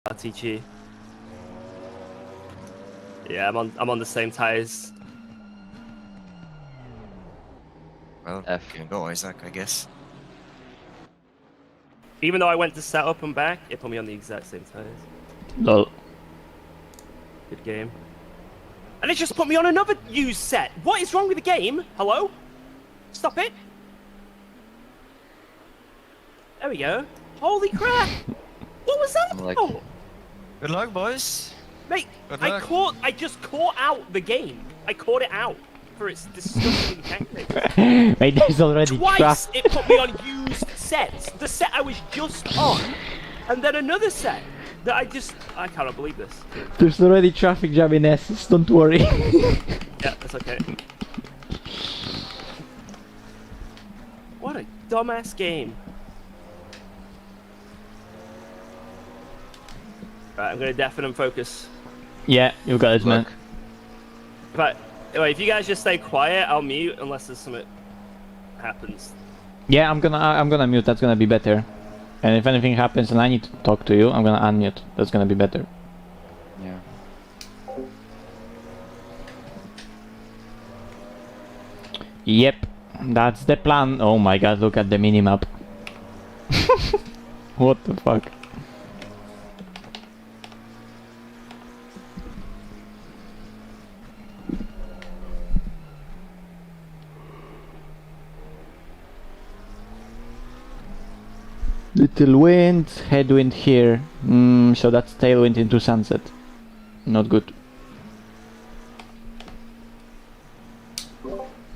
RTG. Yeah, I'm on the same tires. Well, can go, Isaac, I guess. Even though I went to set up and back, it put me on the exact same tires. Lol. Good game. And it just put me on another used set. What is wrong with the game? Hello? Stop it. There we go. Holy crap! What was that about? Good luck, boys. Mate, I just caught out the game. I caught it out for its disgusting tactics. Mate, there's already Twice it put me on used sets. The set I was just on, and then another set that I cannot believe this. There's already traffic jam in Essex, don't worry. Yeah, that's okay. What a dumbass game. Right, I'm gonna deafen and focus. Yeah, you got it, man. But anyway, if you guys just stay quiet, I'll mute unless there's something happens. Yeah, I'm gonna mute. That's gonna be better. And if anything happens and I need to talk to you, I'm gonna unmute. That's gonna be better. Yeah. Yep, that's the plan. Oh my god, look at the minimap. What the fuck? Little wind, headwind here. So that's tailwind into sunset. Not good.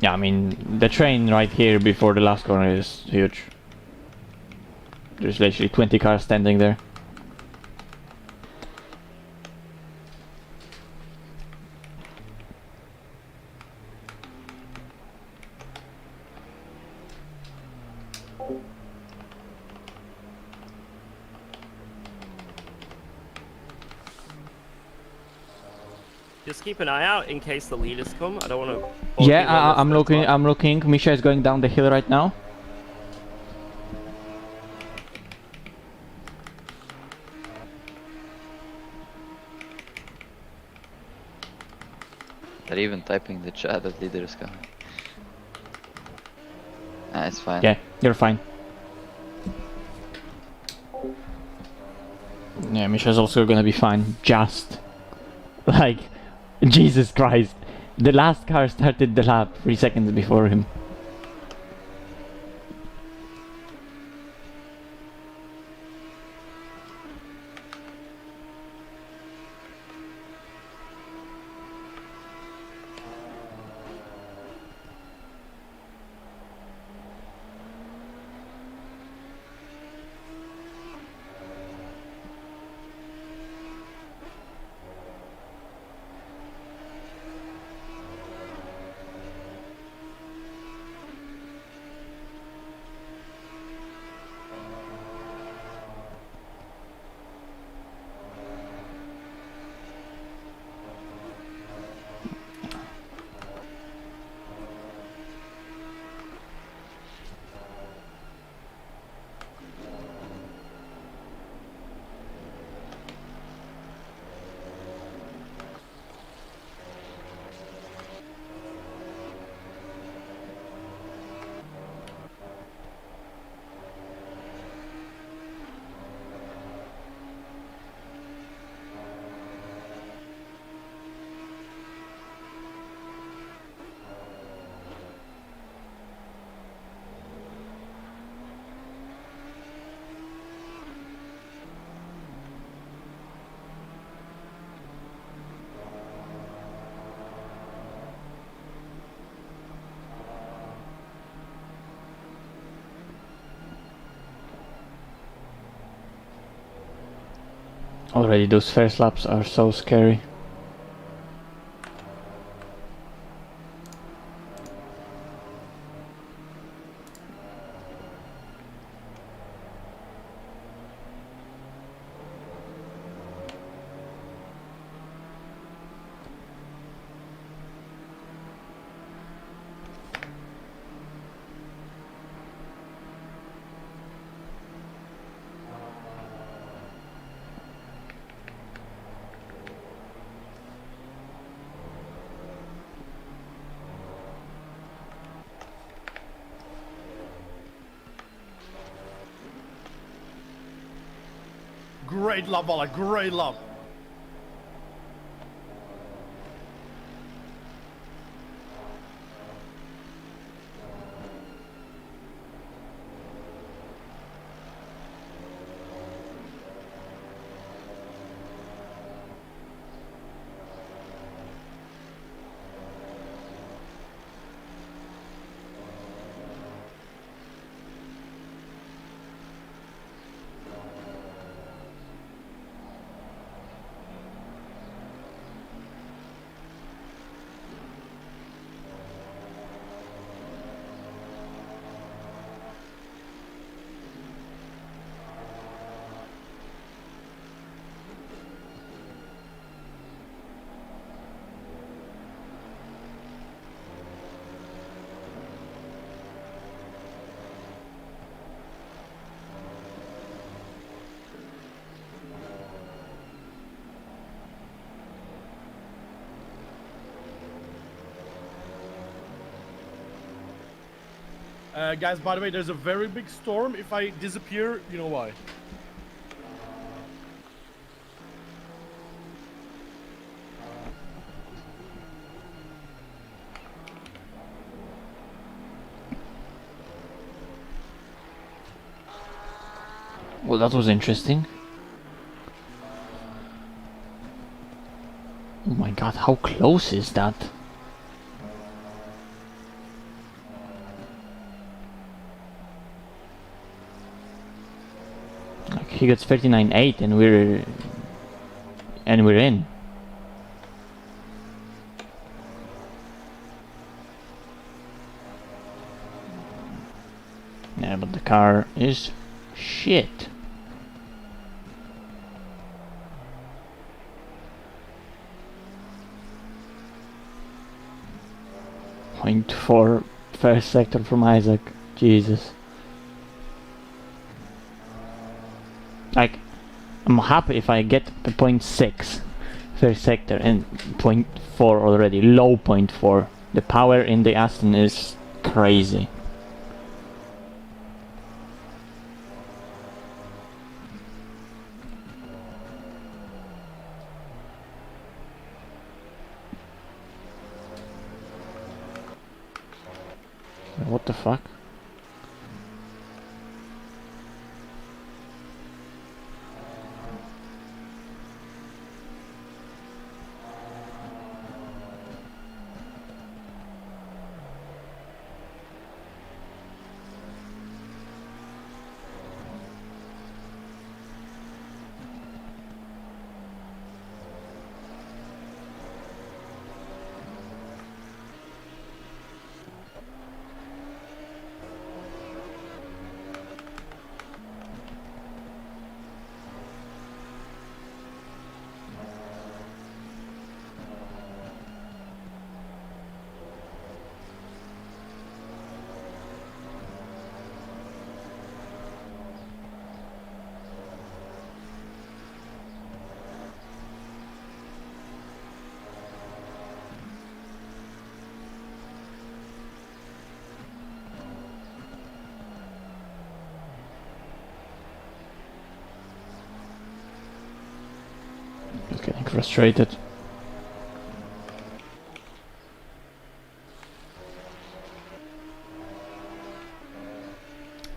Yeah, I mean, the train right here before the last corner is huge. There's literally 20 cars standing there. Just keep an eye out in case the leaders come. I don't want to. Yeah, I'm looking. I'm looking. Misha is going down the hill right now. They're even typing the chat that leader is coming. Ah, it's fine. Yeah, you're fine. Yeah, Misha's also gonna be fine. Just like. Jesus Christ. The last car started the lap 3 seconds before him. Already those first laps are so scary. great lap, Walla, great lap. Guys, by the way, there's a very big storm. If I disappear, you know why. Well, that was interesting. Oh my god, how close is that? Like, he gets 39.8 and we're in. Yeah, but the car is shit. .4 first sector from Isaac. Jesus. Like, I'm happy if I get the 0.6 first sector and 0.4 already, low 0.4. The power in the Aston is crazy. What the fuck? Just getting frustrated.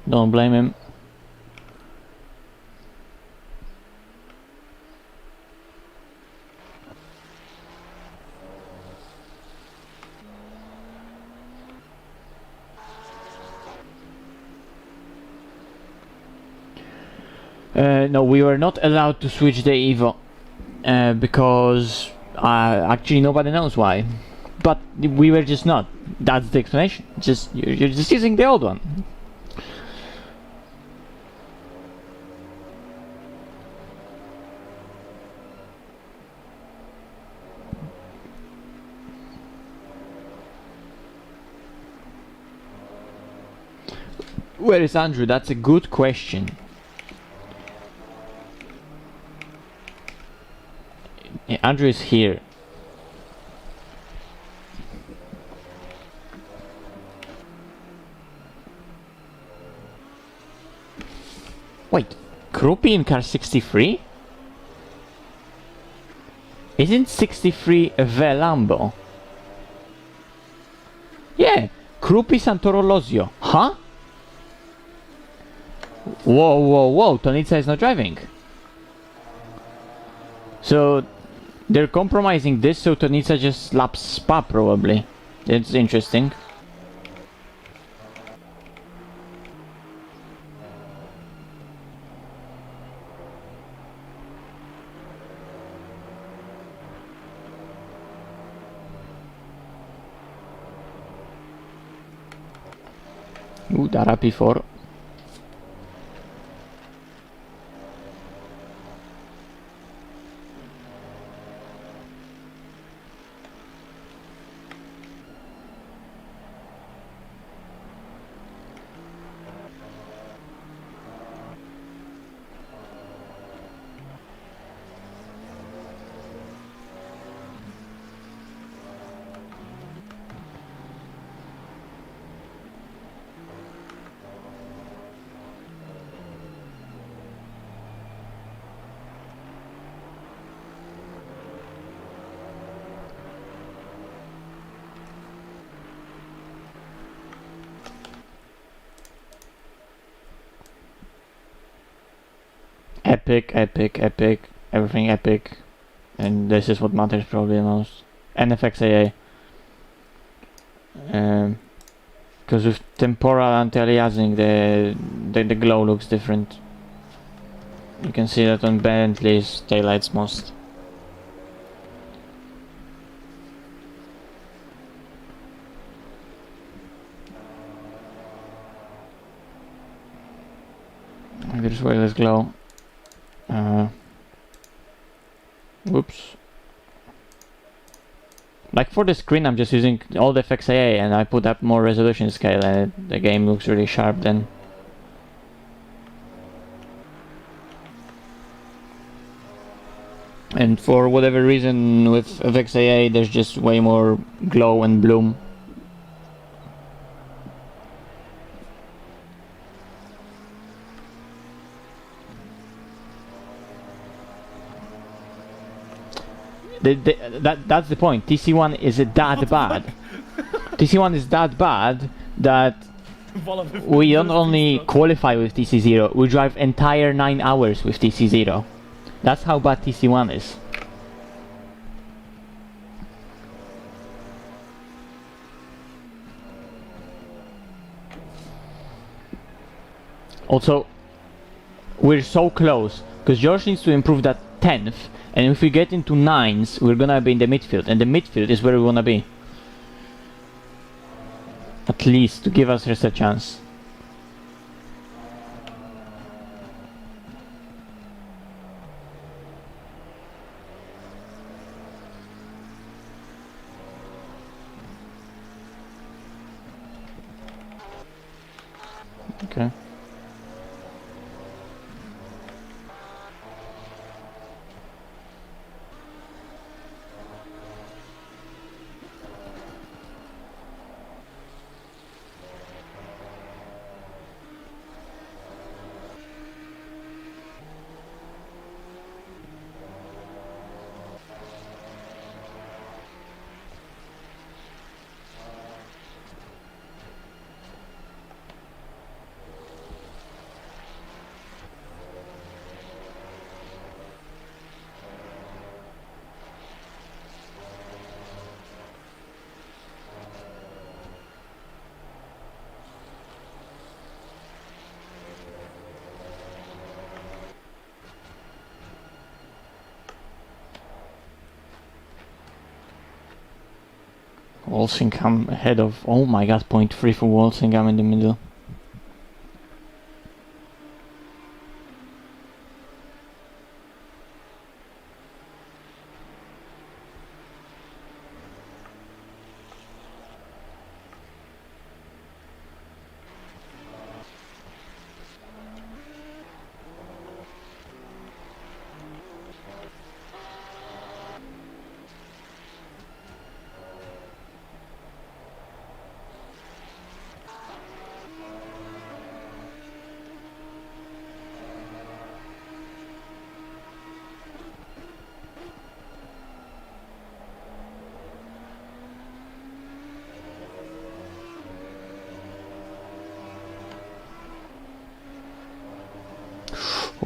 Don't blame him. No, we were not allowed to switch the Evo because actually nobody knows why. But we were just not. That's the explanation. Just you're just using the old one. Where is Andrew? That's a good question. Yeah, Andrew is here. Wait, Krupi in car 63? Isn't 63 a Lambo? Yeah, Krupi Santorolosio. Huh? Whoa, whoa, whoa, Tonitsa is not driving. So, they're compromising this so Tonitsa just slaps Spa probably. It's interesting. Ooh, Dara P4. Epic, epic, epic, everything epic. And this is what matters probably the most. NFXAA. Because with temporal anti-aliasing the glow looks different. You can see that on Bentley's taillights most. There's way less glow. Whoops. Like for the screen I'm just using all the FXAA and I put up more resolution scale and the game looks really sharp then. And for whatever reason with FXAA there's just way more glow and bloom. That's the point. TC1 is that bad. TC1 is that bad that we don't only qualify with TC0, we drive entire 9 hours with TC0. That's how bad TC1 is. Also, we're so close, because George needs to improve that 10th, and if we get into 9s, we're gonna be in the midfield, and the midfield is where we wanna be. At least to give us just a chance. Okay. Walsingham ahead of, oh my god, 0.3 for Walsingham in the middle.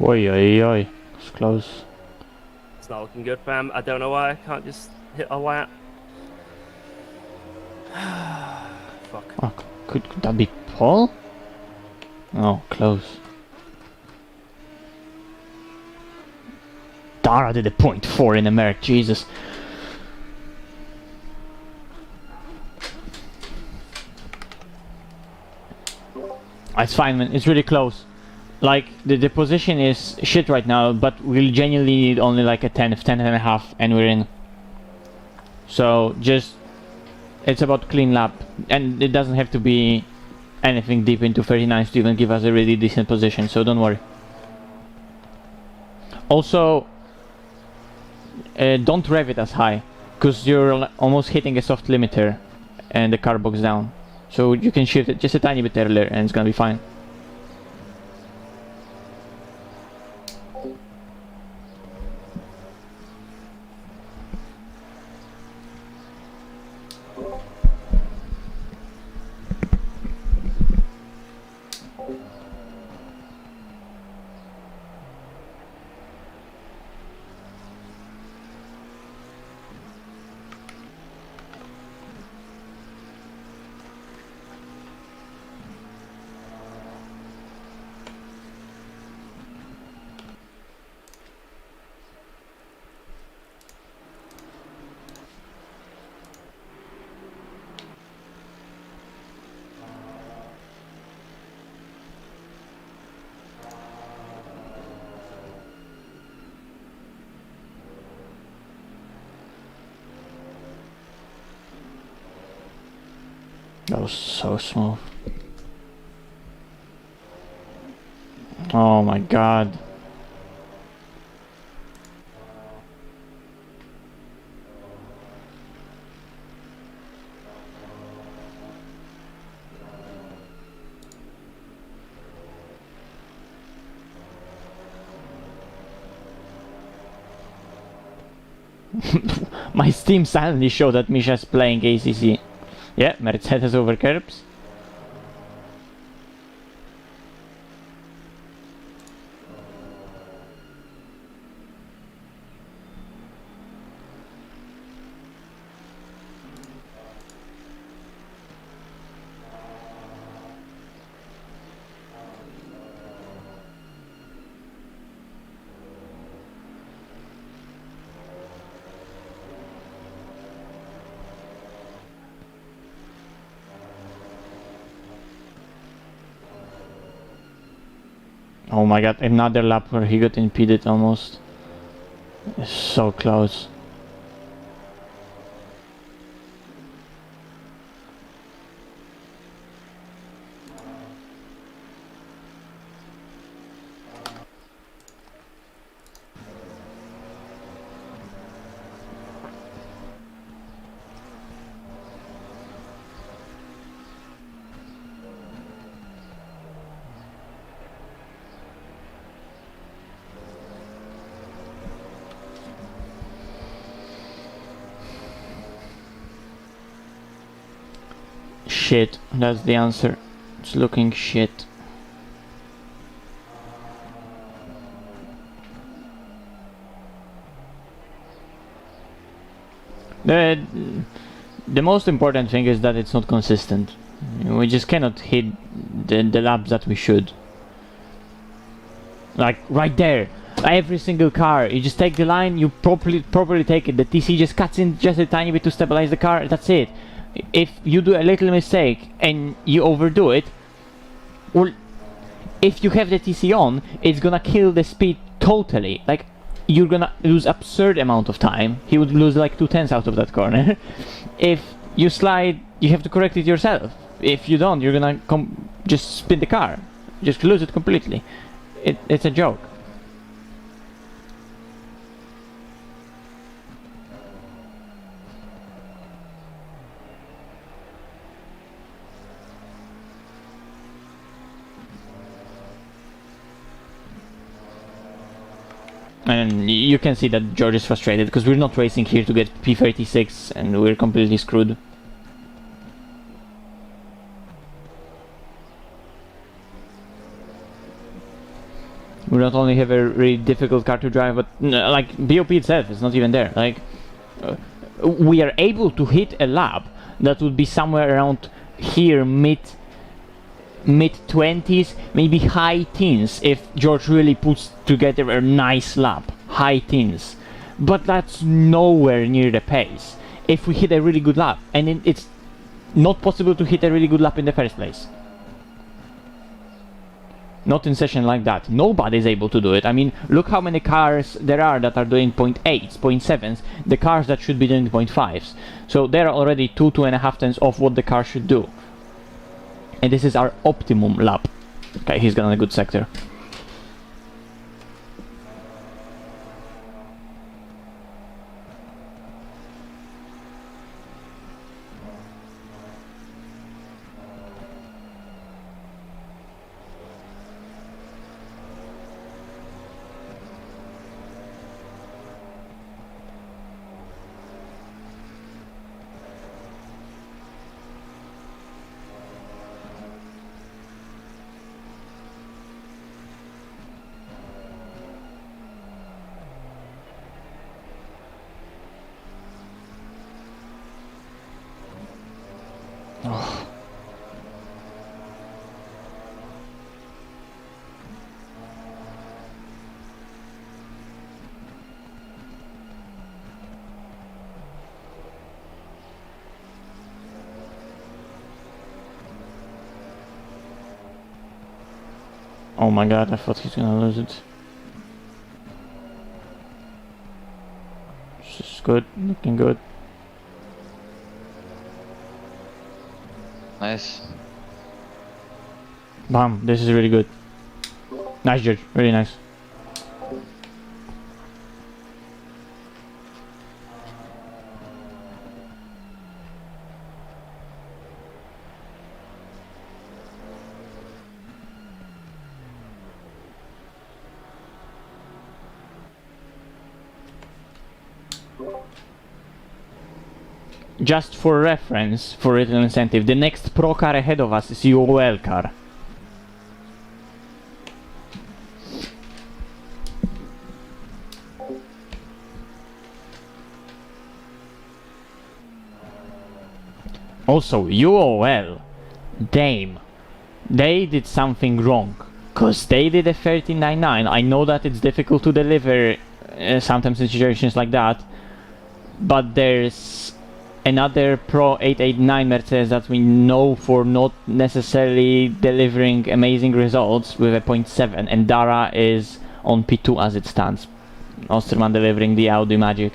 Oi, oi, oi. It's close. It's not looking good, fam. I don't know why I can't just hit a lap. Fuck. Oh, could that be Paul? Oh, close. Dara did a .4 in America, Jesus. It's fine, man. It's really close. Like, the position is shit right now, but we'll genuinely need only like a 10 and a half, and we're in. So, just... It's about clean lap. And it doesn't have to be anything deep into 39s to even give us a really decent position, so don't worry. Also, don't rev it as high, because you're almost hitting a soft limiter and the car bogs down. So you can shift it just a tiny bit earlier and it's gonna be fine. That was so smooth. Oh my god. My Steam silently showed that Misha's playing ACC. Yeah, Mercedes over curbs. Oh my god, another lap where he got impeded almost. It's so close. Shit, that's the answer. It's looking shit. The most important thing is that it's not consistent. We just cannot hit the laps that we should. Like right there, every single car, you just take the line, you properly take it. The TC just cuts in just a tiny bit to stabilize the car. That's it. If you do a little mistake and you overdo it, well, if you have the TC on, it's gonna kill the speed totally. Like, you're gonna lose absurd amount of time. He would lose like 2/10 out of that corner. If you slide, you have to correct it yourself. If you don't, you're gonna just spin the car. Just lose it completely. It's a joke. And you can see that George is frustrated because we're not racing here to get P36 and we're completely screwed. We not only have a really difficult car to drive, but like BOP itself is not even there. Like we are able to hit a lap that would be somewhere around here, mid 20s, maybe high teens, if George really puts together a nice lap. High teens, but that's nowhere near the pace if we hit a really good lap, and it's not possible to hit a really good lap in the first place. Not in session like that. Nobody's able to do it. I mean, look how many cars there are that are doing 0.8s, 0.7s, the cars that should be doing 0.5s. So they're already 2.5 times off what the car should do. And this is our optimum lap. Okay, he's got a good sector. Oh. Oh my god, I thought he's gonna lose it. This is good, looking good. Nice. Bam, this is really good. Nice, George, really nice. Just for reference, for little incentive, the next pro car ahead of us is UOL car. Also, UOL, damn, they did something wrong, cause they did a 1399. I know that it's difficult to deliver sometimes in situations like that, but there's another Pro 889 Mercedes that we know for not necessarily delivering amazing results with a 0.7, and Dara is on P2 as it stands. Osterman delivering the Audi magic.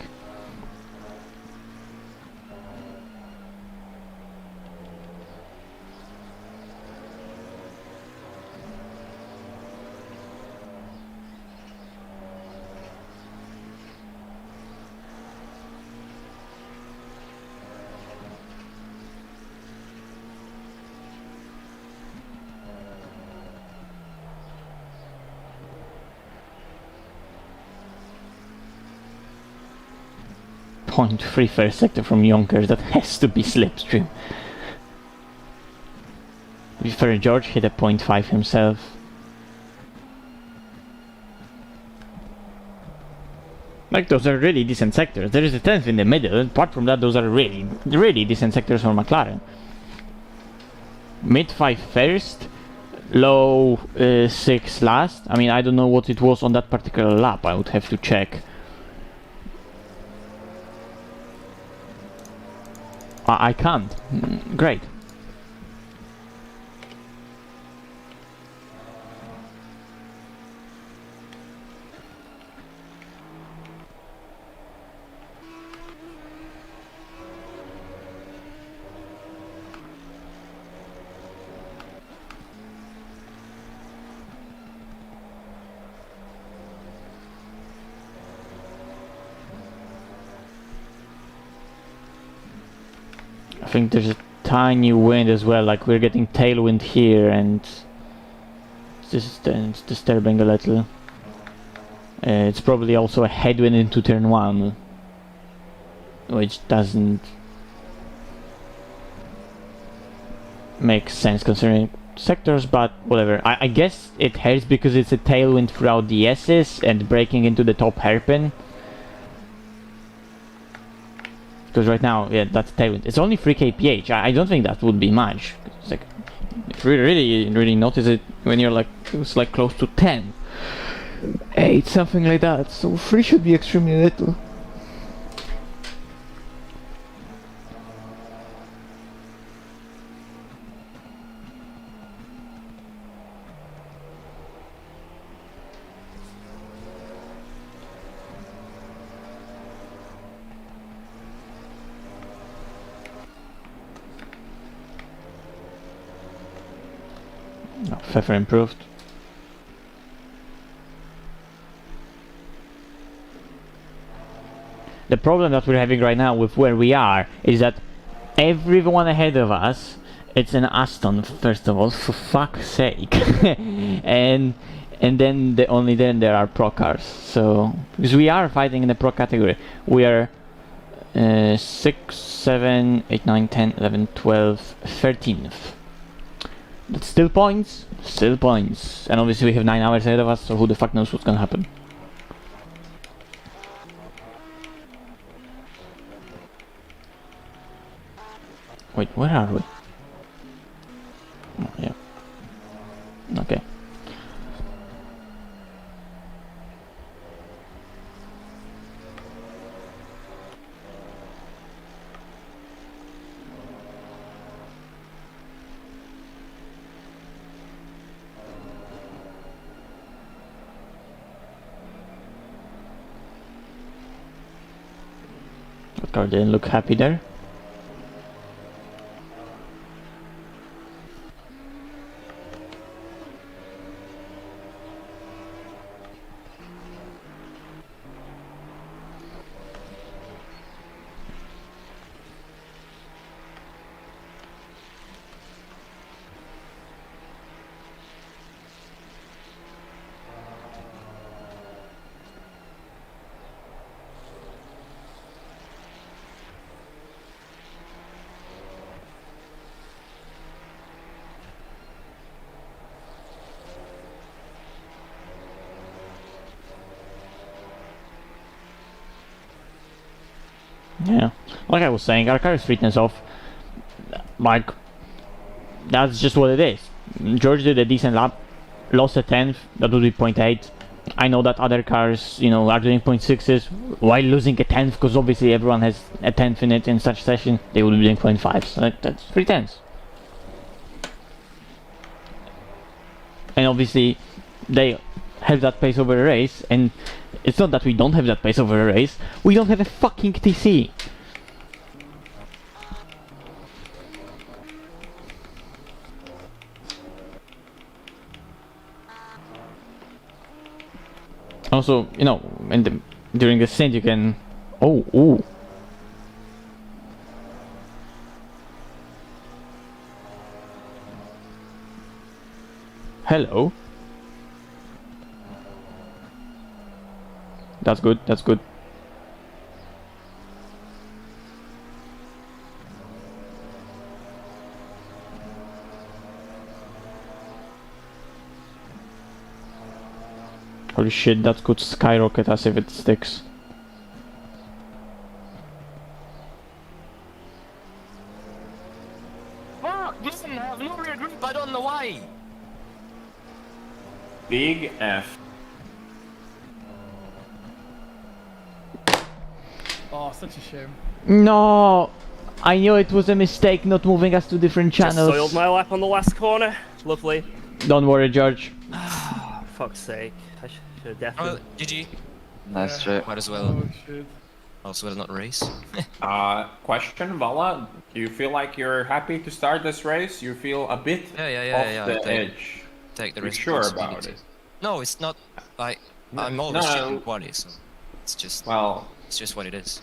.3 first sector from Yonkers, that has to be slipstream. For George hit a 0.5 himself. Like, those are really decent sectors. There is a 10th in the middle. Apart from that, those are really, really decent sectors for McLaren. Mid 5 first, low 6 last. I mean, I don't know what it was on that particular lap. I would have to check. I can't. Great. I think there's a tiny wind as well, like we're getting tailwind here, and it's disturbing a little. It's probably also a headwind into turn 1, which doesn't make sense considering sectors, but whatever. I guess it hurts because it's a tailwind throughout the S's and breaking into the top hairpin. Because right now, yeah, that's tailwind. It's only 3 kph. I don't think that would be much. It's like, if you really notice it when you're like, it's like close to 10. 8, something like that. So 3 should be extremely little. No, Pfeffer improved. The problem that we're having right now with where we are is that everyone ahead of us, it's an Aston first of all, for fuck's sake, and then only then there are pro cars. So because we are fighting in the pro category, we are 6, 7, 8, 9, 10, 11, 12, 13th. But still points, and obviously we have 9 hours ahead of us. So who the fuck knows what's gonna happen? Wait, where are we? Oh, yeah. Okay. That car didn't look happy there. Yeah, like I was saying, our car is 3 tenths off. Like, that's just what it is. George did a decent lap, lost a tenth, that would be 0.8. I know that other cars, you know, are doing 0.6s while losing a tenth, because obviously everyone has a tenth in it in such session. They would be doing 0.5, so that's 3 tenths. And obviously, they have that pace over a race, and it's not that we don't have that pace over a race, we don't have a fucking TC. Also, you know, during the stint you can... Oh, ooh. Hello. That's good, that's good. Holy shit, that could skyrocket us if it sticks. Fuck! You didn't have no rear grip, I don't know why! Big F. Oh, such a shame. No! I knew it was a mistake not moving us to different Just channels. soiled my lap on the last corner. Lovely. Don't worry, George. Fuck's sake. I should have definitely... Oh, GG. Nice try. Might as well. Oh shit. Also, well not race. Question, Vala. Do you feel like you're happy to start this race? You feel a bit off the edge. Take the You're sure responsibility. about it? No, it's not like I'm always checking quality, so it's just it's just what it is.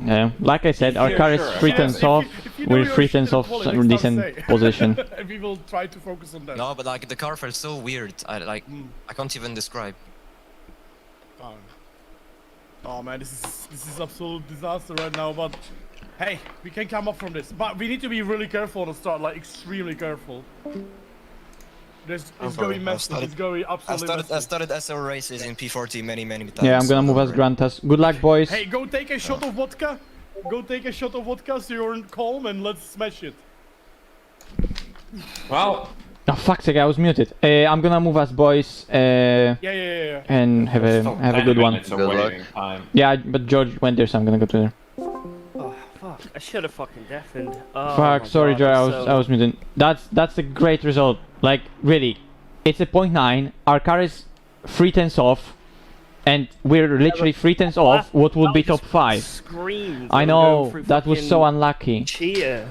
Yeah, like I said, our Yeah, car is sure. 3 tenths off. If you know We're your 3 shit tenths in off quality, a stop decent saying. position. And we will try to focus on that. No, but like the car felt so weird. I can't even describe. Oh man, this is absolute disaster right now. But Hey, we can come up from this, but we need to be really careful on the start, like extremely careful. It's going massive. It's going absolutely massive. I started SRO races in P40 many times. Yeah, I'm gonna move as Grantas. Good luck, boys. Hey, go take a shot of vodka. Go take a shot of vodka so you're calm and let's smash it. Well. Oh fuck's sake, I was muted. I'm gonna move as boys. Yeah. And have a good one. Good luck. Yeah, but George went there, so I'm gonna go to there. Oh fuck! I should have fucking deafened. Oh, Fuck, sorry, God, George. I was muted. That's a great result. Like really, it's a 0.9. Our car is 0.3 off, and we're literally 0.3 off. What would be top 5? Screamed. I know that was so unlucky. Cheater.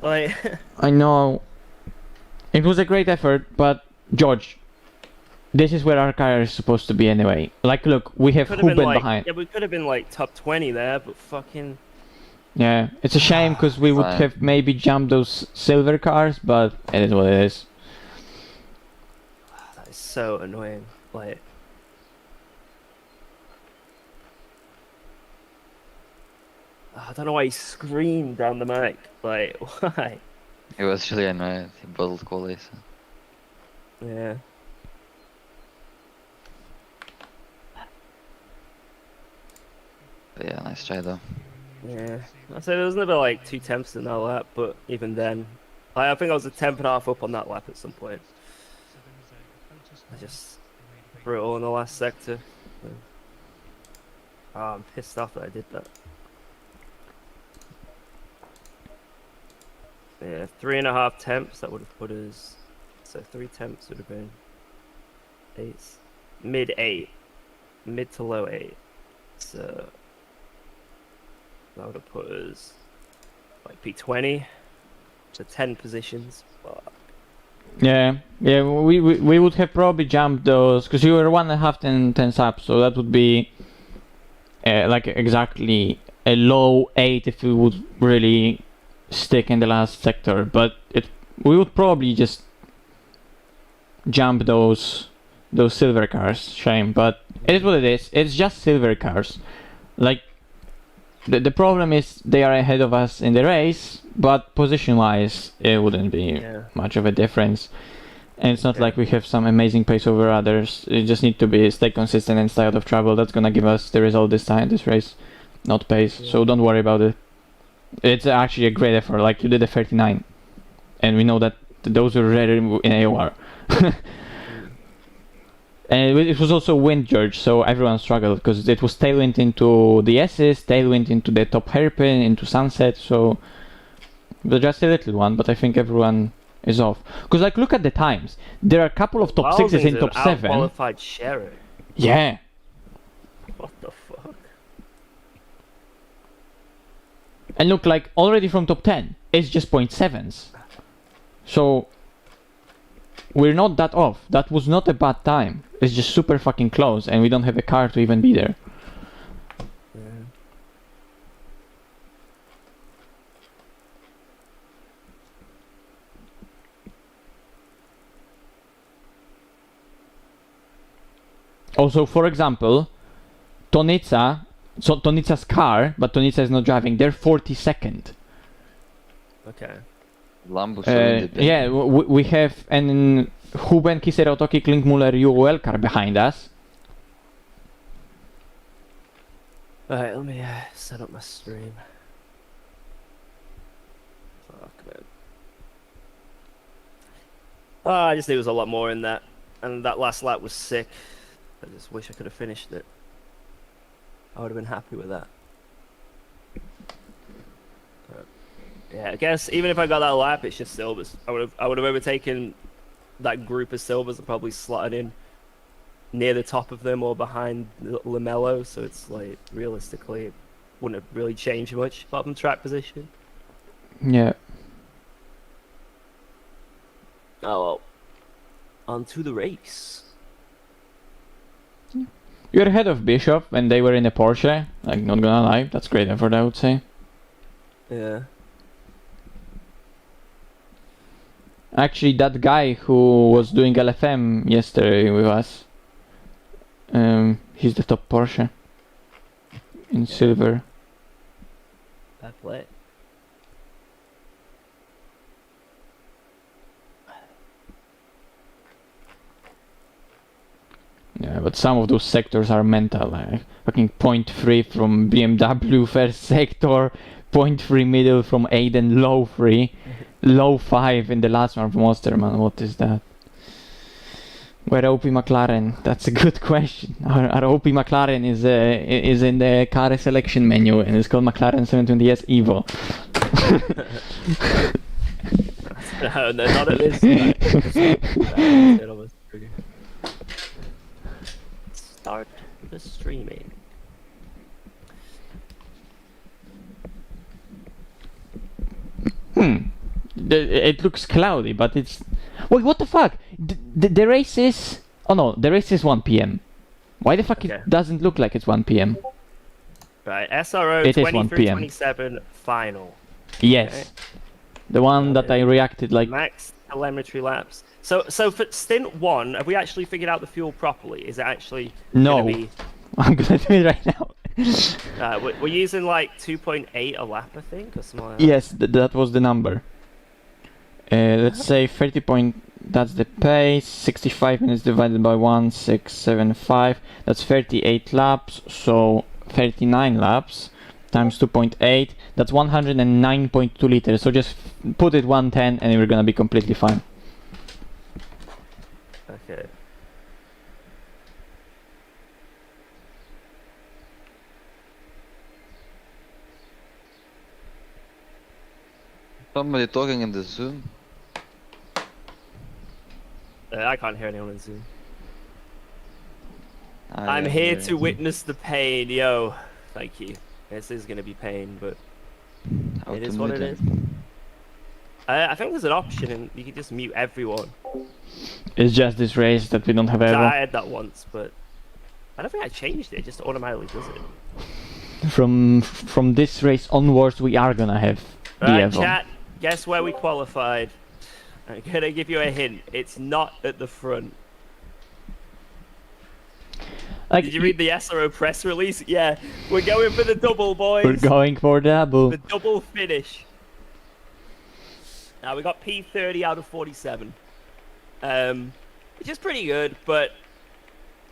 Like. I know. It was a great effort, but George, this is where our car is supposed to be anyway. Like, look, we have Huben behind. Yeah, we could have been like top 20 there, but fucking. Yeah, it's a shame because we would have maybe jumped those silver cars, but it is what it is. That is so annoying. Like. I don't know why he screamed down the mic. Like, why? It was really annoying. He bottled quality. So. Yeah. But yeah, nice try though. Yeah. I said there was never like 2 temps in that lap, but even then, I think I was a temp and a half up on that lap at some point. I just threw it all in the last sector. Oh, I'm pissed off that I did that. Yeah, 3.5 temps, that would have put us, so 3 temps would have been 8, mid 8, mid to low 8, so that would have put us like P20 to 10 positions. Fuck. Yeah, we would have probably jumped those, because you were 1.5 10 up, so that would be like exactly a low 8 if we would really stick in the last sector, but we would probably just jump those silver cars. Shame, but it is what it is. It's just silver cars. Like the problem is they are ahead of us in the race, but position wise it wouldn't be much of a difference, and it's not like we have some amazing pace over others. You just need to stay consistent and stay out of trouble. That's gonna give us the result this race, not pace. So don't worry about it. It's actually a great effort. Like, you did a 39, and we know that those were rare in AOR. And it was also wind, George, so everyone struggled because it was tailwind into the S's, tailwind into the top hairpin, into sunset. So it was just a little one, but I think everyone is off. Because like, look at the times. There are a couple of top 6s in top 7. Qualified Sherry. Yeah. What the fuck? And look, like, already from top 10, it's just 0.7s. So we're not that off. That was not a bad time. It's just super fucking close, and we don't have a car to even be there. Yeah. Also, for example, Tonitsa's car, but Tonitsa is not driving, they're 42nd. Okay. Yeah, we have an Huben Kiserotoki Klinkmuller UOL car behind us. Alright, let me set up my stream. Fuck, man. I just knew there was a lot more in that, and that last lap was sick. I just wish I could have finished it. I would have been happy with that. But, yeah, I guess even if I got that lap, it's just silvers. I would have overtaken that group of silvers and probably slotted in near the top of them or behind Lamello. So it's like, realistically, it wouldn't have really changed much apart from track position. Yeah. Oh well. On to the race. You're ahead of Bishop when they were in a Porsche. Like, not gonna lie, that's great effort, I would say. Yeah. Actually, that guy who was doing LFM yesterday with us, he's the top Porsche in silver. Fair play. Yeah, but some of those sectors are mental. Like fucking 0.3 from BMW first sector, 0.3 middle from Aiden, low 3, low 5 in the last one from Osterman. What is that? Where OP McLaren? That's a good question. Our OP McLaren is in the car selection menu and it's called McLaren 720S Evo. No, not at this. Start the streaming. It looks cloudy, but it's... Wait, what the fuck? The race is... Oh no, the race is 1 PM. Why the fuck it doesn't look like it's 1 PM? Right, SRO It is 1 PM. 23-27 final. Yes. Okay. The one that I reacted like... Max telemetry laps. So for stint 1, have we actually figured out the fuel properly? Is it actually No. gonna be... I'm gonna do it right now. We're using like 2.8 a lap, I think, or something like that. Yes, that was the number. Let's say 30 point... That's the pace. 65 minutes divided by 1,675. That's 38 laps. So 39 laps times 2.8. That's 109.2 liters. So just put it 110 and we're gonna be completely fine. Okay. Somebody talking in the Zoom? I can't hear anyone in Zoom. I'm here to witness the pain, yo. Thank you. This is gonna be pain, but it is what it is. I think there's an option, and you can just mute everyone. It's just this race that we don't have ever. I had that once, but I don't think I changed it. It just automatically does it. From this race onwards, we are gonna have the Right, Evo. chat. Guess where we qualified? I'm gonna give you a hint. It's not at the front. Like, Did you read the SRO press release? Yeah, we're going for the double, boys. We're going for double. The double finish. Now we got P30 out of 47, which is pretty good. But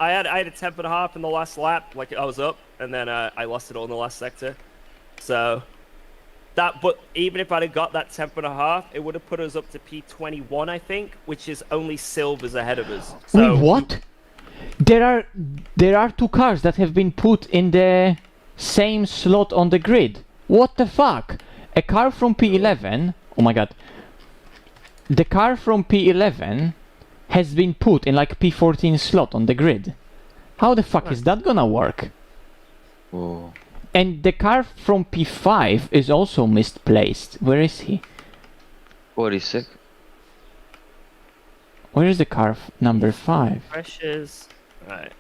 I had a 10.5 in the last lap, like I was up, and then I lost it all in the last sector. So that, but even if I'd have got that 10.5, it would have put us up to P21, I think, which is only Silver's ahead of us. So wait, what? There are two cars that have been put in the same slot on the grid. What the fuck? A car from P11. Oh my god. The car from P11 has been put in like P14 slot on the grid. How the fuck is that gonna work? Whoa. And the car from P5 is also misplaced. Where is he? 46. Where is the car number 5? Pressures. Right.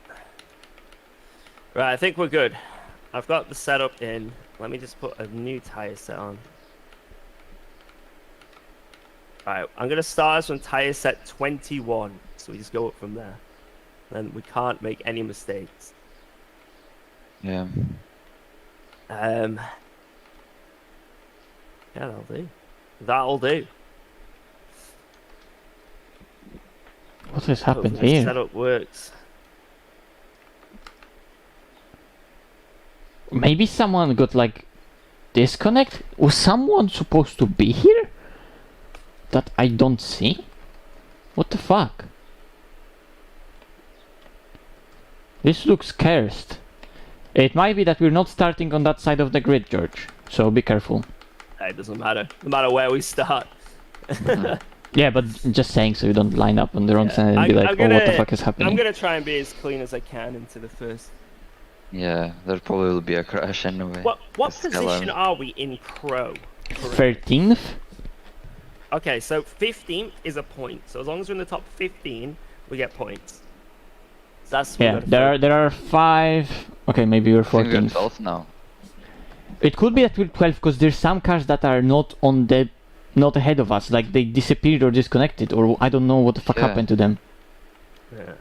Right, I think we're good. I've got the setup in. Let me just put a new tire set on. Alright, I'm going to start us on tire set 21. So we just go up from there. Then we can't make any mistakes. Yeah. Yeah, that'll do. That'll do. What has happened Hopefully the here? setup works. Maybe someone got like disconnect? Was someone supposed to be here? That I don't see? What the fuck? This looks cursed. It might be that we're not starting on that side of the grid, George. So be careful. It doesn't matter. No matter where we start. Yeah, but just saying so you don't line up on the wrong side and be like, oh, what the fuck is happening? I'm gonna try and be as clean as I can into the first. Yeah, there probably will be a crash anyway. What It's position Kyalami. are we in pro? 13th? Okay, so 15th is a point. So as long as we're in the top 15, we get points. So that's what Yeah, we gotta there are 5. Okay, maybe we're I think we're 14th. 12 now. It could be that we're 12 because there's some cars that are not ahead of us, like they disappeared or disconnected, or I don't know what the fuck Yeah. happened to them. Yeah.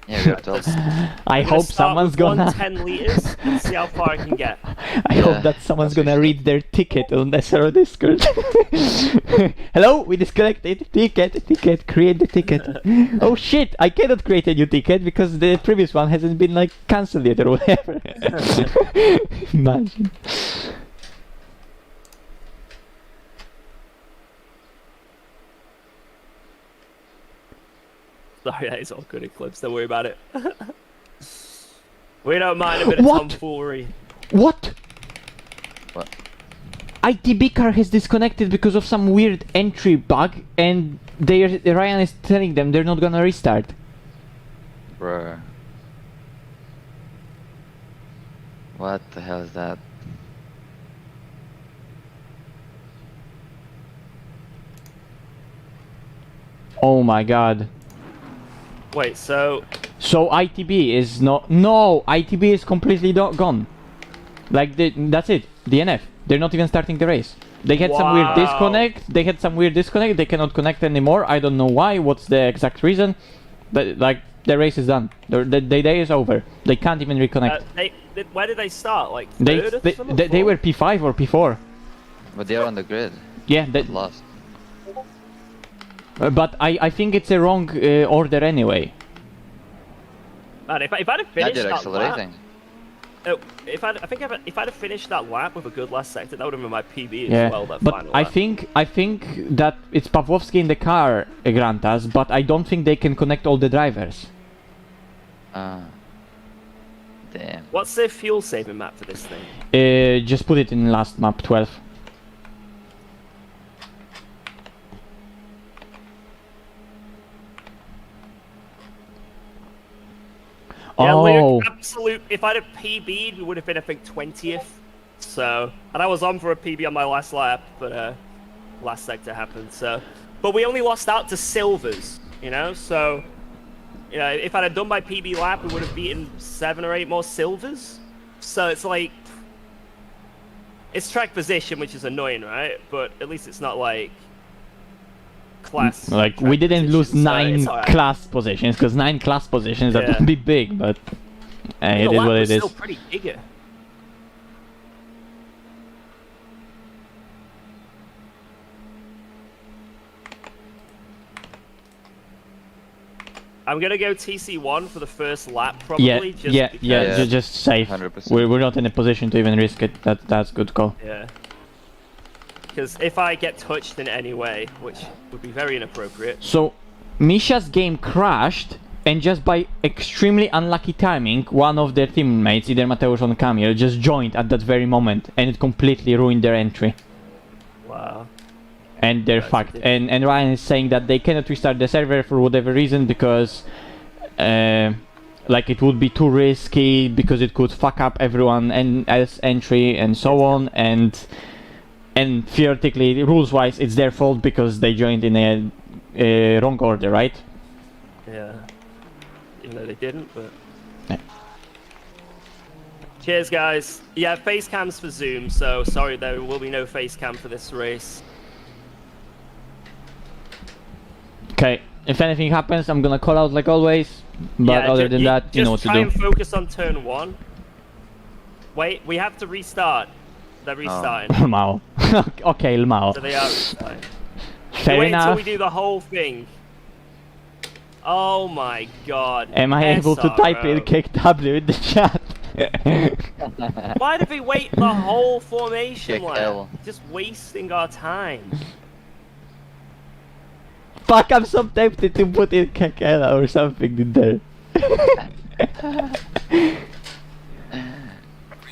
Yeah, we are 12. I hope someone's gonna... 10 liters and see how far I can get. I hope that someone's gonna read their ticket on SRO Discord. Hello, we disconnected. Ticket, create the ticket. Oh shit, I cannot create a new ticket because the previous one hasn't been like cancelled yet or whatever. Imagine. Sorry, that is all good Eclipse, don't worry about it. We don't mind a bit of tomfoolery. What? What? ITB car has disconnected because of some weird entry bug, and Ryan is telling them they're not gonna restart. Bruh. What the hell is that? Oh my god. Wait, so ITB is not... No! ITB is completely gone. Like, that's it. DNF. They're not even starting the race. They had some weird disconnect. They cannot connect anymore. I don't know why. What's the exact reason? But, like, the race is done. The day is over. They can't even reconnect. Where did they start? Like, third they were P5 or P4. But they are on the grid. Yeah, they Lost. But I think it's a wrong order anyway. Man, if I'd have finished they're that accelerating. lap, if I'd have finished that lap with a good last sector, that would have been my PB Yeah, as well. That but final I lap. think that it's Pawłowski in the car, Grantas, but I don't think they can connect all the drivers. Damn. What's the fuel saving map for this thing? Just put it in last map 12. Yeah, Oh, absolute. If I'd have PB'd, we would have been, I think, 20th. So, and I was on for a PB on my last lap, but last sector happened. So, but we only lost out to silvers, you know. So, you know, if I'd have done my PB lap, we would have beaten 7 or 8 more silvers. So it's like, it's track position, which is annoying, right? But at least it's not like class. like we didn't lose positions, so 9 it's alright. class positions, because 9 class positions that Yeah. would be big, but it The is lap what was it is. still pretty bigger. I'm gonna go TC1 for the first lap, probably. Yeah, because, just safe. 100%. We're not in a position to even risk it. That's good call. Yeah. Because if I get touched in any way, which would be very inappropriate. So, Misha's game crashed, and just by extremely unlucky timing, one of their teammates, either Mateusz or Kamil, just joined at that very moment, and it completely ruined their entry. Wow. And they're fucked. And Ryan is saying that they cannot restart the server for whatever reason, because like it would be too risky, because it could fuck up everyone else entry and so on, and theoretically, rules-wise, it's their fault because they joined in a wrong order, right? Yeah. Even though they didn't, but... Yeah. Cheers, guys. Yeah, face cams for Zoom, so sorry, there will be no face cam for this race. Okay, if anything happens, I'm gonna call out like always, but Yeah, other than that, you know what just to try do. and focus on turn 1. Wait, we have to restart. They're restarting. Lmao. Okay, Lmao. So they are restarting. Fair Wait until enough. we do the whole thing. Oh my god. Am I able to type in KW in the chat? Why did we wait the whole formation Kick lap? L. Just wasting our time. Fuck, I'm so tempted to put in Kakela or something in there.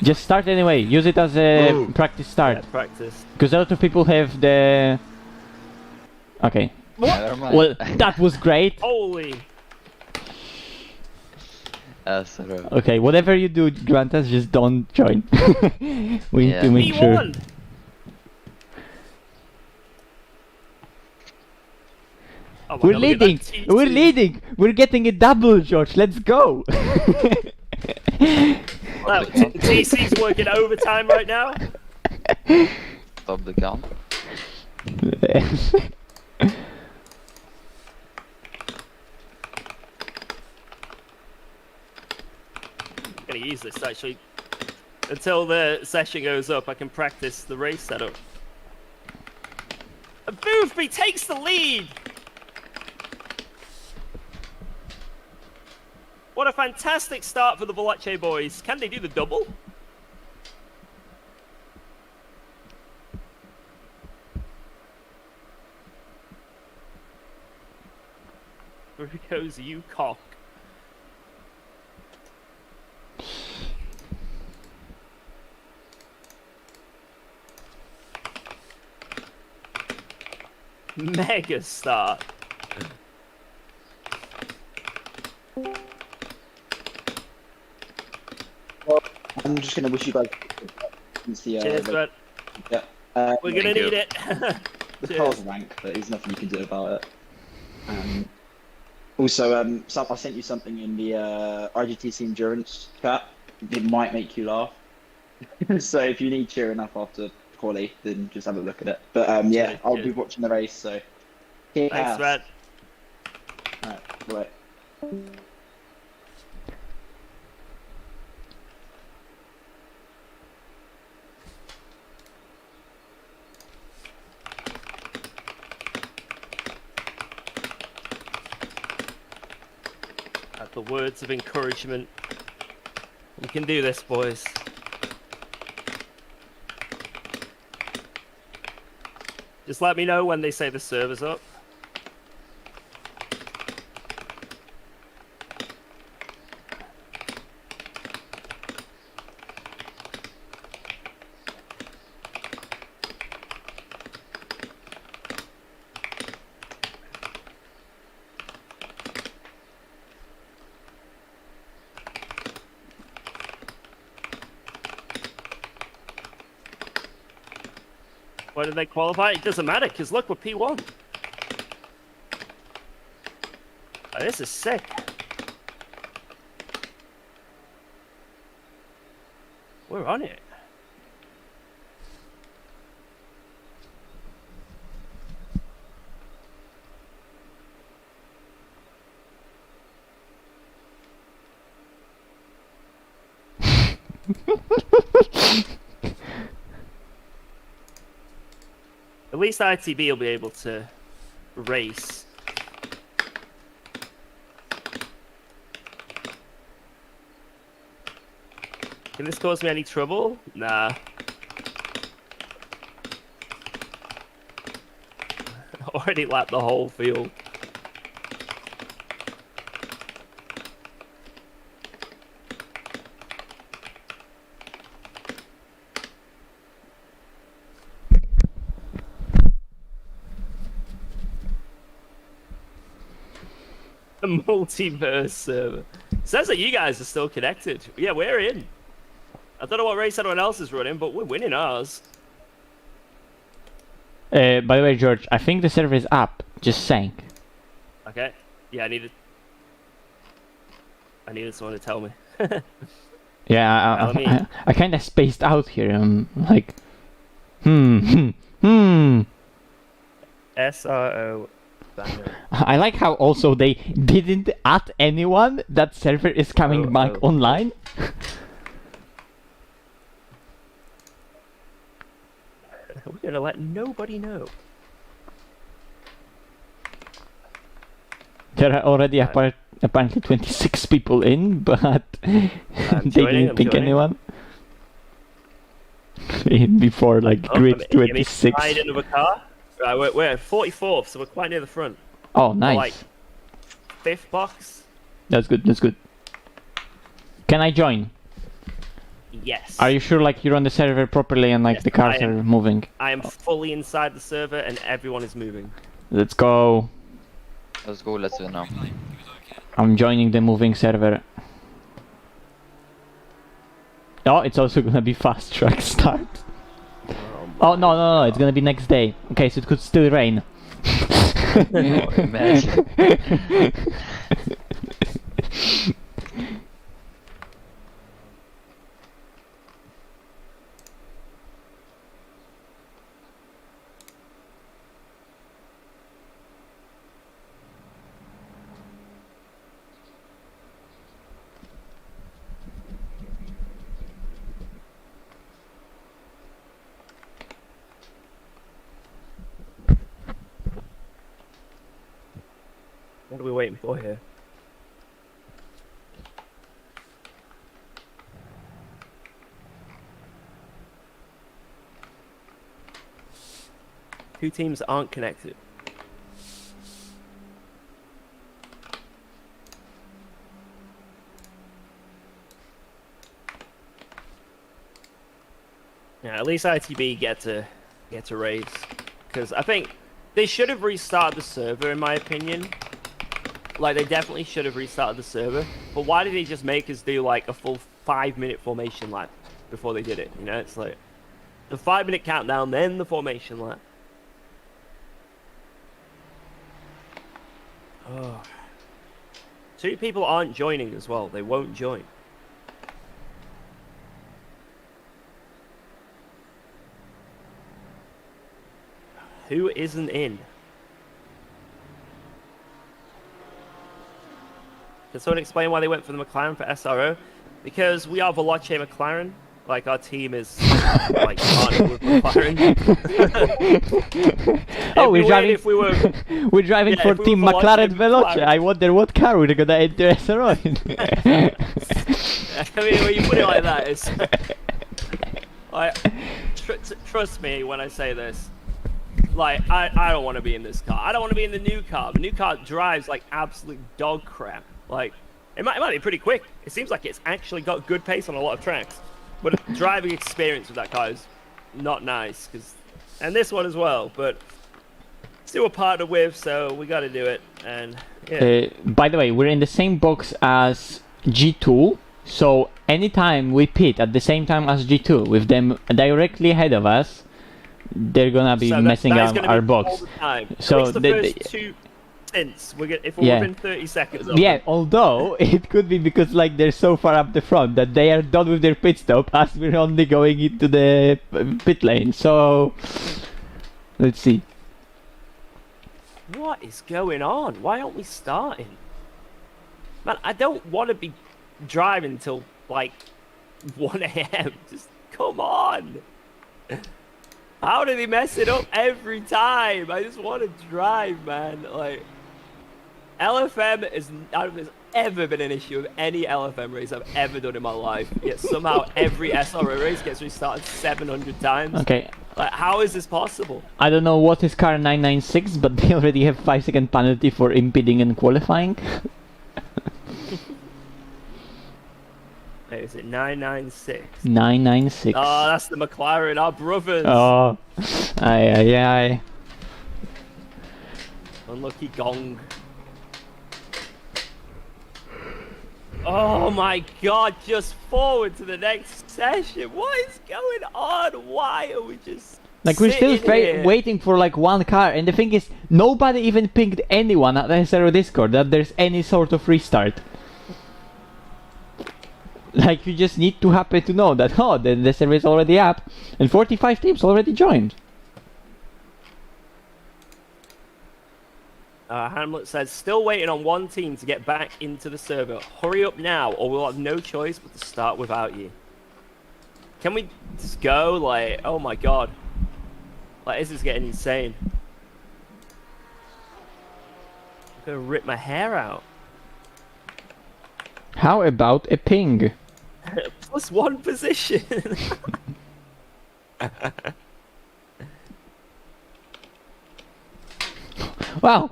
Just start anyway, use it as a practice start. Yeah, practice. Because a lot of people have the... Okay. Never mind. Well, that was great. Holy. SRO. Okay, whatever you do, Grantas, just don't join. We need to make sure. P1. Oh my We're God, leading! look at that We're T2. leading! We're getting a double, George, let's go! Well, TC's working overtime right now. Stop the count. to use this actually. Until the session goes up, I can practice the race setup. And Boothby takes the lead! What a fantastic start for the Veloce boys. Can they do the double? Where goes you cock? Mega start. Well, I'm just gonna wish you guys cheers, bud. Yeah. We're gonna need it. The car's rank, but there's nothing you can do about it. Also, I sent you something in the RGTC endurance chat. It might make you laugh. So if you need cheering up after quali, then just have a look at it. But yeah, I'll be watching the race. So thanks, man. Alright, bye. The words of encouragement. We can do this, boys. Just let me know when they say the server's up. Why did they qualify? It doesn't matter, because look, we're P1. Oh, this is sick. We're on it. At least ITB will be able to race. Can this cause me any trouble? Nah. Already lapped the whole field. A multiverse server. Says that you guys are still connected. Yeah, we're in. I don't know what race anyone else is running, but we're winning ours. By the way, George, I think the server is up. Just saying. Okay. Yeah, I needed someone to tell me. Yeah, I kind of spaced out here. I'm like, SRO. I like how also they didn't add anyone. That server is coming back online. We're gonna let nobody know. There are already apparently 26 people in, but they didn't pick anyone. Before like grid 26. Another car. Right, we're at 44th, so we're quite near the front. Oh, nice. We're like 5th box. That's good. That's good. Can I join? Yes. Are you sure, like, you're on the server properly and like Yes, the cars are moving? I am fully inside the server and everyone is moving. Let's go. Let's go. Let's do it now. I'm joining the moving server. Oh, it's also gonna be fast track start. Oh no, it's gonna be next day. Okay, so it could still rain. Oh, imagine. make me go here. Two teams aren't connected. Yeah, at least ITB get to race, because I think they should have restarted the server, in my opinion. Like, they definitely should have restarted the server. But why did they just make us do like a full 5-minute formation lap before they did it? You know, it's like the 5-minute countdown, then the formation lap. Oh. 2 people aren't joining as well. They won't join. Who isn't in? Can someone explain why they went for the McLaren for SRO? Because we are Veloce McLaren. Like, our team is like partnered with McLaren. Oh, we're driving. If we were, we're driving for Team McLaren Veloce. I wonder what car we're gonna enter SRO in. I mean, when you put it like that, it's like, trust me when I say this. Like, I don't want to be in this car. I don't want to be in the new car. The new car drives like absolute dog crap. Like, it might be pretty quick. It seems like it's actually got good pace on a lot of tracks. But the driving experience with that car is not nice. And this one as well. But still a partner with, so we got to do it. And yeah. By the way, we're in the same box as G2. So anytime we pit at the same time as G2, with them directly ahead of us, they're gonna be messing up our box. All the time. So the first 2 stints, if we're within 30 seconds. Yeah, although it could be because like they're so far up the front that they are done with their pit stop as we're only going into the pit lane. So let's see. What is going on? Why aren't we starting? Man, I don't want to be driving till like 1 AM. Just come on. How do they mess it up every time? I just want to drive, man. Like, LFM I don't think there's ever been an issue with any LFM race I've ever done in my life. Yet somehow every SRO race gets restarted 700 times. Okay. Like, how is this possible? I don't know what is car 996, but they already have 5-second penalty for impeding and qualifying. Wait, is it 996? 996. Oh, that's the McLaren, our brothers. Oh, aye. Unlucky gong. Oh my god, just forward to the next session. What is going on? Why are we just like, we're still waiting for like one car, and the thing is, nobody even pinged anyone at the SRO Discord that there's any sort of restart. Like, you just need to happen to know that, oh, the server is already up, and 45 teams already joined. Hamlet says, still waiting on one team to get back into the server. Hurry up now, or we'll have no choice but to start without you. Can we just go? Like, oh my god. Like, this is getting insane. I'm gonna rip my hair out. How about a ping? +1 position. Wow,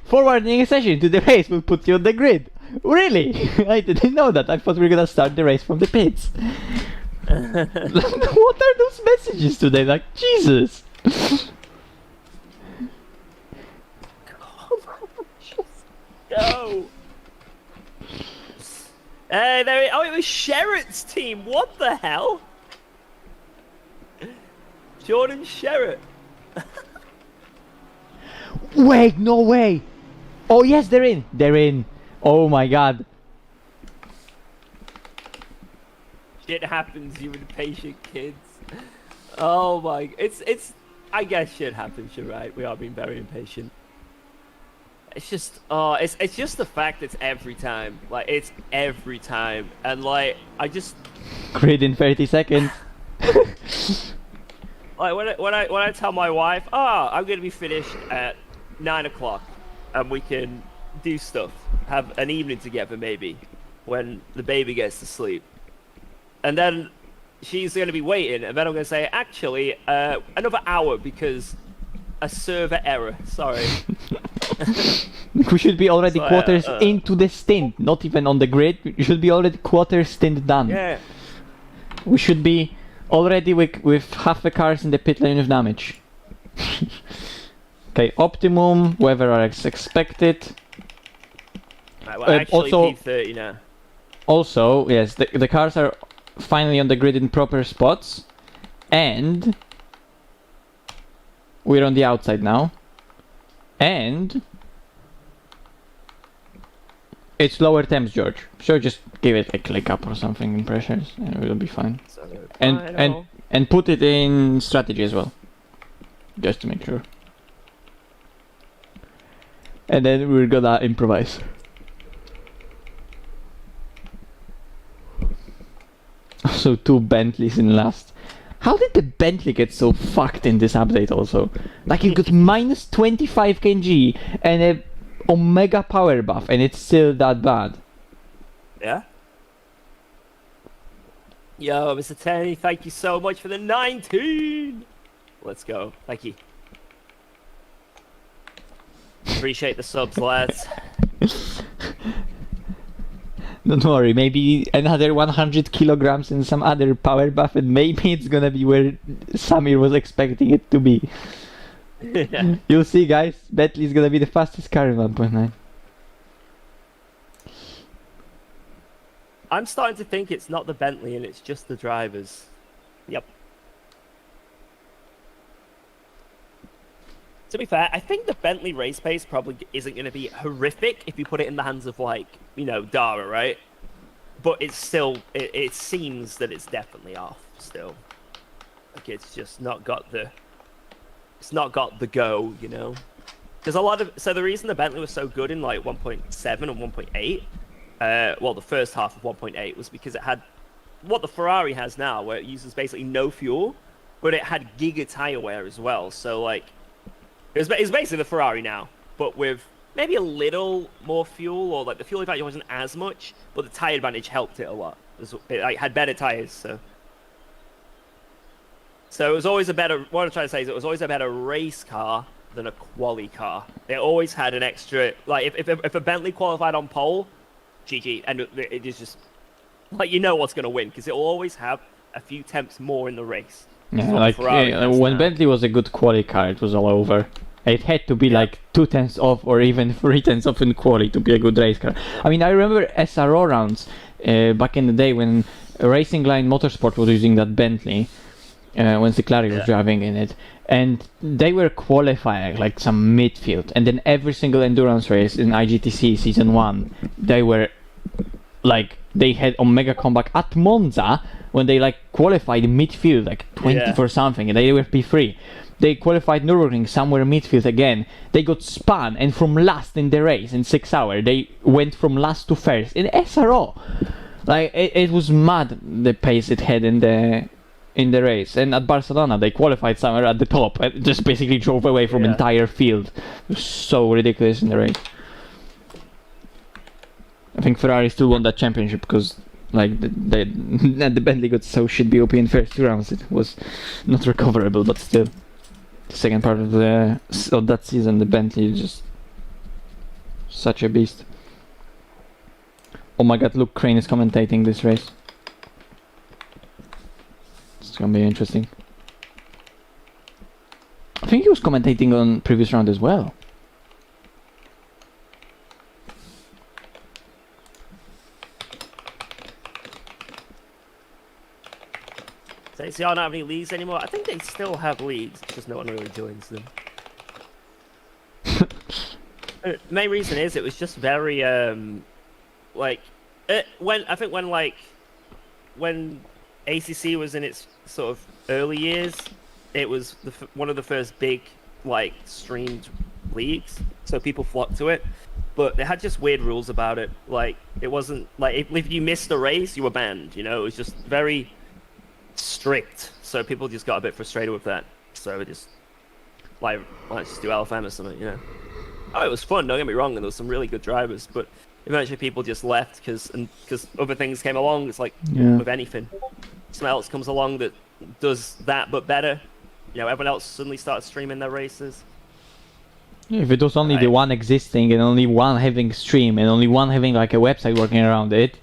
forwarding a session to the race will put you on the grid. Really? I didn't know that. I thought we were gonna start the race from the pits. What are those messages today? Like, Jesus. Go. Hey, there. Oh, it was Sherritt's team. What the hell? Jordan Sherritt. Wait, no way. Oh yes, they're in. They're in. Oh my god. Shit happens, you impatient kids. Oh my. It's. I guess shit happens. You're right. We are being very impatient. It's just, it's just the fact it's every time. Like, it's every time. And, like, I just... Grid in 30 seconds. Like, when I tell my wife, I'm going to be finished at 9 o'clock, and we can do stuff, have an evening together maybe, when the baby gets to sleep, and then she's going to be waiting, and then I'm going to say, actually, another hour because a server error. Sorry. We should be already quarters into the stint, not even on the grid. We should be already quarter stint done. Yeah. We should be already with half the cars in the pit lane of damage. Okay, optimum, weather as expected. Right, well, actually also, P30 now. Also, yes, the cars are finally on the grid in proper spots, and we're on the outside now, and it's lower temps, George. So just give it a click up or something in pressures, and it'll be fine. So, and put it in strategy as well, just to make sure. And then we're gonna improvise. Also 2 Bentleys in last. How did the Bentley get so fucked in this update also? Like you got minus 25 kg and a Omega power buff and it's still that bad. Yeah? Yo, Mr. Tenny, thank you so much for the 19! Let's go. Thank you. Appreciate the subs, lads. Don't worry, maybe another 100 kilograms and some other power buff, and maybe it's gonna be where Samir was expecting it to be. Yeah. You'll see, guys. Bentley is gonna be the fastest car in 1.9. I'm starting to think it's not the Bentley and it's just the drivers. Yep. To be fair, I think the Bentley race pace probably isn't going to be horrific if you put it in the hands of, like, you know, Dara, right? But it's still, it seems that it's definitely off still. Like, it's just not got the, it's not got the go, you know? Because a lot of, so the reason the Bentley was so good in, like, 1.7 and 1.8, well, the first half of 1.8 was because it had what the Ferrari has now, where it uses basically no fuel, but it had giga tire wear as well. So, like, it's basically the Ferrari now, but with maybe a little more fuel, or like the fuel advantage wasn't as much, but the tire advantage helped it a lot. It had better tires, so it was always a better. What I'm trying to say is it was always a better race car than a quali car. It always had an extra. Like if a Bentley qualified on pole, GG, and it is just like you know what's gonna win because it will always have a few tenths more in the race. Yeah, like when Bentley was a good quali car, it was all over. It had to be like 2 tenths off or even 3 tenths off in quali to be a good race car. I mean, I remember SRO rounds back in the day when Racing Line Motorsport was using that Bentley when Cyclari was driving in it, and they were qualifying like some midfield, and then every single endurance race in IGTC season 1, they were like they had Omega comeback at Monza when they like qualified midfield like 20th or something, and they were P3. They qualified Nürburgring somewhere midfield again. They got spun, and from last in the race in 6 hours, they went from last to first in SRO. Like it was mad the pace it had in the race. And at Barcelona, they qualified somewhere at the top and just basically drove away from entire field. It was so ridiculous in the race. I think Ferrari still won that championship because like the Bentley got so shit BOP in first 2 rounds, it was not recoverable, but still. The second part of that season, the Bentley is just such a beast. Oh my god, Luke Crane is commentating this race. It's gonna be interesting. I think he was commentating on previous round as well. So they don't have any leagues anymore. I think they still have leagues, it's just no one really joins them. The main reason is it was just very when ACC was in its sort of early years, it was one of the first big like streamed leagues, so people flocked to it. But they had just weird rules about it. Like it wasn't like if you missed a race, you were banned. You know, it was just very strict. So people just got a bit frustrated with that. So it just like let's just do LFM or something, you know. Oh, it was fun. Don't get me wrong, and there was some really good drivers, but eventually people just left because other things came along. It's like with anything, something else comes along that does that but better. You know, everyone else suddenly starts streaming their races. If it was only the one existing and only one having stream and only one having like a website working around it,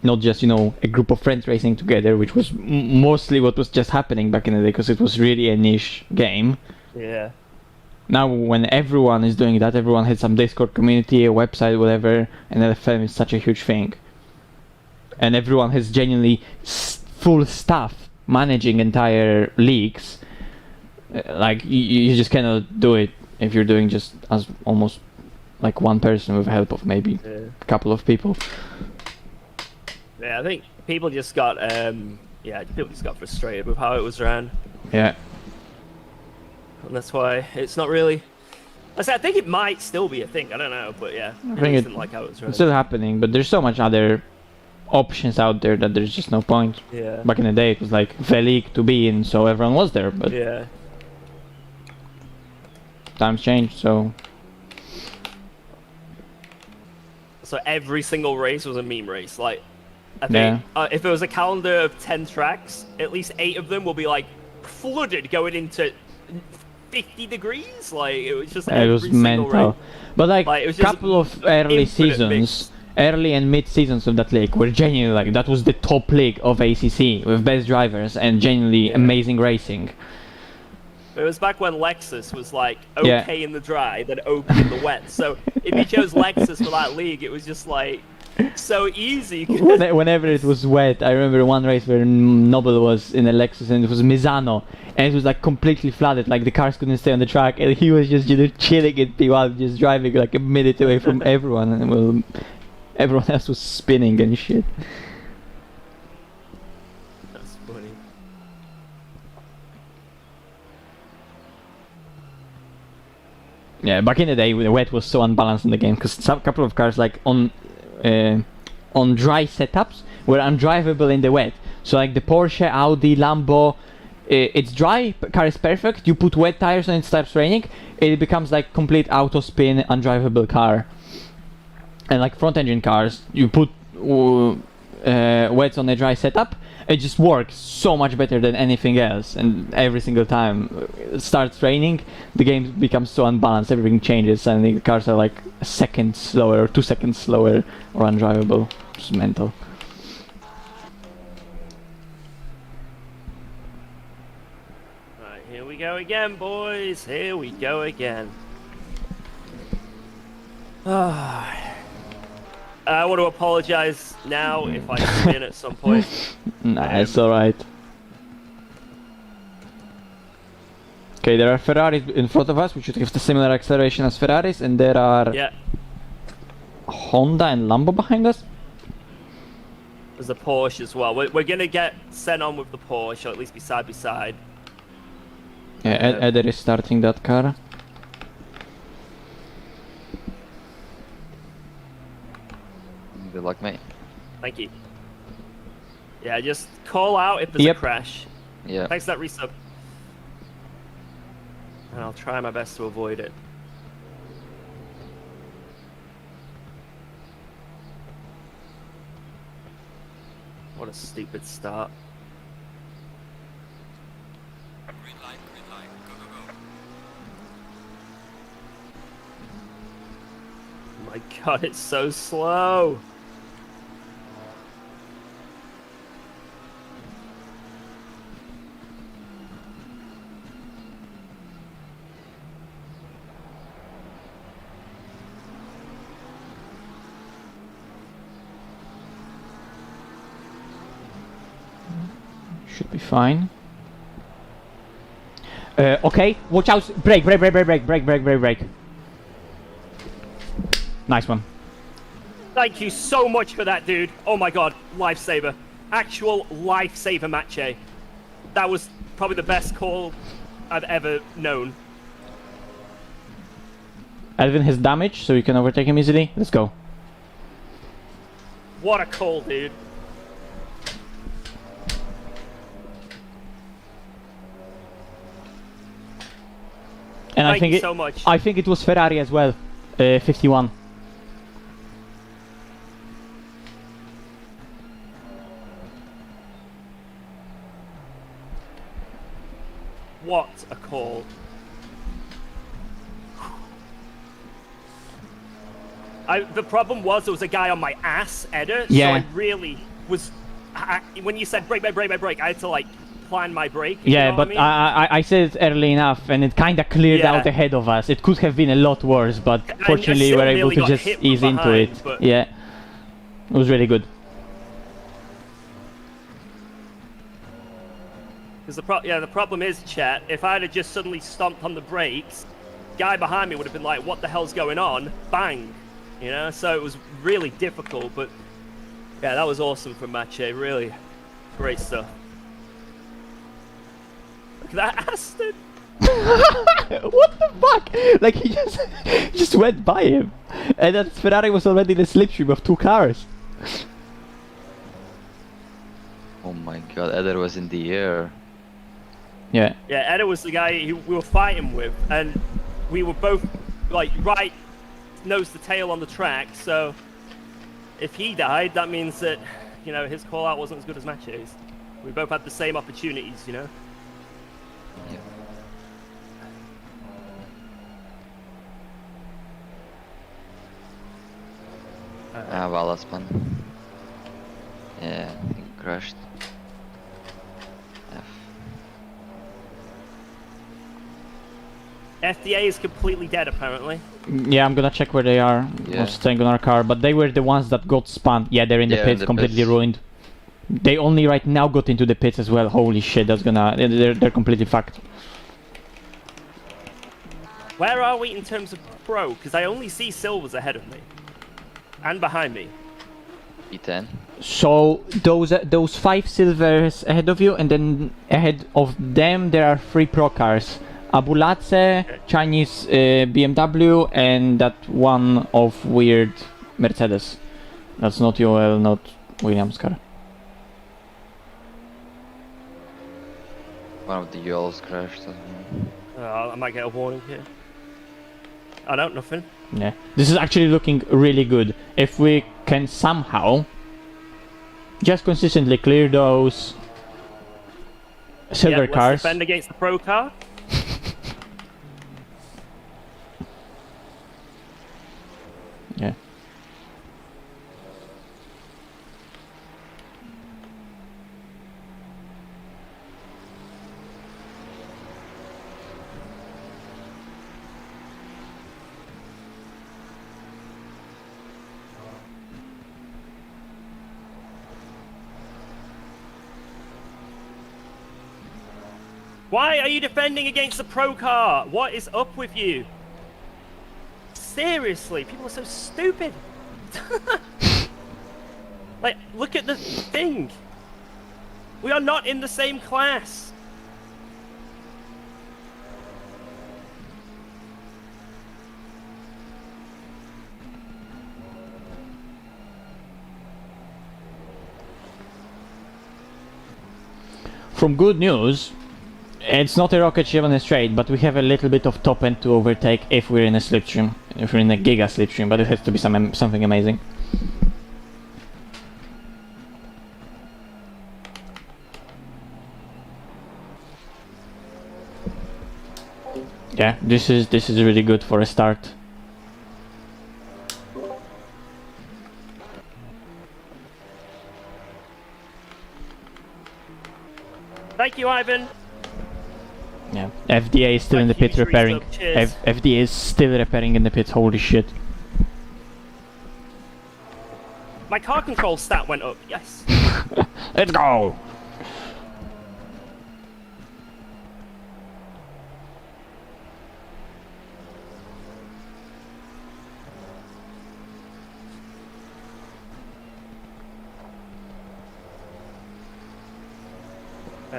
not just, you know, a group of friends racing together, which was mostly what was just happening back in the day because it was really a niche game. Yeah. Now when everyone is doing that, everyone has some Discord community, a website, whatever, and LFM is such a huge thing. And everyone has genuinely full staff managing entire leagues. Like, you just cannot do it if you're doing just as almost like one person with help of maybe a couple of people. Yeah, I think people just got frustrated with how it was ran. Yeah. And that's why it's not really. I think it might still be a thing. I don't know, but yeah, I think didn't like how it was ran. It's still happening, but there's so much other options out there that there's just no point. Yeah. Back in the day, it was like the league to be in, so everyone was there. But yeah. Times changed, so. So every single race was a meme race. Like, I think if it was a calendar of 10 tracks, at least 8 of them will be like flooded going into 50 degrees. Like, it was just it was mental. race. But like it was a couple of early seasons, early and mid seasons of that league were genuinely like that was the top league of ACC with best drivers and genuinely amazing racing. It was back when Lexus was like okay in the dry, then okay in the wet. So if you chose Lexus for that league, it was just like so easy. Whenever it was wet, I remember one race where Noble was in a Lexus and it was Misano, and it was like completely flooded, like the cars couldn't stay on the track, and he was just chilling in P1, just driving like a minute away from everyone, and everyone else was spinning and shit. That's funny. Yeah, back in the day, the wet was so unbalanced in the game because a couple of cars, like on dry setups, were undrivable in the wet. So like the Porsche, Audi, Lambo, it's dry, car is perfect. You put wet tires and it starts raining, it becomes like complete auto spin, undrivable car. And like front engine cars, you put wets on a dry setup, it just works so much better than anything else, and every single time it starts raining, the game becomes so unbalanced, everything changes, and the cars are like a second slower, or 2 seconds slower, or undrivable. It's mental. Right, here we go again, boys. Here we go again. I want to apologize now if I spin at some point. Nah, it's alright. Okay, there are Ferraris in front of us, which should have the similar acceleration as Ferraris, and there are Honda and Lambo behind us. There's a Porsche as well. We're gonna get sent on with the Porsche, or at least be side by side. Yeah, Eder is starting that car. Good luck, mate. Thank you. Yeah, just call out if there's a crash. Yeah. Thanks for that resub. And I'll try my best to avoid it. What a stupid start. Green light, go, go, go. Oh my god, it's so slow. Should be fine. Okay, watch out! Brake. Nice one. Thank you so much for that, dude. Oh my god, lifesaver. Actual lifesaver match. That was probably the best call I've ever known. Elvin has damage, so you can overtake him easily. Let's go. What a call, dude. And Thank you so much. I think it was Ferrari as well, 51. What a call. The problem was there was a guy on my ass, Edda, Yeah. so I really was... when you said brake, I had to like plan my brake. Yeah, you know but what I mean? I said it early enough and it kind of cleared Yeah. out ahead of us. It could have been a lot worse, but fortunately we still were able nearly to got just hit from ease into behind, it. but- Yeah, it was really good. Because the problem is, chat, if I'd have just suddenly stomped on the brakes, guy behind me would have been like, what the hell's going on? Bang! You know, so it was really difficult, but yeah, that was awesome from Mache, really great stuff. Look at that Aston! What the fuck? Like he just went by him, and that Ferrari was already in a slipstream of 2 cars. Oh my god, Eder was in the air. Yeah. Yeah, Edda was the guy who we were fighting with, and we were both like right nose to tail on the track, so if he died, that means that, you know, his call out wasn't as good as Mache's. We both had the same opportunities, you know? Yeah. Well, that's fun. Yeah, I think crashed. FDA is completely dead, apparently. Yeah, I'm gonna check where they are. Yeah. What's staying on our car, but they were the ones that got spun. Yeah, they're in the Yeah, in pits, the completely pits. ruined. They only right now got into the pits as well. Holy shit, that's gonna... They're completely fucked. Where are we in terms of pro? Because I only see silvers ahead of me. And behind me. P10. So those 5 silvers ahead of you, and then ahead of them there are 3 pro cars. Abulace, Chinese BMW, and that one of weird Mercedes. That's not UL, not Williams car. One of the ULs crashed. I might get a warning here. I don't, nothing. Yeah, this is actually looking really good. If we can somehow just consistently clear those silver Let's cars. defend against the pro car. Yeah. Why are you defending against the pro car? What is up with you? Seriously, people are so stupid. Like, look at the thing. We are not in the same class. From good news, it's not a rocket ship on a straight, but we have a little bit of top end to overtake if we're in a slipstream. If we're in a giga slipstream, but it has to be something amazing. Yeah, this is really good for a start. Thank you, Ivan. Yeah, FDA is still in the pit repairing. FDA is still repairing in the pits. Holy shit! My car control stat went up. Yes. Let's go.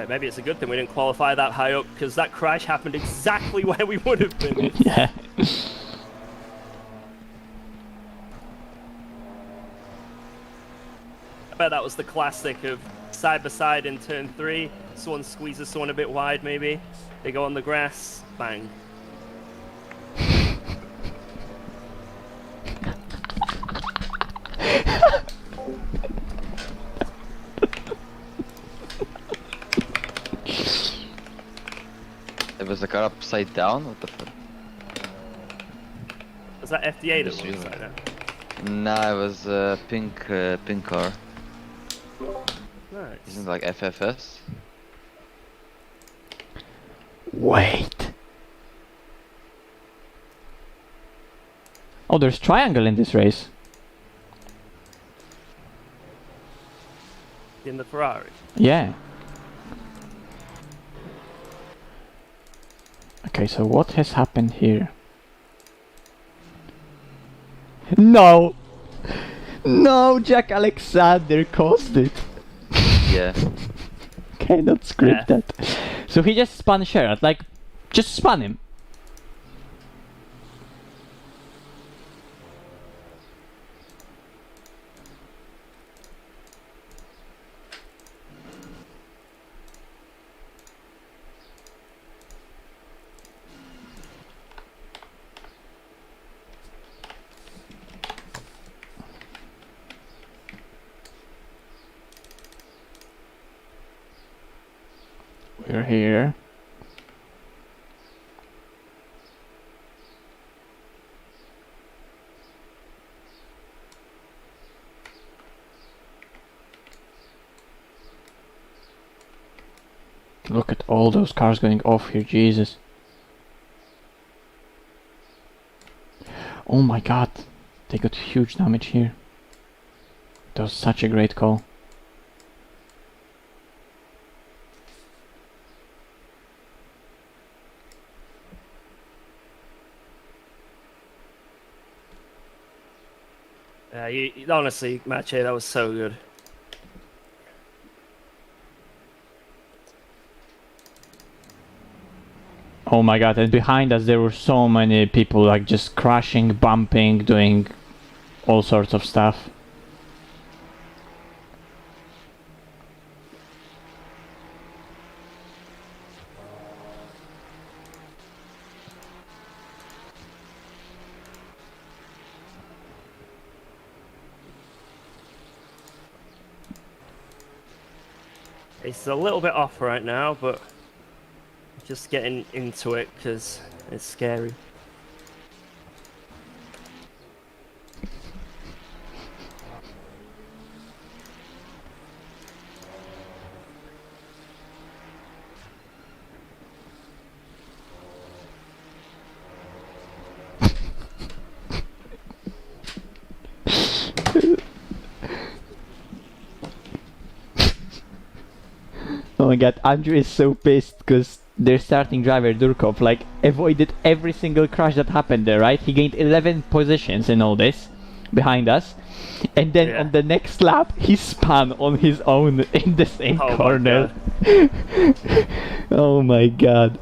Maybe it's a good thing we didn't qualify that high up, because that crash happened exactly where we would have been. Yeah. I bet that was the classic of side by side in turn 3. Someone squeezes someone a bit wide, maybe. They go on the grass, bang. It was the car upside down? What the fuck? Was that FDA that Just was really- like that? Nah, it was a pink car. Nice. Isn't it like FFS? Wait. Oh, there's triangle in this race. In the Ferrari. Yeah. Okay, so what has happened here? No! No, Jack Alexander caused it. Yeah. Cannot script Yeah. that. So he just spun Sherrod, like, just spun him. We're here. Look at all those cars going off here, Jesus. Oh my god, they got huge damage here. That was such a great call. Honestly, Mache, that was so good. Oh my god, and behind us there were so many people like just crashing, bumping, doing all sorts of stuff. It's a little bit off right now, but just getting into it because it's scary. Oh my god, Andrew is so pissed because their starting driver Durkov like avoided every single crash that happened there, right? He gained 11 positions in all this behind us, and then Yeah. on the next lap he spun on his own in the same Oh my corner. Oh my god.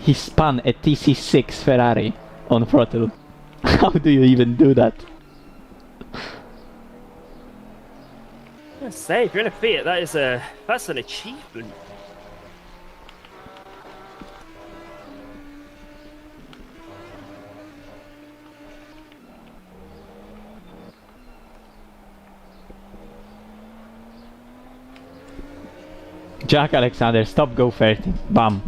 He spun a TC6 Ferrari on throttle. How do you even do that? I say, if you're in a Fiat, that's an achievement. Jack Alexander, stop go 30. Bam.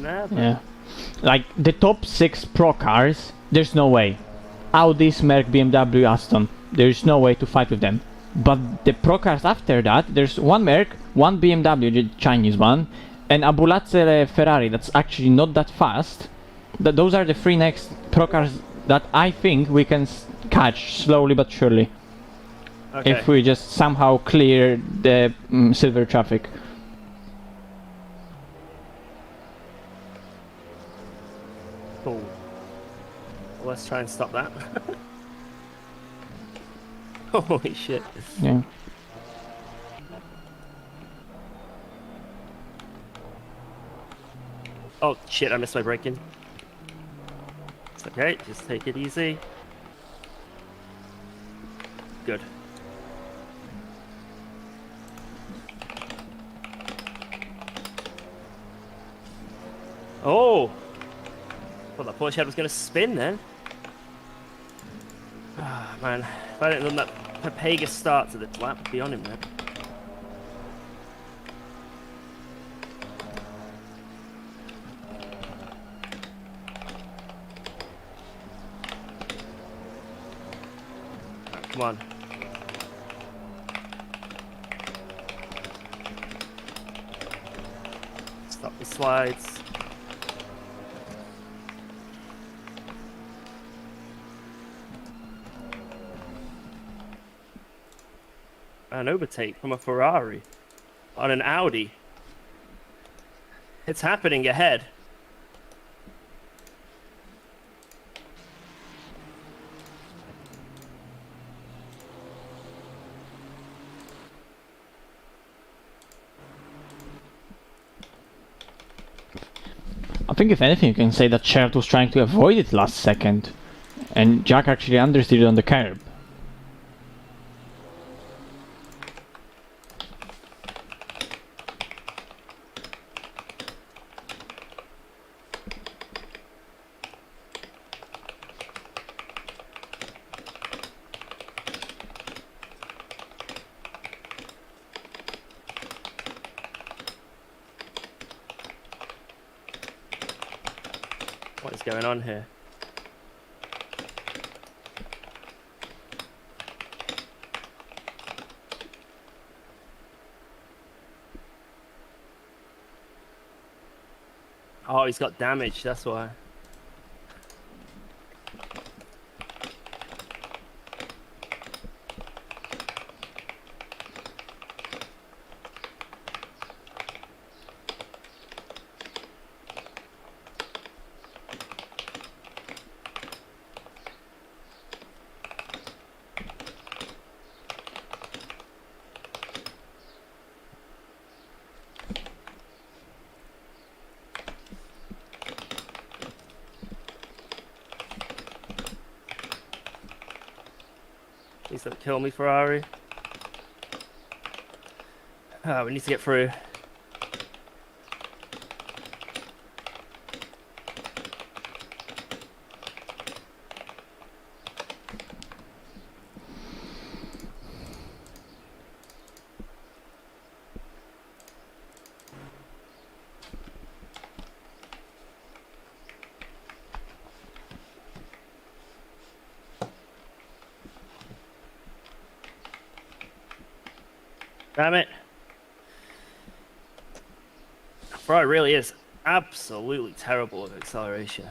in there. But... Yeah. Like, the top 6 pro cars, there's no way. Audi, Merc, BMW, Aston, there's no way to fight with them. But the pro cars after that, there's one Merc, one BMW, the Chinese one, and a Bulazzere Ferrari that's actually not that fast. Those are the 3 next pro cars that I think we can catch slowly but surely. Okay. If we just somehow clear the silver traffic. Cool. Well, let's try and stop that. Holy shit. Yeah. Oh shit, I missed my braking. It's okay, just take it easy. Good. Oh! Well, that Porsche head was going to spin then. Ah, man. If I didn't done that Pepega start to the lap, I'd be on him, man. Right, come on. Stop the slides. An overtake from a Ferrari on an Audi. It's happening ahead. I think if anything you can say that Shert was trying to avoid it last second and Jack actually understeered on the curb. What is going on here? Oh, he's got damage, that's why. Please don't kill me, Ferrari. Ah, we need to get through. Damn it. Ferrari really is absolutely terrible at acceleration.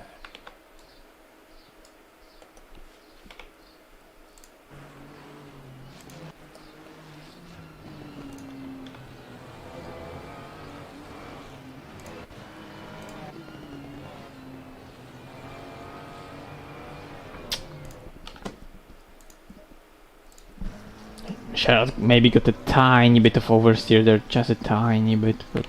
Shert maybe got a tiny bit of oversteer there, just a tiny bit, but...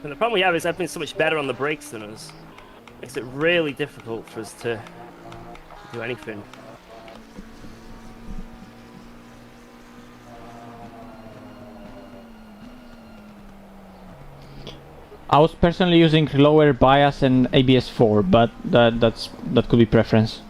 And the problem we have is everything's so much better on the brakes than us. Makes it really difficult for us to do anything. I was personally using lower bias and ABS4, but that could be preference.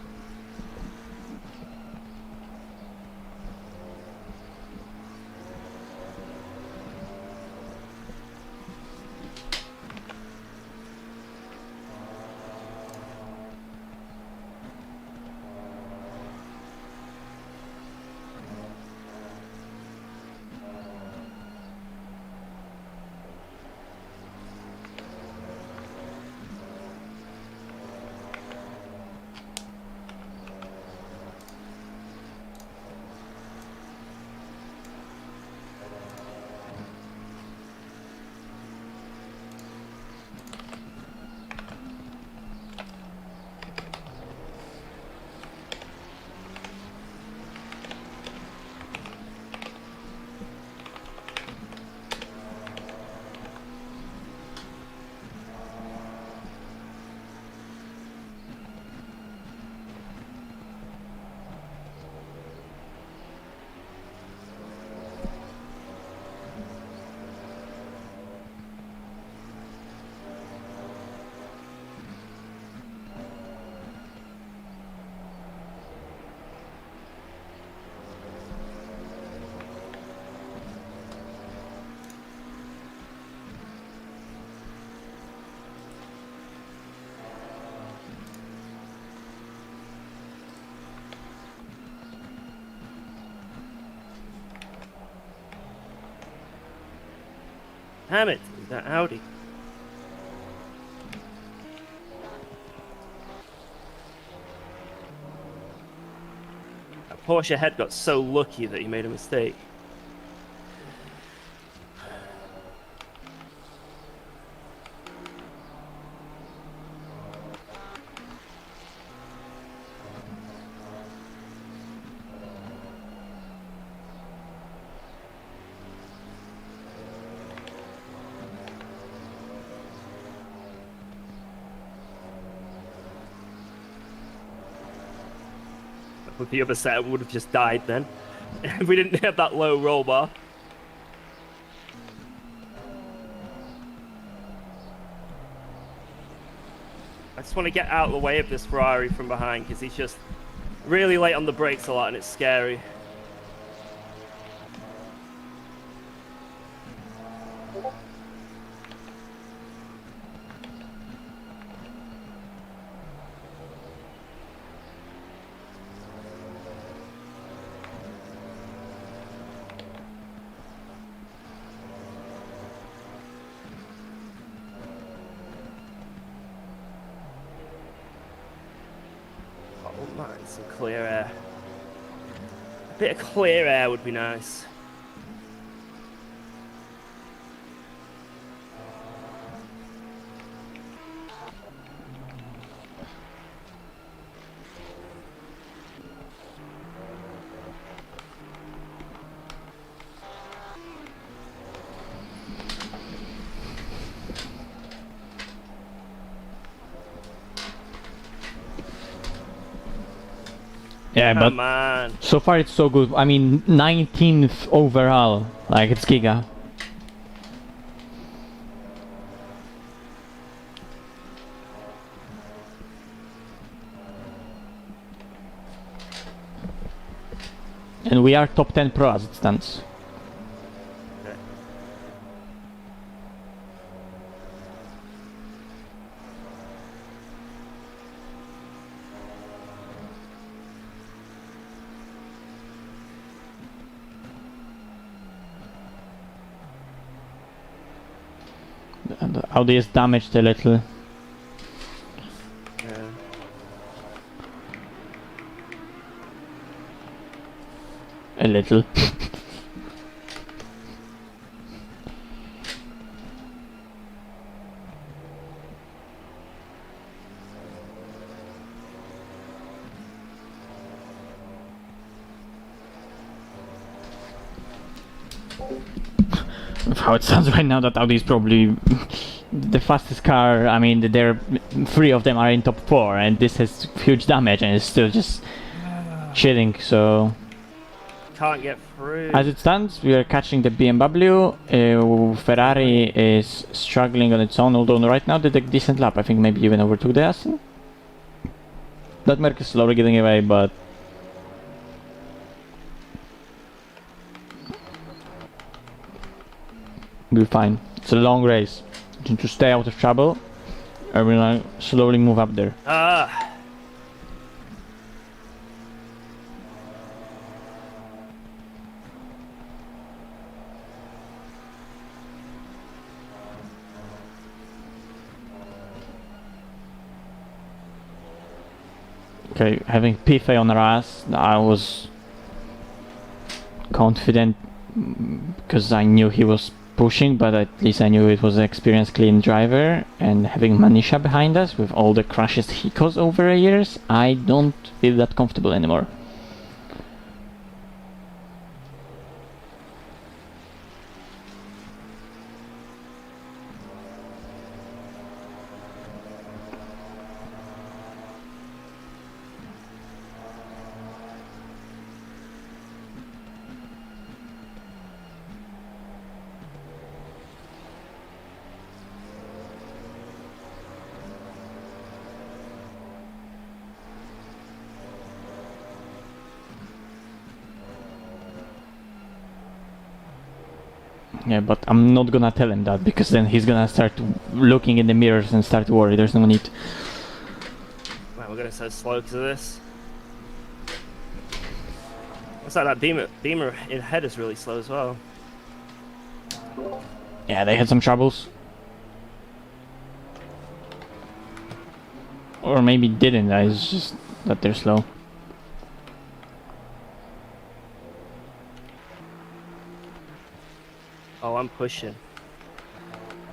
Damn it, that Audi. That Porsche head got so lucky that he made a mistake. With the other setup, we would have just died then. If we didn't have that low roll bar. I just want to get out of the way of this Ferrari from behind because he's just really late on the brakes a lot and it's scary. Some clear air. A bit of clear air would be nice. Yeah, Come but on. so far it's so good. I mean, 19th overall. Like, it's giga. And we are top 10 pro as it stands. And the Audi is damaged a little. Yeah. A little. With how it sounds right now, that Audi is probably the fastest car. I mean, there 3 of them are in top 4, and this has huge damage, and it's still just chilling. So Can't get through. as it stands, we are catching the BMW. Ferrari is struggling on its own, although right now did a decent lap. I think maybe even overtook the Aston. That Merc is slowly getting away, but we'll be fine. It's a long race. You need to stay out of trouble, and we'll slowly move up there. Ah. Okay, having Pife on our ass, I was confident because I knew he was pushing, but at least I knew it was an experienced, clean driver. And having Manisha behind us with all the crashes he caused over the years, I don't feel that comfortable anymore. Yeah, but I'm not gonna tell him that, because then he's gonna start looking in the mirrors and start to worry. There's no need. Man, we're going so slow because of this. Looks like that beamer in head is really slow as well. Yeah, they had some troubles. Or maybe didn't, it's just that they're slow. Oh, I'm pushing.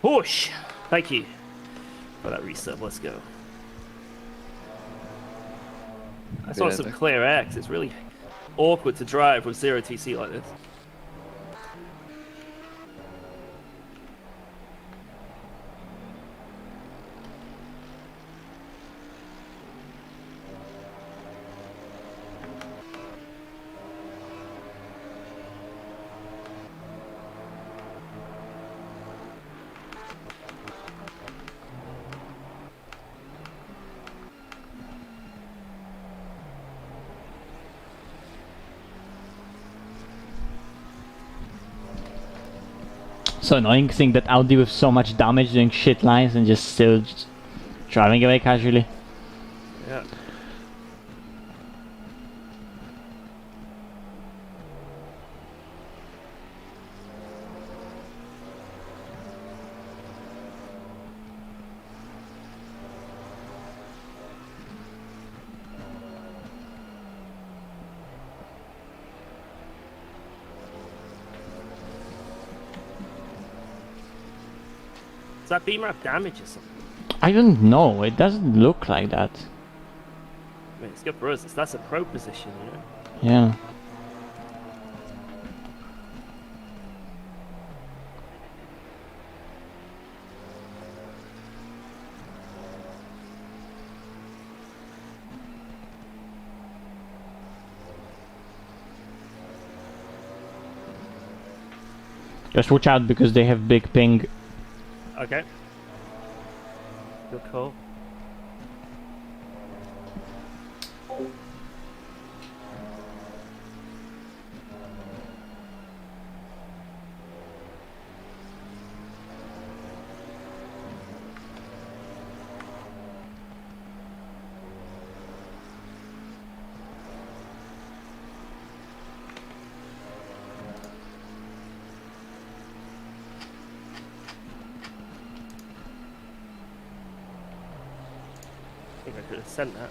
Push! Thank you for that reset. Let's go. I just want some clear X. It's really awkward to drive with 0 TC like this. So annoying seeing that Audi with so much damage doing shit lines and just still driving away casually. Yeah. Does that beamer have damage or something? I don't know, it doesn't look like that. I mean, it's good for us. That's a pro position, you know? Yeah. Just watch out because they have big ping. Okay. Good call. I think I could have sent that.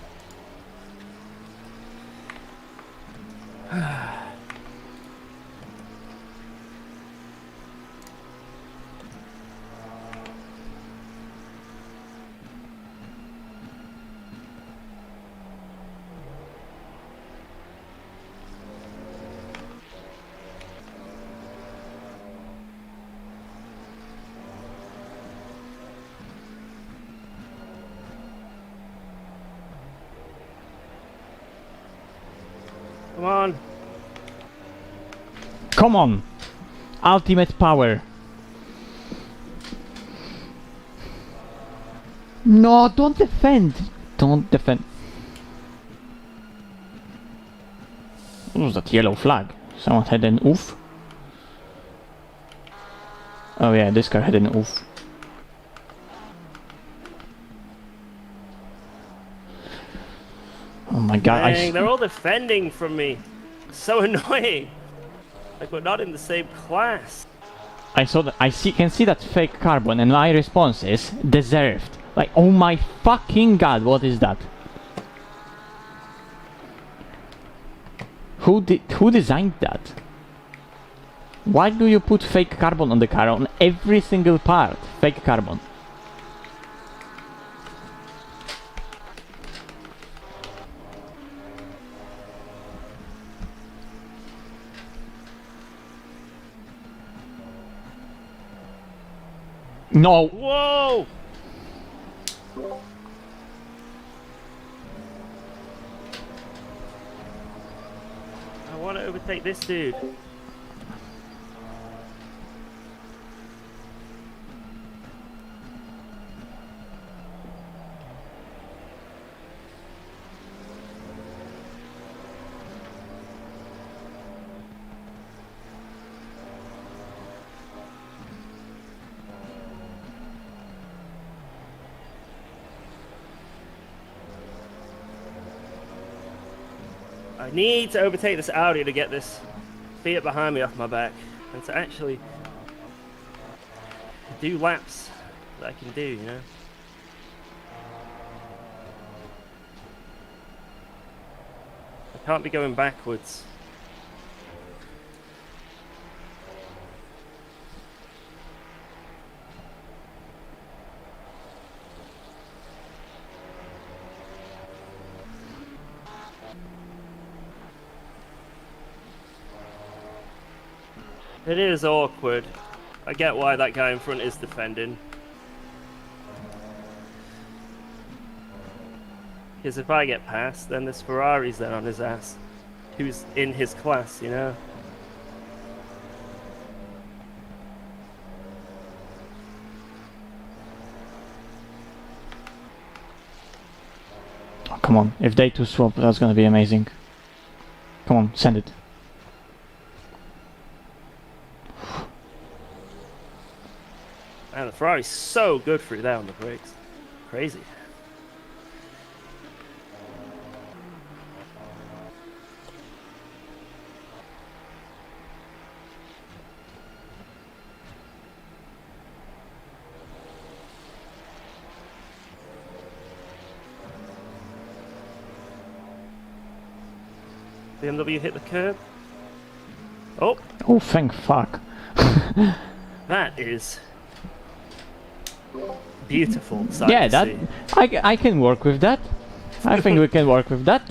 Come on. Come on! Ultimate power. No, don't defend! Don't defend. What was that yellow flag? Someone had an oof? Oh yeah, this car had an oof. Oh my god, Dang, they're all defending from me. So annoying. Like we're not in the same class. I saw that. Can see that fake carbon, and my response is deserved. Like, oh my fucking god, what is that? Who designed that? Why do you put fake carbon on the car on every single part? Fake carbon. No! Whoa! I want to overtake this dude. I need to overtake this Audi to get this Fiat behind me off my back and to actually do laps that I can do, you know? I can't be going backwards. It is awkward. I get why that guy in front is defending. Because if I get past, then this Ferrari's then on his ass. Who's in his class, you know? Oh, come on, if they two swap, that's gonna be amazing. Come on, send it. Man, the Ferrari's so good through there on the brakes. Crazy. BMW hit the curb. Oh! Oh, thank fuck. That is beautiful. Yeah, that I can work with that. I think we can work with that.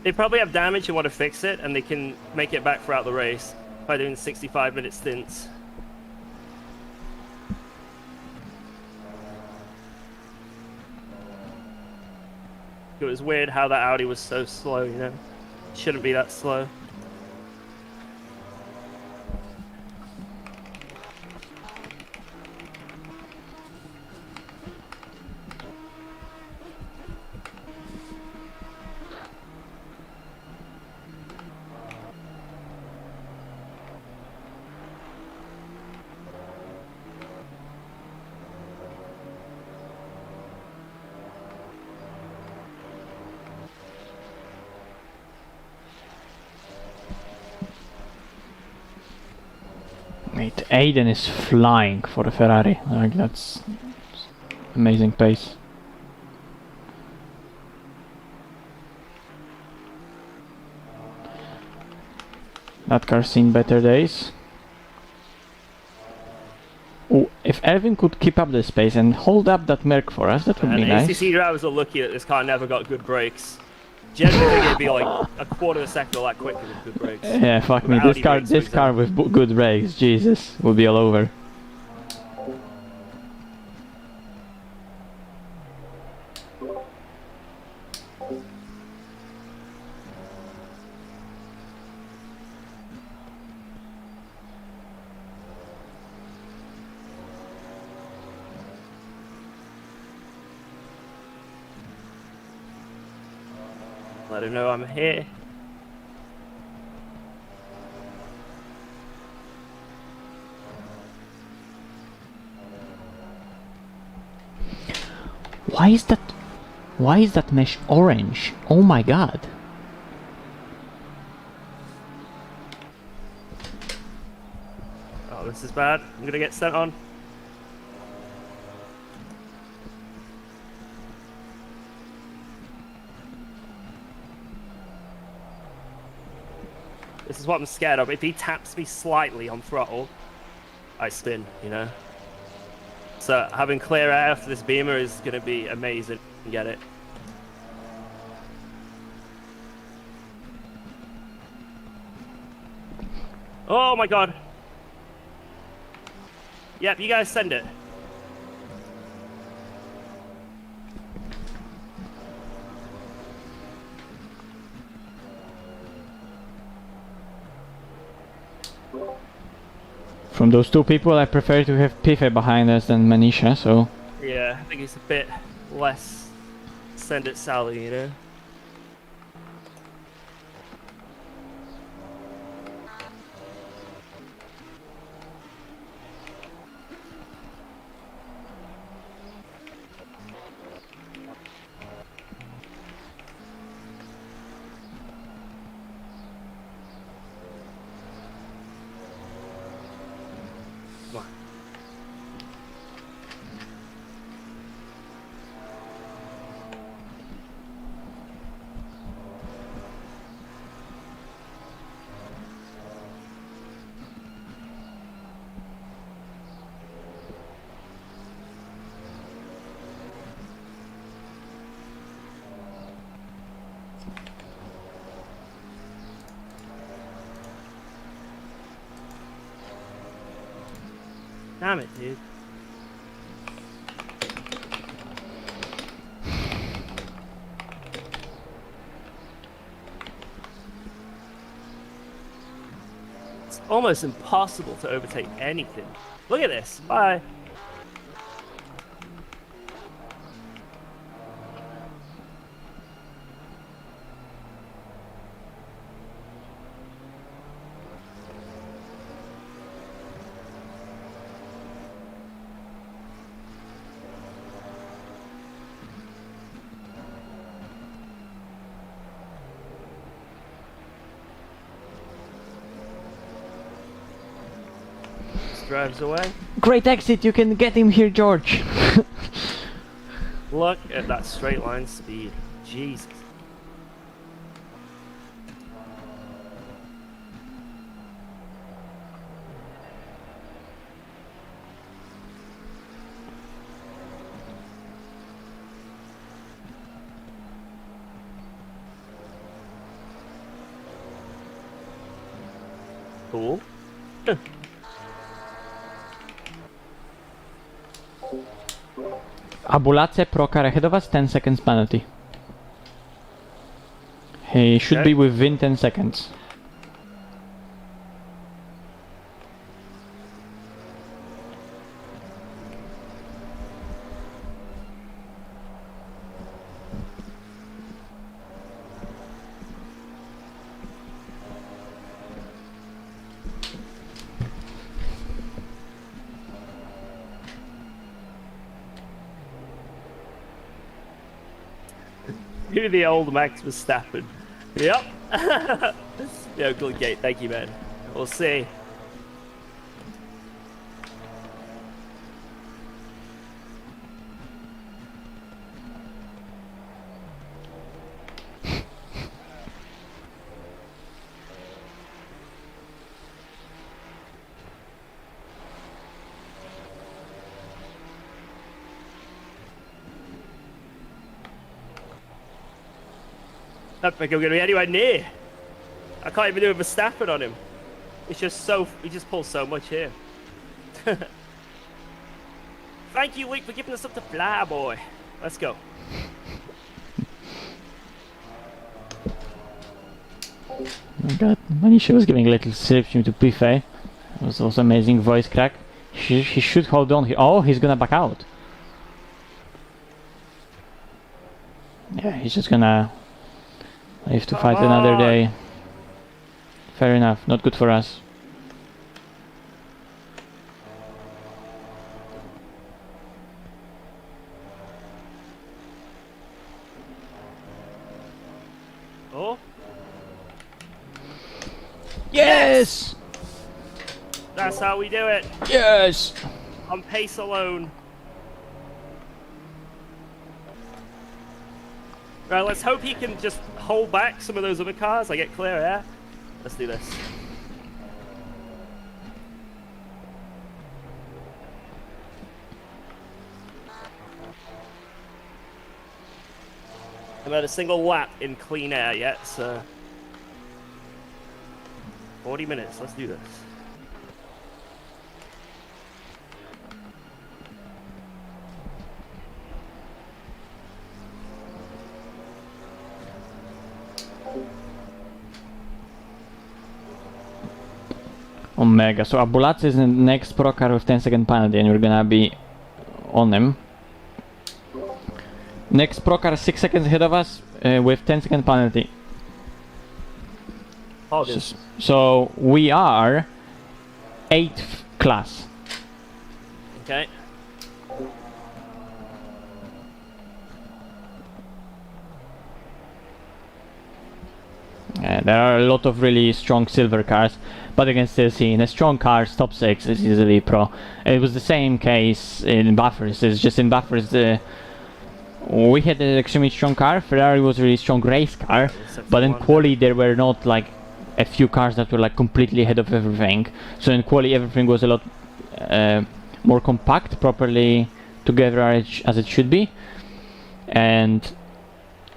They probably have damage and want to fix it, and they can make it back throughout the race by doing 65-minute stints. It was weird how that Audi was so slow, you know? Shouldn't be that slow. Mate, Aiden is flying for a Ferrari. Like, that's amazing pace. That car's seen better days. If Erwin could keep up this pace and hold up that Merc for us, that would be nice. ACC drivers are lucky that this car never got good brakes. Generally, it'd be like a quarter of a second or that quicker with good brakes. Yeah, fuck With me. Audi This brakes, for car with good brakes, Jesus, would be all over. Let him know I'm here. Why is that mesh orange? Oh my god. Oh, this is bad. I'm gonna get sent on. This is what I'm scared of. If he taps me slightly on throttle, I spin, you know? So having clear air for this Beamer is going to be amazing. Get it? Oh my god. Yep, you guys send it. From those two people, I prefer to have Pife behind us than Manisha, so... Yeah, I think it's a bit less send it Sally, you know? Damn it, dude. It's almost impossible to overtake anything. Look at this. Bye. Drives away. Great exit, you can get him here, George. Look at that straight line speed. Jesus. Cool. Abulace Pro car ahead of us, 10 seconds penalty. He should be within 10 seconds. Who the old Max Verstappen? Yep. Yeah, good gate. Thank you, man. We'll see. don't think I'm going to be anywhere near. I can't even do a Verstappen on him. It's just so... He just pulls so much here. Thank you, Luke, for giving us up to fly, boy. Let's go. Oh my god, Manisha was giving a little slip to Pife. It was also amazing voice crack. He should hold on. Oh, he's gonna back out. Yeah, he's just gonna live to fight another day. Fair enough, not good for us. Oh? Yes! That's how we do it. Yes! On pace alone. Right, let's hope he can just hold back some of those other cars. I get clear air. Let's do this. I haven't had a single lap in clean air yet, so 40 minutes. Let's do this. Omega. So Abulatse is the next pro car with 10-second penalty, and we're gonna be on him. Next pro car 6 seconds ahead of us with 10-second penalty. So we are 8th class. Okay. There are a lot of really strong silver cars, but you can still see in a strong cars, top 6 is easily pro. It was the same case in Bathurst. It's just in Bathurst we had an extremely strong car. Ferrari was a really strong race car, but in quali there were not like a few cars that were like completely ahead of everything. So in quali everything was a lot more compact, properly together as it should be, and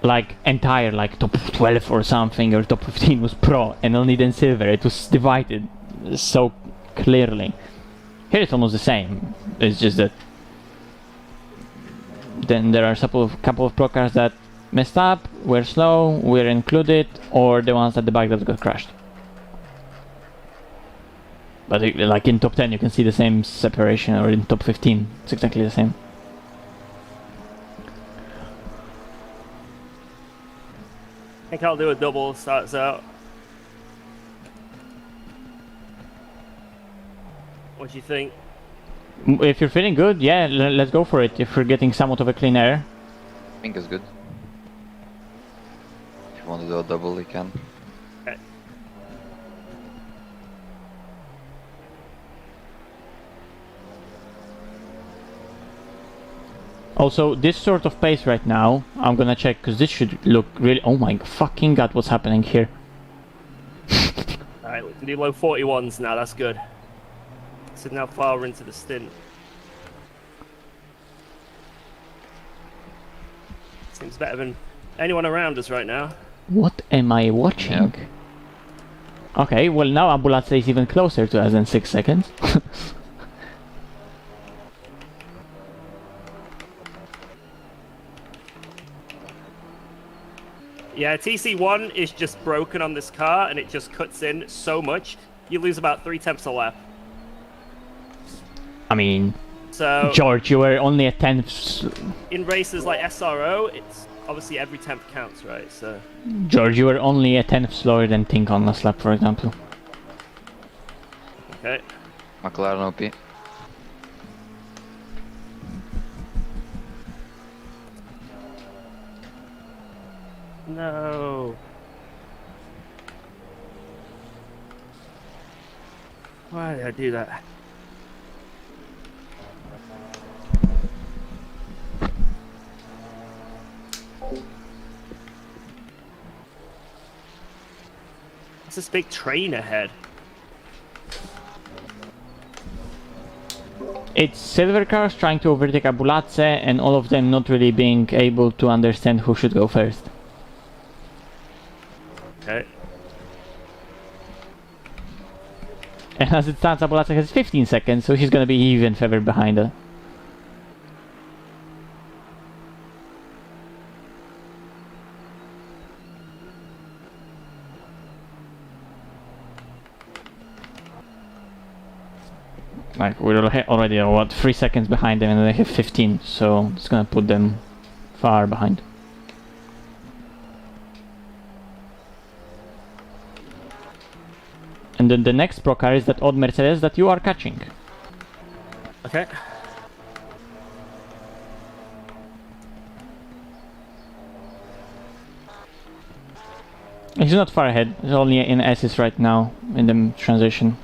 like entire like top 12 or something or top 15 was pro, and only then silver. It was divided so clearly. Here it's almost the same. It's just that then there are a couple of pro cars that messed up, were slow, were included, or the ones at the back that got crashed. But like in top 10 you can see the same separation, or in top 15 it's exactly the same. I think I'll do a double, starts out. What do you think? If you're feeling good, yeah, let's go for it. If we're getting somewhat of a clean air. I think it's good. If you want to do a double, you can. Okay. Also, this sort of pace right now, I'm gonna check, because this should look really... Oh my fucking god, what's happening here? Alright, we can do low 41s now, that's good. So now far into the stint. Seems better than anyone around us right now. What am I watching? Yep. Okay, well now Abulatse is even closer to us than 6 seconds. Yeah, TC1 is just broken on this car, and it just cuts in so much. You lose about 3 tenths a lap. I mean, so George, you were only a tenth. In races like SRO, it's obviously every tenth counts, right? So George, you were only a tenth slower than Tink on last lap, for example. Okay. McLaren OP. No. Why did I do that? It's this big train ahead. It's silver cars trying to overtake Abulatse, and all of them not really being able to understand who should go first. And as it stands, Abulatsa has 15 seconds, so he's gonna be even further behind her. Like, we're already, what, 3 seconds behind them, and they have 15, so it's gonna put them far behind. And then the next pro car is that odd Mercedes that you are catching. Okay. He's not far ahead, he's only in S's right now, in the transition.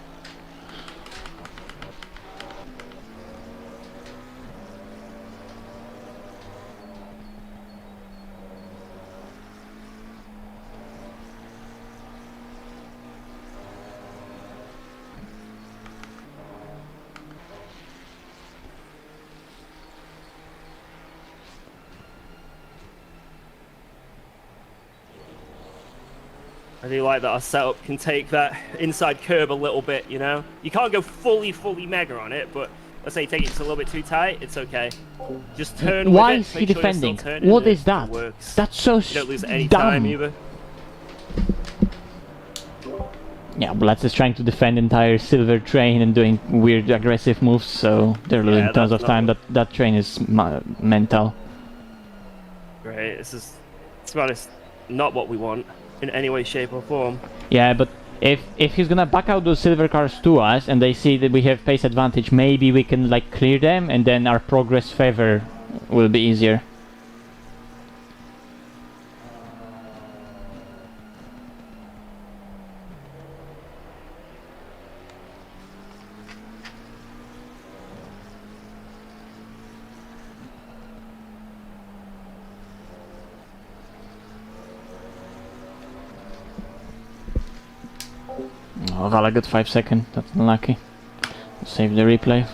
I do like that our setup can take that inside curb a little bit, you know? You can't go fully mega on it, but let's say take it just a little bit too tight, it's okay. Just turn Why with is it, he make sure you're defending? still turning, What it is that? works. That's so You don't lose any dumb. time either. Yeah, Blitz is trying to defend entire silver train and doing weird aggressive moves, so they're losing tons of time. That train is mental. Great, this is, to be honest, not what we want in any way, shape or form. Yeah, but if he's gonna back out those silver cars to us and they see that we have pace advantage, maybe we can like clear them and then our progress favor will be easier. Oh, Vala got 5 seconds, that's unlucky. Save the replay.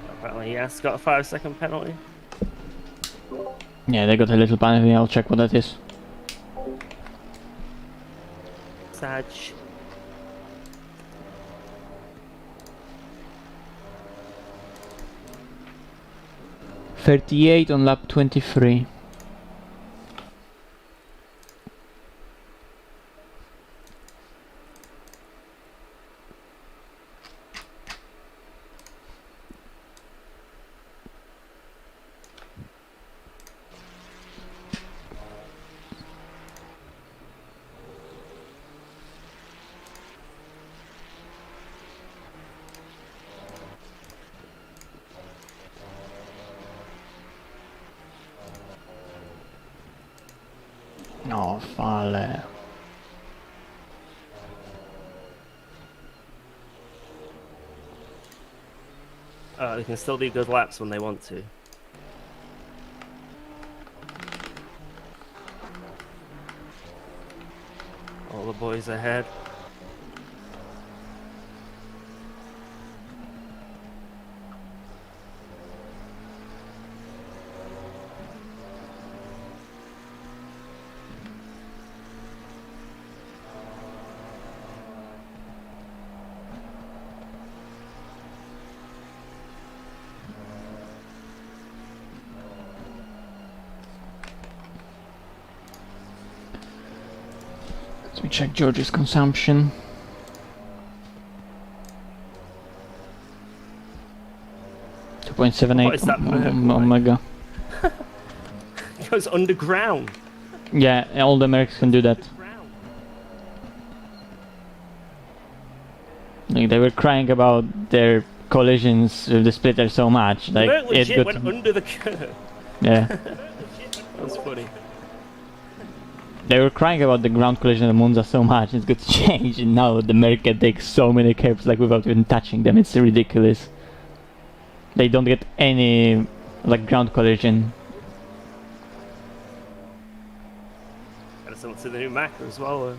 Apparently, yes, got a 5-second penalty. Yeah, they got a little penalty, I'll check what that is. Sag. .38 on lap 23. No, fale. They can still do good laps when they want to. All the boys ahead. Let me check George's consumption. What is that 2.78 Omega. It goes underground. Yeah, all the Americans can do that. Like, they were crying about their collisions with the splitter so much. Like, It it legit got... went under the curve. Yeah. That's funny. They were crying about the ground collision of Monza so much, it's got to change, and now the American takes so many curves like without even touching them, it's ridiculous. They don't get any like ground collision. Got something to the new Mac as well.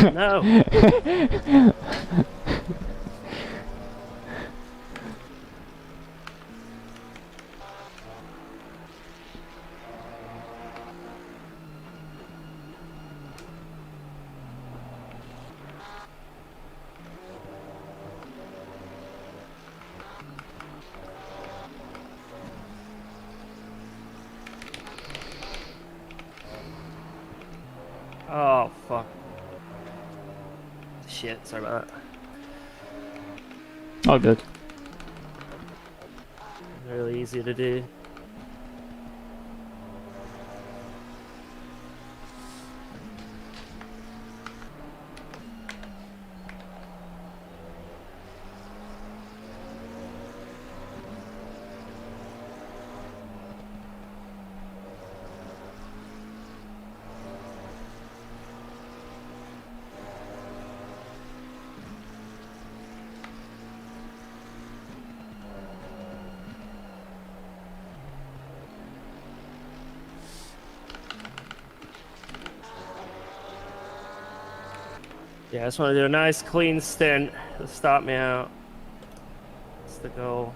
No. Oh, fuck. Shit, sorry about that. All good. Really easy to do. Yeah, I just want to do a nice clean stint to start me out. That's the goal.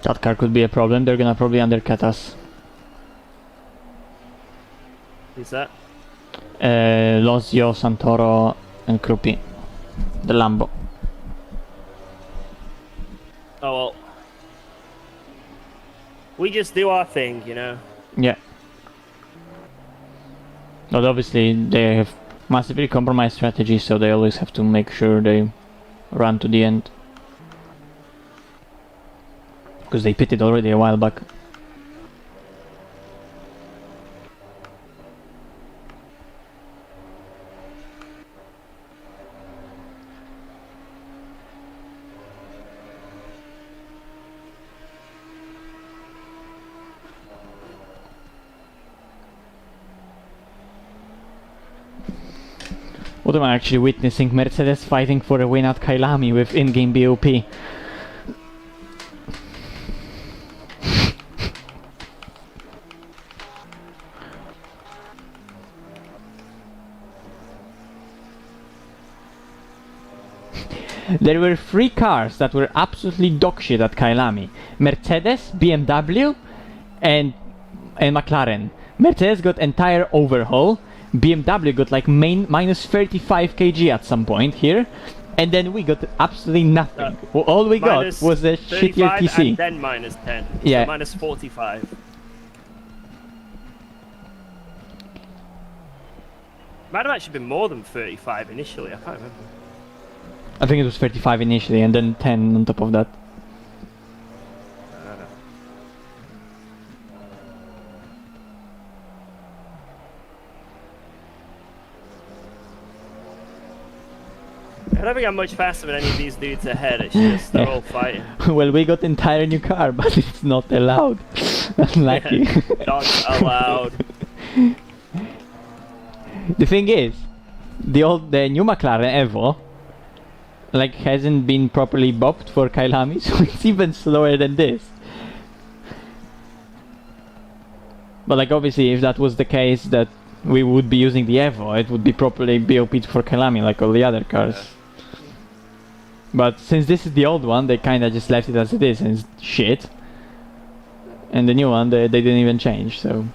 That car could be a problem. They're gonna probably undercut us. Who's that? Lozio, Santoro, and Krupi. The Lambo. Oh well. We just do our thing, you know? Yeah. But obviously they have massively compromised strategy, so they always have to make sure they run to the end. Because they pitted already a while back. What am I actually witnessing? Mercedes fighting for a win at Kyalami with in-game BOP. There were 3 cars that were absolutely dogshit at Kyalami. Mercedes, BMW, and McLaren. Mercedes got entire overhaul. BMW got like minus 35 kg at some point here, and then we got absolutely nothing. All we got was a shittier TC. And then minus 10. Yeah. So minus 45. Might have actually been more than 35 initially, I can't remember. I think it was 35 initially, and then 10 on top of that. I don't think I'm much faster than any of these dudes ahead, it's just they're all fighting. Well, we got entire new car, but it's not allowed. Unlucky. Not allowed. The thing is, the new McLaren Evo, like, hasn't been properly bopped for Kyalami, so it's even slower than this. But like, obviously, if that was the case, that we would be using the Evo, it would be properly BOP'd for Kyalami, like all the other cars. Yeah. But since this is the old one, they kinda just left it as it is, and it's shit. And the new one, they didn't even change, so...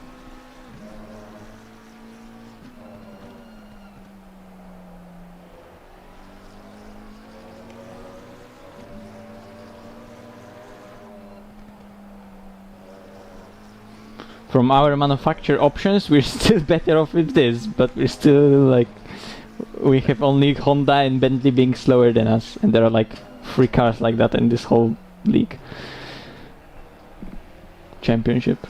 From our manufacturer options, we're still better off with this, but we're still like... We have only Honda and Bentley being slower than us, and there are like 3 cars like that in this whole league. Championship.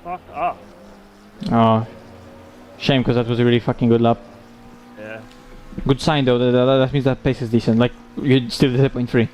Fuck off. Oh, shame, because that was a really fucking good lap. Yeah. Good sign though, that means that pace is decent, like, you're still 0.3.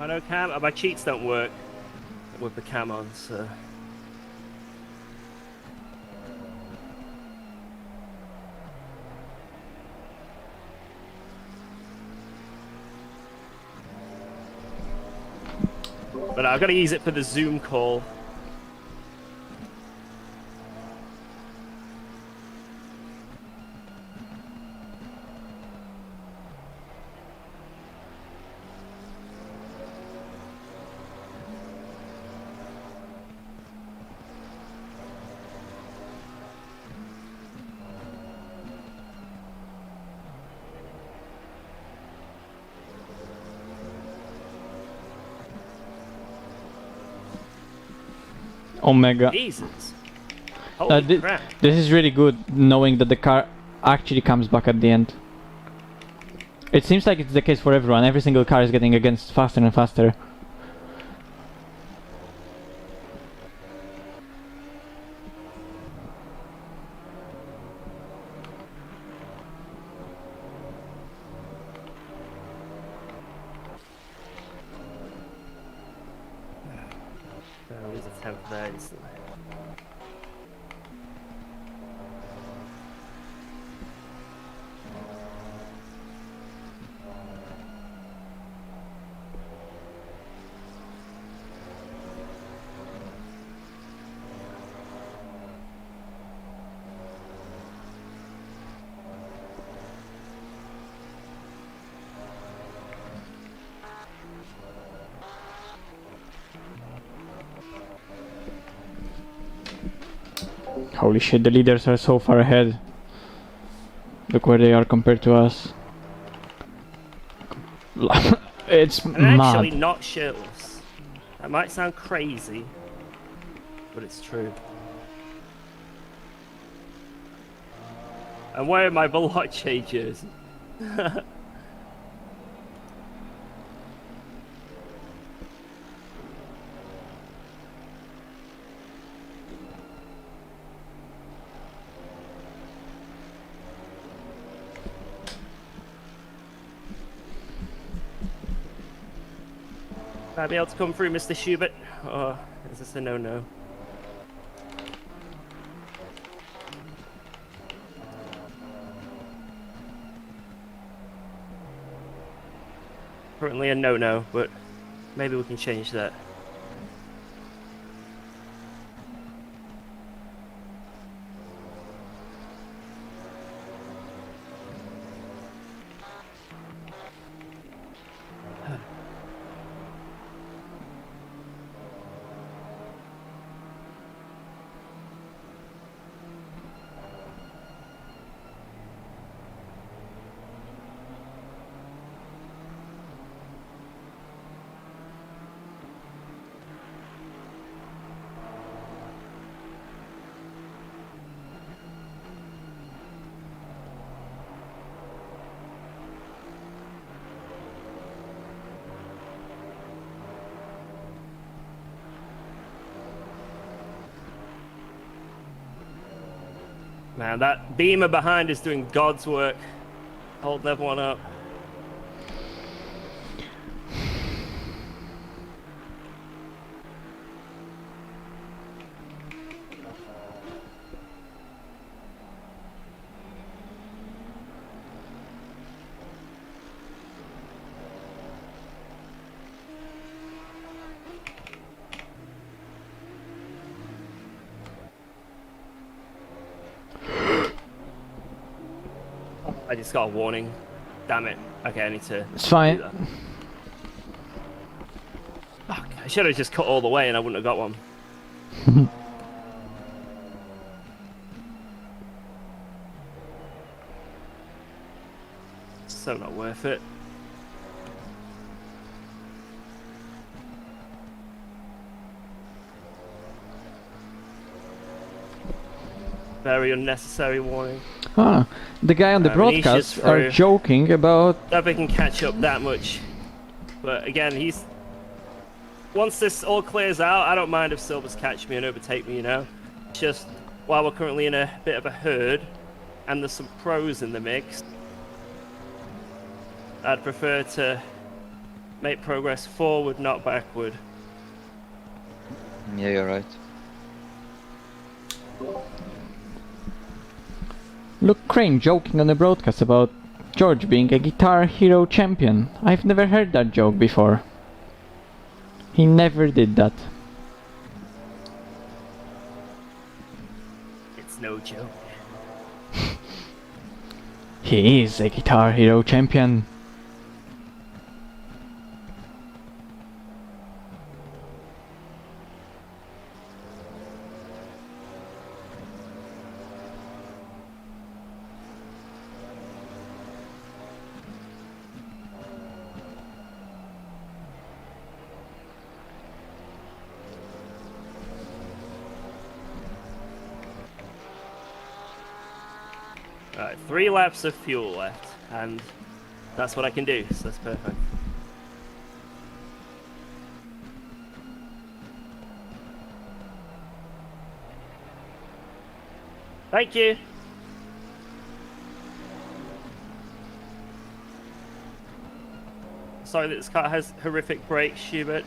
I know cam. My cheats don't work with the cam on, so. But I've got to use it for the Zoom call. Omega. Jesus. Holy crap. This is really good, knowing that the car actually comes back at the end. It seems like it's the case for everyone. Every single car is getting against faster and faster. There's a 10th there instantly. Holy shit, the leaders are so far ahead. Look where they are compared to us. It's I'm mad. actually not shirtless. That might sound crazy, but it's true. I'm wearing my Veloce jersey. Will I be able to come through, Mr. Schubert? Or is this a no-no? Currently a no-no, but maybe we can change that. Man, that beamer behind is doing God's work, holding everyone up. just got a warning. Damn it. Okay, I need to. It's fine. Fuck, I should have just cut all the way and I wouldn't have got one. So not worth it. Very unnecessary warning. Ah, the guy on the broadcast are joking about... That we can catch up that much. But again, he's... Once this all clears out, I don't mind if Silvers catch me and overtake me, you know? It's just, while we're currently in a bit of a herd, and there's some pros in the mix, I'd prefer to make progress forward, not backward. Yeah, you're right. Look, Crane joking on the broadcast about George being a Guitar Hero champion. I've never heard that joke before. He never did that. It's no joke. He is a Guitar Hero champion. Alright, 3 laps of fuel left, and that's what I can do, so that's perfect. Thank you! Sorry that this car has horrific brakes, Schubert.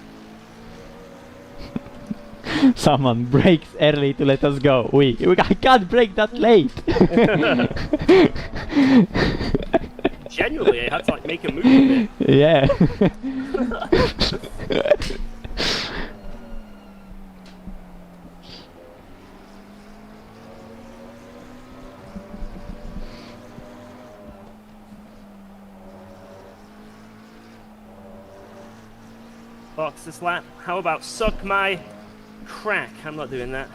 Someone brakes early to let us go. I can't brake that late. Genuinely, I had to like make a move a bit. Yeah. Box this lap. How about suck my crack? I'm not doing that.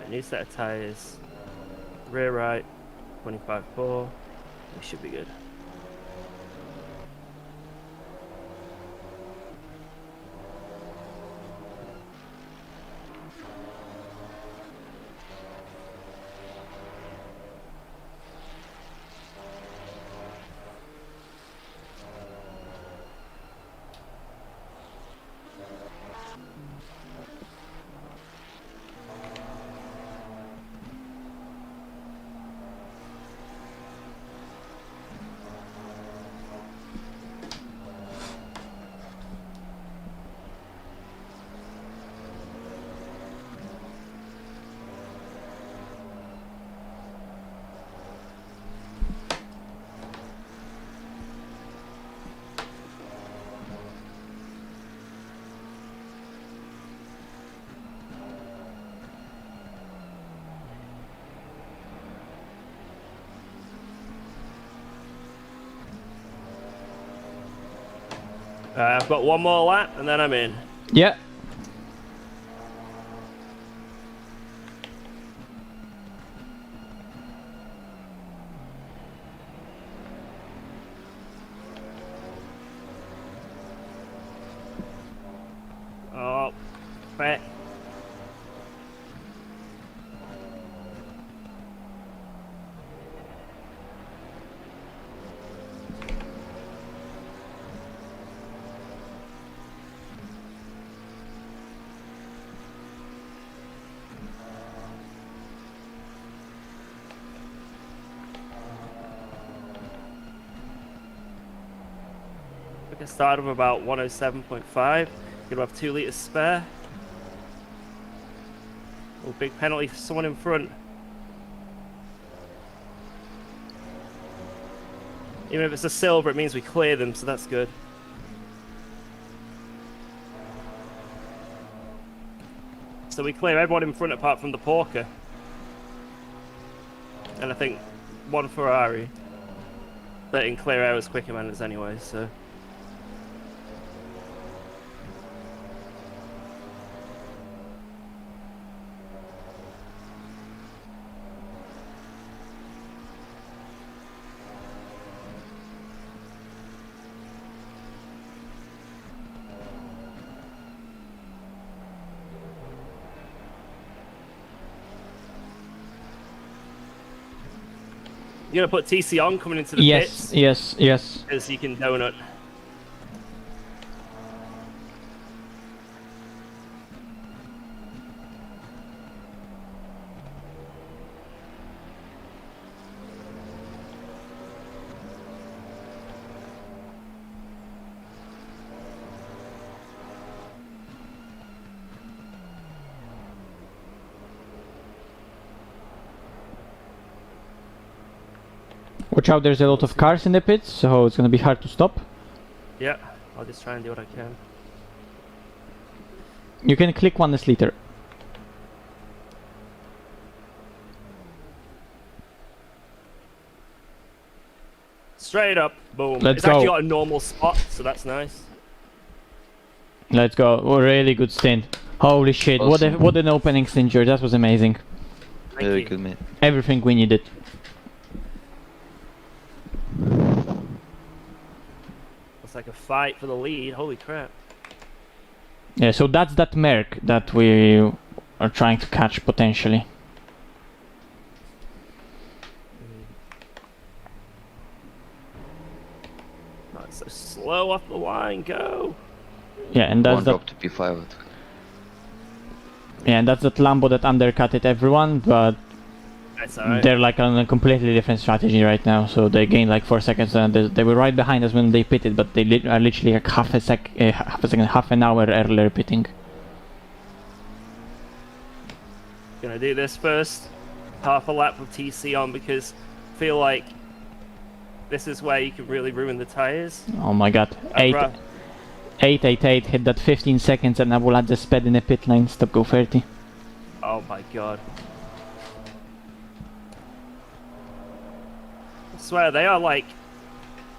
New set of tyres, rear right, 25.4, we should be good. I've got one more lap and then I'm in. Yeah. Oh, fat. We can start with about 107.5. Gonna have 2 litres spare. Oh, big penalty for someone in front. Even if it's a silver, it means we clear them, so that's good. So we clear everyone in front apart from the Porker. And I think 1 Ferrari. But in clear air was quicker than us anyway, so... You're gonna put TC on coming into the pits? Yes. Because you can donut. Watch out, there's a lot of cars in the pits, so it's gonna be hard to stop. Yeah, I'll just try and do what I can. You can click 1 liter. Straight up, boom. Let's It's actually go. got a normal spot, so that's nice. Let's go. Oh, really good stint. Holy shit, Awesome. what an opening stint, that was amazing. Thank Very you. good, mate. Everything we needed. It's like a fight for the lead, holy crap. Yeah, so that's that Merc that we are trying to catch potentially. Oh, it's so slow off the line, go! Yeah, and that's One that. drop to P5. Yeah, and that's that Lambo that undercutted everyone, but That's alright. they're like on a completely different strategy right now. So they gained like 4 seconds, and they were right behind us when they pitted, but they are literally like half an hour earlier pitting. Gonna do this first. Half a lap with TC on because I feel like this is where you can really ruin the tires. Oh my god, 888 hit that 15 seconds, and I will add the sped in the pit lane. Stop go 30. Oh my god. I swear they are like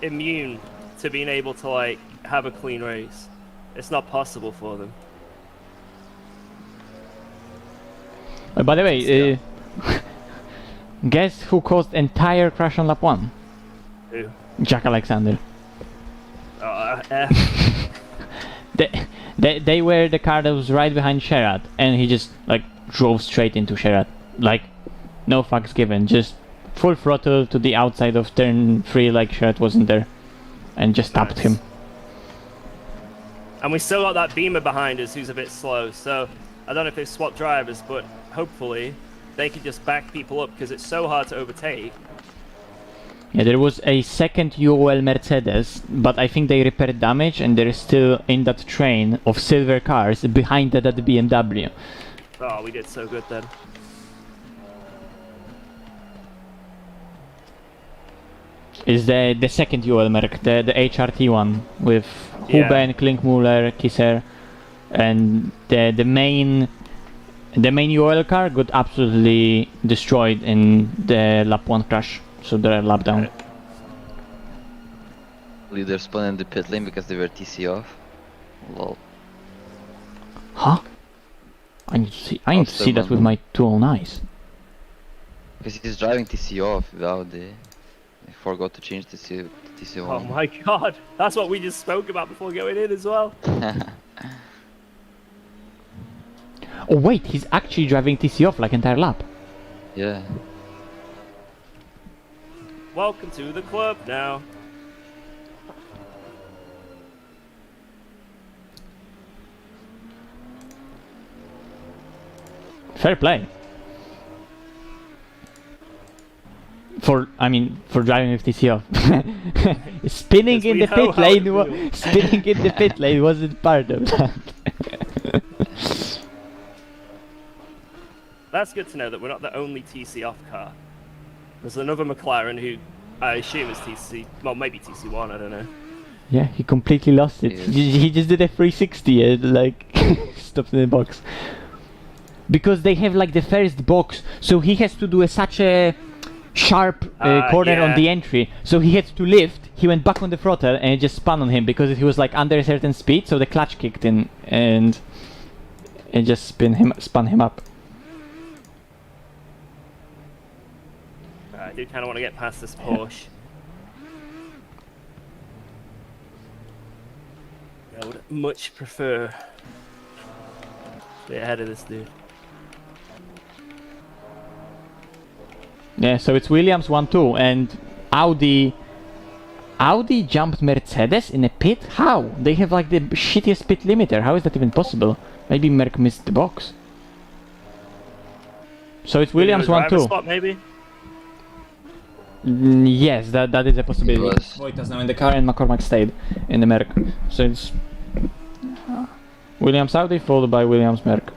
immune to being able to like have a clean race. It's not possible for them. By the way, guess who caused entire crash on lap 1? Who? Jack Alexander. F. They were the car that was right behind Sherrod, and he just like drove straight into Sherrod. Like, no fucks given, just full throttle to the outside of turn 3 like Sherrod wasn't there, and just tapped him. And we still got that Beamer behind us who's a bit slow, so I don't know if they've swapped drivers, but hopefully they could just back people up because it's so hard to overtake. Yeah, there was a second UOL Mercedes, but I think they repaired damage, and they're still in that train of silver cars behind that BMW. Oh, we did so good then. Is the second UOL Merc, the HRT one, with Huben, Klinkmuller, Kisser, and the main UOL car got absolutely destroyed in the lap 1 crash. So they're lap down. Leader spawned in the pit lane because they were TC off. Lol. Huh? I need to see that with my 209s. Because he's driving TC off without the... I forgot to change TC on. Oh my god, that's what we just spoke about before going in as well. Oh wait, he's actually driving TC off like entire lap. Yeah. Welcome to the club now. Fair play. For driving with TCO. Spinning in the pit lane. Spinning in the pit lane wasn't part of that. That's good to know that we're not the only TC off car. There's another McLaren who I assume is TC, well maybe TC1, I don't know. Yeah, he completely lost it. He just did a 360 and like stopped in the box. Because they have like the first box, so he has to do such a sharp corner on the entry. So he had to lift, he went back on the throttle and it just spun on him because he was like under a certain speed, so the clutch kicked in and it just spun him up. I do kind of want to get past this Porsche. I would much prefer to be ahead of this dude. Yeah, so it's Williams 1-2 and Audi jumped Mercedes in a pit? How? They have like the shittiest pit limiter. How is that even possible? Maybe Merc missed the box. So it's Williams 1-2. Spot, maybe? Yes, that is a possibility. Wojtas now in the car and McCormack stayed in the Merc. So it's Williams Audi followed by Williams Merc.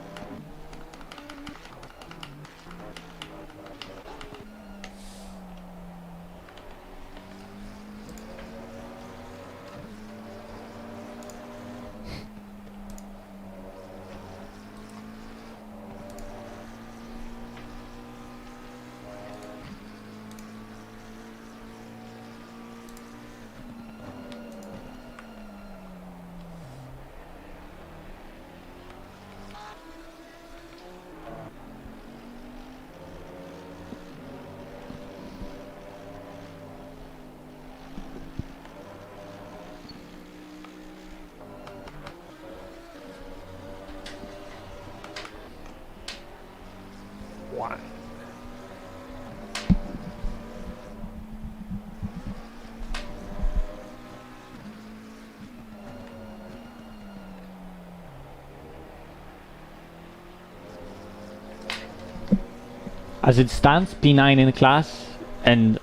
As it stands, P9 in class and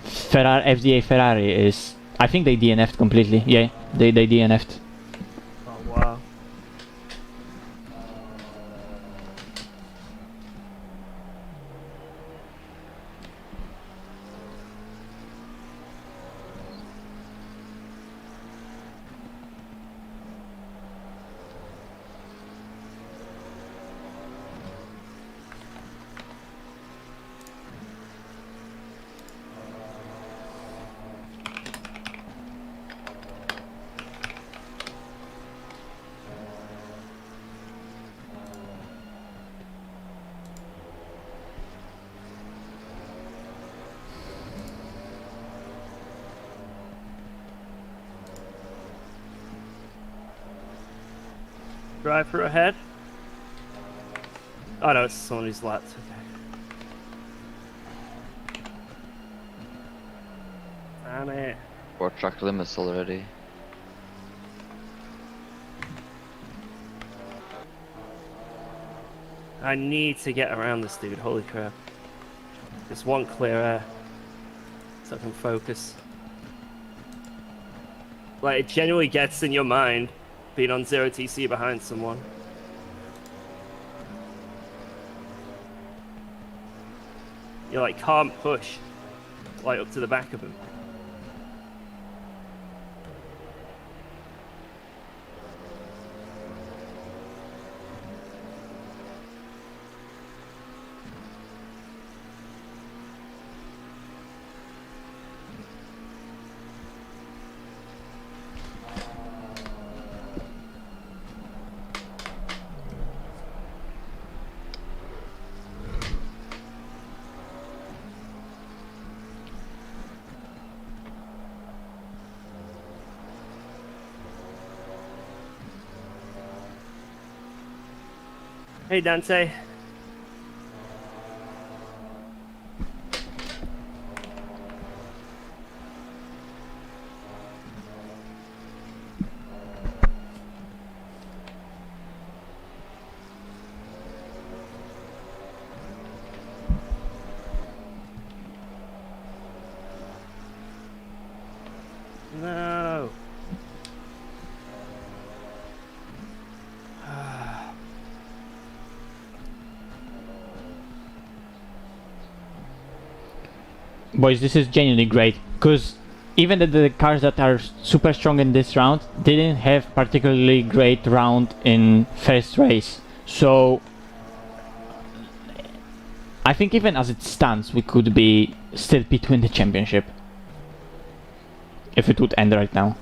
FDA Ferrari is... I think they DNF'd completely. Yeah, they DNF'd. Oh wow. Driver ahead. Oh no, it's someone who's lapped. Okay. Damn it. 4 track limits already. I need to get around this dude, holy crap. Just one clear air. So I can focus. Like, it genuinely gets in your mind being on 0 TC behind someone. You like can't push like up to the back of him. Hey Dante. Boys, this is genuinely great, because even the cars that are super strong in this round didn't have particularly great round in first race. So I think even as it stands, we could be still between the championship if it would end right now.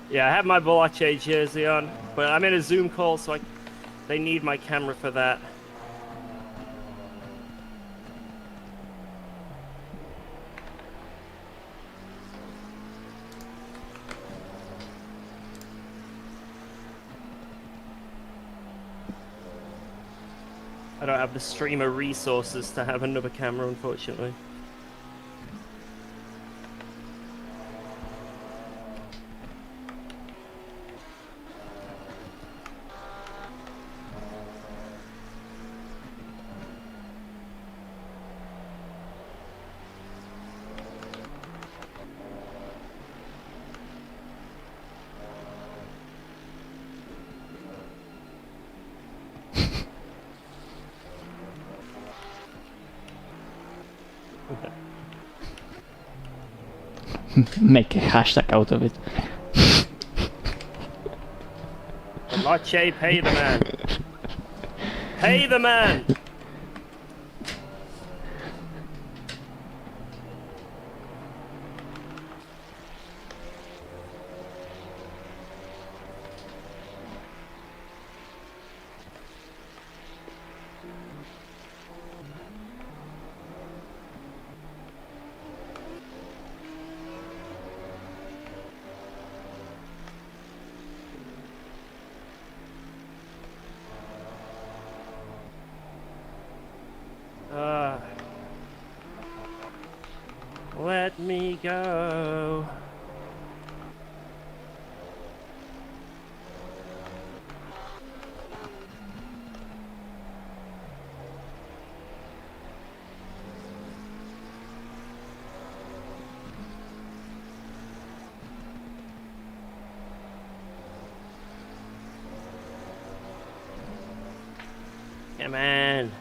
Yeah, I have my Bolache jersey on, but I'm in a Zoom call, so they need my camera for that. I don't have the streamer resources to have another camera, unfortunately. Make a hashtag out of it. Lache, pay the man. Pay the man! Let me go. Come on.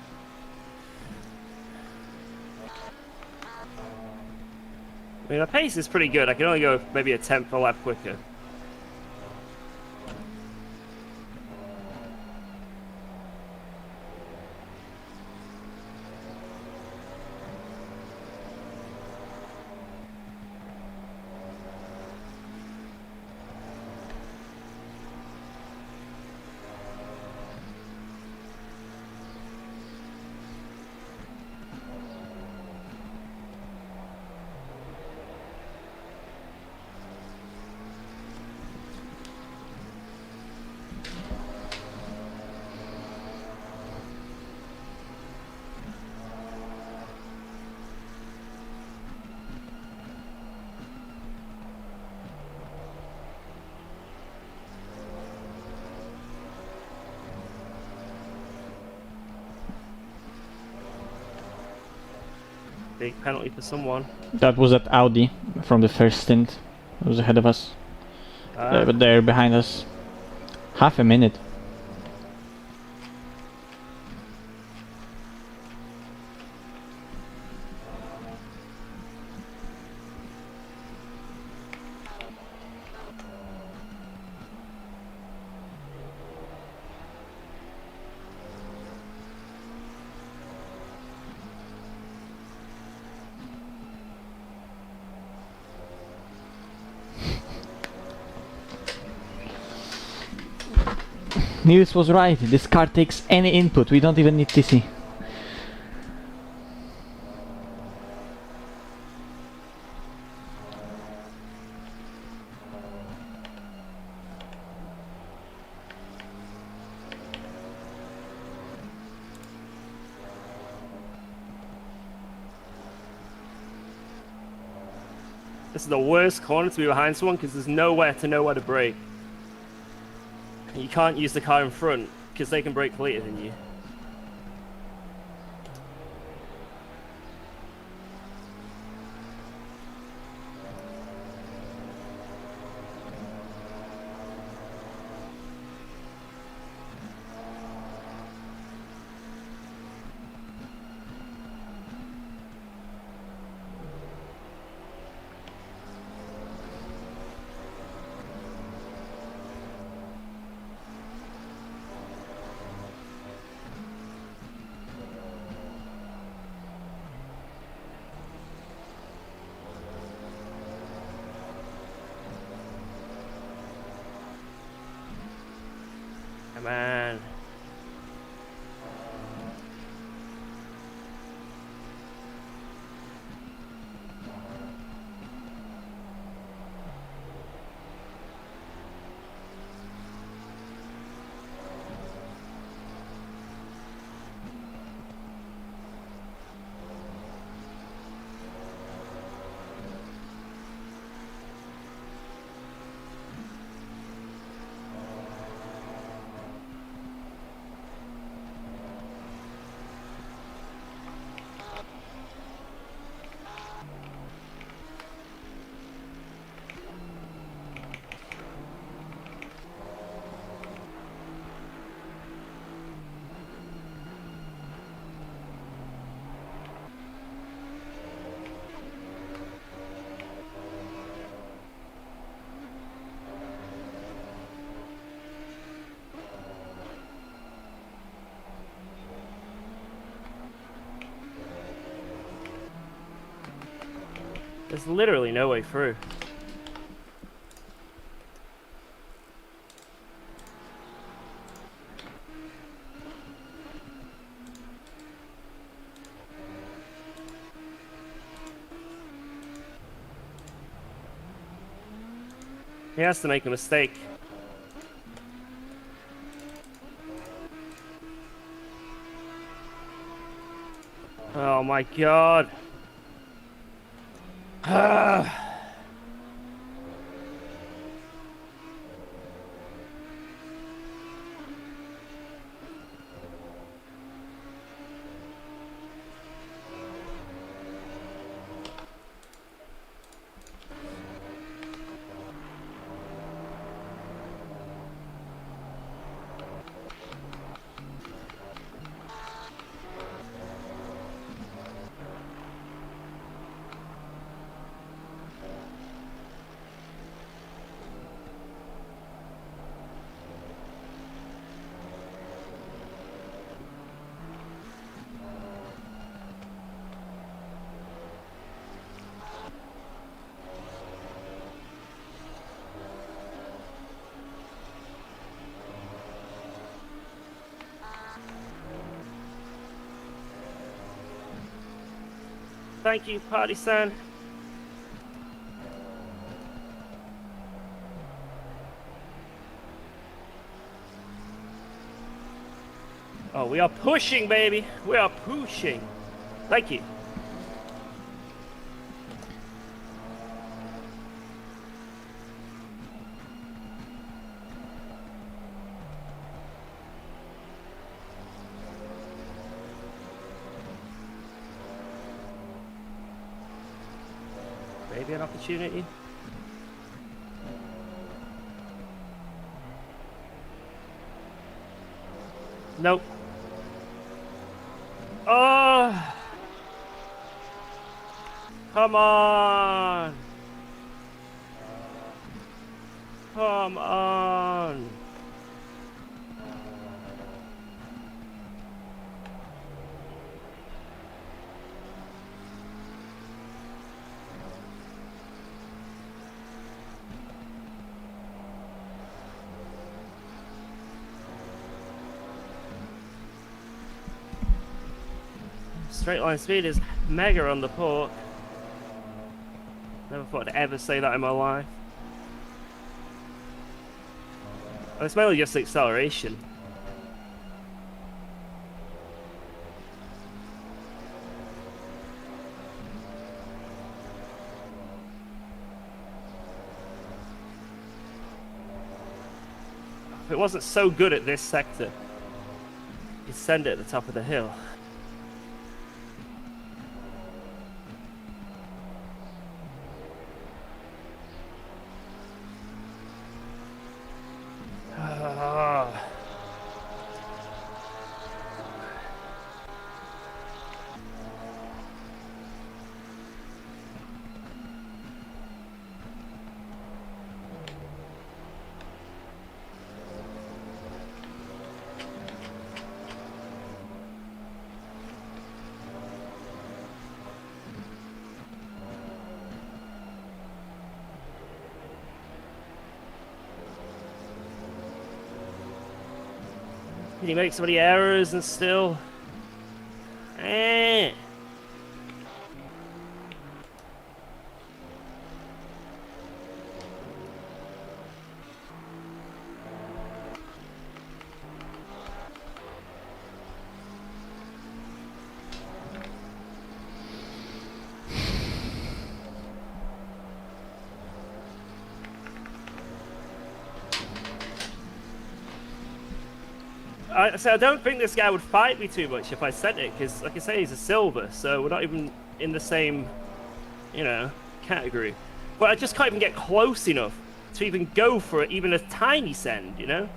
I mean, the pace is pretty good. I can only go maybe a tenth a lap quicker. Big penalty for someone. That was at Audi from the first stint. It was ahead of us. But they're behind us. Half a minute. Niels was right, this car takes any input, we don't even need TC. This is the worst corner to be behind someone because there's nowhere to know where to brake. You can't use the car in front because they can brake later than you. Come on. There's literally no way through. He has to make a mistake. Oh my god. Thank you, Party-san. Oh, we are pushing, baby. We are pushing. Thank you. Maybe an opportunity. Nope. Oh! Come on! Come on! Straight line speed is mega on the port. Never thought I'd ever say that in my life. And it's mainly just the acceleration. If it wasn't so good at this sector, send it at the top of the hill. Can you make so many errors and still? Eh. So I don't think this guy would fight me too much if I sent it, because, like I say, he's a silver, so we're not even in the same, you know, category. But I just can't even get close enough to even go for it, even a tiny send, you know?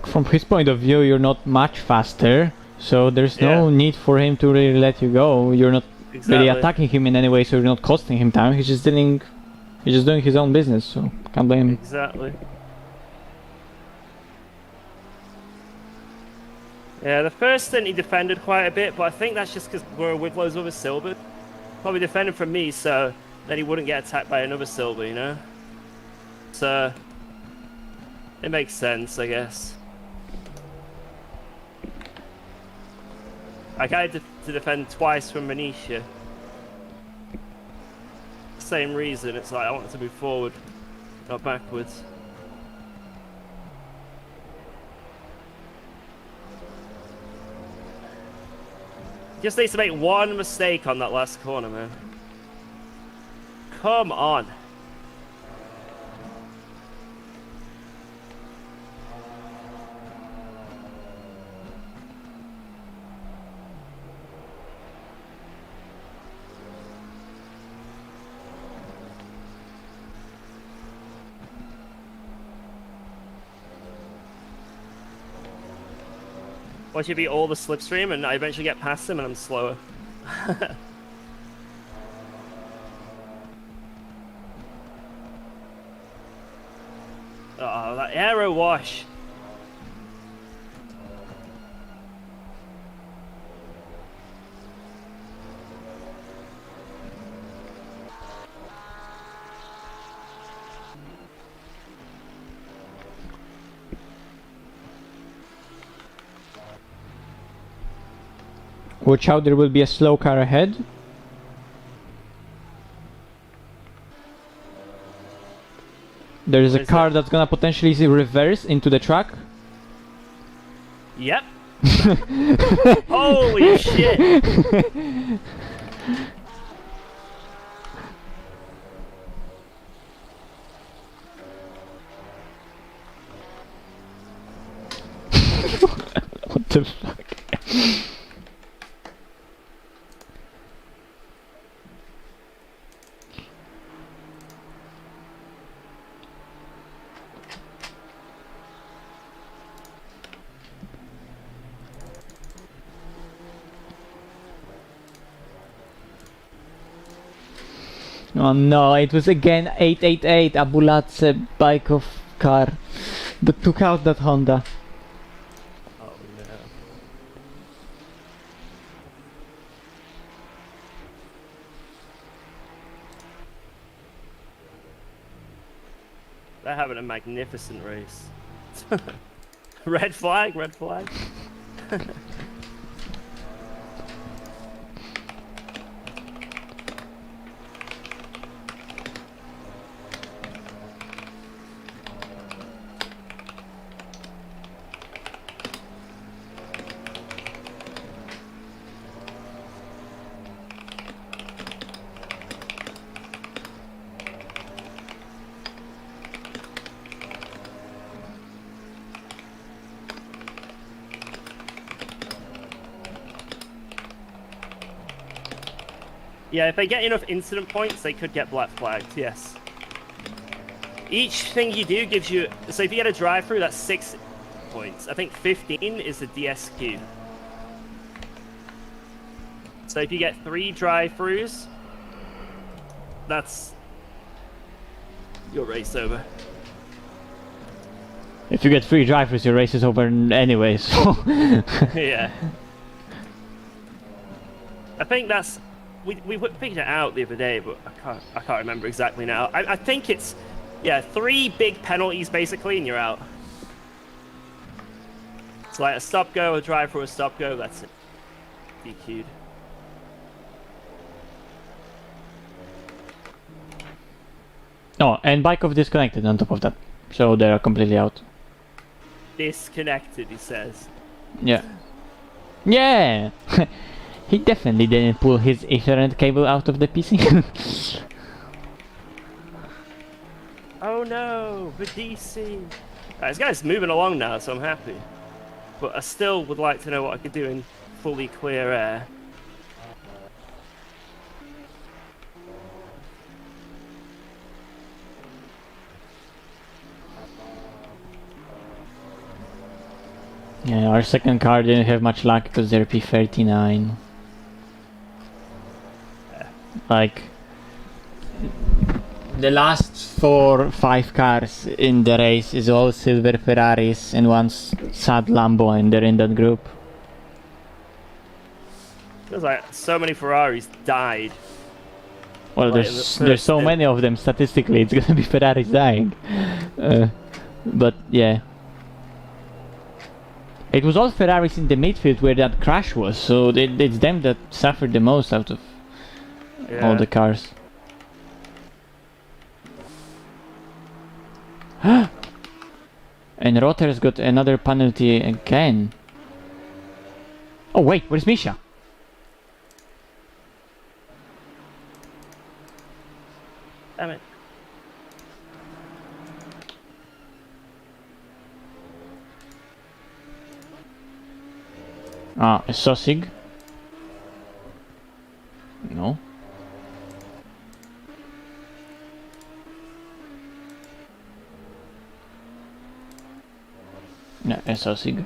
From his point of view, you're not much faster, so there's no need for him to really let you go. You're not really attacking him in any way, so you're not costing him time. He's just doing his own business, so can't blame him. Exactly. Yeah, the first stint he defended quite a bit, but I think that's just because we're with loads of other silver. Probably defended from me, so then he wouldn't get attacked by another silver, you know? So it makes sense, I guess. Like, I had to defend twice from Manisha. Same reason, it's like I wanted to move forward, not backwards. Just needs to make one mistake on that last corner, man. Come on. Watch it be all the slipstream and I eventually get past him and I'm slower. Oh, that aero wash. Watch out, there will be a slow car ahead. There is a car that's gonna potentially reverse into the truck. Yep. Holy shit! What the fuck? Oh no, it was again 888, a Bulatse bike of car that took out that Honda. Oh no. They're having a magnificent race. Red flag, red flag. Yeah, if they get enough incident points, they could get black flagged, yes. Each thing you do gives you... So if you get a drive-through, that's 6 points. I think 15 is the DSQ. So if you get 3 drive-throughs, that's your race over. If you get 3 drive-throughs, your race is over anyway, so... Yeah. I think that's... We figured it out the other day, but I can't remember exactly now. I think it's... Yeah, 3 big penalties, basically, and you're out. It's like a stop-go, a drive-through, a stop-go, that's it. DQ'd. Oh, and Bykov disconnected on top of that, so they are completely out. Disconnected, he says. Yeah. Yeah! He definitely didn't pull his Ethernet cable out of the PC. Oh no, the DC. Right, this guy's moving along now, so I'm happy. But I still would like to know what I could do in fully clear air. Yeah, our second car didn't have much luck because they're P39. Like, the last 4-5 cars in the race is all silver Ferraris and one sad Lambo, and they're in that group. Feels like so many Ferraris died. Well, Like there's so many of them statistically, it's gonna be Ferraris dying. But yeah. It was all Ferraris in the midfield where that crash was, so it's them that suffered the most out of all the cars. And Rotter's got another penalty again. Oh wait, where's Misha? Damn it. Ah, a Sosig? No. No, a Sosig.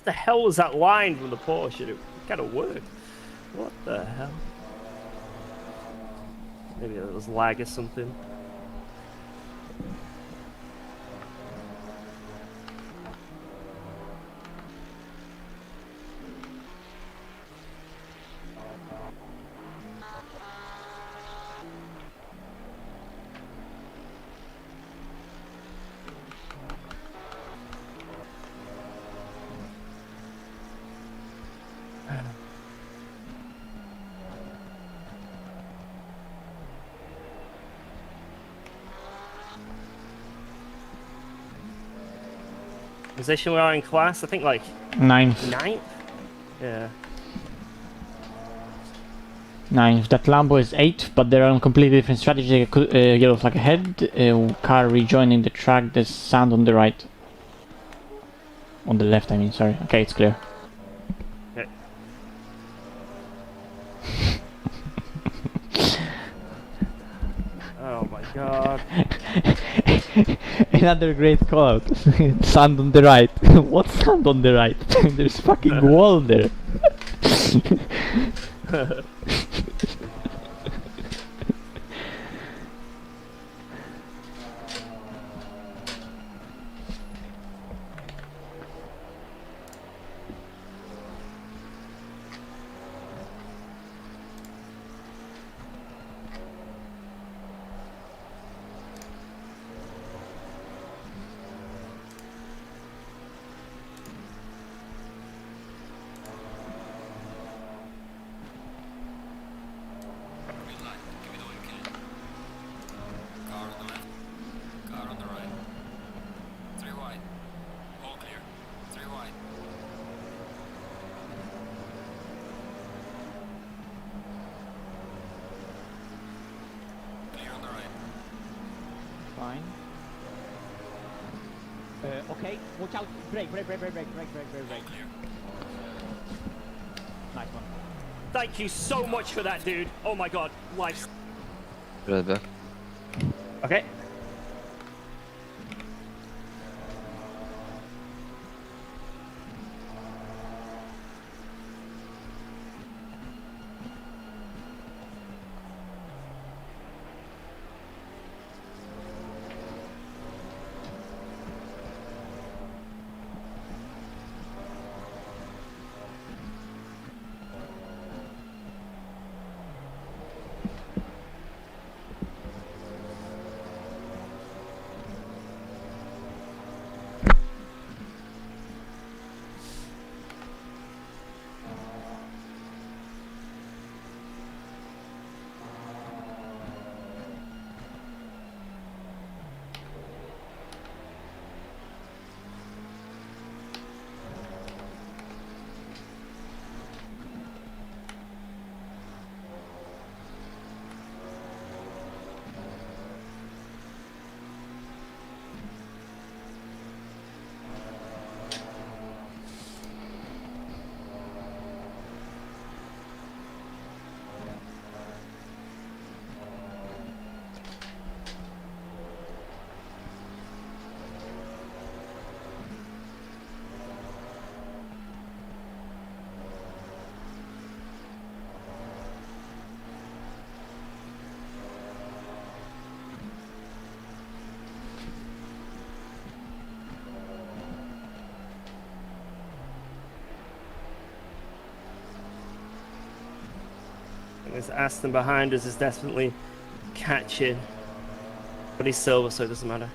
What the hell was that line from the Porsche? It kind of worked. What the hell? Maybe it was lag or something. position we are in class? I think like 9th. 9th? Yeah. 9th. That Lambo is 8th, but they're on completely different strategy. Yellow flag ahead, car rejoining the track, there's sand on the right. On the left, I mean, sorry. Okay, it's clear. Okay. Oh my god. Another great call out. Sand on the right. What sand on the right? There's fucking wall there. Fine. Okay, watch out. Brake. Nice one. Thank you so much for that, dude. Oh my god. Life. Right back. Okay. This Aston behind us is definitely catching, but he's silver, so it doesn't matter.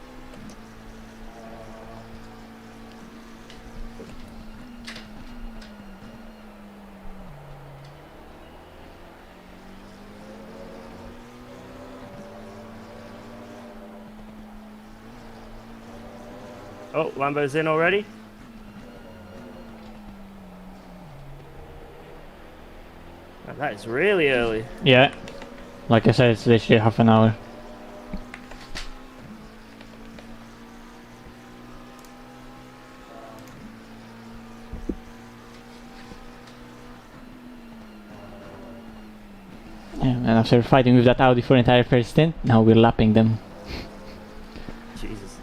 Oh, Lambo's in already. That is really early. Yeah. Like I said, it's literally half an hour. Yeah, and after fighting with that Audi for an entire first stint, now we're lapping them. Jesus.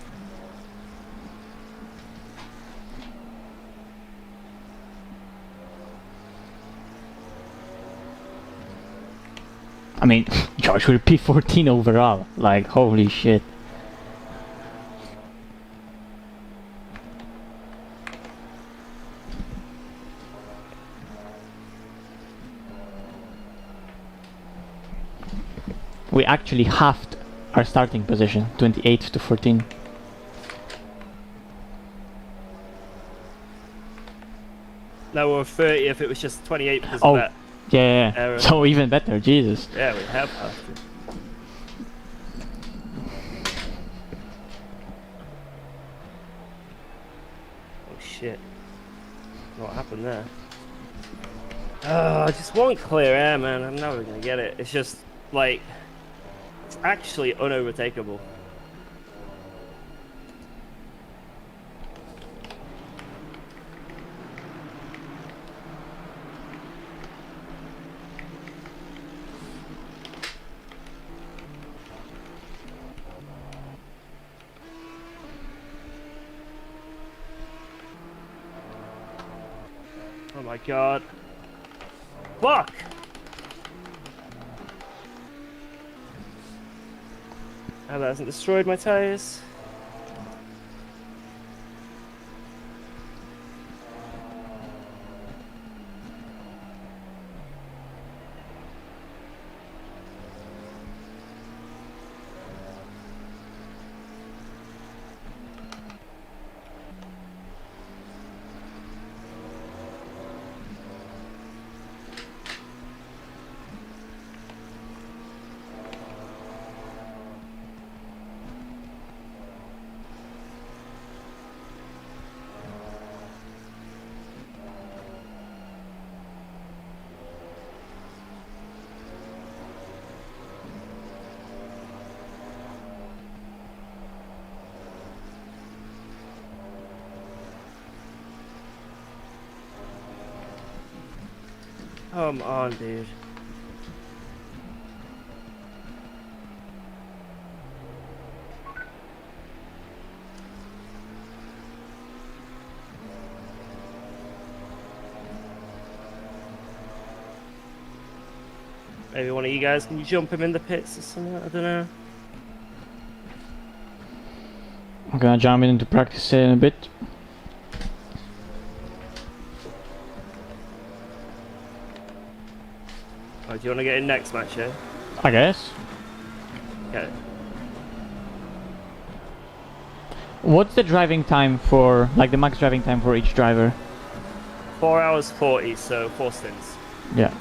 I mean, George, we're P14 overall. Like, holy shit. We actually halved our starting position, 28 to 14. No, we're 30 if it was just 28 because of that. Yeah. Error. So even better, Jesus. Yeah, we have halved it. Oh shit. What happened there? I just want clear air, man. I'm never gonna get it. It's just, like... It's actually unovertakeable. Oh my god. Fuck! Oh, that hasn't destroyed my tires. Come on, dude. Maybe one of you guys, can you jump him in the pits or something? I don't know. I'm gonna jump into practice in a bit. Oh, do you want to get in next match, yeah? I guess. Okay. What's the driving time for, like the max driving time for each driver? 4 hours 40, so 4 stints. Yeah.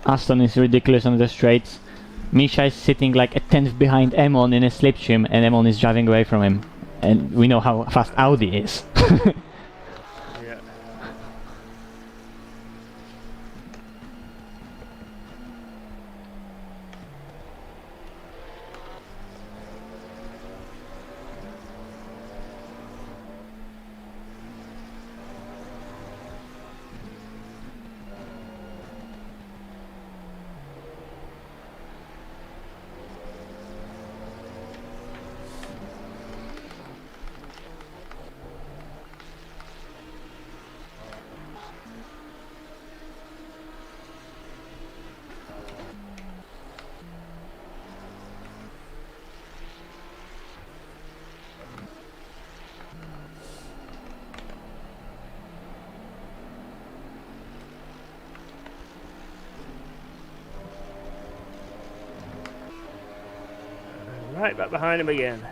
Aston is ridiculous on the straights. Misha is sitting like a tenth behind Emon in a slipstream and Emon is driving away from him. And we know how fast Audi is. Yeah. Right back behind him again.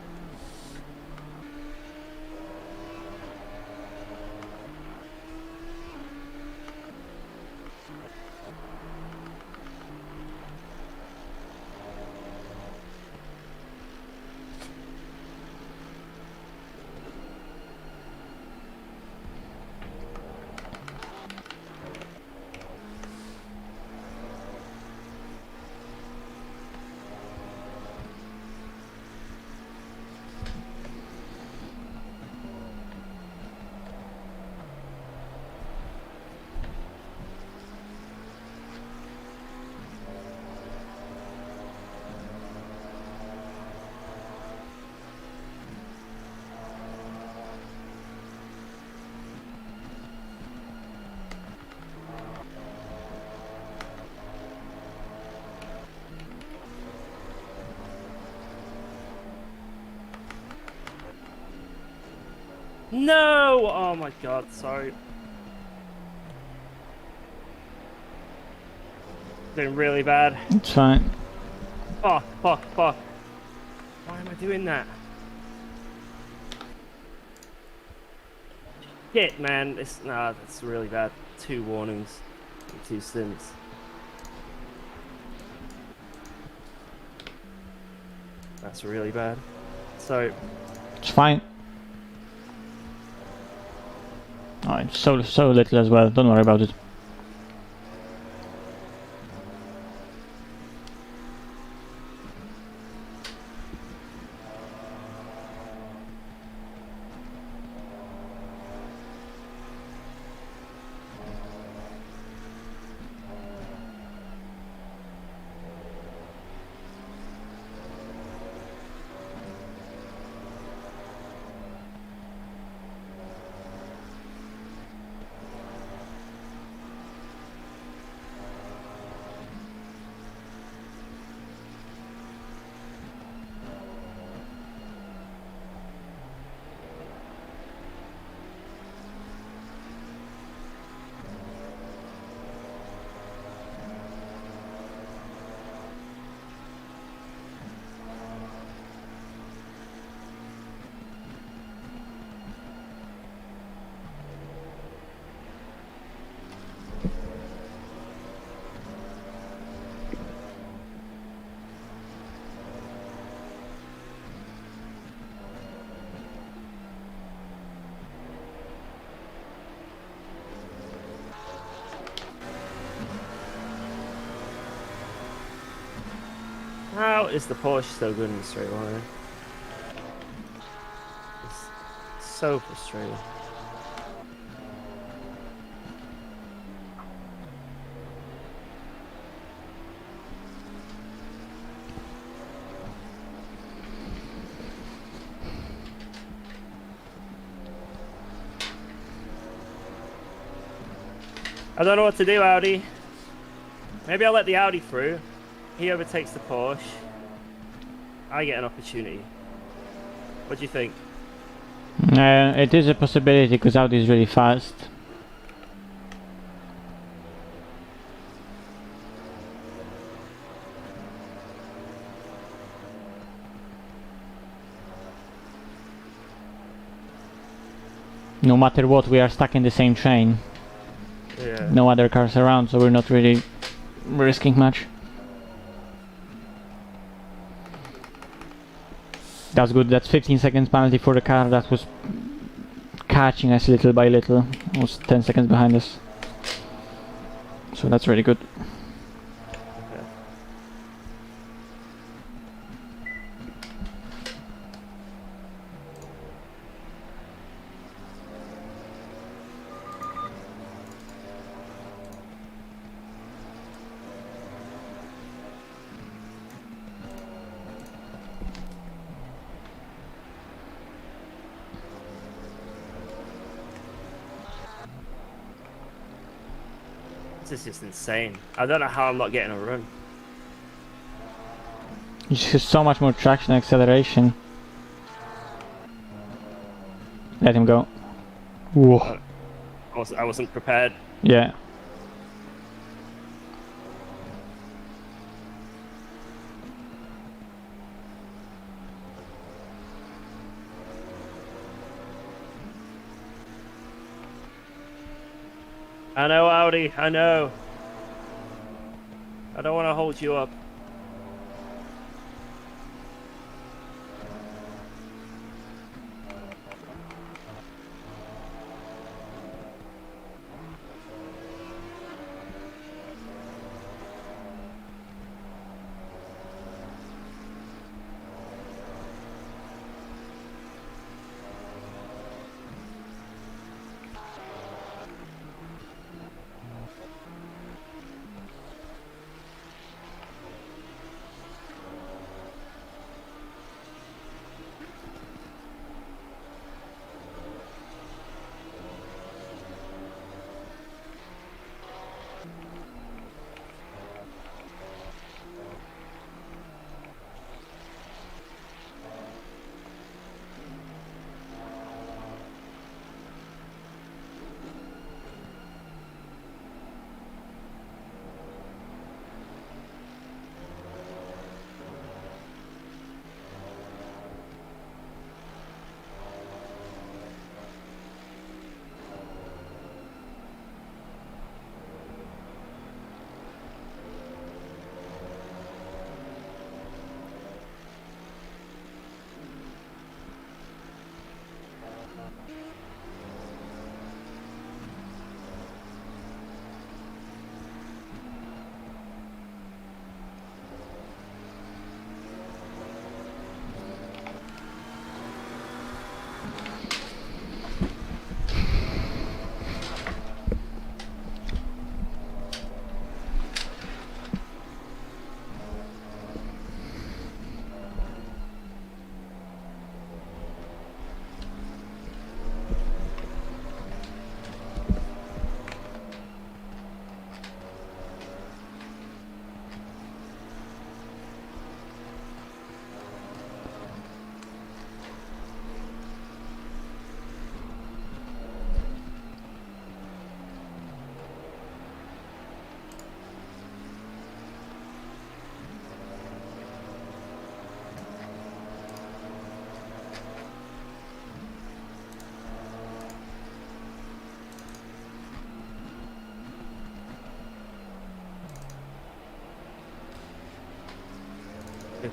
No! Oh my god, sorry. Doing really bad. It's fine. Fuck, fuck, fuck. Why am I doing that? Shit, man. Nah, that's really bad. 2 warnings and 2 stints. That's really bad. So... It's fine. Oh, it's so little as well. Don't worry about it. How is the Porsche so good in the straight line? It's so frustrating. I don't know what to do, Audi. Maybe I'll let the Audi through. He overtakes the Porsche. I get an opportunity. What do you think? It is a possibility because Audi is really fast. No matter what, we are stuck in the same train. Yeah. No other cars around, so we're not really risking much. That's good. That's 15 seconds penalty for the car that was catching us little by little. It was 10 seconds behind us. So that's really good. This is just insane. I don't know how I'm not getting a run. It's just so much more traction and acceleration. Let him go. Whoa. I wasn't prepared. Yeah. I know, Audi, I know. I don't want to hold you up.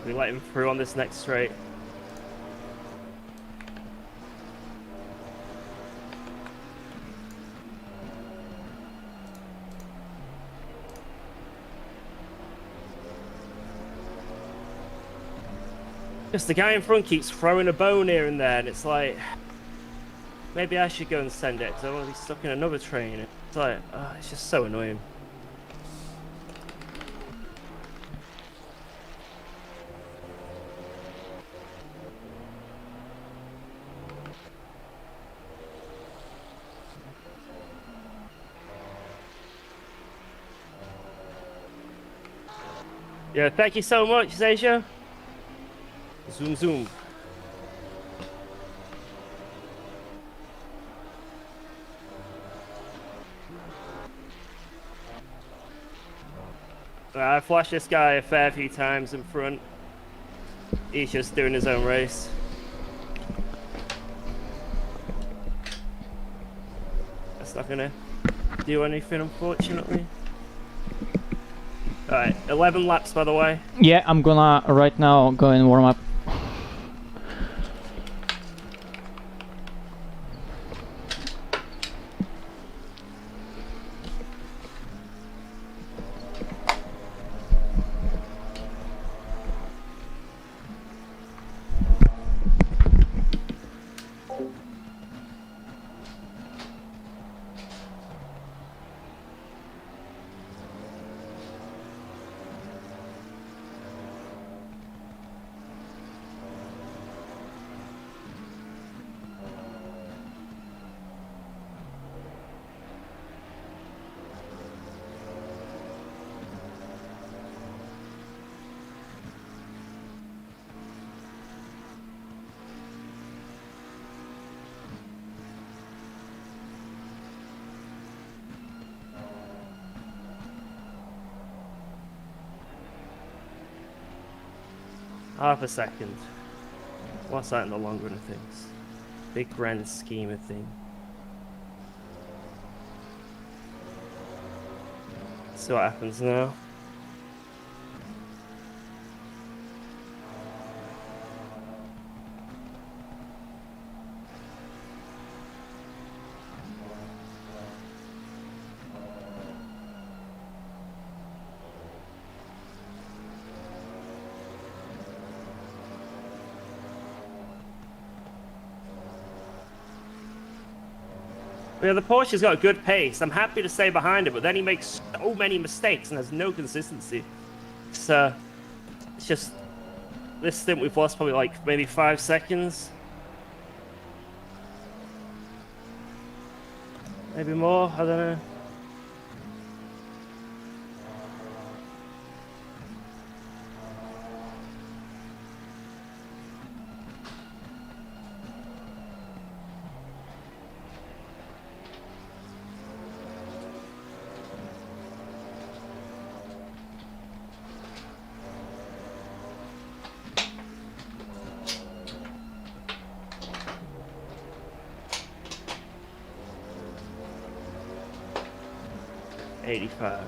We let him through on this next straight. Just the guy in front keeps throwing a bone here and there, and it's like, maybe I should go and send it, because I want to be stuck in another train. It's like, it's just so annoying. Yeah, thank you so much, Zasia. Zoom, zoom. I flashed this guy a fair few times in front. He's just doing his own race. That's not gonna do anything, unfortunately. Alright, 11 laps by the way. Yeah, I'm gonna right now go and warm up. Half a second. What's that in the long run of things? Big grand scheme of things. See what happens now. Yeah, the Porsche's got a good pace. I'm happy to stay behind it, but then he makes so many mistakes and has no consistency. It's just this stint we've lost probably like maybe 5 seconds, maybe more. I don't know. $85. I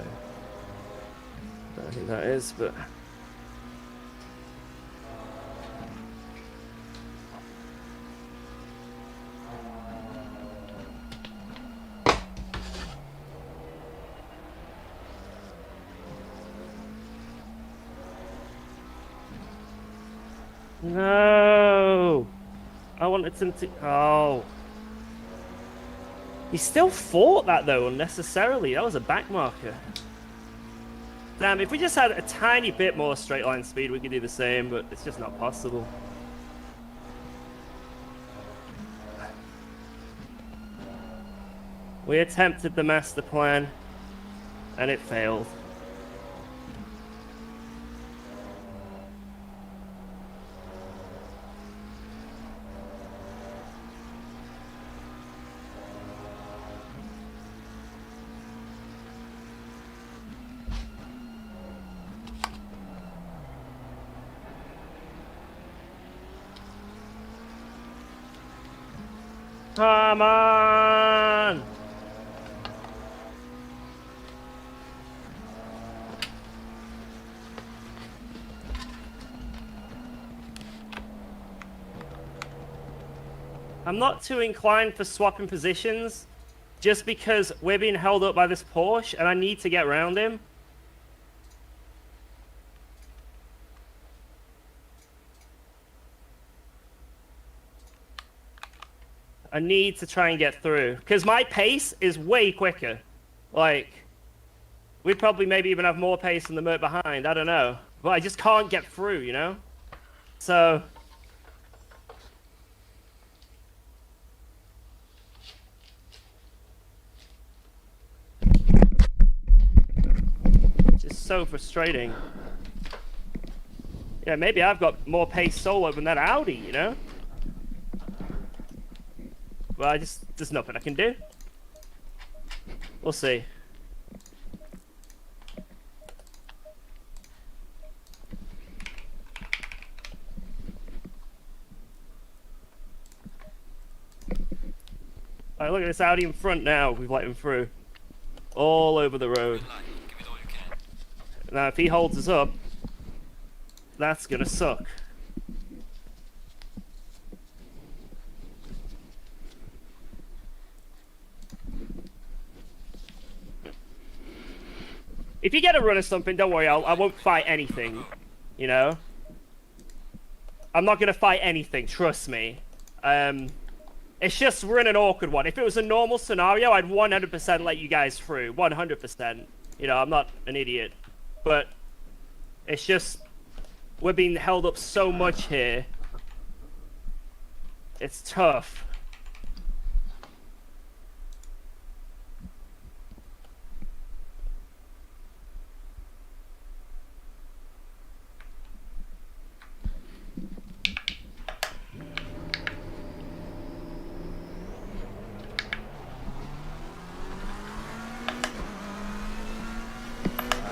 don't think that is, but no, I wanted him to. Oh. He still fought that though unnecessarily. That was a back marker. Damn, if we just had a tiny bit more straight line speed, we could do the same, but it's just not possible. We attempted the master plan, and it failed. Come on! I'm not too inclined for swapping positions, just because we're being held up by this Porsche, and I need to get around him. I need to try and get through, because my pace is way quicker. Like, we'd probably maybe even have more pace than the Merc behind, I don't know. But I just can't get through, you know? So... just so frustrating. Yeah, maybe I've got more pace solo than that Audi, you know? Well, there's nothing I can do. We'll see. Alright, look at this Audi in front now. We've let him through. All over the road. Now, if he holds us up, that's gonna suck. If you get a run or something, don't worry, I won't fight anything, you know? I'm not gonna fight anything, trust me. It's just, we're in an awkward one. If it was a normal scenario, I'd 100% let you guys through, 100%. You know, I'm not an idiot. But, it's just, we're being held up so much here. It's tough.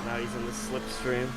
Now he's in the slipstream.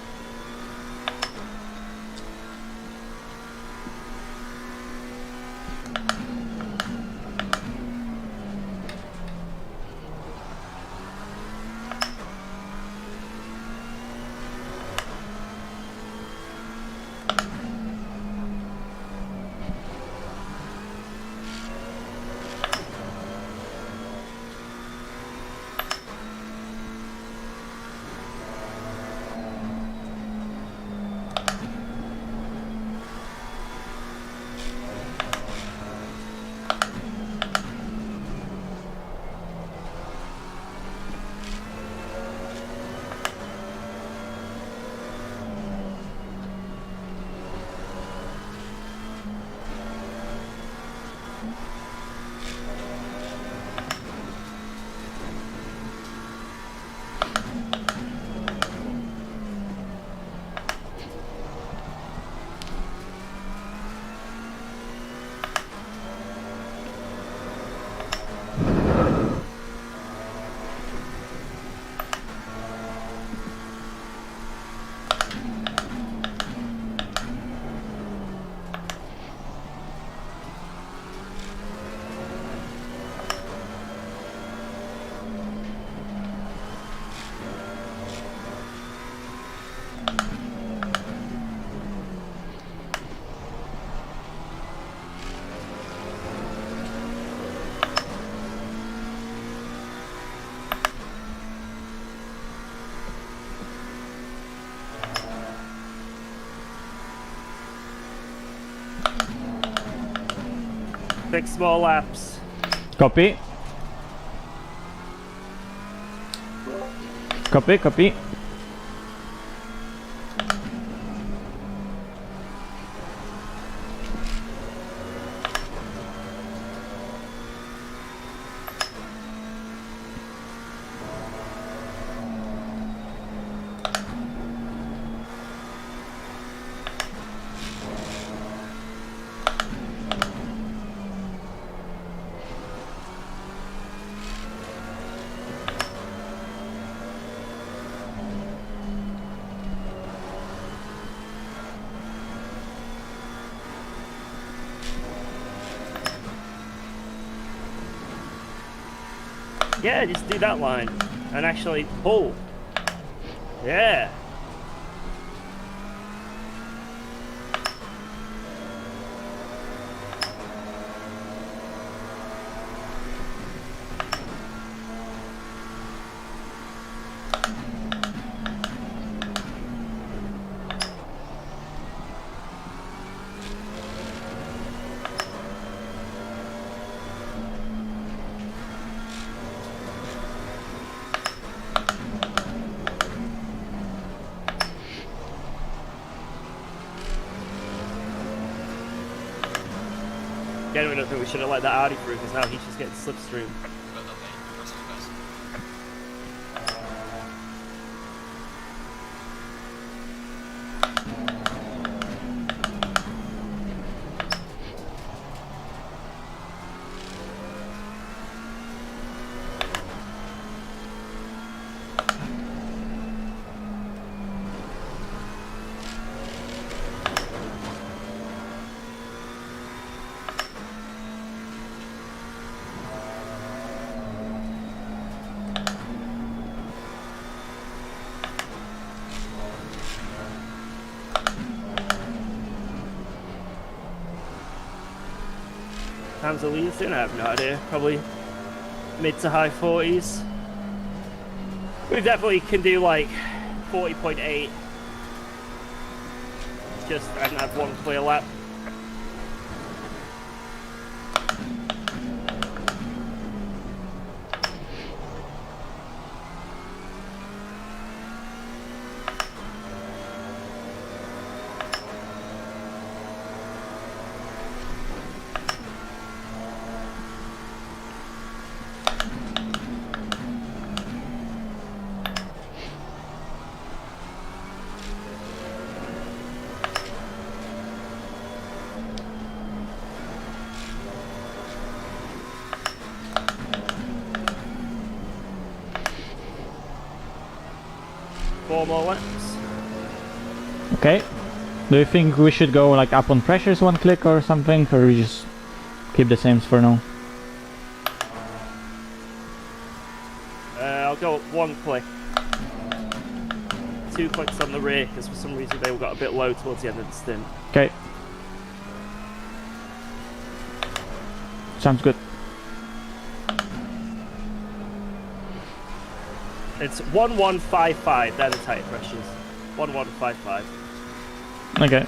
Six small laps. Copy. Copy, copy. Yeah, just do that line and actually pull. Yeah. genuinely don't think we should have let that Audi through because now he's just getting slipstream. Times the lead soon? I have no idea. Probably mid to high 40s. We definitely can do like 40.8. Just I didn't have one clear lap. Four more laps. Okay. Do you think we should go like up on pressures one click or something, or we just keep the same for now? I'll go up one click. 2 clicks on the rear because for some reason they got a bit low towards the end of the stint. Okay. Sounds good. It's 1155, they're the tight pressures. 1155. Okay.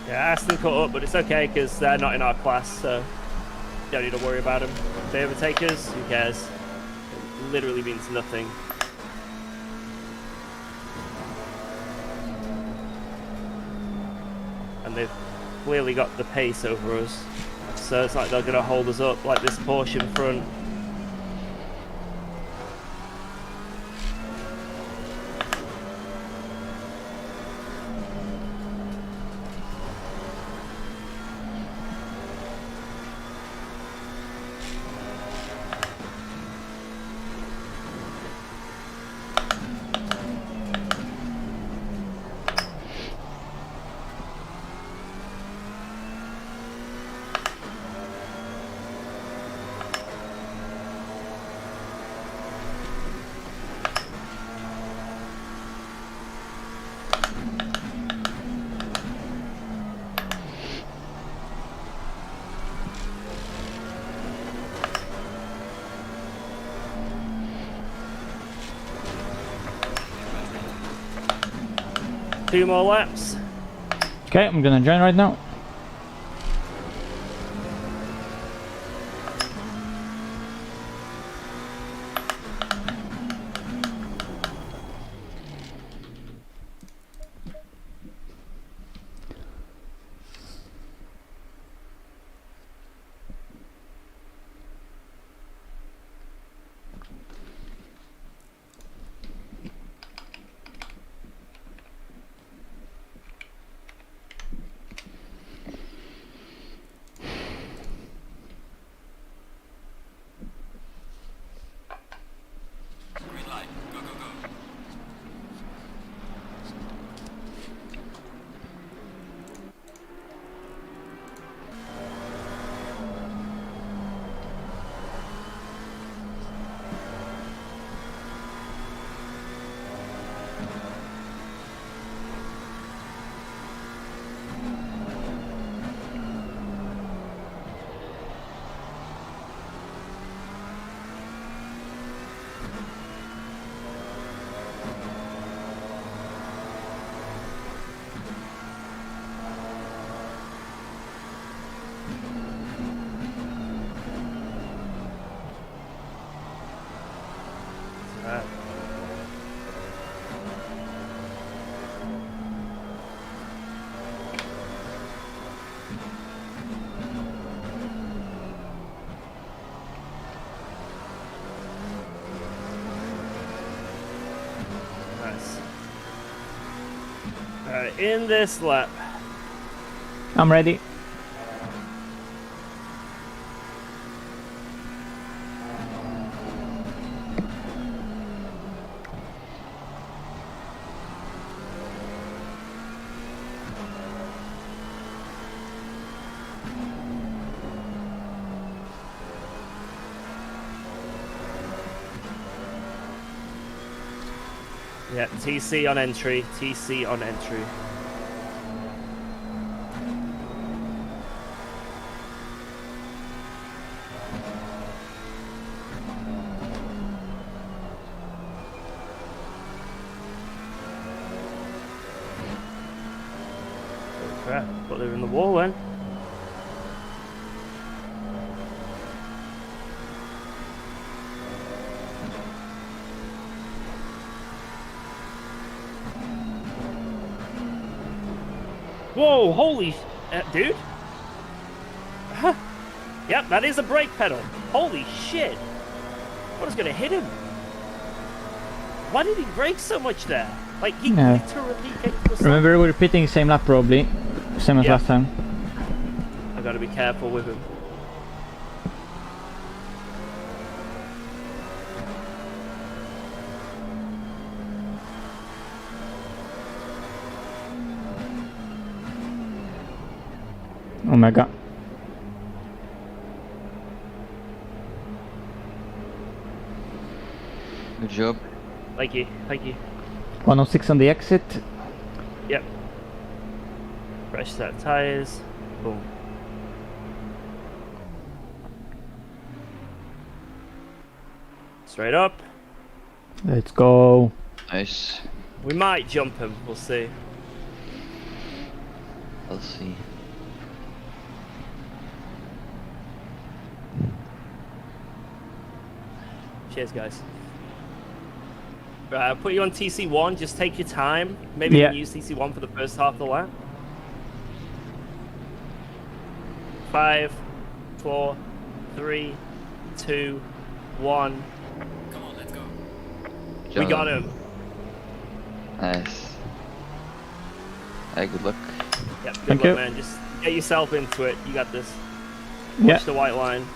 Yeah, Aston caught up, but it's okay because they're not in our class, so don't need to worry about them. If they overtake us, who cares? It literally means nothing. And they've clearly got the pace over us, so it's like they're going to hold us up like this Porsche in front. Two more laps. Okay, I'm gonna join right now. Alright, in this lap. I'm ready. Yeah, TC on entry. TC on entry. Oh crap, but they're in the wall then. Whoa, holy... dude? Huh. Yep, that is a brake pedal. Holy shit. What is going to hit him? Why did he brake so much there? Like, he literally came to a stop. Remember, we're repeating the same lap probably. Same as last time. I've got to be careful with him. Omega. Good job. Thank you, thank you. 106 on the exit. Yep. Fresh set of tires. Boom. Straight up. Let's go. Nice. We might jump him, we'll see. I'll see. Cheers, guys. Right, I'll put you on TC1. Just take your time. Maybe you can use TC1 for the first half of the lap. 5, 4, 3, 2, 1. Come on, let's go. We got him. Nice. Hey, good luck. Yep, good Thank luck, you. man. Just get yourself into it. You got this. Yeah. Watch the white line.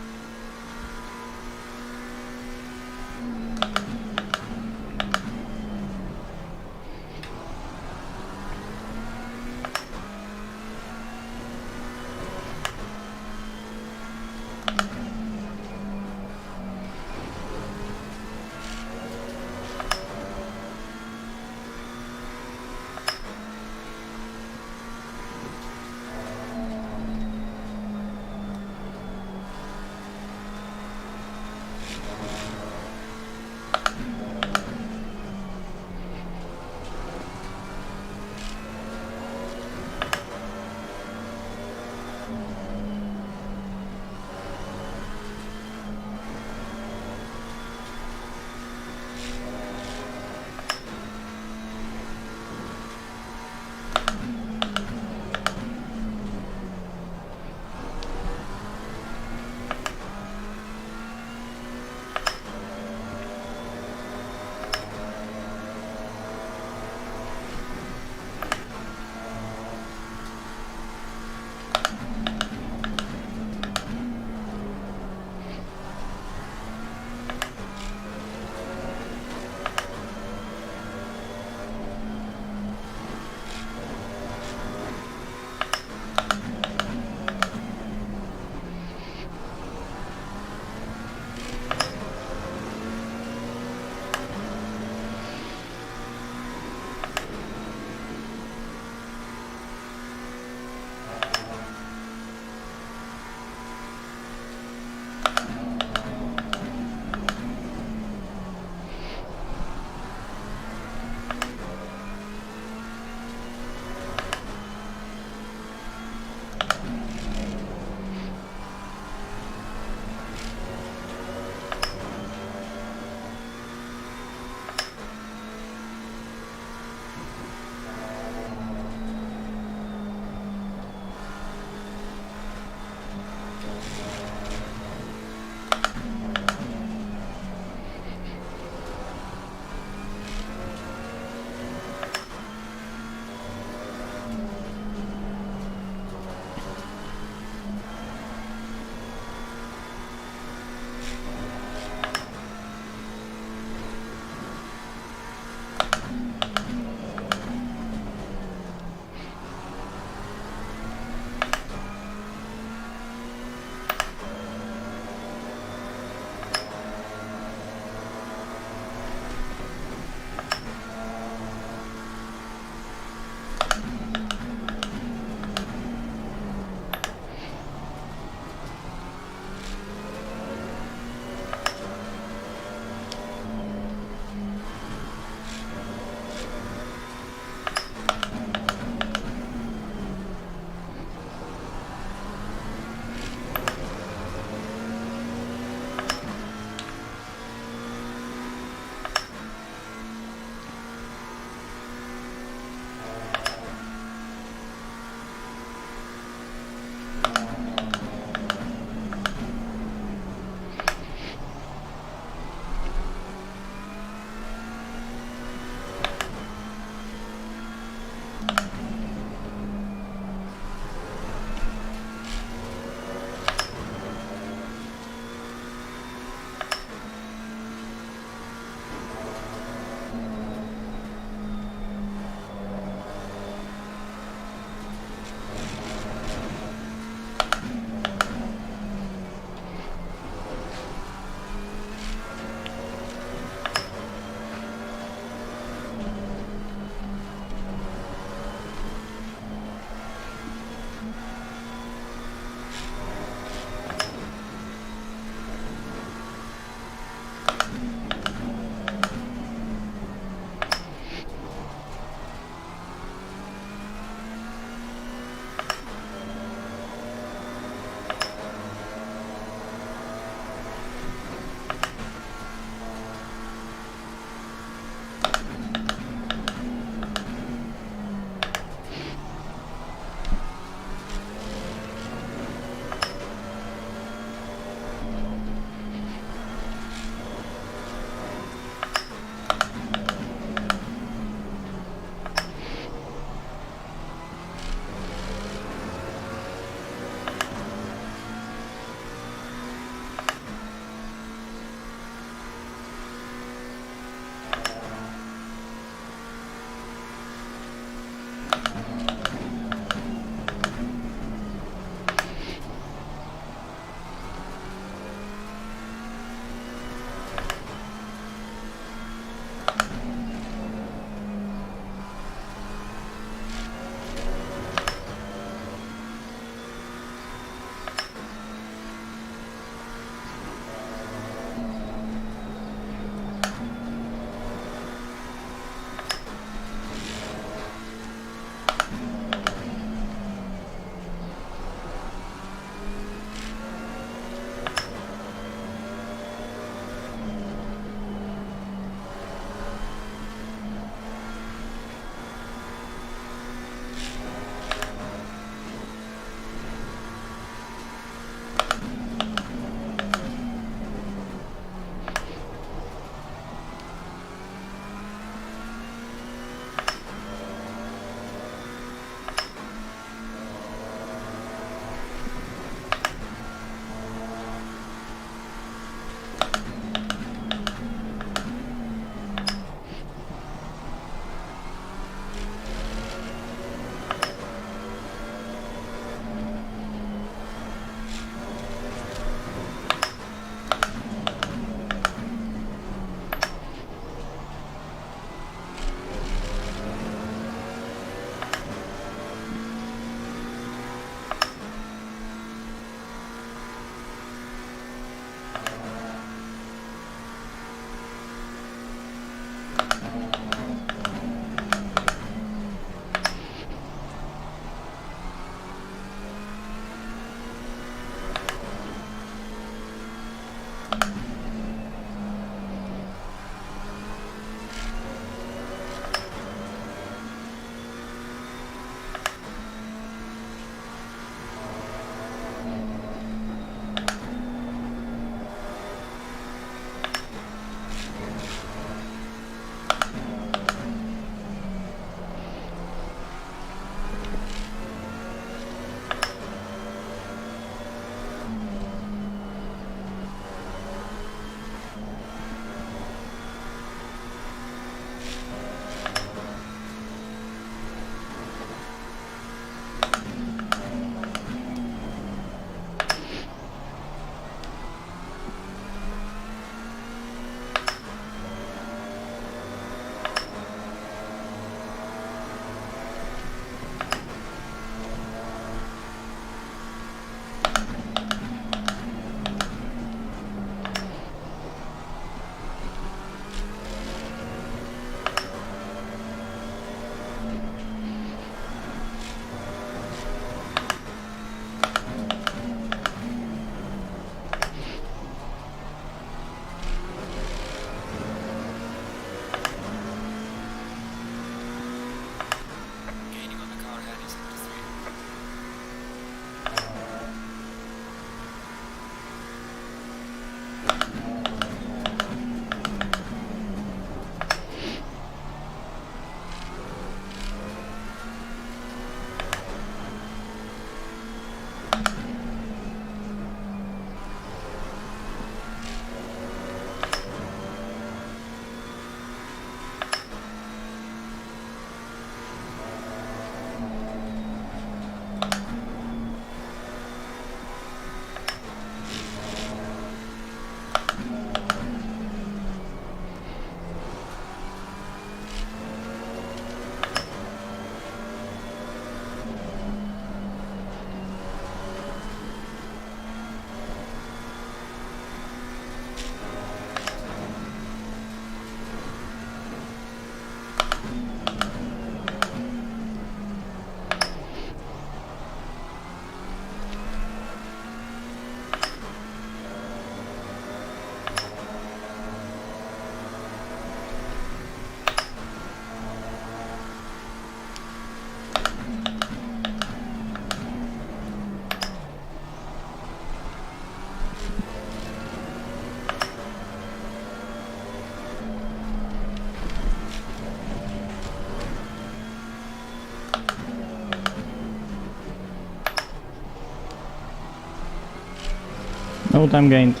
No time gained.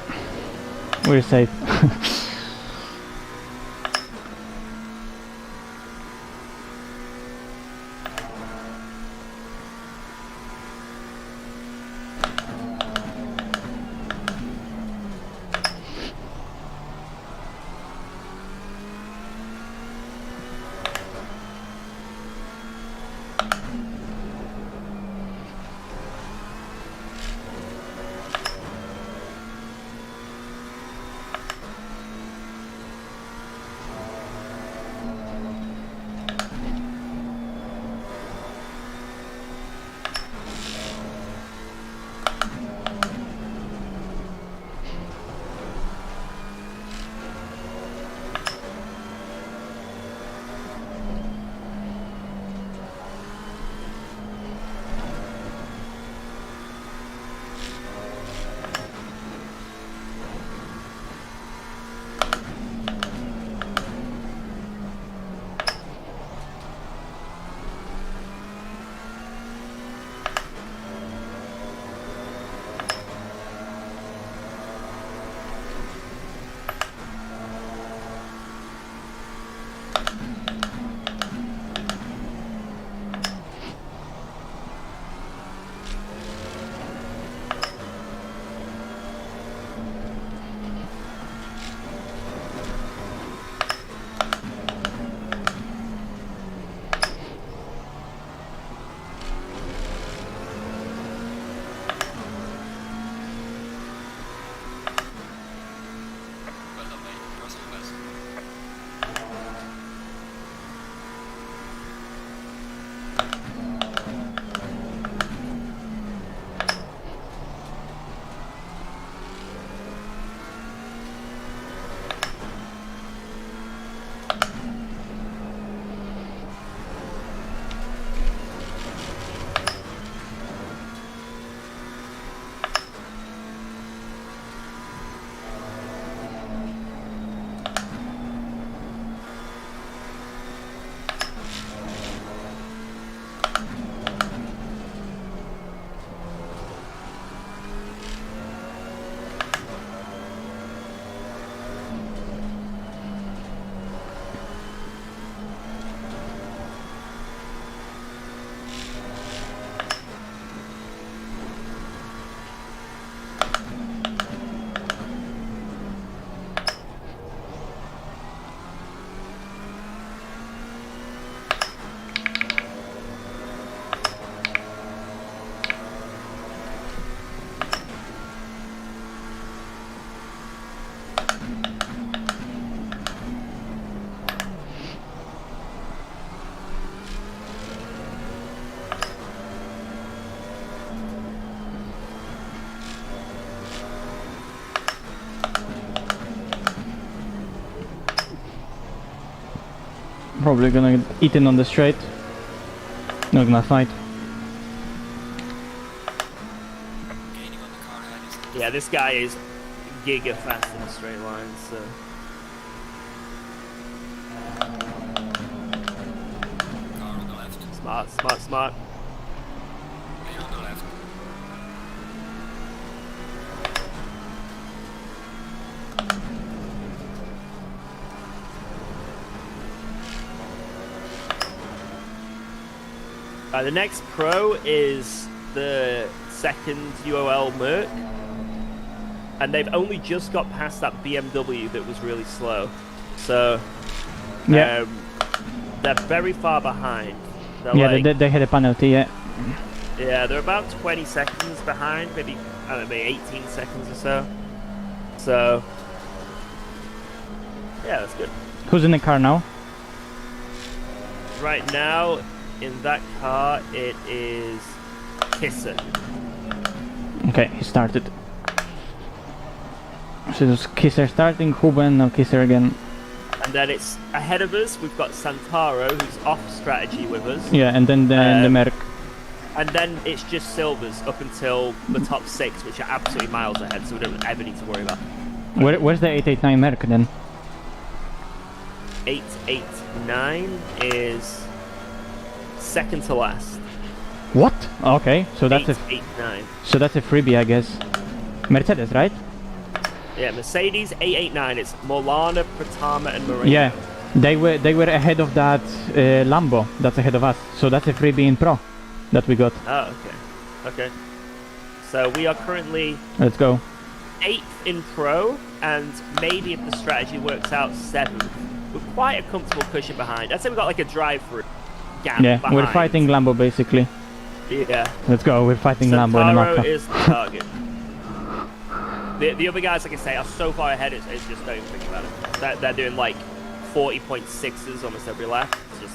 We're safe. Probably gonna get eaten on the straight. Not gonna fight. Yeah, this guy is giga fast in a straight line, so. Car on the left. Smart, smart, smart. Clear on the left. The next pro is the second UOL Merc, and they've only just got past that BMW that was really slow. So, yeah, they're very far behind. They're yeah, like, they had a penalty, yeah. Yeah, they're about 20 seconds behind, maybe, I don't know, maybe 18 seconds or so. So, yeah, that's good. Who's in the car now? Right now, in that car, it is Kisser. Okay, he started. So it was Kisser starting, Huben, now Kisser again. And then it's ahead of us, we've got Santaro, who's off strategy with us. Yeah, and then the Merc. And then it's just Silvers up until the top 6, which are absolutely miles ahead, so we don't ever need to worry about. Where's the 889 Merc then? 889 is second to last. What? Okay, so that's 889. so that's a freebie, I guess. Mercedes, right? Yeah, Mercedes 889. It's Molana, Pratama, and Moreno. Yeah, they were ahead of that Lambo. That's ahead of us. So that's a freebie in Pro that we got. Oh, okay. Okay. So we are currently Let's go. 8th in Pro, and maybe if the strategy works out, 7th. We're quite a comfortable cushion behind. I'd say we've got like a drive-through gap Yeah, behind. we're fighting Lambo basically. Yeah. Let's go. We're fighting Lambo in the Centauro map. is the target. The other guys, like I say, are so far ahead, it's just don't even think about it. They're doing like 40.6s almost every lap. It's just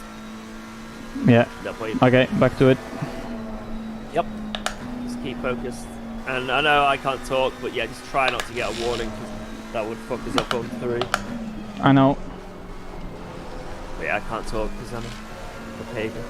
Yeah. no point. Okay, back to it. Yep. Just keep focused. And I know I can't talk, but yeah, just try not to get a warning, because that would fuck us up on 3. I know. But yeah, I can't talk because I'm a pagan.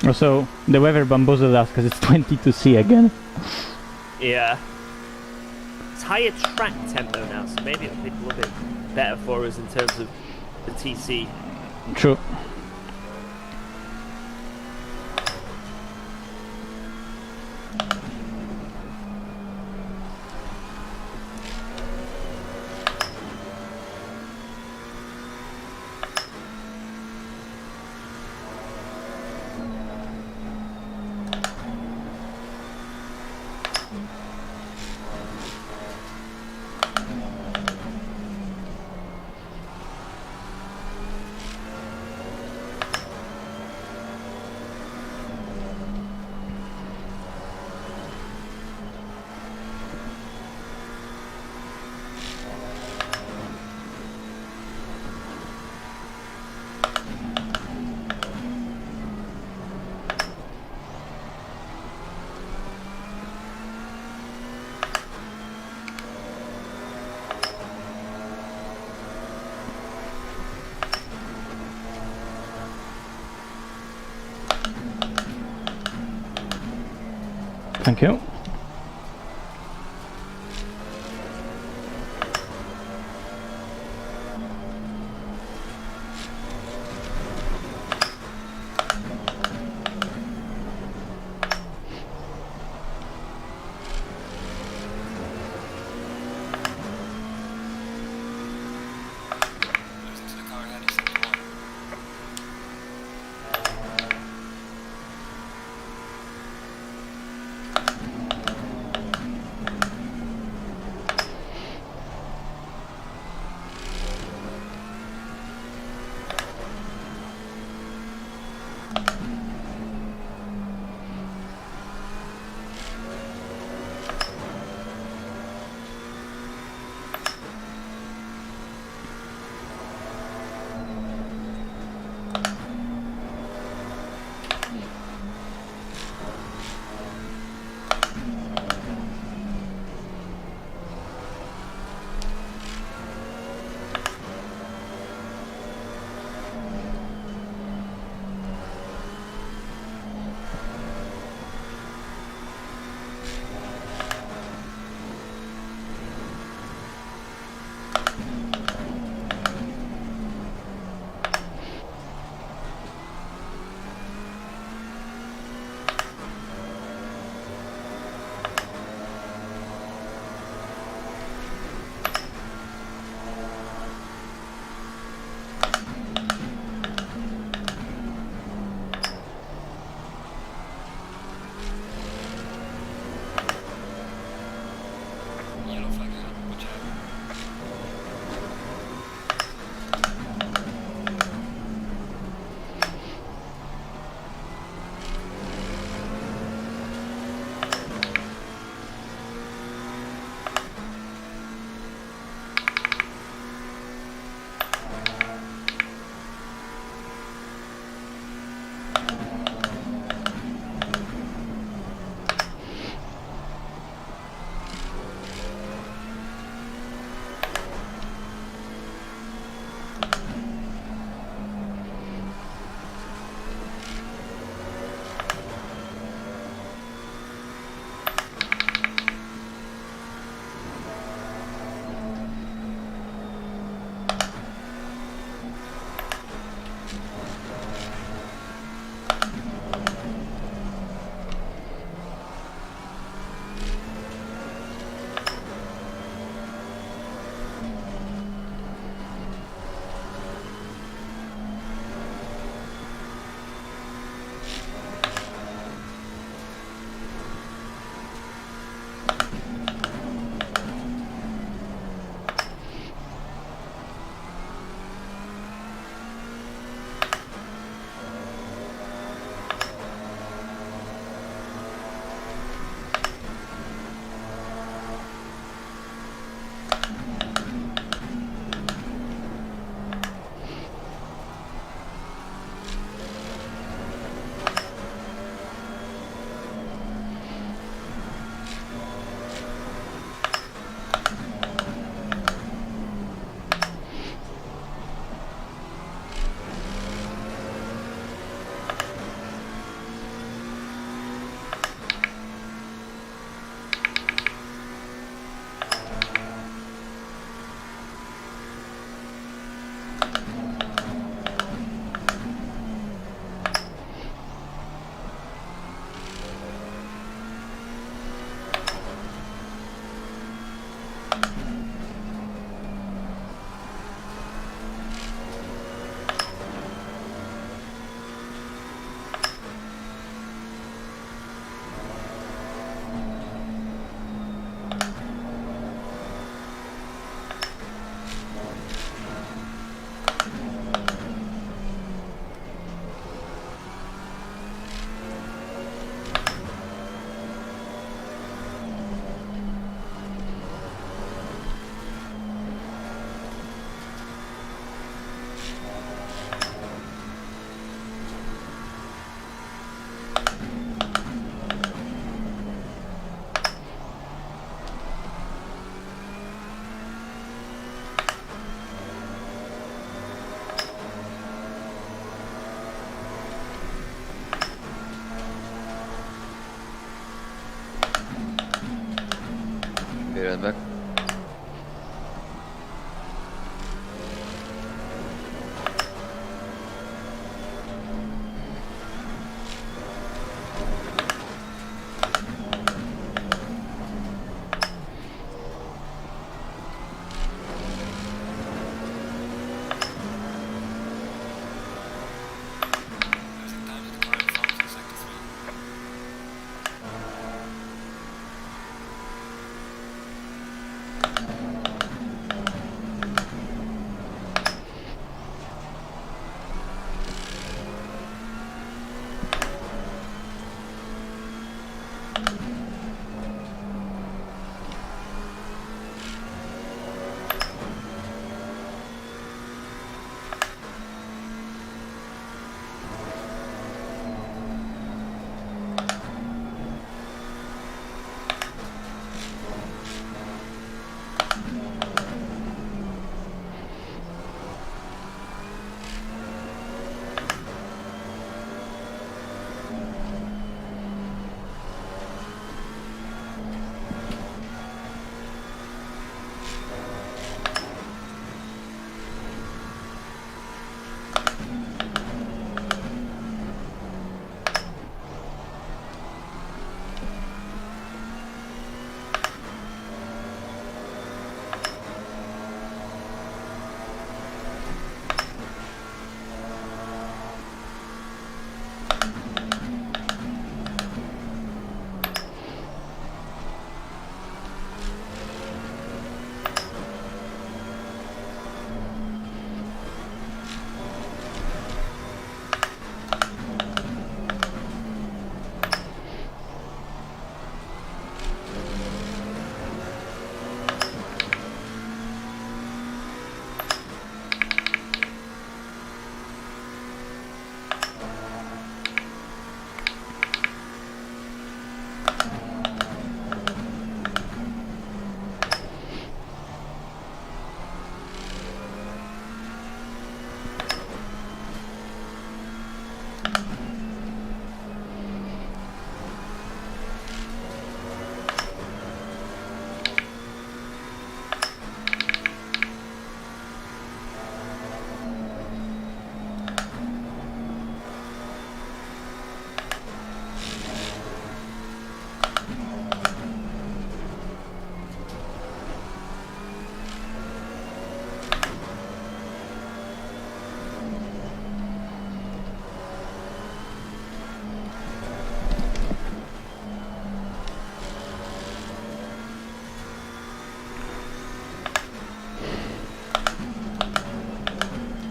Also, the weather bamboozled us because it's 22C again. Yeah. It's higher track tempo now, so maybe it'll be a little bit better for us in terms of the TC. True. Thank you.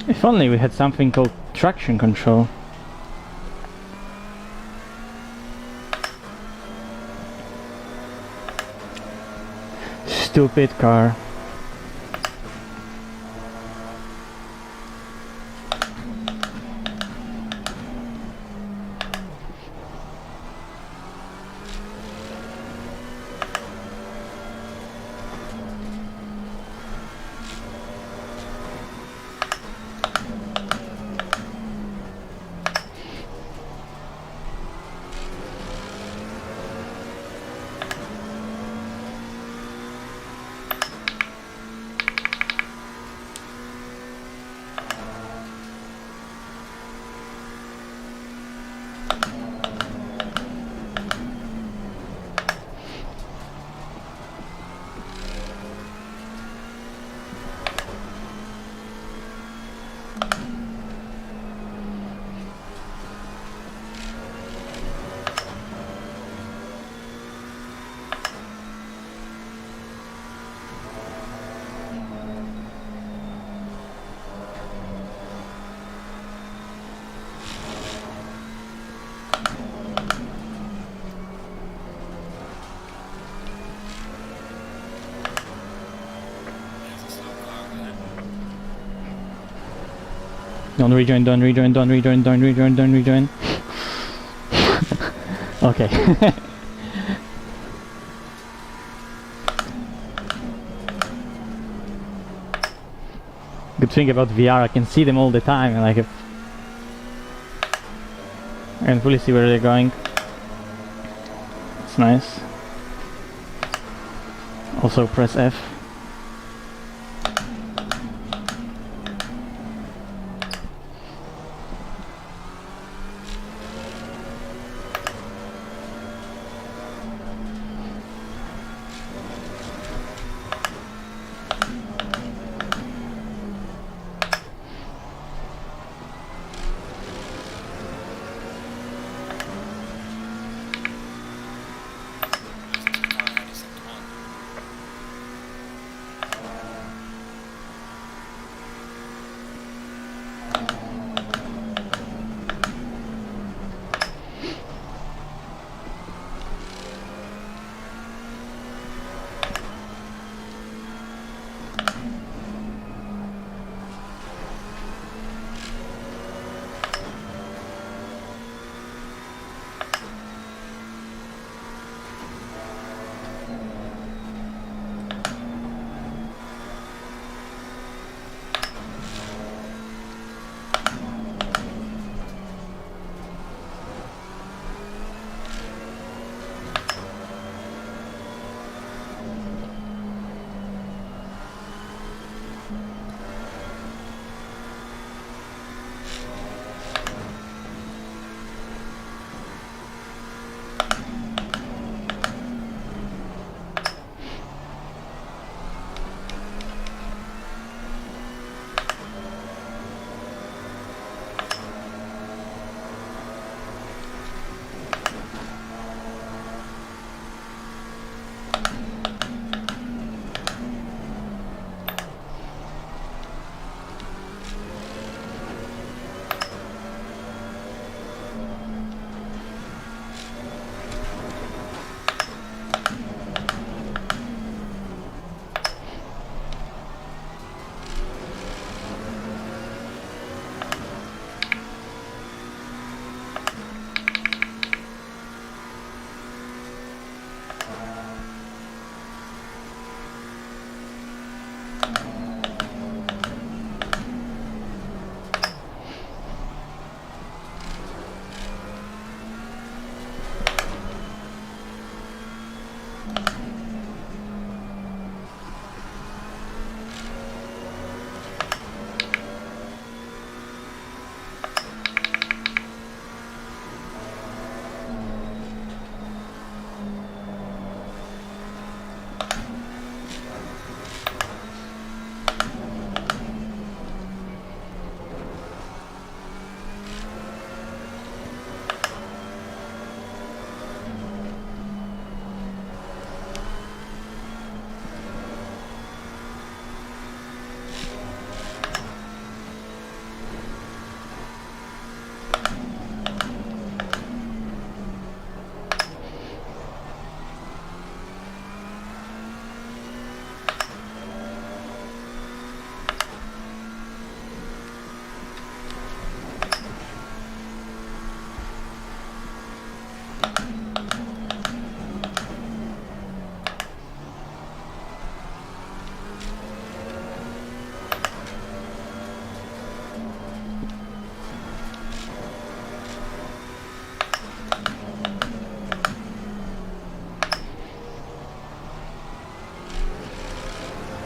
If only we had something called traction control. Stupid car. Don't rejoin, don't rejoin, don't rejoin, don't rejoin, don't rejoin. Okay. Good thing about VR, I can see them all the time, and like I can fully see where they're going. It's nice. Also press F.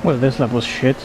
Well, this lap was shit.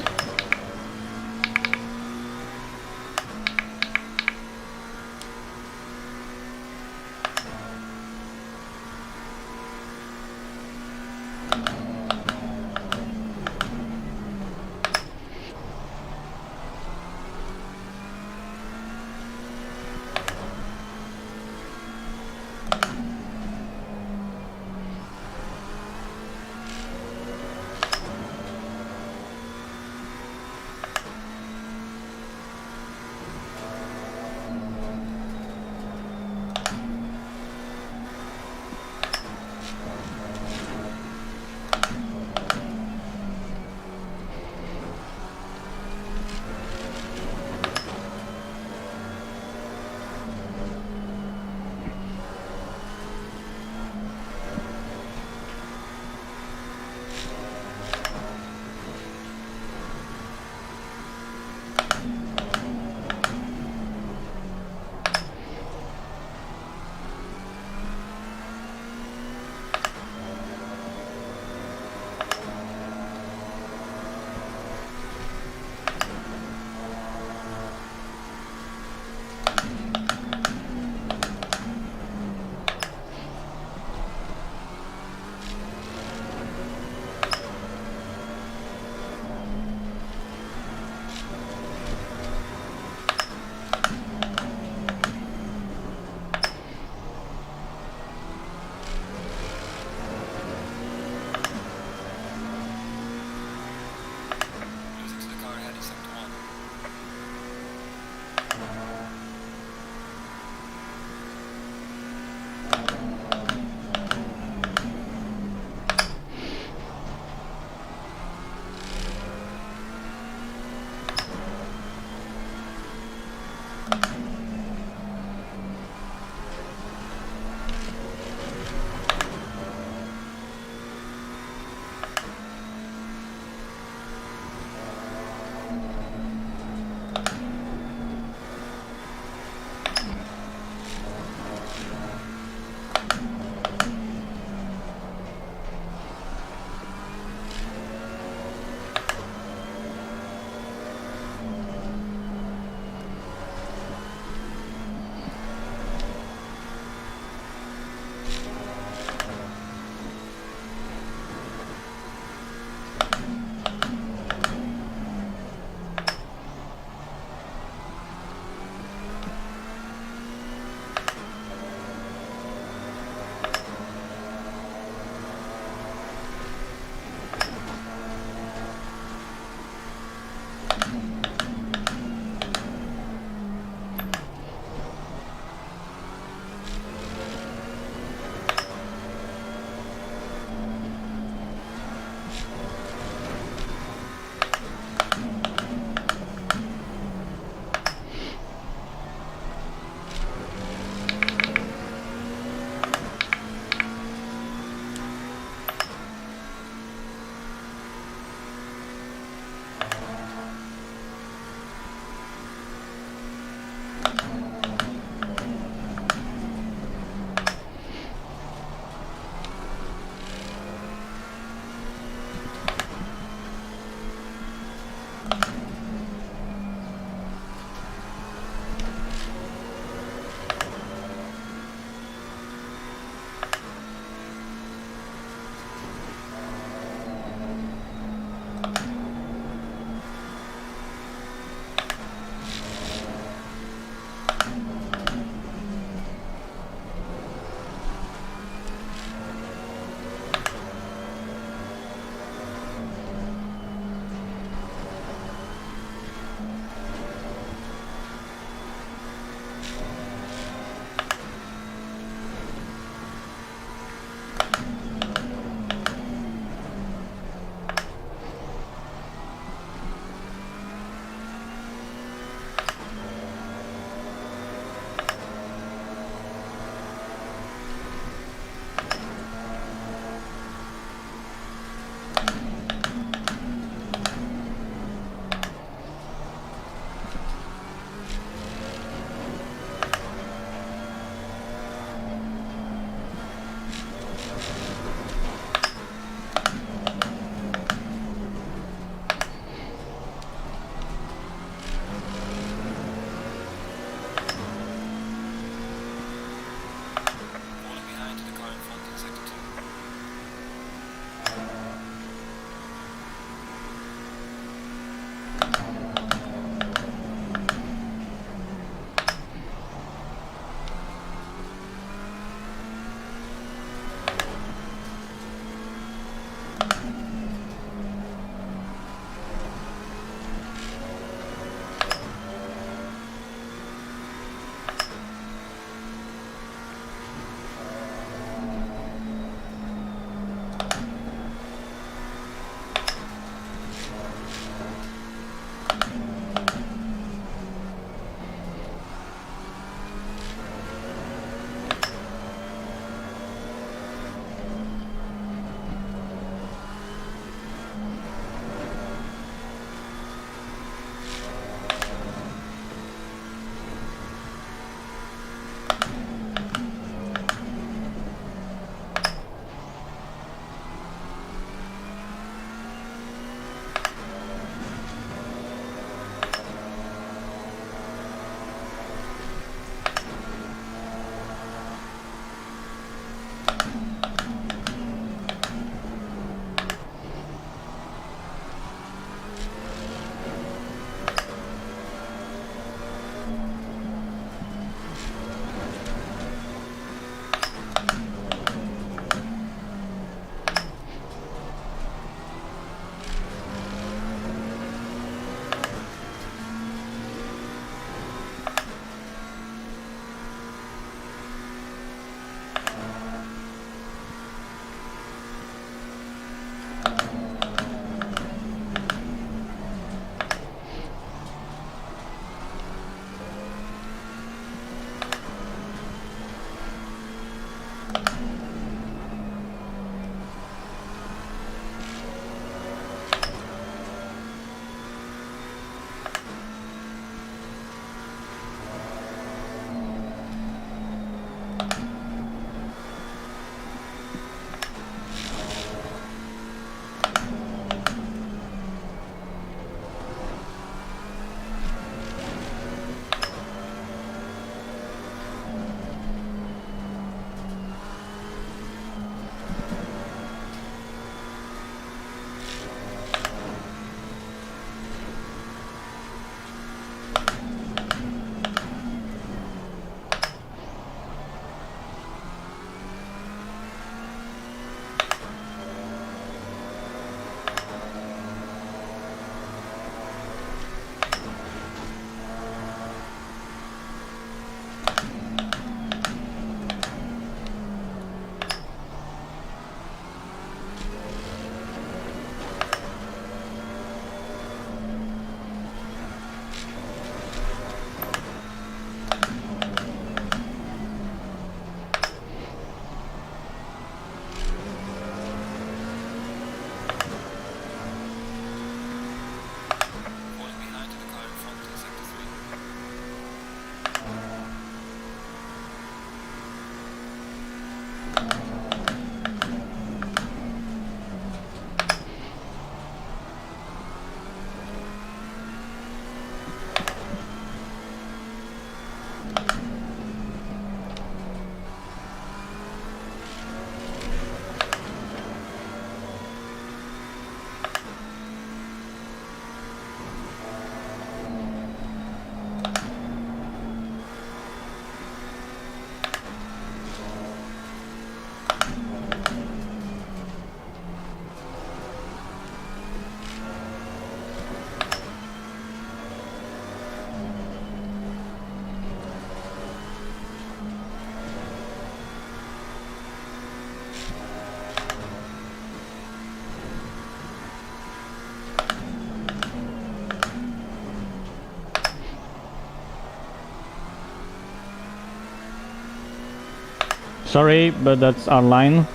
sorry, but that's our line.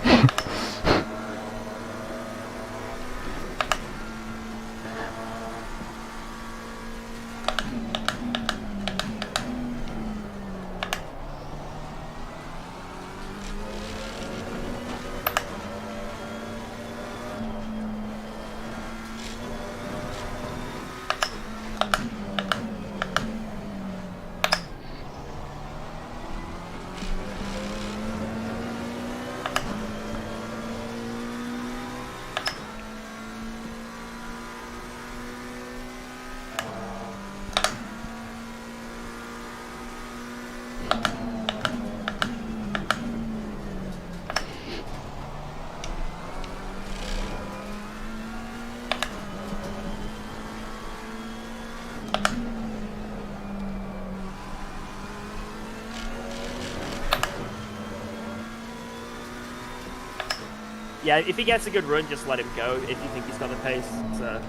Yeah, if he gets a good run, just let him go if you think he's got the pace. So,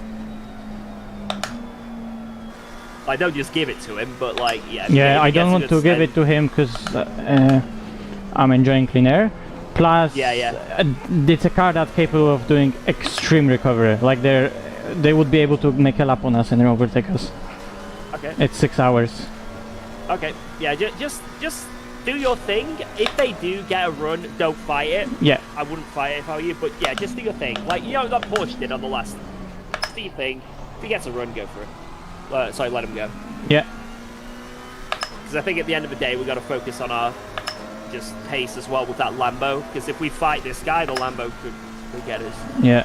like, don't just give it to him, but like, yeah. Yeah, I don't want to give it to him because I'm enjoying clean air. Plus, it's a car that's capable of doing extreme recovery. Like they would be able to make a lap on us and then overtake us. Okay. It's 6 hours. Okay. Yeah, just do your thing. If they do get a run, don't fight it. Yeah. I wouldn't fight it if I were you, but yeah, just do your thing. Like, you know that Porsche did on the last. Just do your thing. If he gets a run, go for it. Sorry, let him go. Yeah. Because I think at the end of the day, we got to focus on our just pace as well with that Lambo. Because if we fight this guy, the Lambo could get us. Yeah.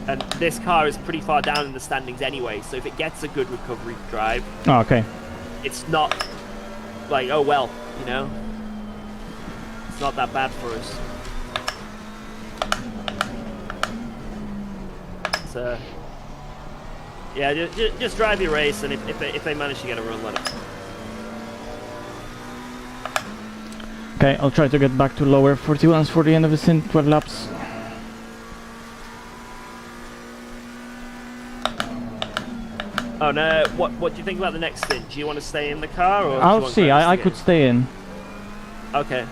And this car is pretty far down in the standings anyway, so if it gets a good recovery drive, oh, okay. It's not like, oh well, you know, it's not that bad for us. So, yeah, just drive your race, and if they manage to get a run, let them. Okay, I'll try to get back to lower 41s for the end of the stint, 12 laps. Oh no! What do you think about the next stint? Do you want to stay in the car, or? I'll see. I could stay in. Okay.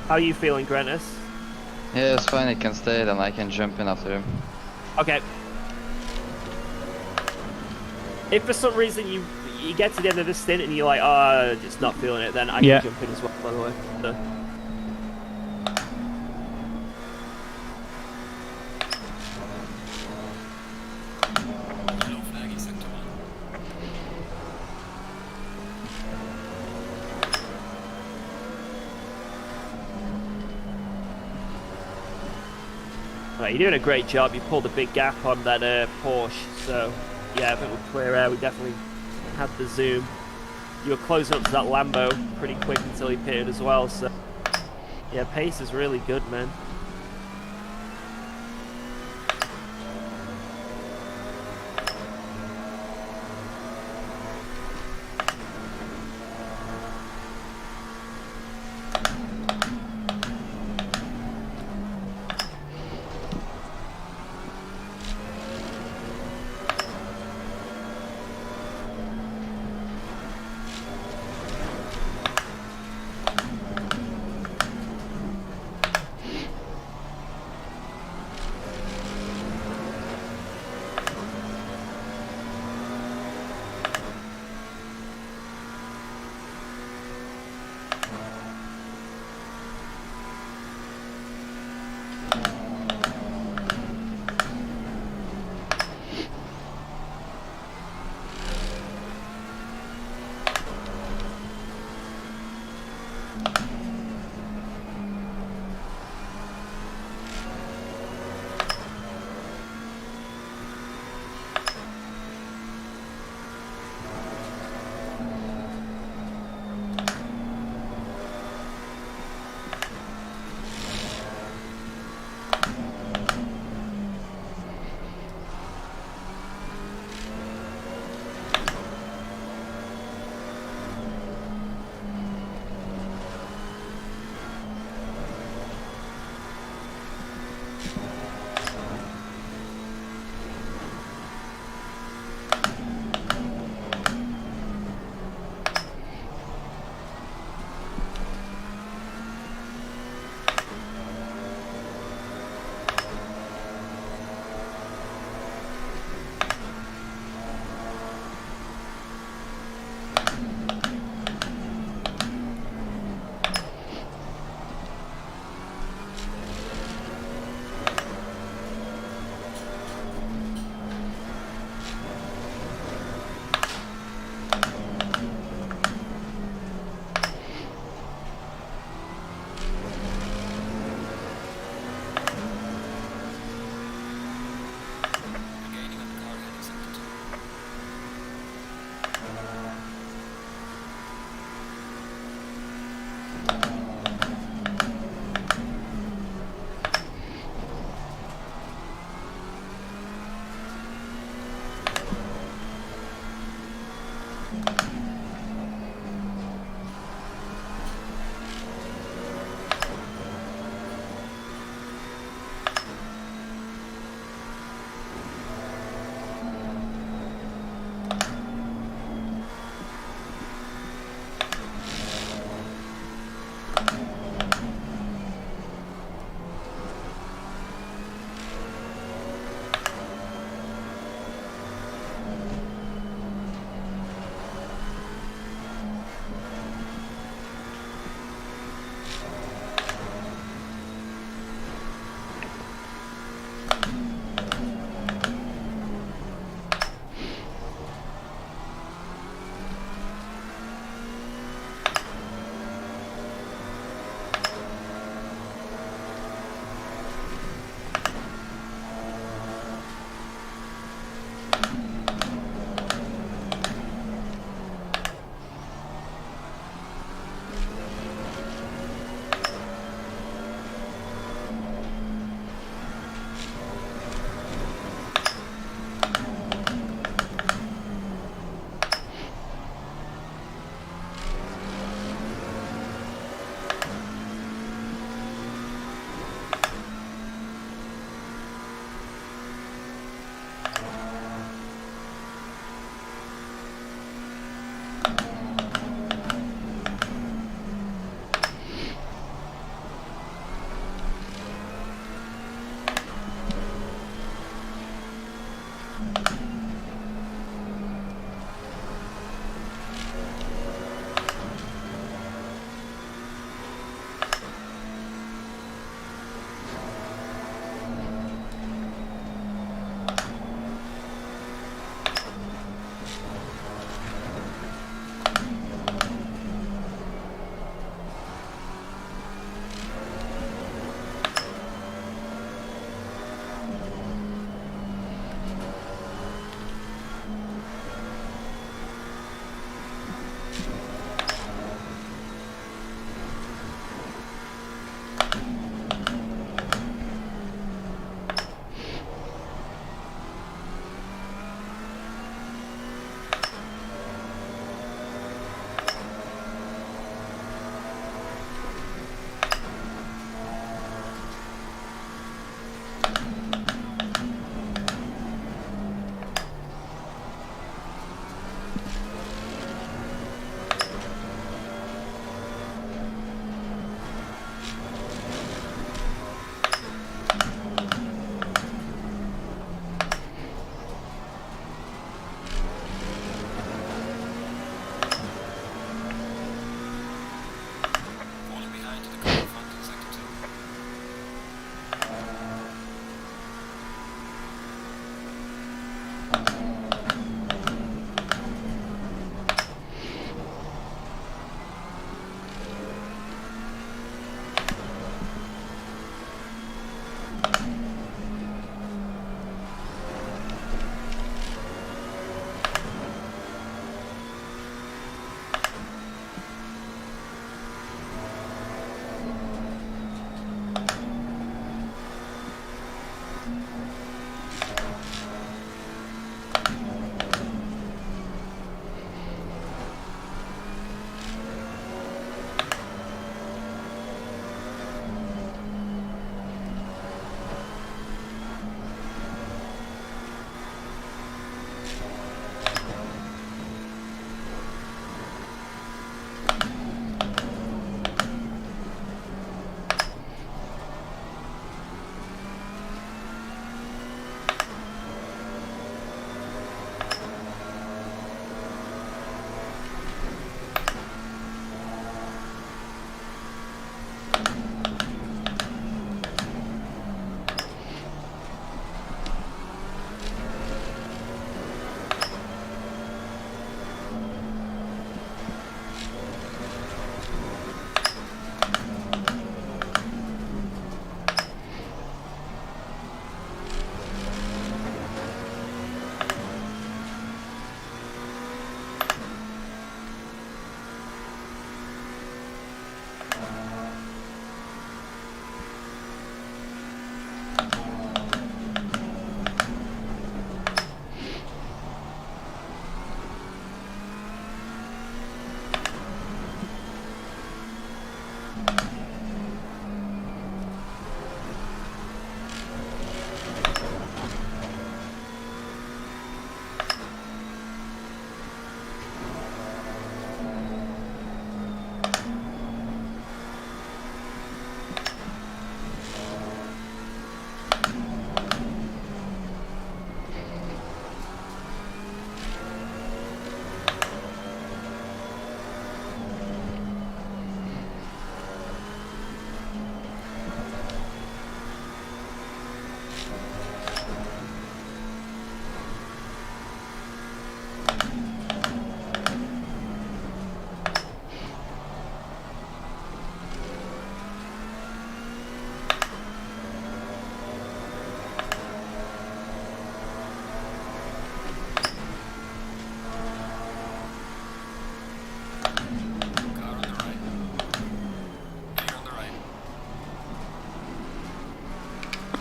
How are you feeling, Grentis? Yeah, it's fine. I can stay, then I can jump in after him. Okay. If for some reason you get to the end of the stint and you're like, oh, just not feeling it, then I can jump in as well. By the way. So. Right, you're doing a great job. You pulled a big gap on that Porsche, so yeah, I think with clear air we definitely had the zoom. You were closing up to that Lambo pretty quick until he pitted as well, so yeah, pace is really good, man.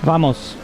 Vamos.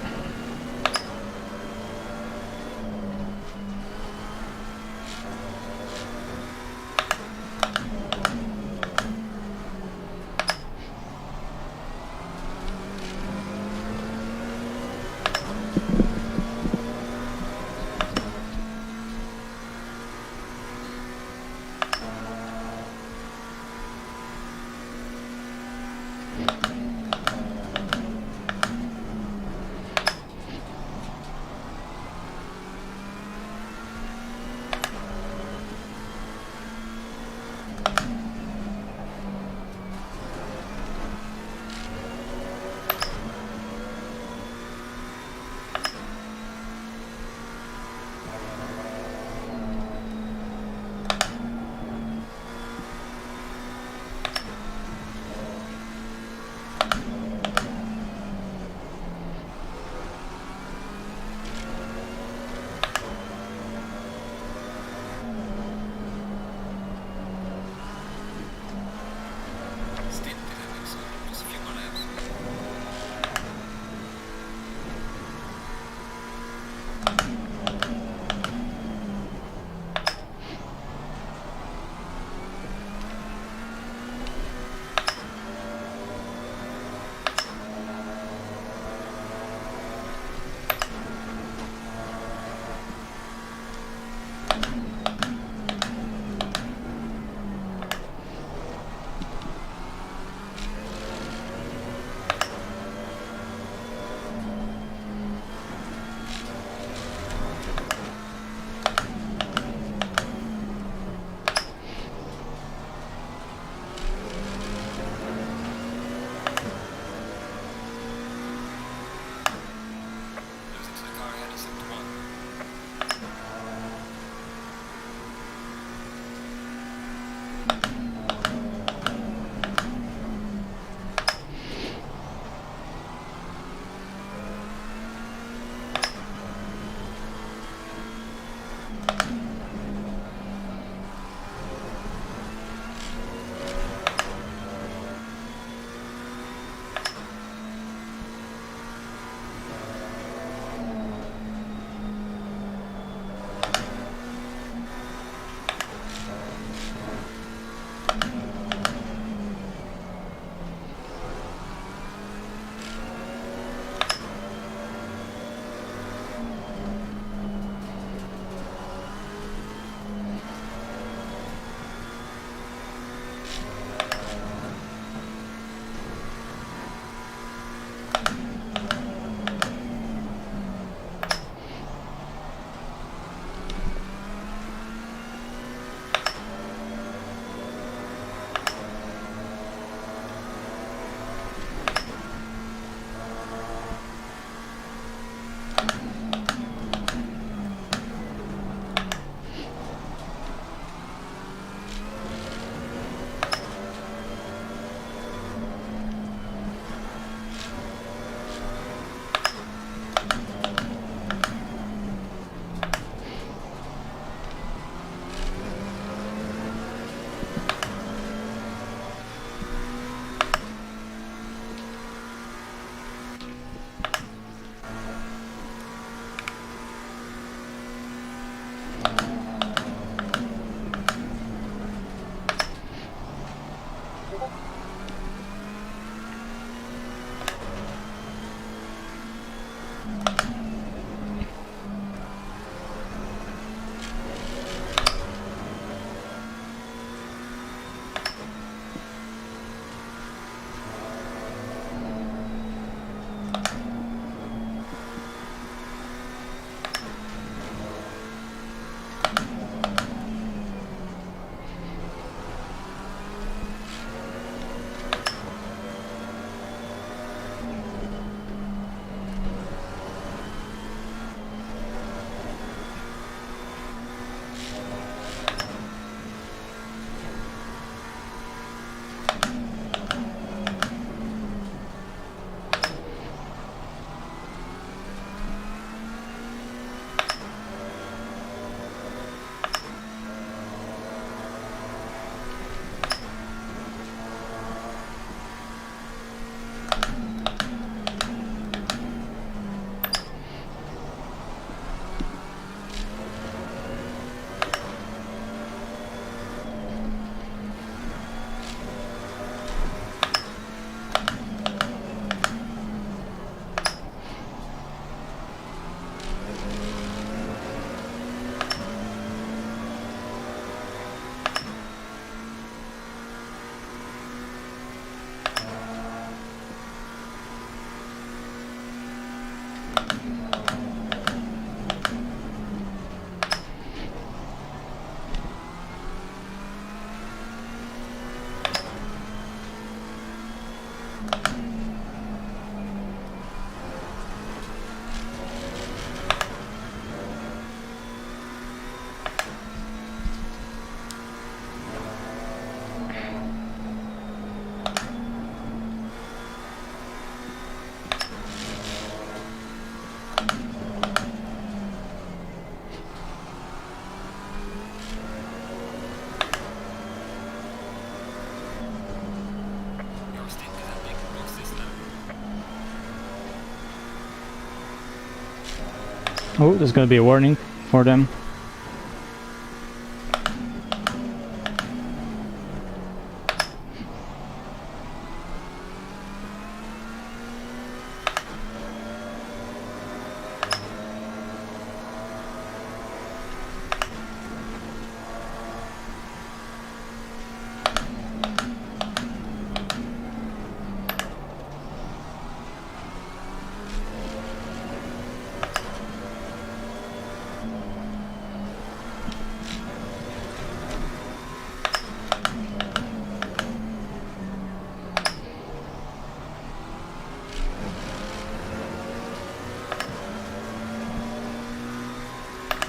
Oh, there's gonna be a warning for them.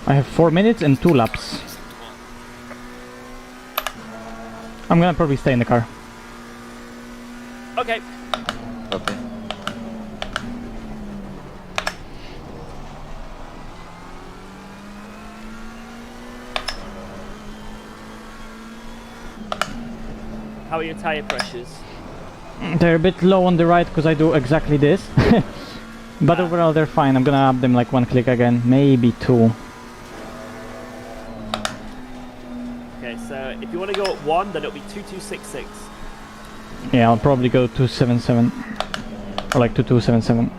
I have 4 minutes and 2 laps. I'm gonna probably stay in the car. Okay. Okay. How are your tire pressures? They're a bit low on the right because I do exactly this. But overall they're fine. I'm gonna up them like 1 click again, maybe 2. Okay, so if you want to go at 1, then it'll be 2266. Yeah, I'll probably go 277 or like 2277.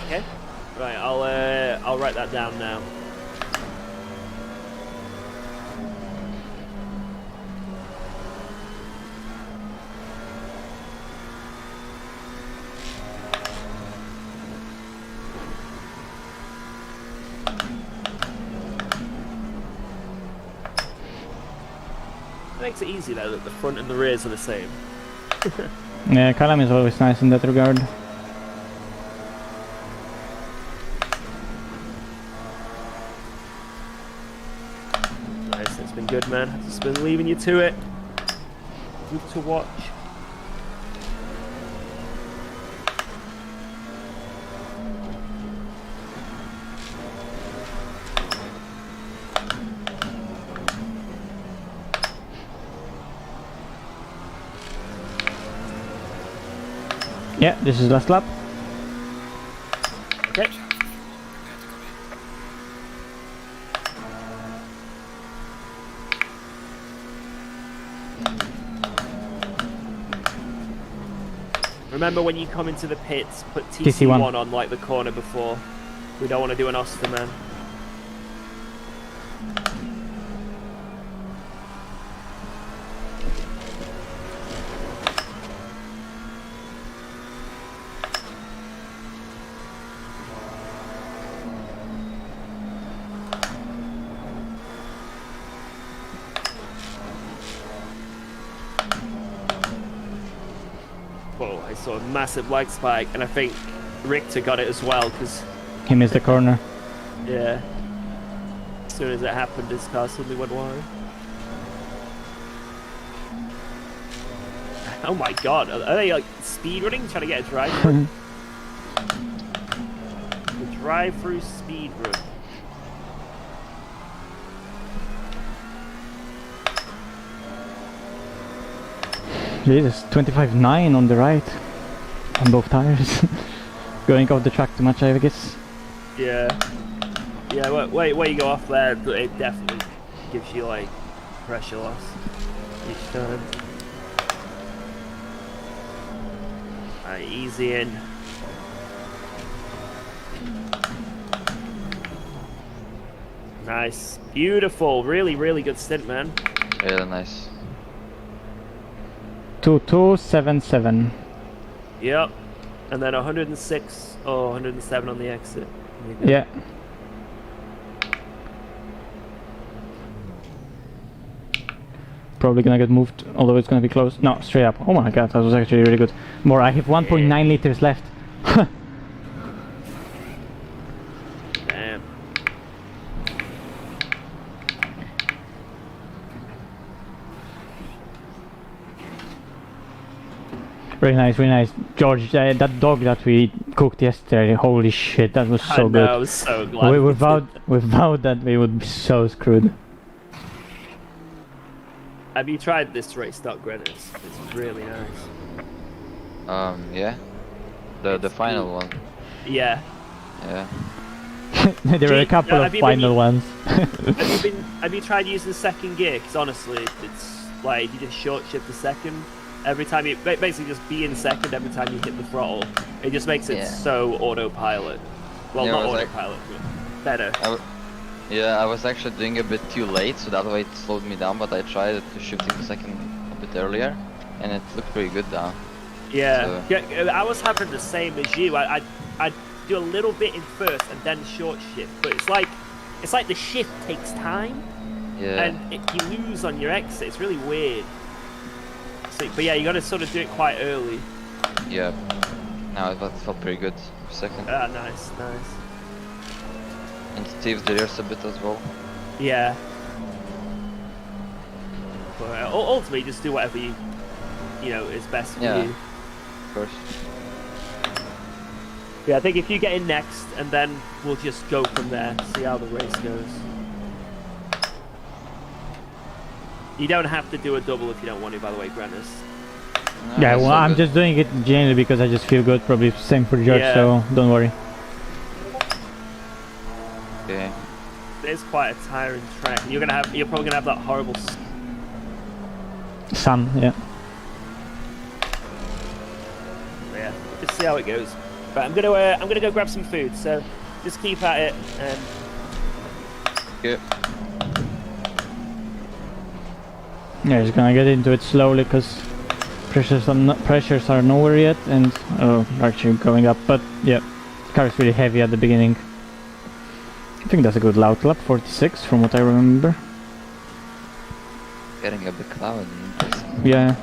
Okay. Right, I'll write that down now. It makes it easy though that the front and the rears are the same. Yeah, Kyalami is always nice in that regard. Nice, it's been good, man. I've just been leaving you to it. Good to watch. Yeah, this is last lap. Okay. Remember when you come into the pits, put TC1 on like the corner before. We don't want to do an Osterman. Whoa, I saw a massive lag spike, and I think Richter got it as well, because... He missed the corner. Yeah. As soon as it happened, his car suddenly went wide. Oh my god, are they like speed running, trying to get a drive through? The drive-through speed run. Jesus, 25.9 on the right. On both tires. Going off the track too much, I guess. Yeah. Yeah, where you go off there, it definitely gives you like pressure loss each time. Alright, easy in. Nice. Beautiful. Really, really good stint, man. Yeah, nice. 2277. Yep. And then 106 or 107 on the exit. Yeah. Probably gonna get moved, although it's gonna be close. No, straight up. Oh my god, that was actually really good. More, I have 1.9 liters left. Damn. Very nice, very nice. George, that dog that we cooked yesterday, holy shit, that was so good. I was so glad. Without that, we would be so screwed. Have you tried this race stock Grenades? It's really nice. Yeah. The final one. Yeah. Yeah. There were a couple of final ones. have you tried using second gear? Because honestly, it's like you just short shift the second every time you basically just be in second every time you hit the throttle. It just makes it so autopilot. Well, not autopilot, but better. I was actually doing a bit too late, so that way it slowed me down. But I tried to shifting the second a bit earlier, and it looked pretty good now. Yeah, I was having the same as you. I do a little bit in first and then short shift, but it's like the shift takes time, and you lose on your exit. It's really weird. So, but yeah, you got to sort of do it quite early. Yeah, now it felt pretty good. Second. Ah, nice. And Steve's the rears a bit as well. Yeah. But ultimately, just do whatever you know is best for you. Of course. Yeah, I think if you get in next, and then we'll just go from there, see how the race goes. You don't have to do a double if you don't want to, by the way, Grannis. No, yeah, well, I'm just doing it generally because I just feel good. Probably same for George, so don't worry. Okay. It's quite a tiring track. You're probably gonna have that horrible sun. Yeah. Yeah. Just see how it goes. But I'm gonna go grab some food. So just keep at it and. Good. Yeah, just gonna get into it slowly because pressures are nowhere yet, and actually going up. But yeah, the car is really heavy at the beginning. I think that's a good loud lap, 46 from what I remember. Getting a bit cloudy. Yeah.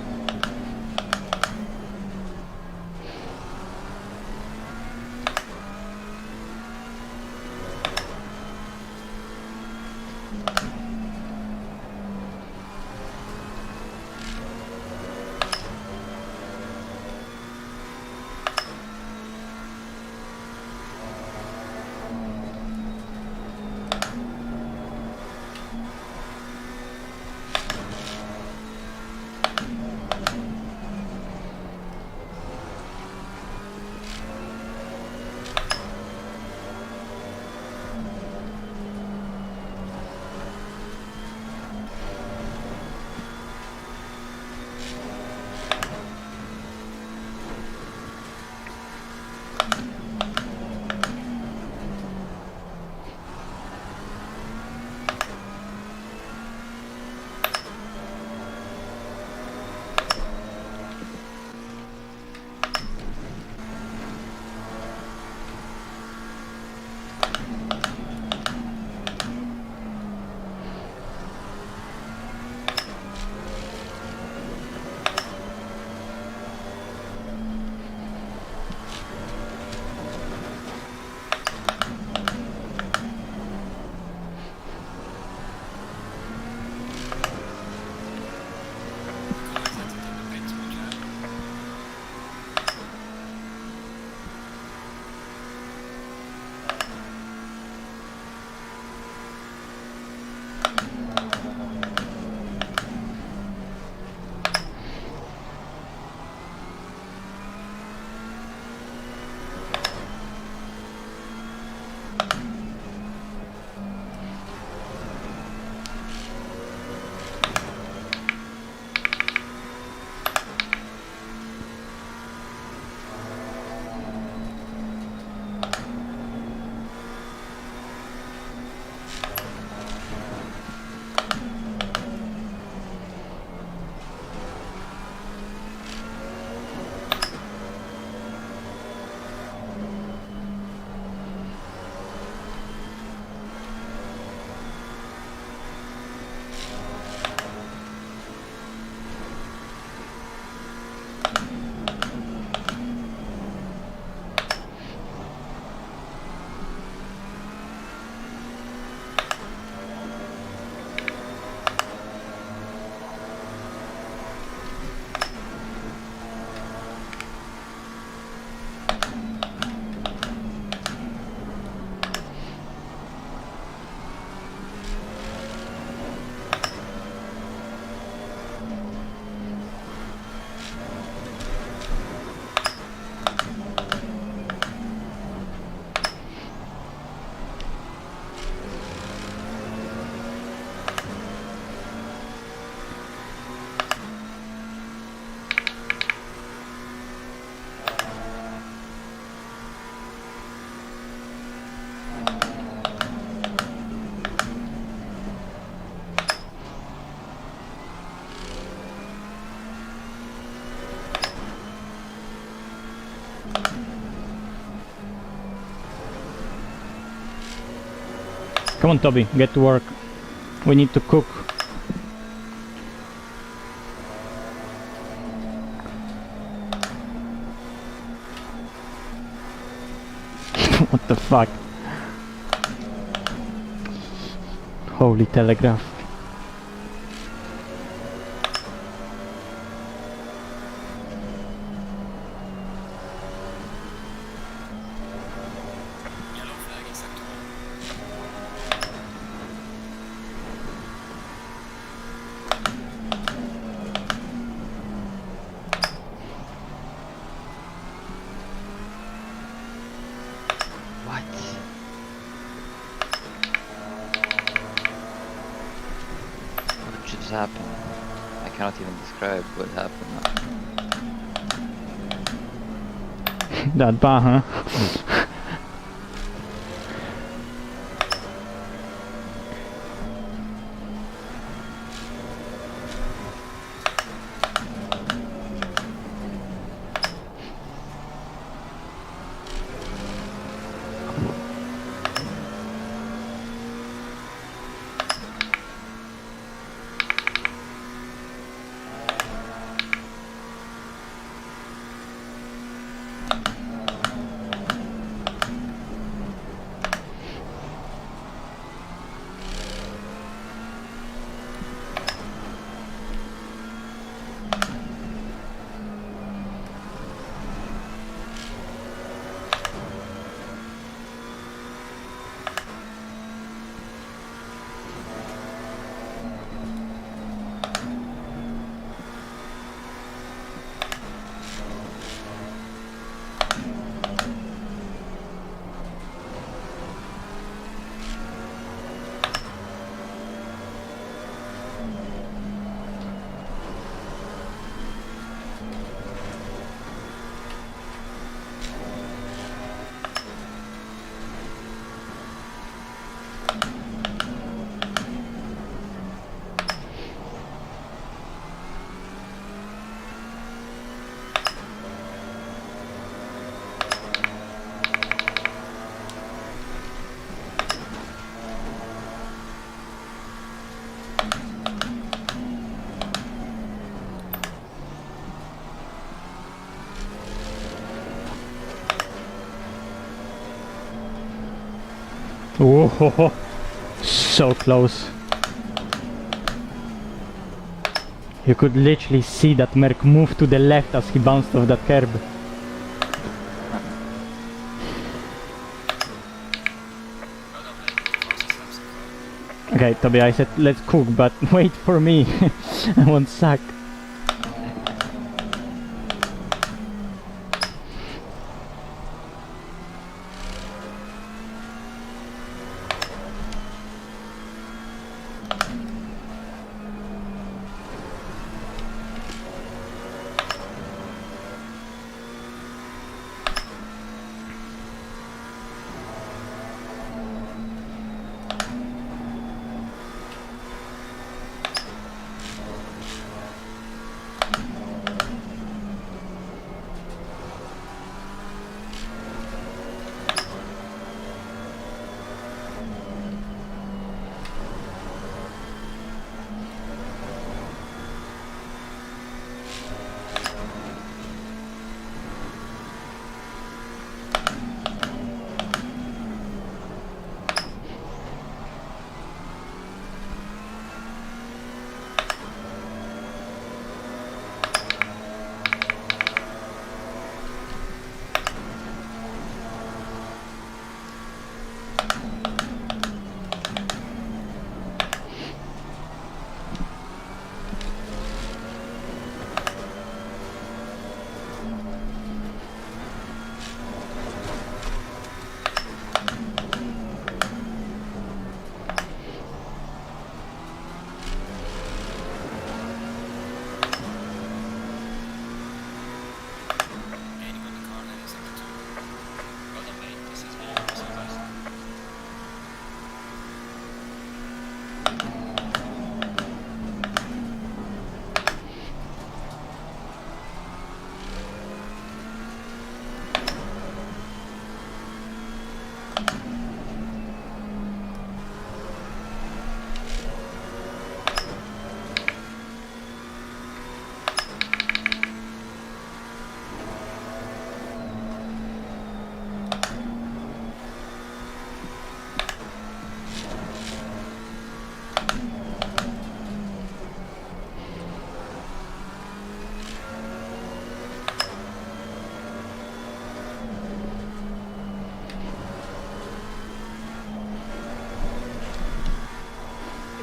Come on, Toby, get to work. We need to cook. What the fuck? Holy telegraph. Happened. I cannot even describe what happened. That bar, huh? Oh, so close. You could literally see that Merc move to the left as he bounced off that curb. Okay, Toby, I said let's cook, but wait for me. I won't suck.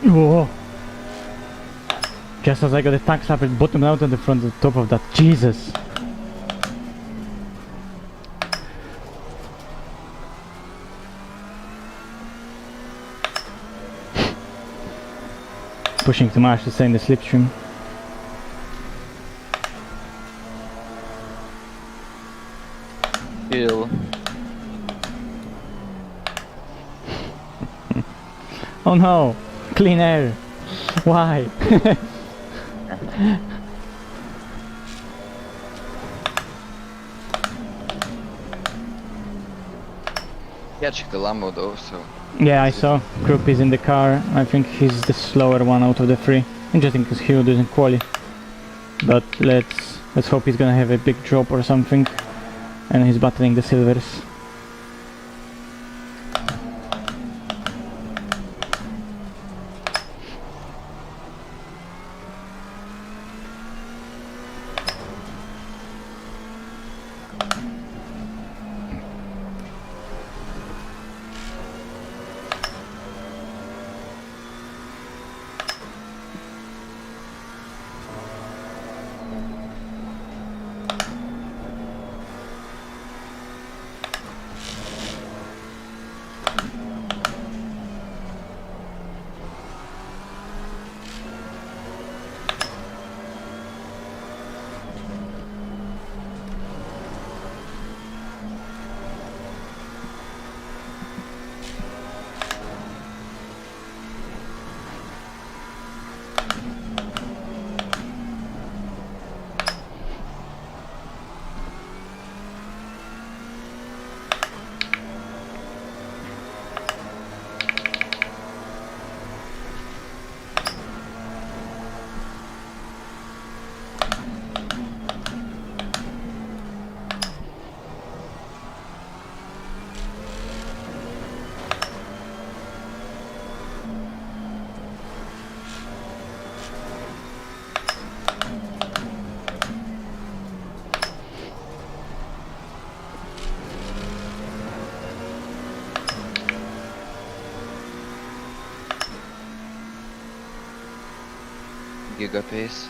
Whoa. Just as I got the tank slapper bottom out on the front, the top of that. Jesus. Pushing too much to stay in the slipstream. Kill. Oh no! Clean air! Why? Catch Kyalami though, so. Yeah, I saw. Krupp is in the car. I think he's the slower one out of the three. Interesting because he doesn't quali. But let's hope he's gonna have a big drop or something. And he's battling the silvers. Giga pace.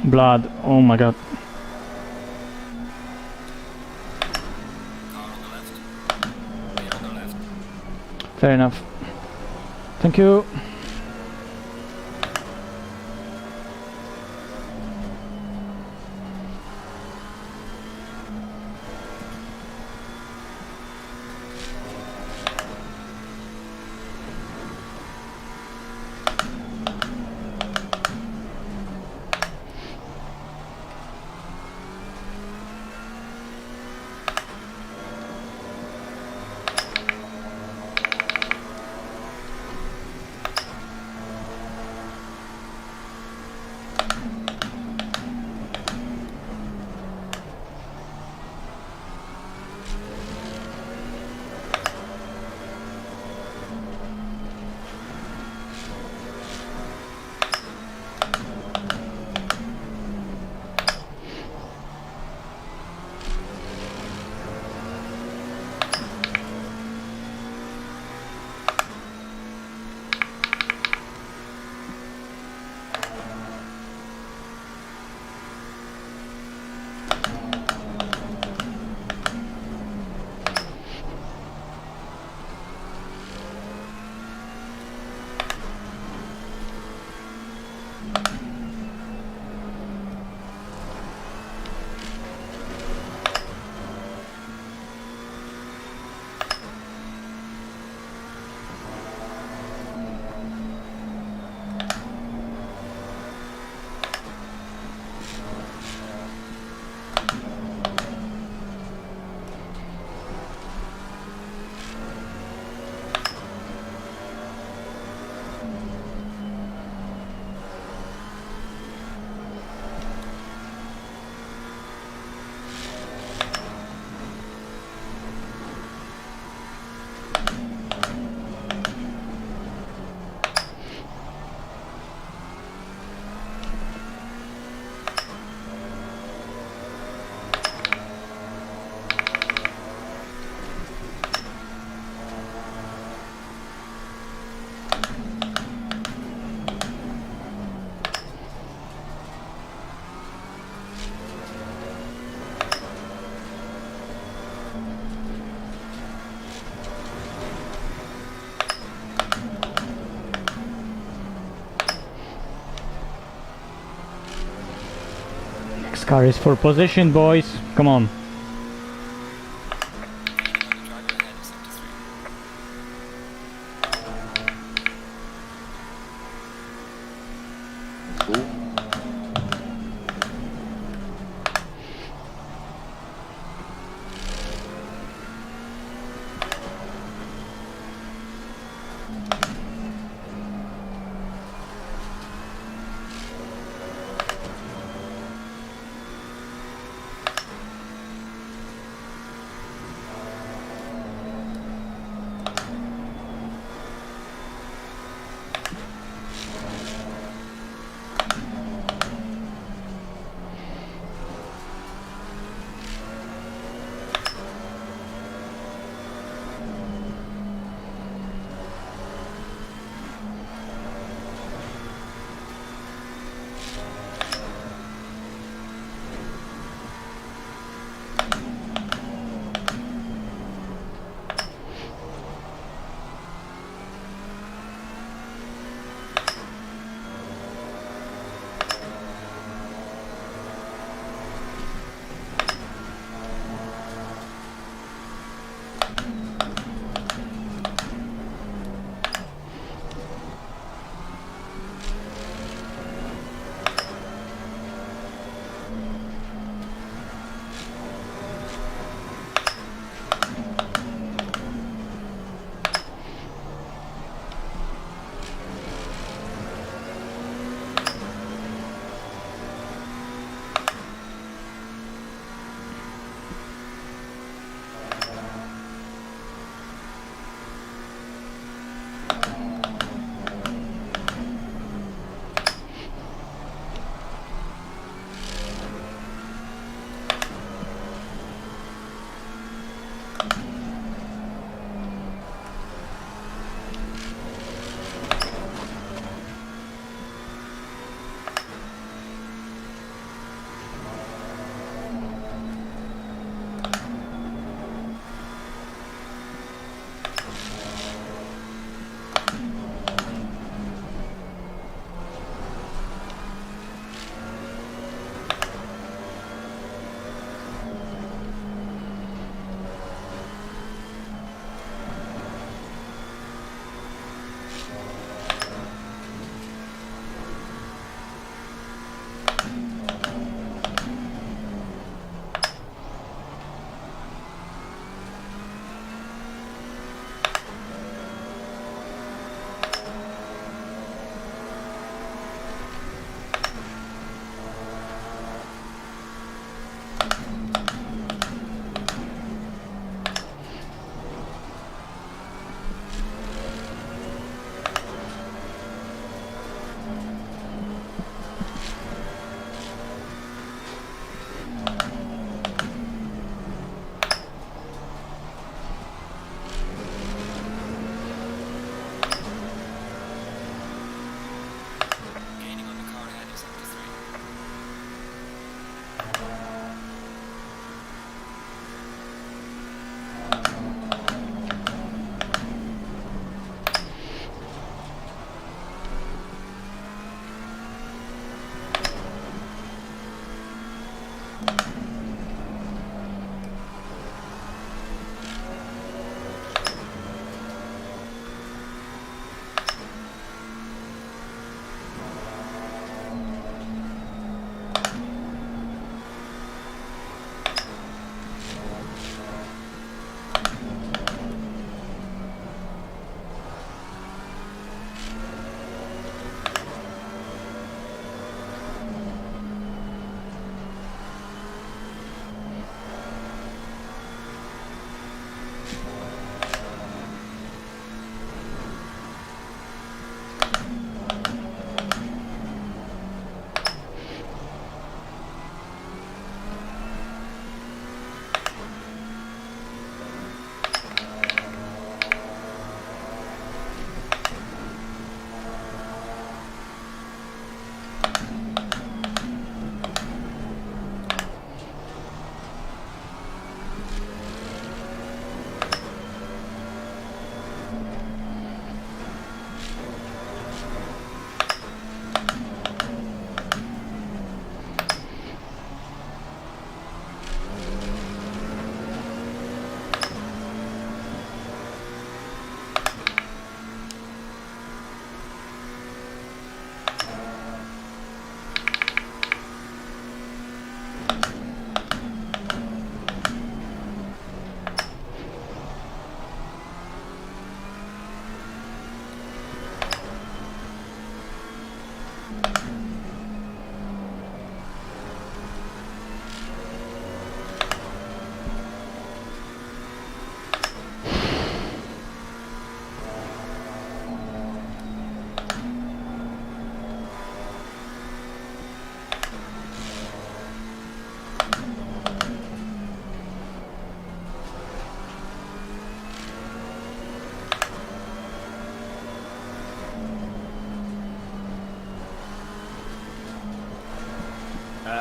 Blood, oh my god. Fair enough. Thank you. Next car is for position, boys. Come on.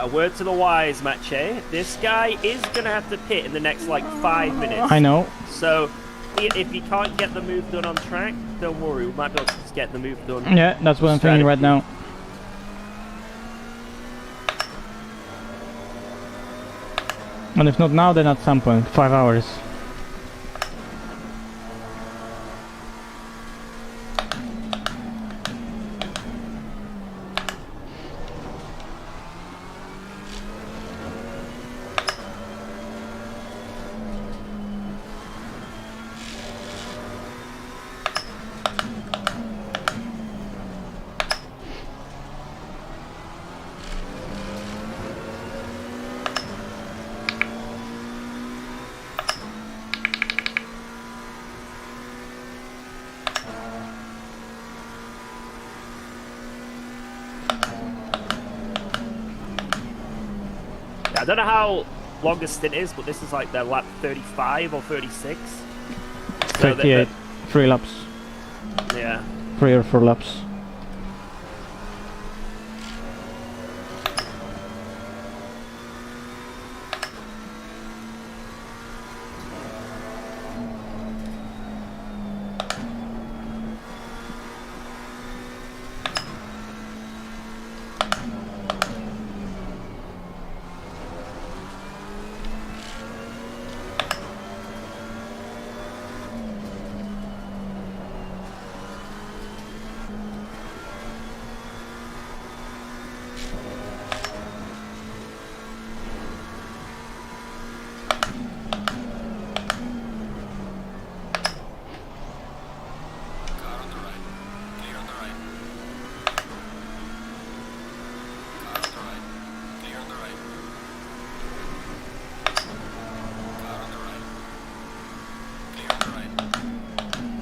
a word to the wise, Mache. This guy is gonna have to pit in the next like 5 minutes. I know. So if he can't get the move done on track, don't worry. We might be able to just get the move done. Yeah, that's what I'm thinking right now. And if not now, then at some point, 5 hours. I don't know how long a stint is, but this is like their lap 35 or 36. 38. 3 laps. Yeah. 3 or 4 laps.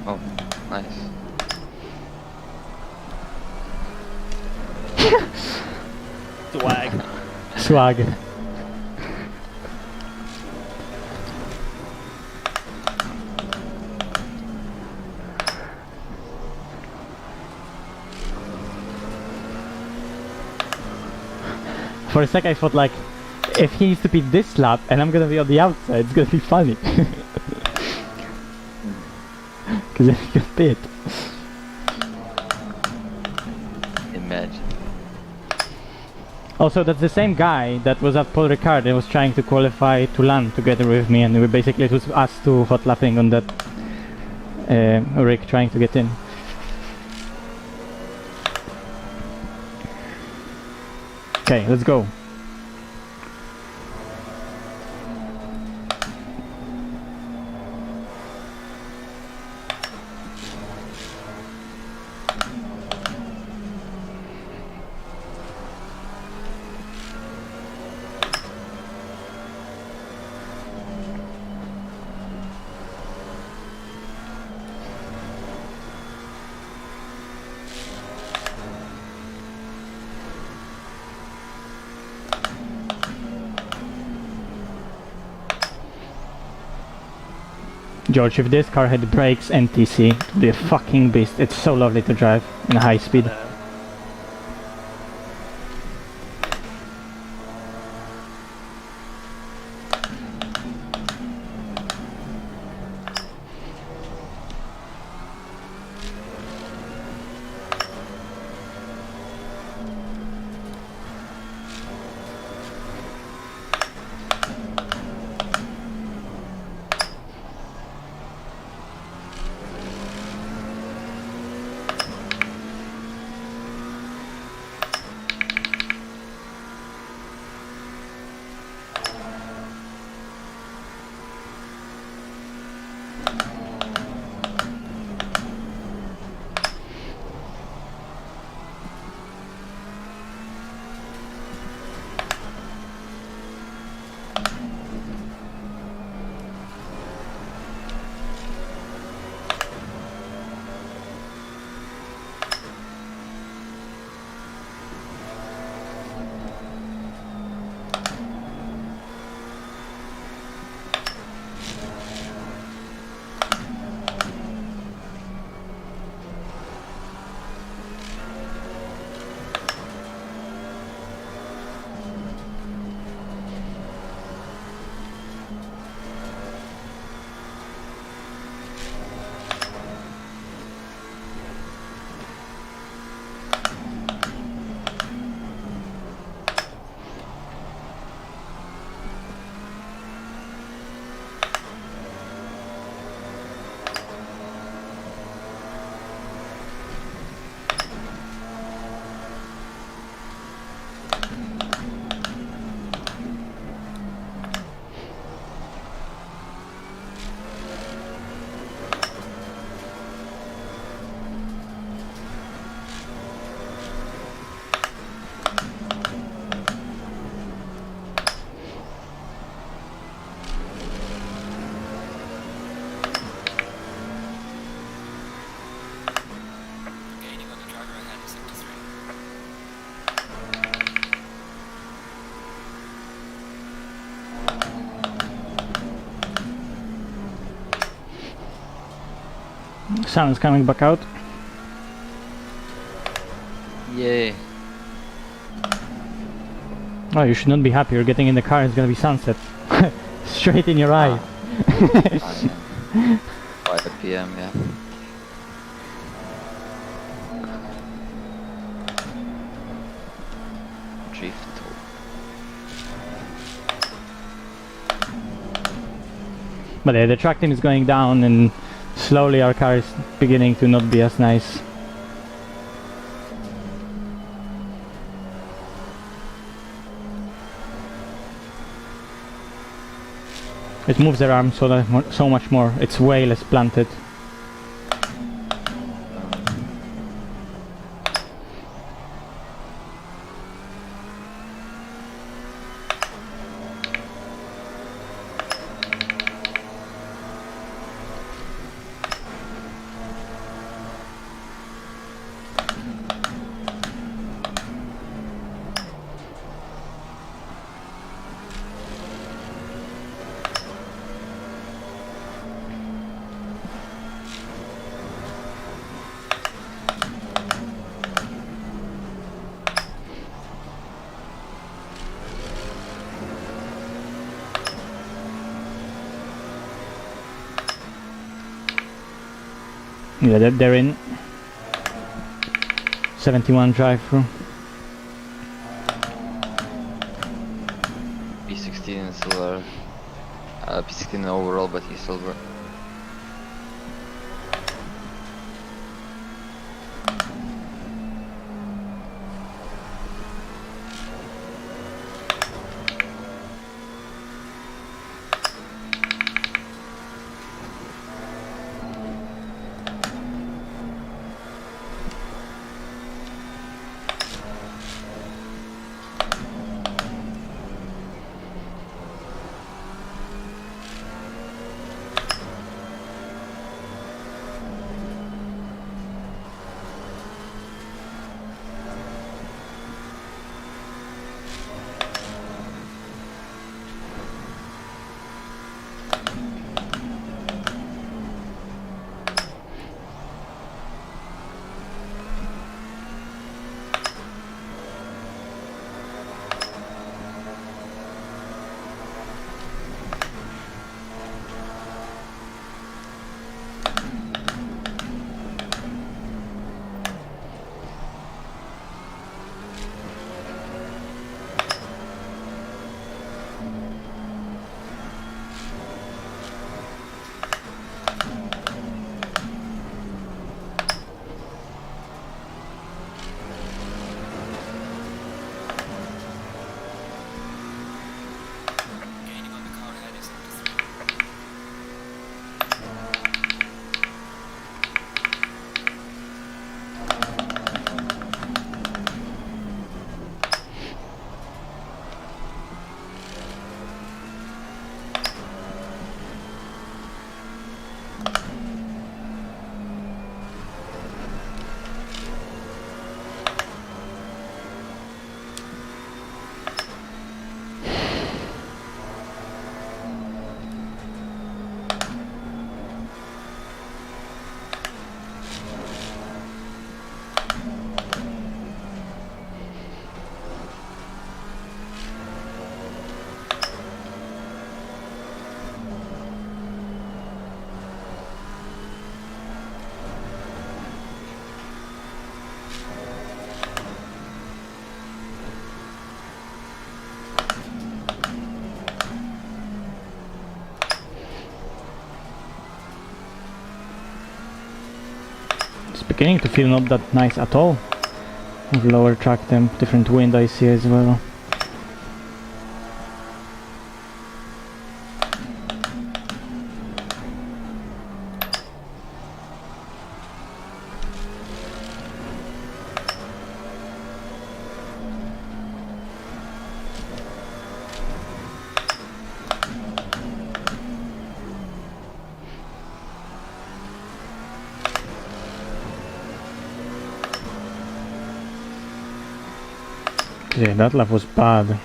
Oh, nice. Swag. Swag. For a sec I thought like, if he needs to beat this lap and I'm gonna be on the outside, it's gonna be funny. Because then he can pit. Imagine. Also, that's the same guy that was at Paul Ricard and was trying to qualify to land together with me, and we basically, it was us two hot lapping on that rig trying to get in. Okay, let's go. George, if this car had brakes and TC, it would be a fucking beast. It's so lovely to drive in high speed. Sun is coming back out. Yay. Oh, you should not be happy. You're getting in the car. It's gonna be sunset. Straight in your eye. 5 PM, yeah. Drift. But yeah, the tracking is going down and slowly our car is beginning to not be as nice. It moves their arm so much more. It's way less planted. Yeah, they're in. 71 drive-through. P16 in silver. P16 overall, but he's silver. It's beginning to feel not that nice at all. With lower track temp, different wind I see as well. Yeah, that lap was bad.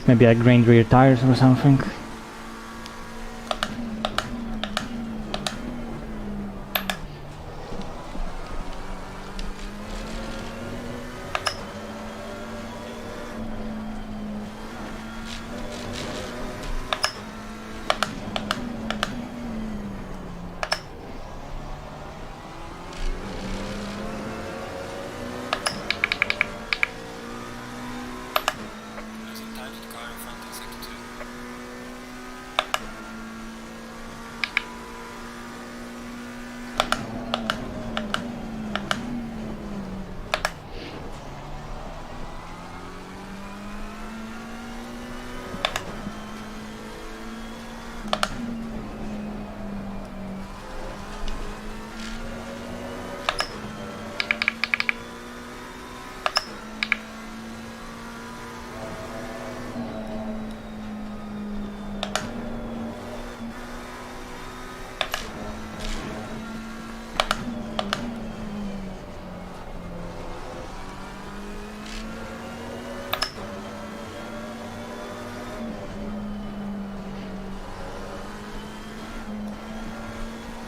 Maybe I grained rear tires or something.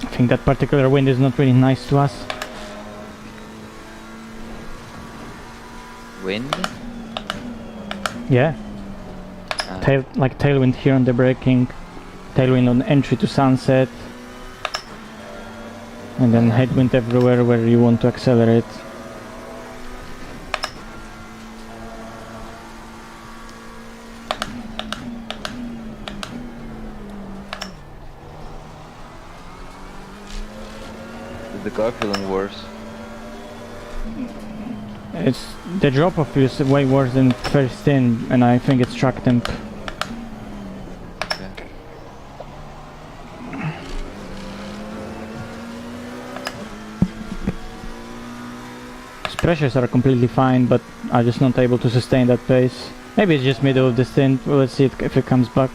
I think that particular wind is not really nice to us. Wind? Yeah. Tailwind here on the braking, tailwind on entry to sunset, and then headwind everywhere where you want to accelerate. Is the car feeling worse? It's the drop off is way worse than first in, and I think it's track temp. Okay. Pressures are completely fine, but I'm just not able to sustain that pace. Maybe it's just middle of the stint. Well, let's see if it comes back.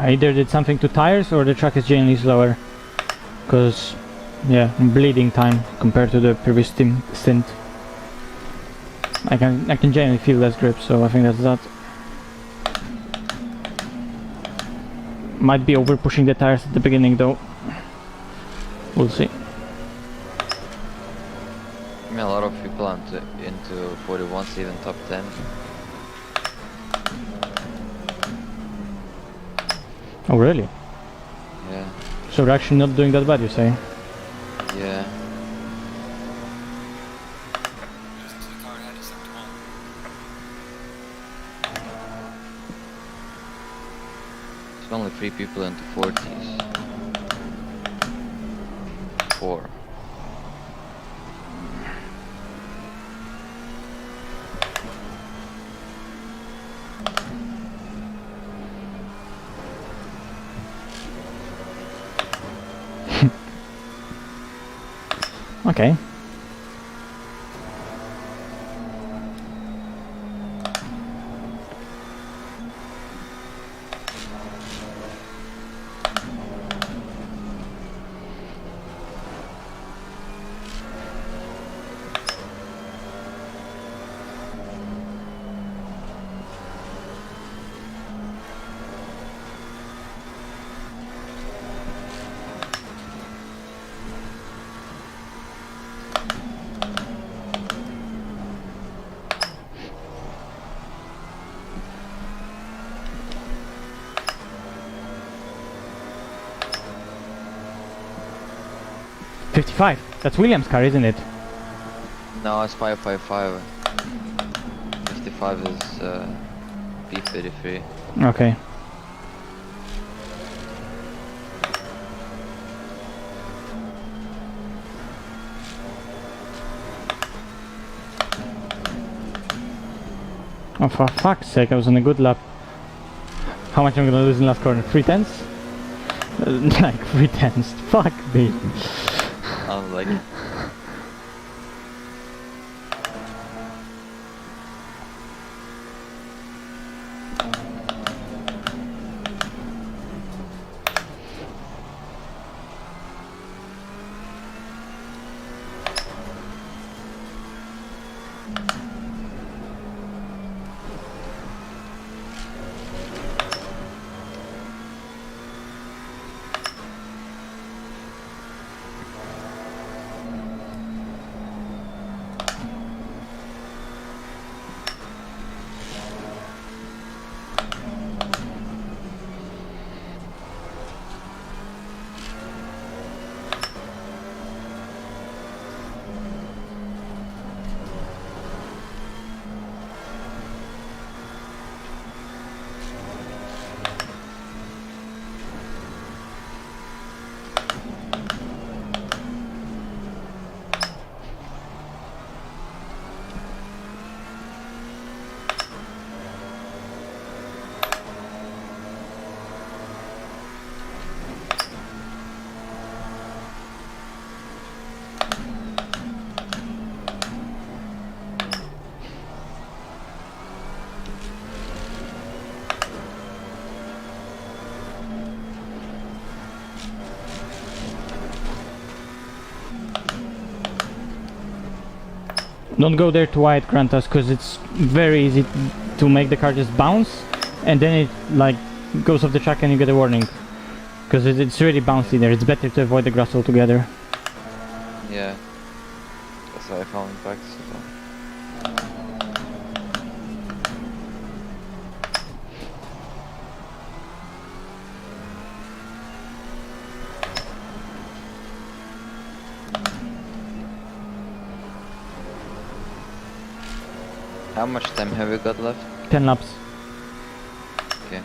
I either did something to tires or the track is genuinely slower. Because, yeah, bleeding time compared to the previous stint. I can genuinely feel less grip, so I think that's that. Might be over pushing the tires at the beginning though. We'll see. I mean, a lot of people into 41s, even top 10. Oh really? Yeah. So we're actually not doing that bad, you say? Yeah. There's only 3 people into 40s. 4. Okay. That's Williams' car, isn't it? No, it's 555. 55 is P33. Okay. Oh, for fuck's sake, I was on a good lap. How much am I gonna lose in last corner? 3/10? Like 3/10. Fuck me. I was like... Don't go there too wide, Grantas, because it's very easy to make the car just bounce and then it like goes off the track and you get a warning. Because it's really bouncy there, it's better to avoid the grass altogether. Yeah. That's what I found in practice as well. How much time have we got left? 10 laps. Okay.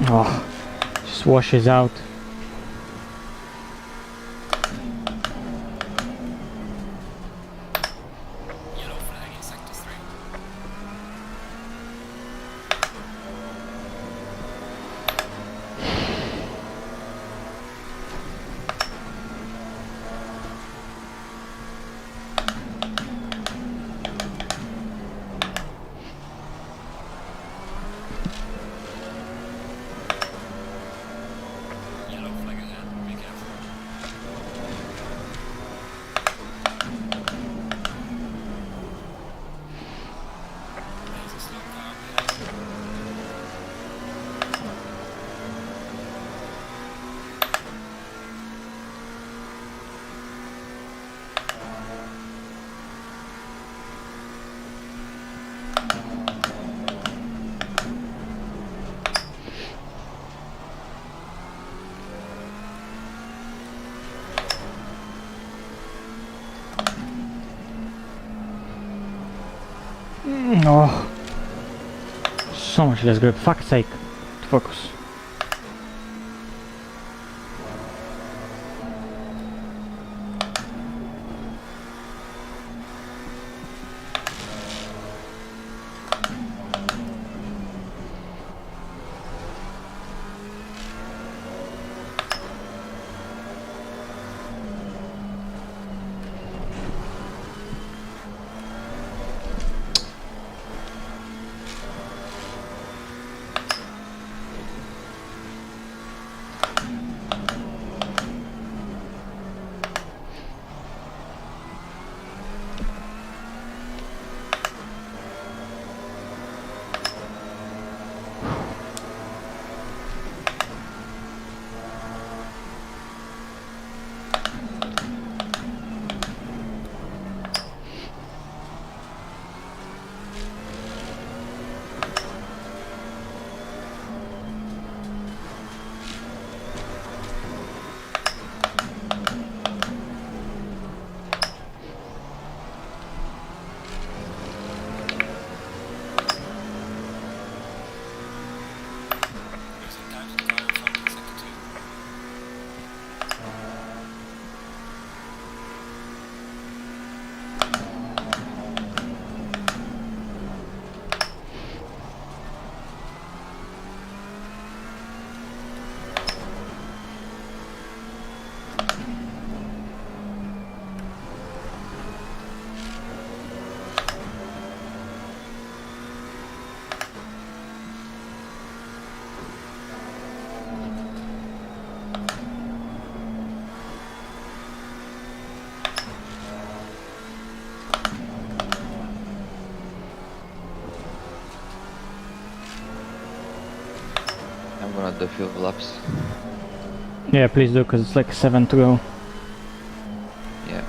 Oh, just washes out. Oh, so much less grip. Fuck's sake. Focus. I'm gonna do a few laps. Yeah, please do, because it's like 7 to go. Yeah.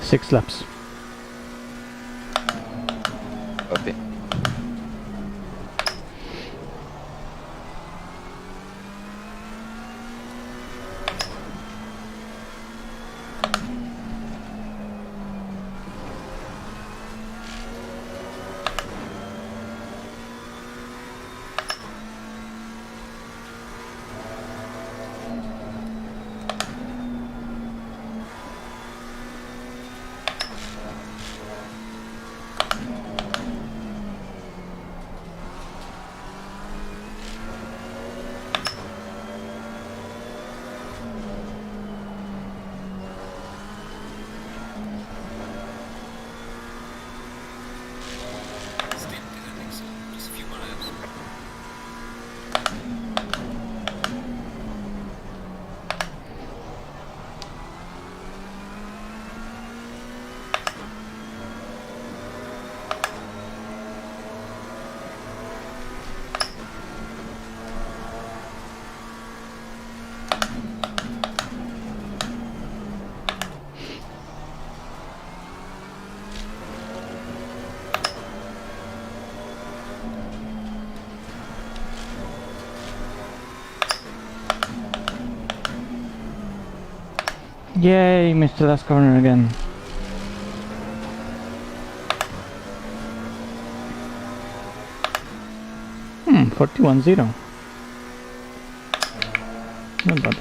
Six laps. Copy. Yay, missed the last corner again. — 41-0. Not bad.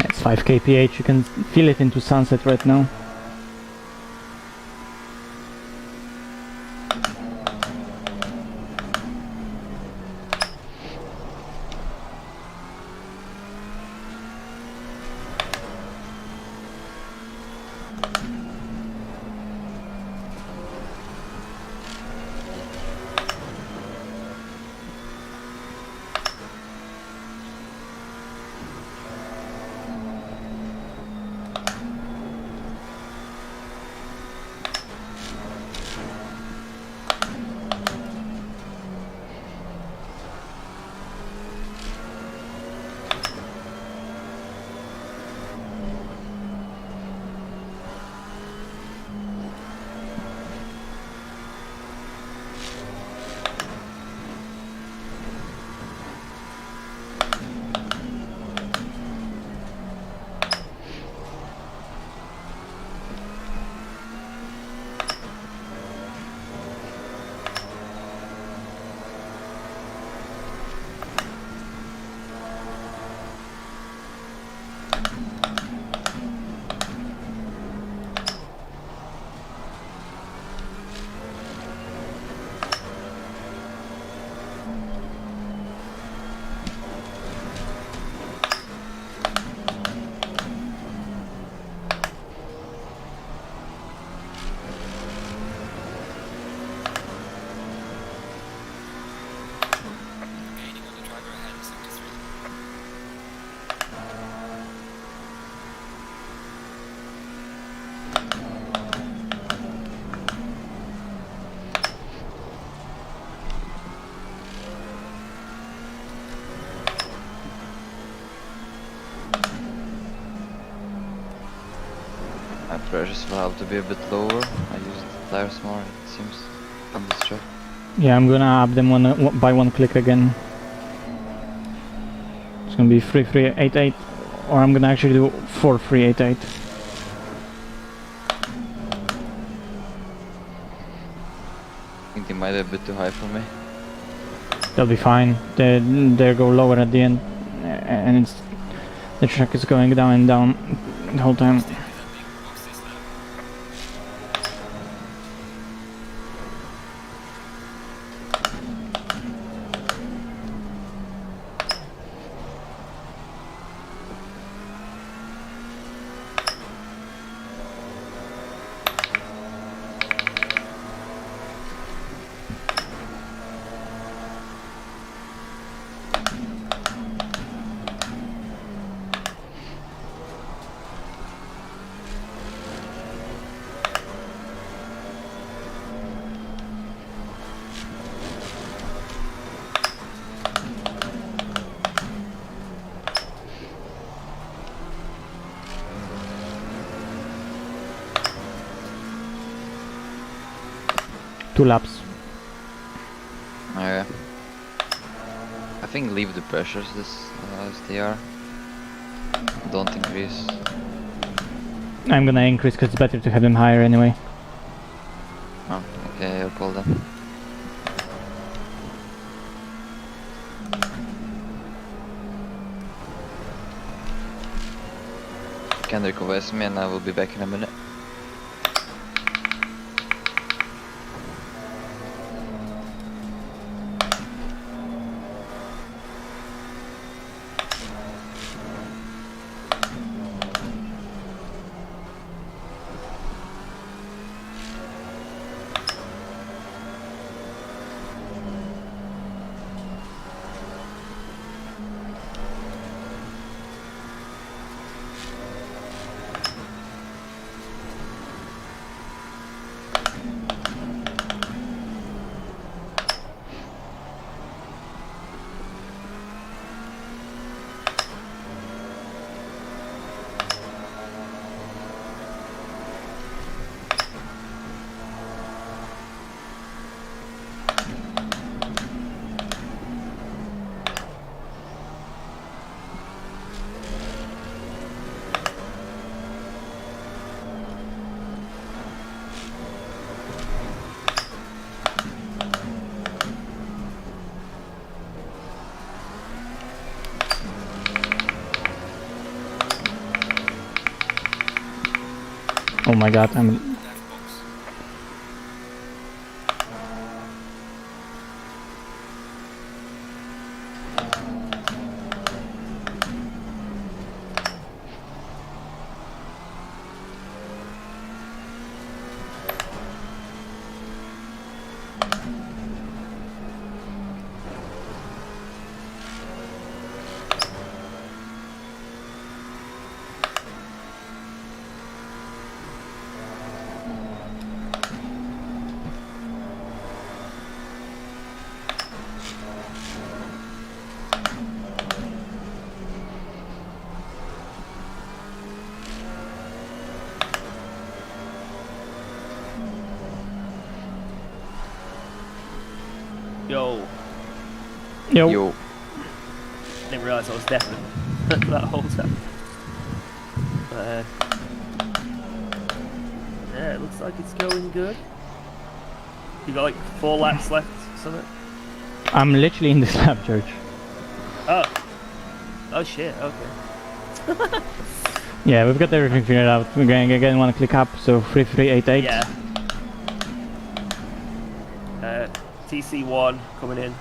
It's 5 kph, you can feel it into sunset right now. My pressures will have to be a bit lower. I use the tires more, it seems, on this track. Yeah, I'm gonna up them by one click again. It's gonna be 3388, or I'm gonna actually do 4388. I think they might be a bit too high for me. They'll be fine. They go lower at the end, and the track is going down and down the whole time. 2 laps. Okay. I think leave the pressures as they are. Don't increase. I'm gonna increase because it's better to have them higher anyway. Oh, okay, I'll call them. Can request me and I will be back in a minute. Oh my god, I'm... Yo. Yo. Yo. Didn't realise I was deafened that whole time. But, yeah, it looks like it's going good. You got like 4 laps left, something? I'm literally in this lap, George. Oh. Oh shit, okay. Yeah, we've got everything figured out. We're going again 1 click up, so 3388. Yeah. TC1 coming in.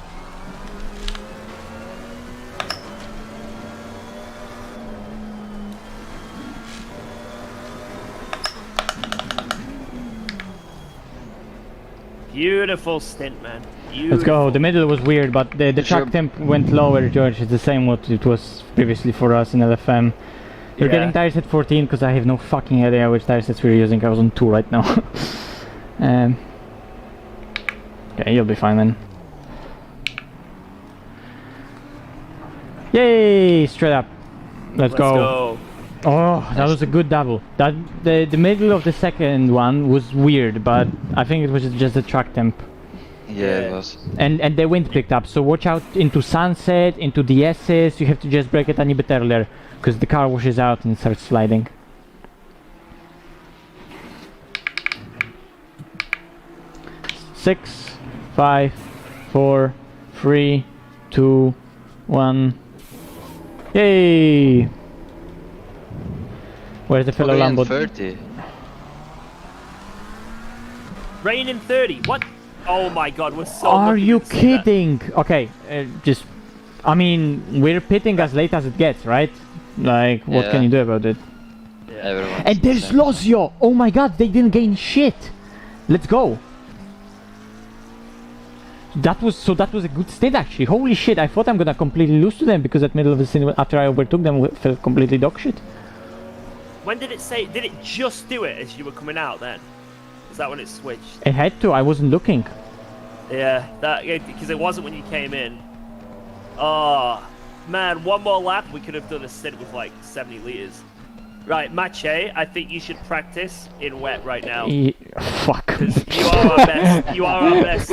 Beautiful stint, man. Beautiful. Let's go. The middle was weird, but the track temp went lower, George. It's the same what it was previously for us in LFM. We're getting tires at 14 because I have no fucking idea which tire sets we're using. I was on 2 right now. Okay, you'll be fine then. Yay! Straight up. Let's go. Oh, that was a good double. That the middle of the second one was weird, but I think it was just the track temp. Yeah, it was. And the wind picked up, so watch out into sunset, into the S's. You have to just brake it a bit earlier, because the car washes out and starts sliding. Six, 5, 4, 3, 2, 1. Yay! Where's the fellow Lambo? 30. Rain in 30. What? Oh my god, we're so. Are you kidding? Okay, just. I mean, we're pitting as late as it gets, right? Like, what can you do about it? Yeah, and there's Lozio! Oh my god, they didn't gain shit! Let's go! That was a good stint actually. Holy shit, I thought I'm gonna completely lose to them because at middle of the scene after I overtook them felt completely dog shit. When did it say, did it just do it as you were coming out then? Is that when it switched? It had to, I wasn't looking. Yeah, that because it wasn't when you came in. Oh, man, 1 more lap, we could have done a stint with like 70 litres. Right, Mache, I think you should practice in wet right now. Fuck. You are our best. You are our best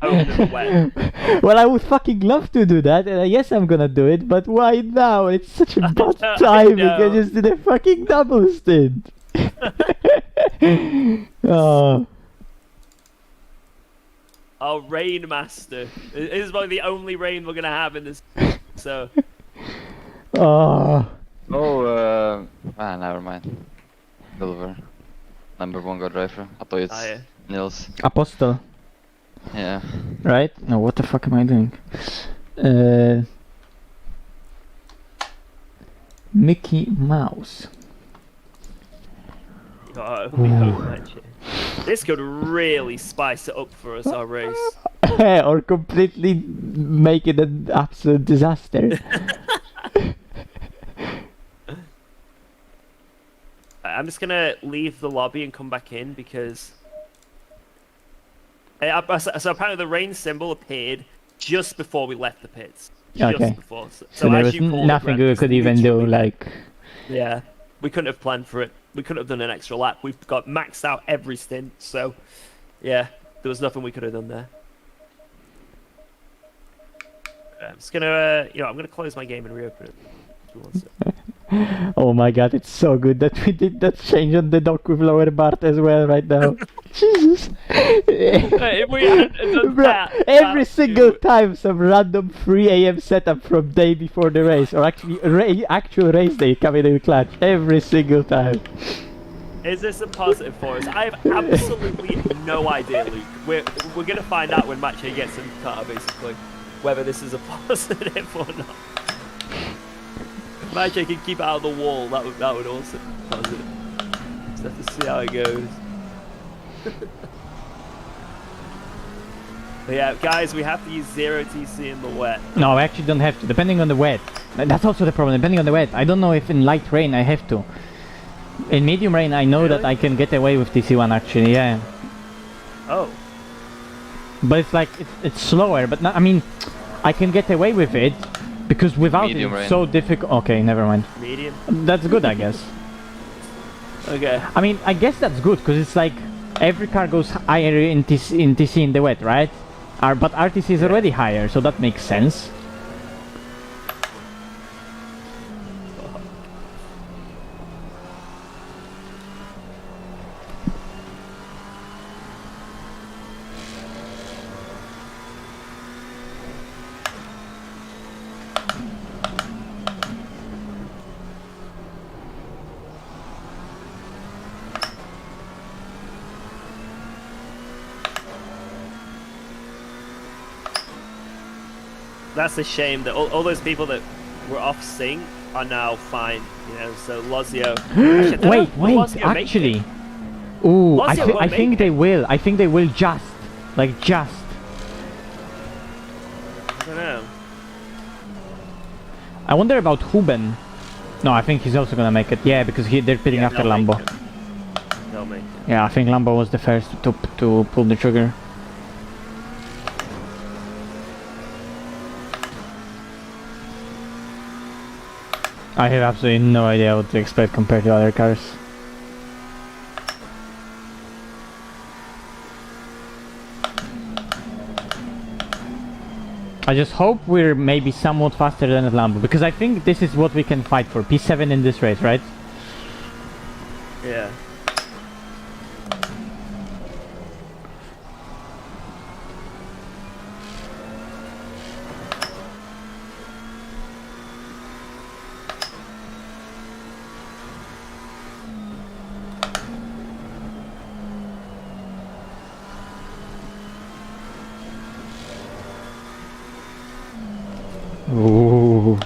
owner of wet. Well, I would fucking love to do that, and yes, I'm gonna do it, but why now? It's such a bad timing. I just did a fucking double stint. Oh. Our rain master. This is probably the only rain we're gonna have in this. So. Oh. Oh, never mind. Silver. Number 1 god driver. I thought it's Nils. Apostle. Yeah. Right? No, what the fuck am I doing? Mickey Mouse. Oh, we hope actually. This could really spice it up for us, our race. Or completely make it an absolute disaster. I'm just gonna leave the lobby and come back in because so apparently the rain symbol appeared just before we left the pits. Just Okay. before. So there as was you called it, nothing Brent, we it's could even do, literally- like... Yeah, we couldn't have planned for it. We couldn't have done an extra lap. We've got maxed out every stint, so yeah, there was nothing we could have done there. I'm just gonna, I'm gonna close my game and reopen it. Who wants it? Oh my god, it's so good that we did that change on the dock with lower BART as well right now. Jesus. If we hadn't done Bruh, that, every single time some random 3 AM setup from day before the race, or actually actual race day coming in clutch, every single time. Is this a positive for us? I have absolutely no idea, Luke. We're gonna find out when Match A gets in the car, basically, whether this is a positive or not. If Match A can keep out of the wall, that would also be positive. Just have to see how it goes. But yeah, guys, we have to use 0 TC in the wet. No, I actually don't have to, depending on the wet. That's also the problem, depending on the wet. I don't know if in light rain I have to. In medium rain I know that I can get away with TC1 actually, yeah. Oh. But it's like, it's slower, but I mean, I can get away with it, because without Medium it it's rain. so difficult. Okay, never mind. Medium? That's good, I guess. Okay. I mean, I guess that's good, because it's like, every car goes higher in TC in the wet, right? But RTC is already higher, so that makes sense. That's a shame that all those people that were off sync are now fine, so Lozio... Wait, actually... Ooh, I think they will. I think they will just. Like, just. I don't know. I wonder about Huben. No, I think he's also gonna make it. Yeah, because they're pitting after they'll Lambo. make it. They'll make it. Yeah, I think Lambo was the first to pull the trigger. I have absolutely no idea what to expect compared to other cars. I just hope we're maybe somewhat faster than at Lambo, because I think this is what we can fight for. P7 in this race, right? Yeah. Ooh.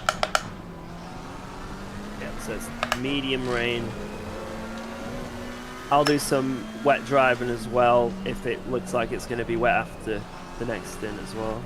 Yeah, so it's medium rain. I'll do some wet driving as well if it looks like it's going to be wet after the next stint as well.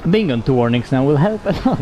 Being on 2 warnings now will help a lot.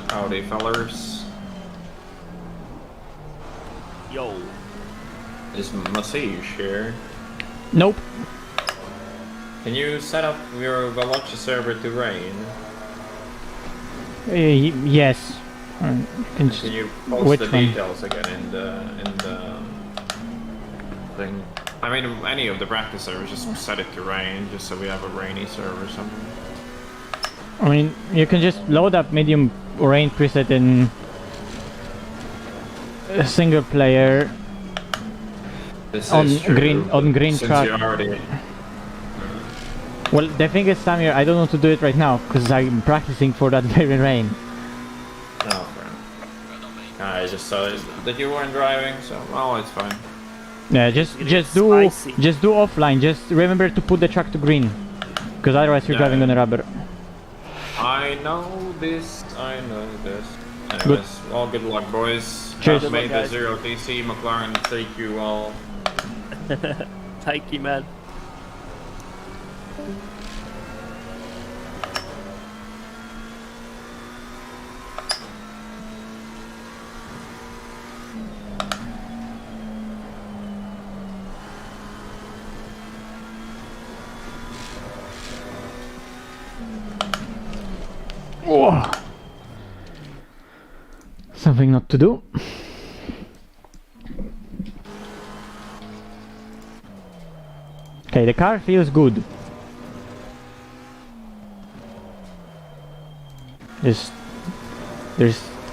Howdy, fellers. Yo. Is Masage here? Nope. Can you set up your Veloci server to rain? Yes. Can you post the details again in the thing? I mean, any of the practice servers, just set it to rain, just so we have a rainy server or something. I mean, you can just load up medium rain preset in a single player on green track. Well, the thing is, Samir, I don't want to do it right now because I'm practicing for that very rain. Oh, friend. I just saw that you weren't driving, so well, it's fine. Yeah, just do offline. Just remember to put the track to green, because otherwise you're driving on a rubber. I know this. Anyways, good. Well, good luck, boys. Cheers. I've made the 0 TC McLaren. Thank you all. Thank you, man. Whoa. Something not to do. Okay, the car feels good. There's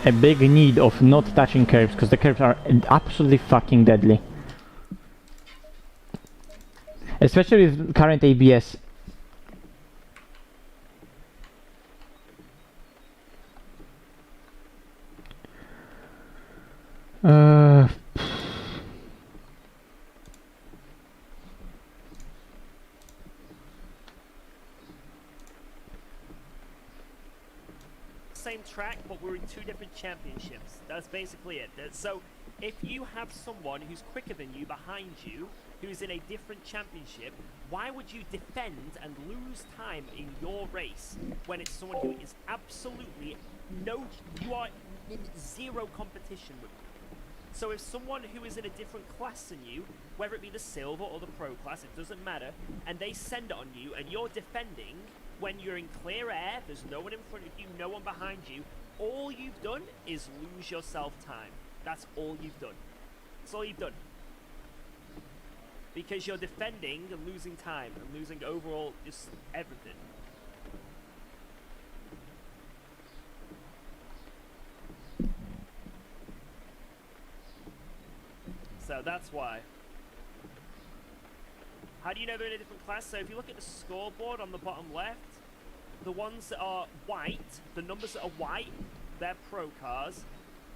a big need of not touching curbs because the curbs are absolutely fucking deadly. Especially with current ABS. Same track, but we're in 2 different championships. That's basically it. So if you have someone who's quicker than you behind you, who's in a different championship, why would you defend and lose time in your race when it's someone who is absolutely you are in 0 competition with you? So if someone who is in a different class than you, whether it be the silver or the pro class, it doesn't matter, and they send it on you and you're defending when you're in clear air, there's no one in front of you, no one behind you, all you've done is lose yourself time. That's all you've done. That's all you've done. Because you're defending and losing time and losing overall just everything. So that's why. How do you know they're in a different class? So if you look at the scoreboard on the bottom left, the ones that are white, the numbers that are white, they're pro cars,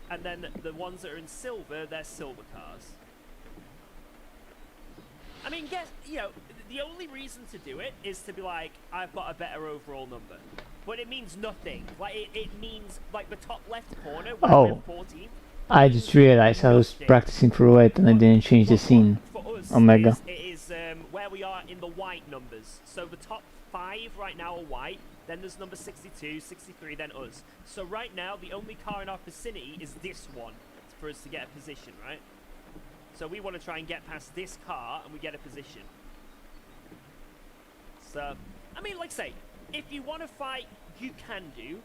and then the ones that are in silver, they're silver cars. I mean, the only reason to do it is to be like, I've got a better overall number. But it means nothing. Like, it means, like, the top left corner, where we're 14. I just realized I was practicing for white and I didn't change the scene. Omega. It is where we are in the white numbers. So the top 5 right now are white, then there's number 62, 63, then us. So right now, the only car in our vicinity is this one. It's for us to get a position, right? So we want to try and get past this car and we get a position. So, I mean, like I say, if you want to fight, you can do,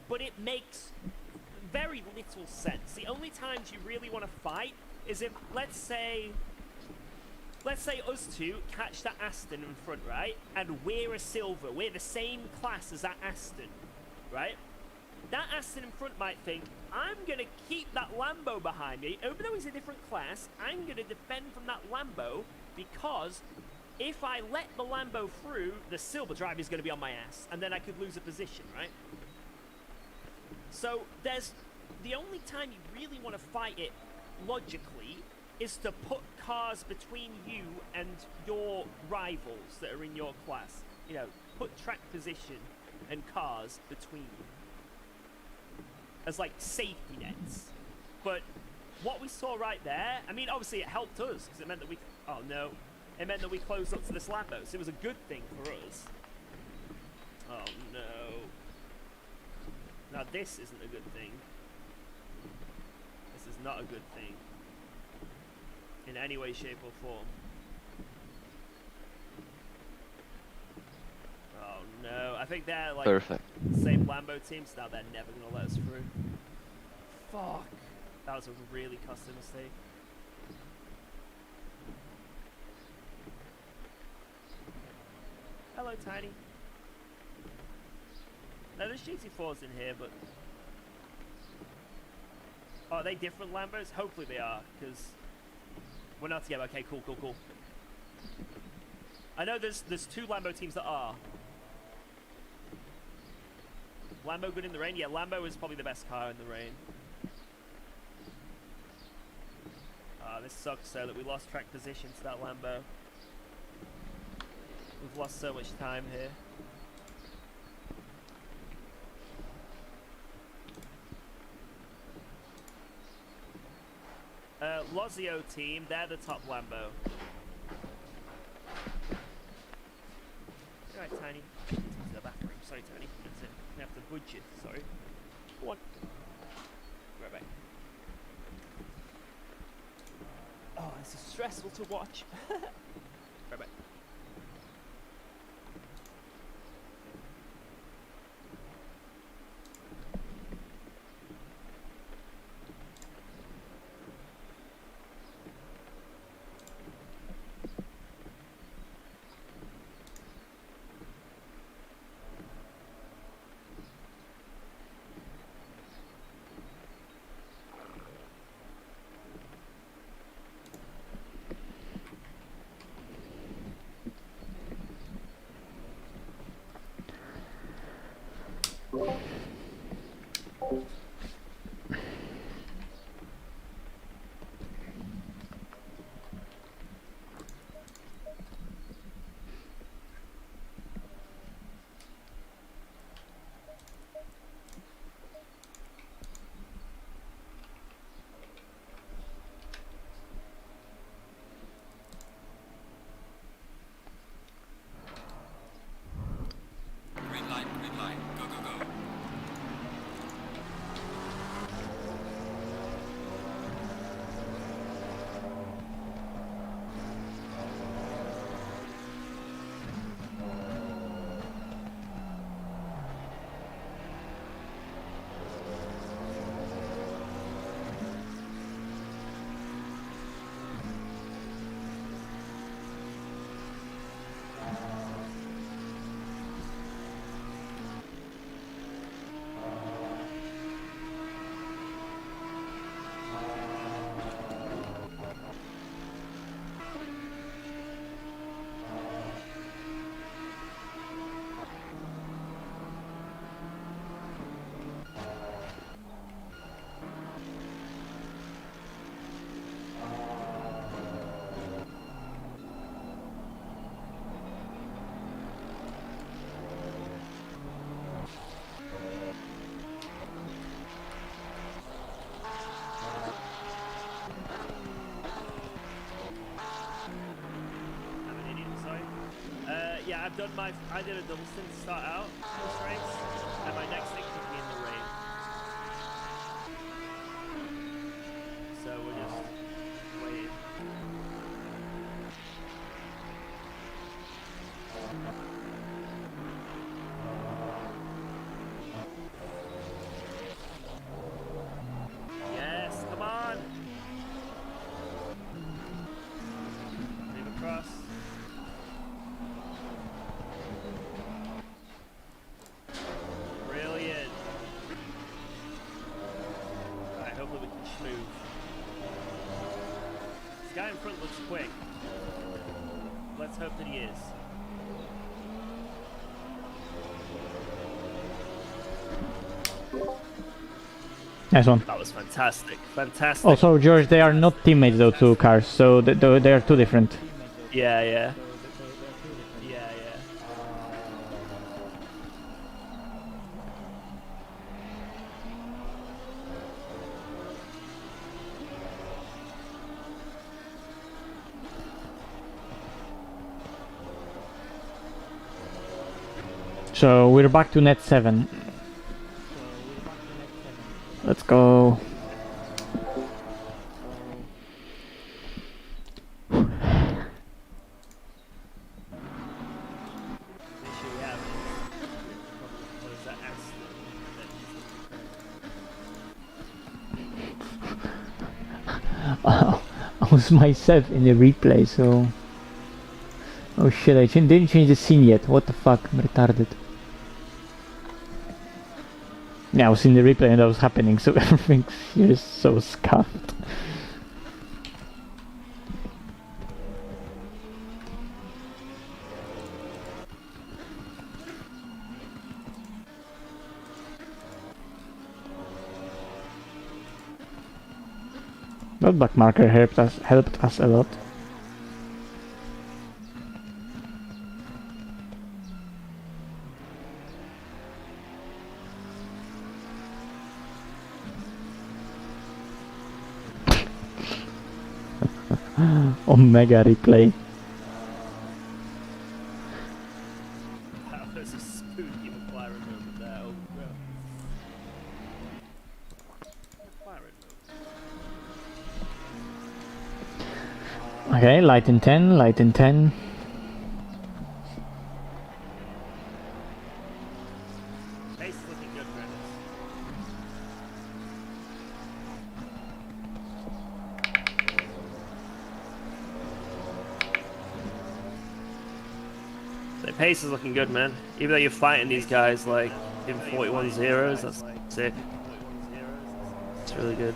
but it makes very little sense. The only times you really want to fight is if, let's say us two catch that Aston in front, right? And we're a silver. We're the same class as that Aston, right? That Aston in front might think, I'm going to keep that Lambo behind me. Even though he's a different class, I'm going to defend from that Lambo because if I let the Lambo through, the silver driver is going to be on my ass. And then I could lose a position, right? So there's the only time you really want to fight it logically is to put cars between you and your rivals that are in your class. You know, put track position and cars between you as like safety nets. But what we saw right there, I mean, obviously it helped us because it meant that we, oh no, it meant that we closed up to this Lambo, so it was a good thing for us. Oh no. Now this isn't a good thing. This is not a good thing. In any way, shape or form. Oh no, I think they're like Perfect. same Lambo team, so now they're never gonna let us through. Fuck. That was a really costly mistake. Hello, Tiny. Now there's GT4s in here, but oh, are they different Lambos? Hopefully they are, because we're not together. Okay, cool, cool, cool. I know there's two Lambo teams that are. Lambo good in the rain? Yeah, Lambo is probably the best car in the rain. This sucks so that we lost track position to that Lambo. We've lost so much time here. Lozio team, they're the top Lambo. Alright, Tiny. To the bathroom. Sorry, Tiny. That's it. I have to budge you. Sorry. Go on. Right back. Oh, this is stressful to watch. Right back. Green light, go, go, go. Yeah, I did a double stint to start out this race, and my next thing took me in the rain. front looks quick. Let's hope that he is. Nice one. That was fantastic. Fantastic. Also, George, they are not teammates though, two cars, so they are two different. Yeah, yeah. Yeah, yeah. So we're back to net 7. Let's go. I was myself in the replay, so... Oh shit, I didn't change the scene yet. What the fuck, I'm retarded. Yeah, I was in the replay and that was happening, so everything here is so scuffed. That back marker helped us a lot. Omega replay. That was a spooky McLaren moment there. Oh, bro. McLaren. Okay, light in 10, light in 10. Pace is looking good, Brennan. So pace is looking good, man. Even though you're fighting these guys like in 41 zeros, that's sick. It's really good.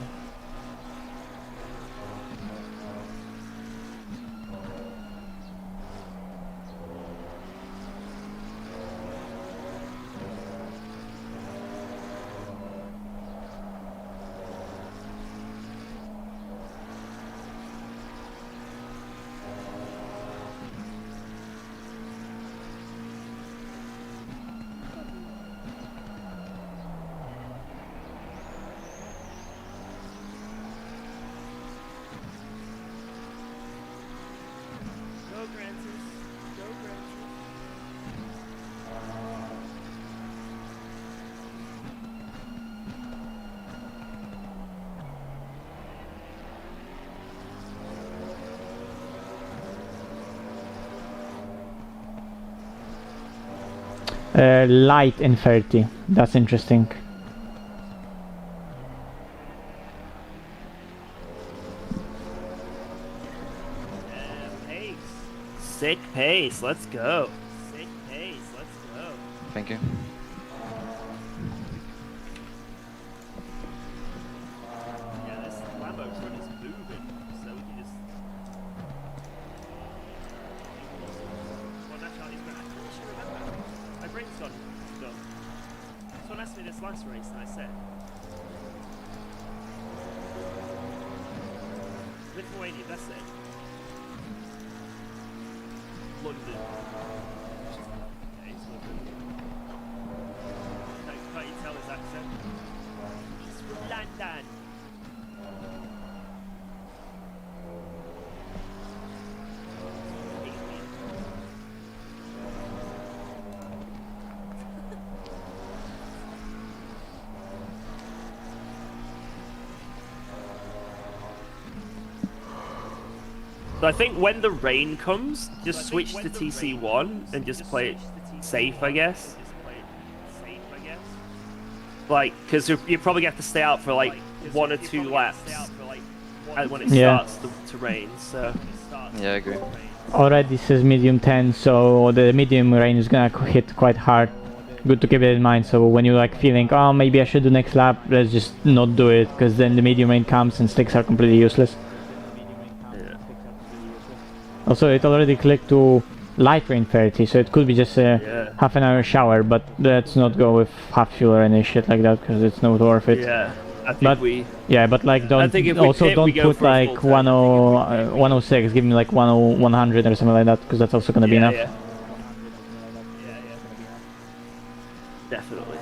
Light in 30. That's interesting. Pace. Sick pace. Let's go. Sick pace. Let's go. Thank you. Yeah, this Lambo's run is moving, so we can just. Well, that's how he's going. I can't actually remember. My brain's gone. Someone asked me this last race, and I said Lithuania. That's it. London. Okay, it's London. Can't you tell his accent? He's from London. So I think when the rain comes, just switch to TC1 and just play it safe, I guess. Like, because you probably have to stay out for like 1 or 2 laps when it starts to rain. So Yeah, I agree. Already says medium 10, so the medium rain is gonna hit quite hard. Good to keep it in mind. So when you're like feeling, oh, maybe I should do next lap, let's just not do it, because then the medium rain comes and sticks are completely useless. Also, it already clicked to light rain 30, so it could be just a half an hour shower, but let's not go with half fuel or any shit like that, because it's not worth it. Yeah, I think but like don't put like 106, give me like 100 or something like that, because that's also gonna be enough. Yeah. Definitely.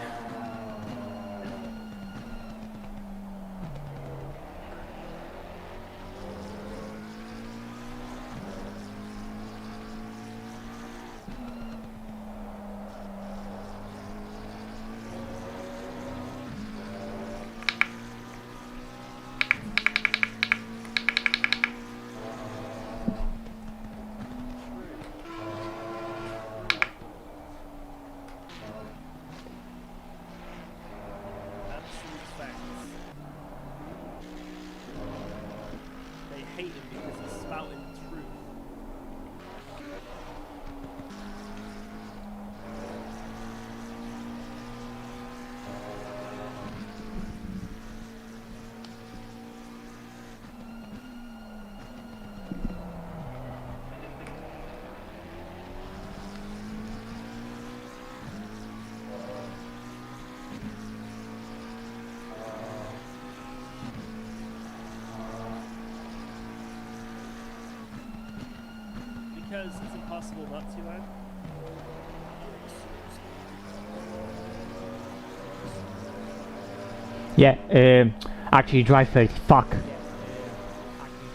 Because it's impossible not to, man. Yeah, actually drive 30, fuck.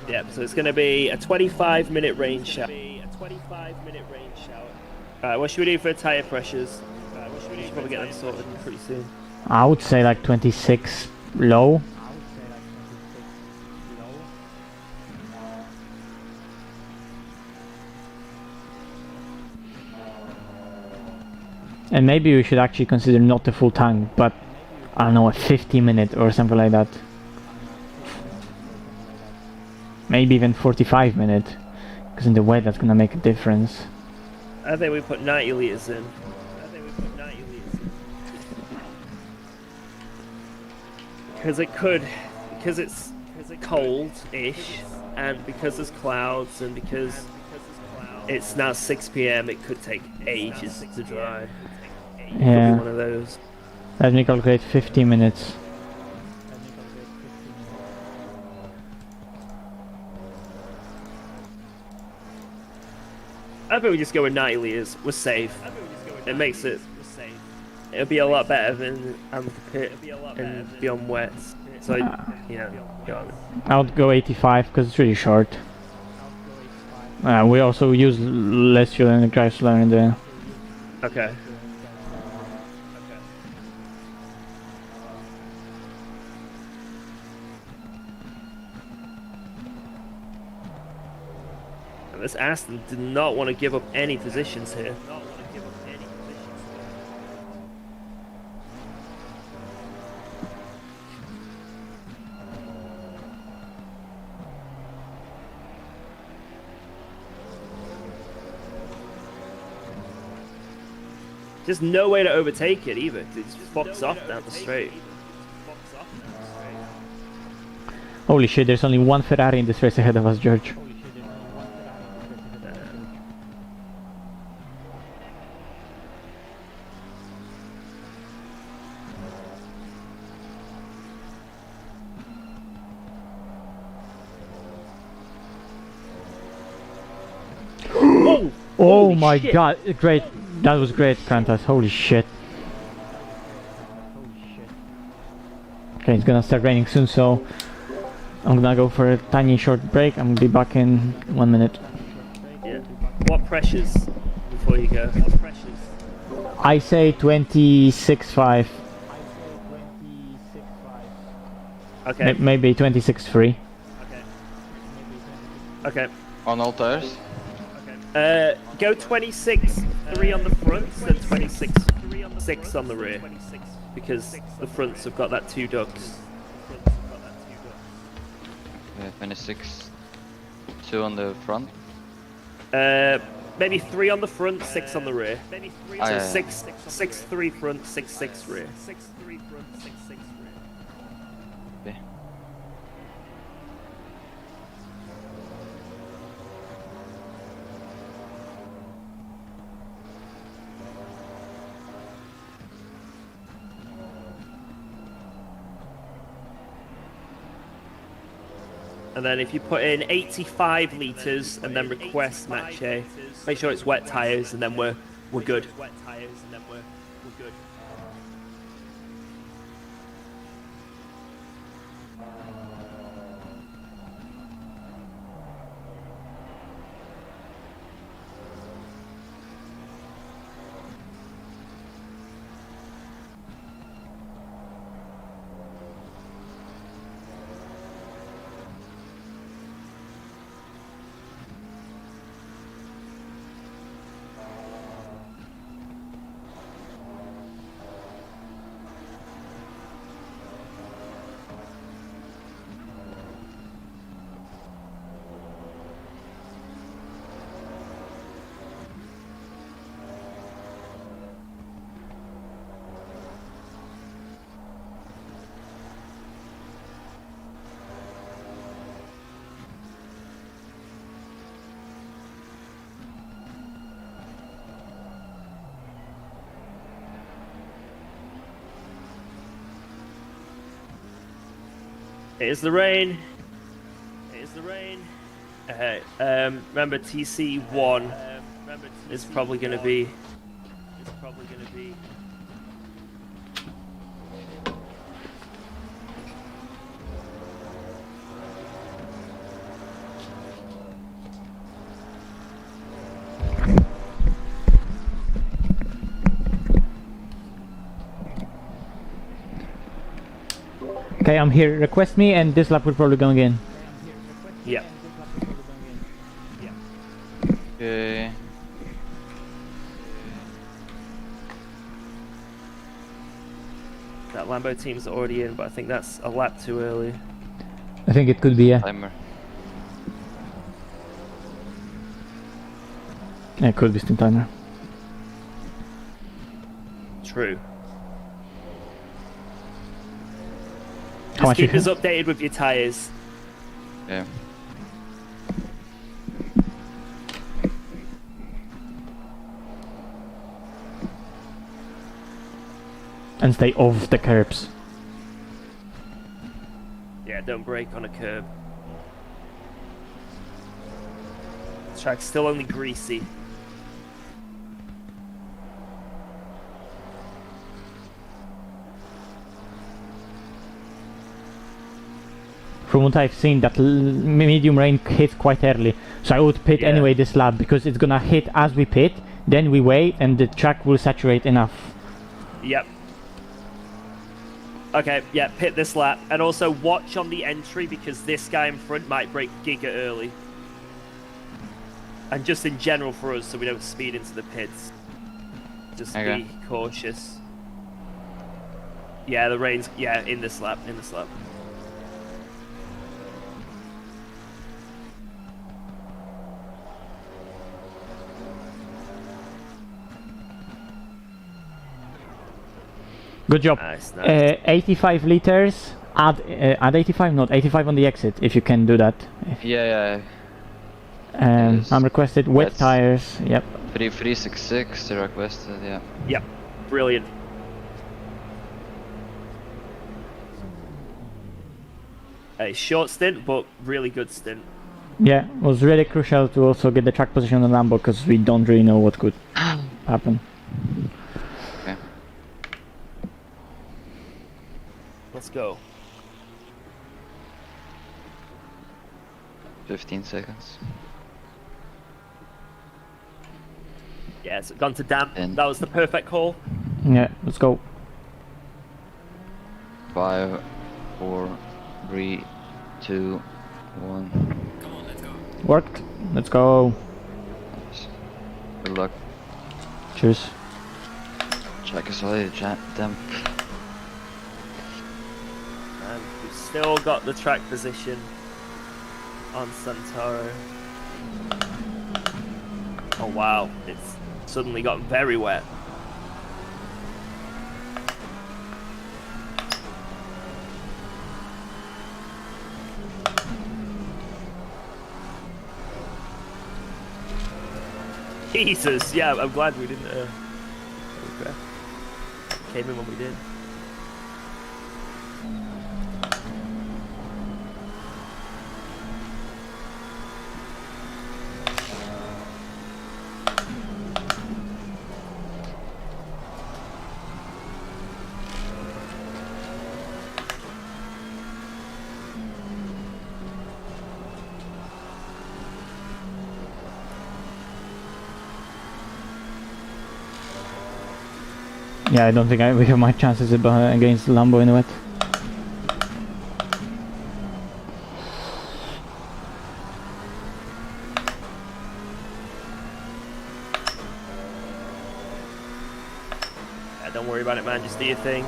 Yeah, so it's going to be a 25-minute rain shower. Alright, what should we do for tyre pressures? We should probably get them sorted pretty soon. I would say like 26 low. And maybe we should actually consider not a full tank, but I don't know, a 50-minute or something like that. Maybe even 45-minute, because in the weight that's gonna make a difference. I think we put 90 litres in. Because it's cold-ish, and because there's clouds, and because it's now 6 PM, it could take ages to dry. Yeah. One of those. Let me calculate 50 minutes. I think we just go with 90 litres. We're safe. It makes it. It'll be a lot better than the pit and beyond wet. So you know, go on. I would go 85 because it's really short. We also use less fuel in the Chrysler in there. Okay. This Aston did not want to give up any positions here. There's no way to overtake it either. It just fucks off down the straight. Holy shit, there's only one Ferrari in this race ahead of us, George. Oh my god, great. That was great, Kantas. Holy shit. Okay, it's gonna start raining soon, so I'm gonna go for a tiny short break. I'm gonna be back in 1 minute. Yeah. What pressures before you go? I say 26.5. Okay. Maybe 26.3. Okay. On all tires? Go 26.3 on the front, then 26.6 on the rear. Because the fronts have got that 2 ducts. Yeah, 26.2 on the front. Maybe 3 on the front, 6 on the rear. So yeah. 6.3 front, 6.6 rear. Okay. And then if you put in 85 litres and then request match A, make sure it's wet tyres, and then we're good. It is the rain. Remember TC1 is probably going to be. Okay, I'm here. Request me, and this lap will probably go again. Yeah. Okay. That Lambo team's already in, but I think that's a lap too early. I think it could be, yeah. Timer. Yeah, it could be steam timer. True. How much Keep you us updated with your tyres. Yeah. And stay off the curbs. Yeah, don't brake on a curb. The track's still only greasy. From what I've seen, that medium rain hits quite early, so I would pit anyway this lap, because it's gonna hit as we pit, then we wait, and the track will saturate enough. Yep. Okay, yeah, pit this lap. And also watch on the entry, because this guy in front might break giga early. And just in general for us, so we don't speed into the pits. Just be cautious. Yeah, the rain's, in this lap, Good job. Nice, nice. 85 liters. Add 85, not 85 on the exit, if you can do that. Yeah. I'm requested wet tires. Yep. 3366 requested. Yeah. Yep. Brilliant. A short stint, but really good stint. Yeah, it was really crucial to also get the track position on the Lambo, because we don't really know what could happen. Okay. Let's go. 15 seconds. Yeah, it's gone to damp. And that was the perfect call. Yeah, let's go. 5, 4, 3, 2, 1. Come on, let's go. Worked. Let's go. Good luck. Cheers. Track is already damp. And we've still got the track position on Santaro. Oh wow, it's suddenly gotten very wet. Jesus, yeah, I'm glad we didn't came in when we did. Yeah, I don't think we have much chances against Lambo in the wet. Yeah, don't worry about it, man. Just do your thing.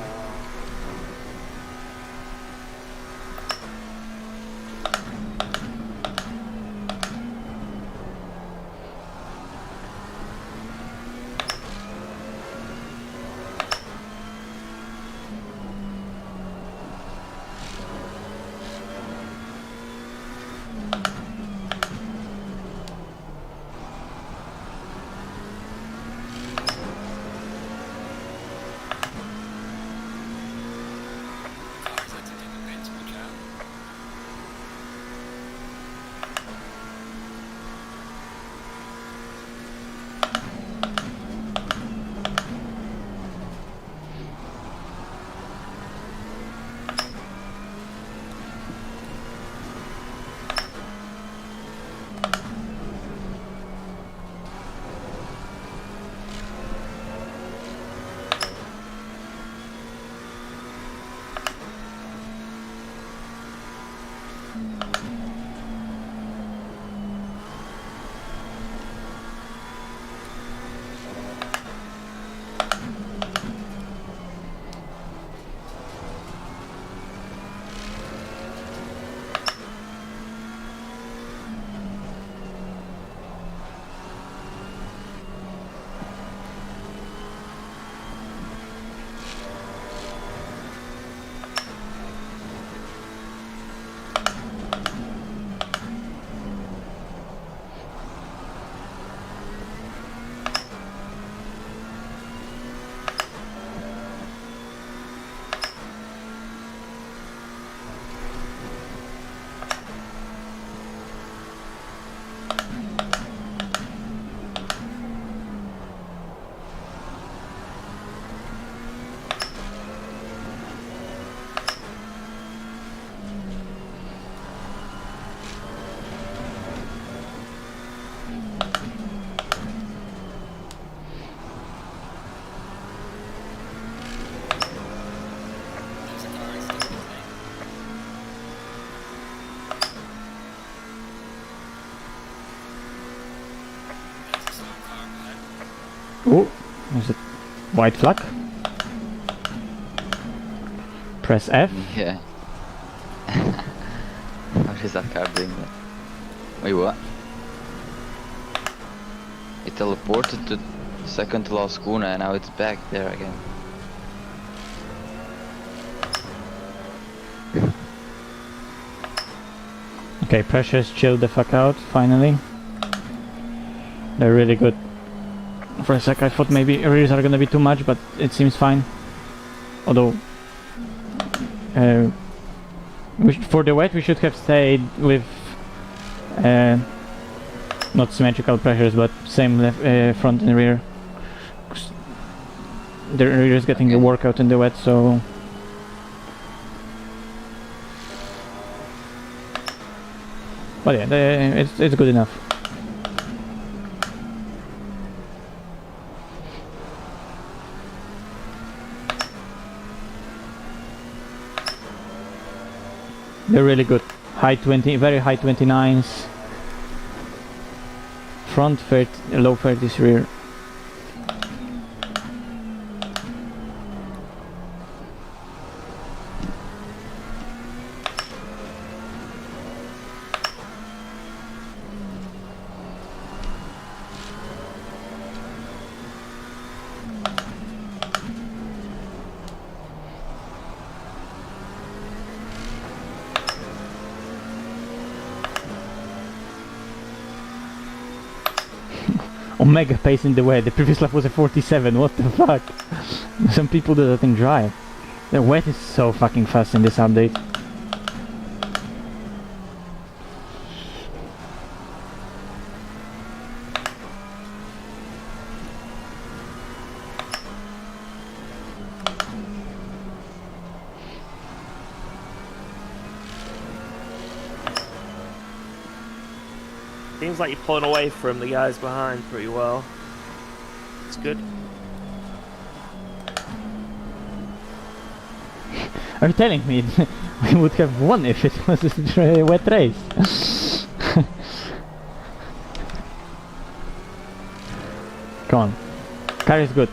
Oh, is it white flag? Press F. Yeah. What is that car doing there? Wait, what? It teleported to second to last corner and now it's back there again. Okay, pressures chilled the fuck out, finally. They're really good. For a sec I thought maybe rears are gonna be too much, but it seems fine. Although... for the wet we should have stayed with... not symmetrical pressures, but same left, front and rear. The rear is getting a workout in the wet, so... But yeah, it's good enough. They're really good. High 20, very high 29s. Front 30, low 30s rear. Omega pace in the way. The previous lap was a 47. What the fuck? Some people do that in dry. The wet is so fucking fast in this update. Seems like you're pulling away from the guys behind pretty well. It's good. Are you telling me we would have won if it was a wet race? Come on. Car is good.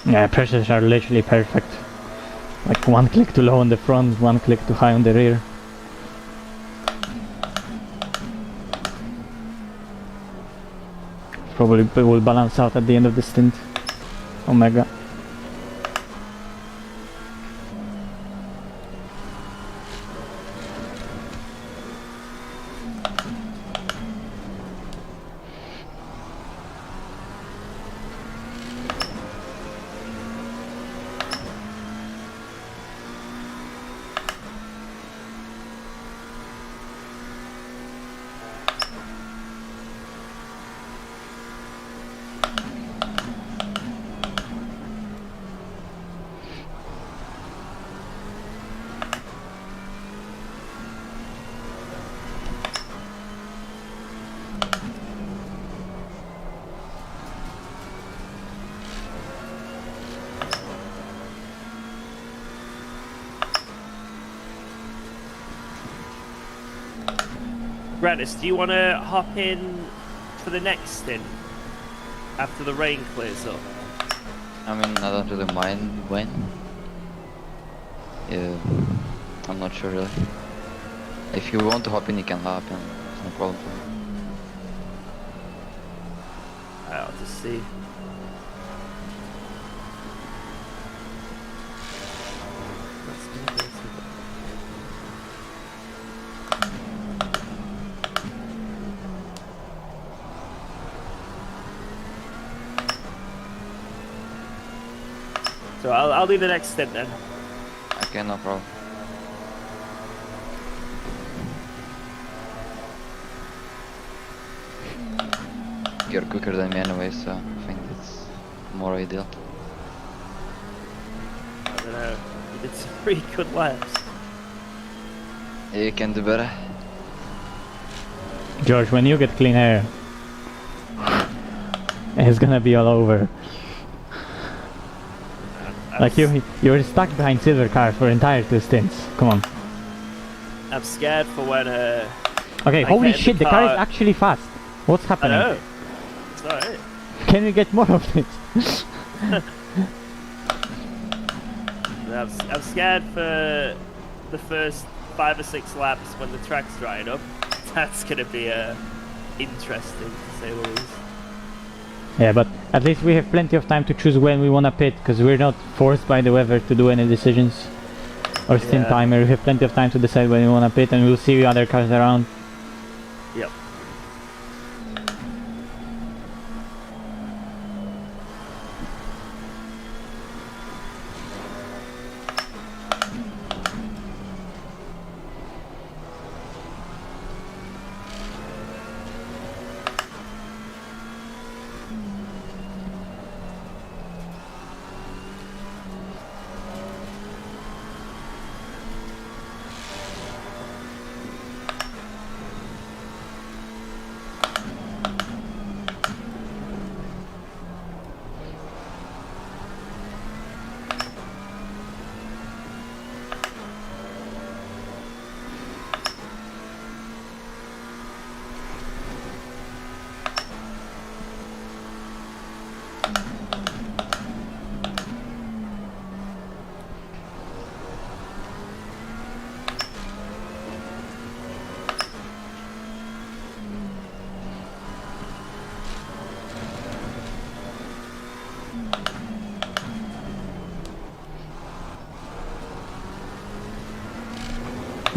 Yeah, pressures are literally perfect. Like one click too low on the front, one click too high on the rear. Probably will balance out at the end of the stint. Omega. Grannis, do you want to hop in for the next stint after the rain clears up? I mean, I don't really mind when. Yeah, I'm not sure really. If you want to hop in, you can hop in. It's no problem for me. I'll just see. So I'll do the next stint then. Okay, no problem. You're quicker than me anyway, so I think it's more ideal. I don't know. You did some pretty good laps. You can do better. George, when you get clean air, it's gonna be all over. Like you were stuck behind silver cars for entire 2 stints. Come on. I'm scared for when Okay, I holy get in shit, the car is car. actually fast. What's I happening? know. It's alright. Can we get more of this? I'm scared for the first 5 or 6 laps when the track's drying up. That's gonna be interesting to say the least. Yeah, but at least we have plenty of time to choose when we wanna pit, because we're not forced by the weather to do any decisions. Or stint Yeah. timer, we have plenty of time to decide when we wanna pit, and we'll see other cars around. Yep.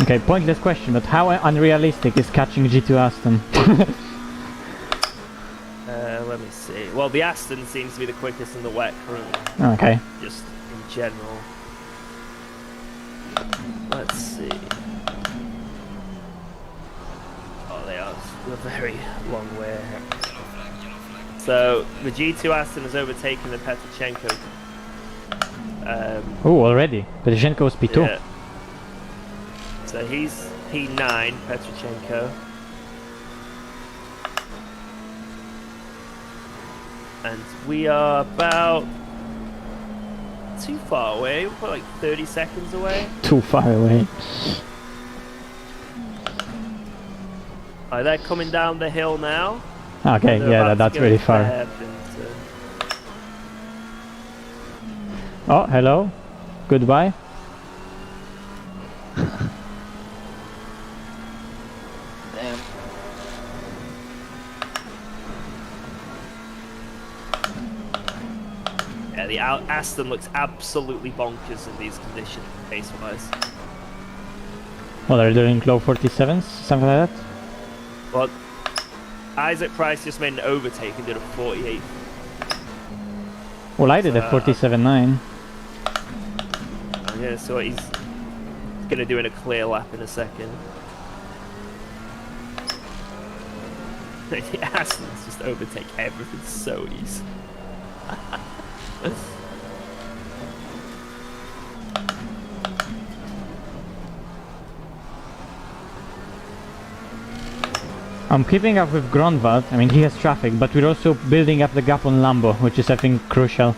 Okay, pointless question, but how unrealistic is catching G2 Aston? Let me see. Well, the Aston seems to be the quickest in the wet currently. Okay. Just in general. Let's see. Oh, they are a very long way ahead. So the G2 Aston has overtaken the Petrochenko. Oh, already? Petrochenko's P2. Yeah. So he's P9, Petrochenko. And we are about too far away. We're like 30 seconds away. Too far away. They're coming down the hill now. Okay, yeah, that's really far. Oh, hello. Goodbye. Damn. Yeah, the Aston looks absolutely bonkers in these conditions, pace-wise. Well, they're doing low 47s, something like that? Well, Isaac Price just made an overtake and did a 48. Well, I did a 47.9. Yeah, so he's gonna do in a clear lap in a second. The Astons just overtake everything so easy. I'm keeping up with Grondvad. I mean, he has traffic, but we're also building up the gap on Lambo, which is, I think, crucial.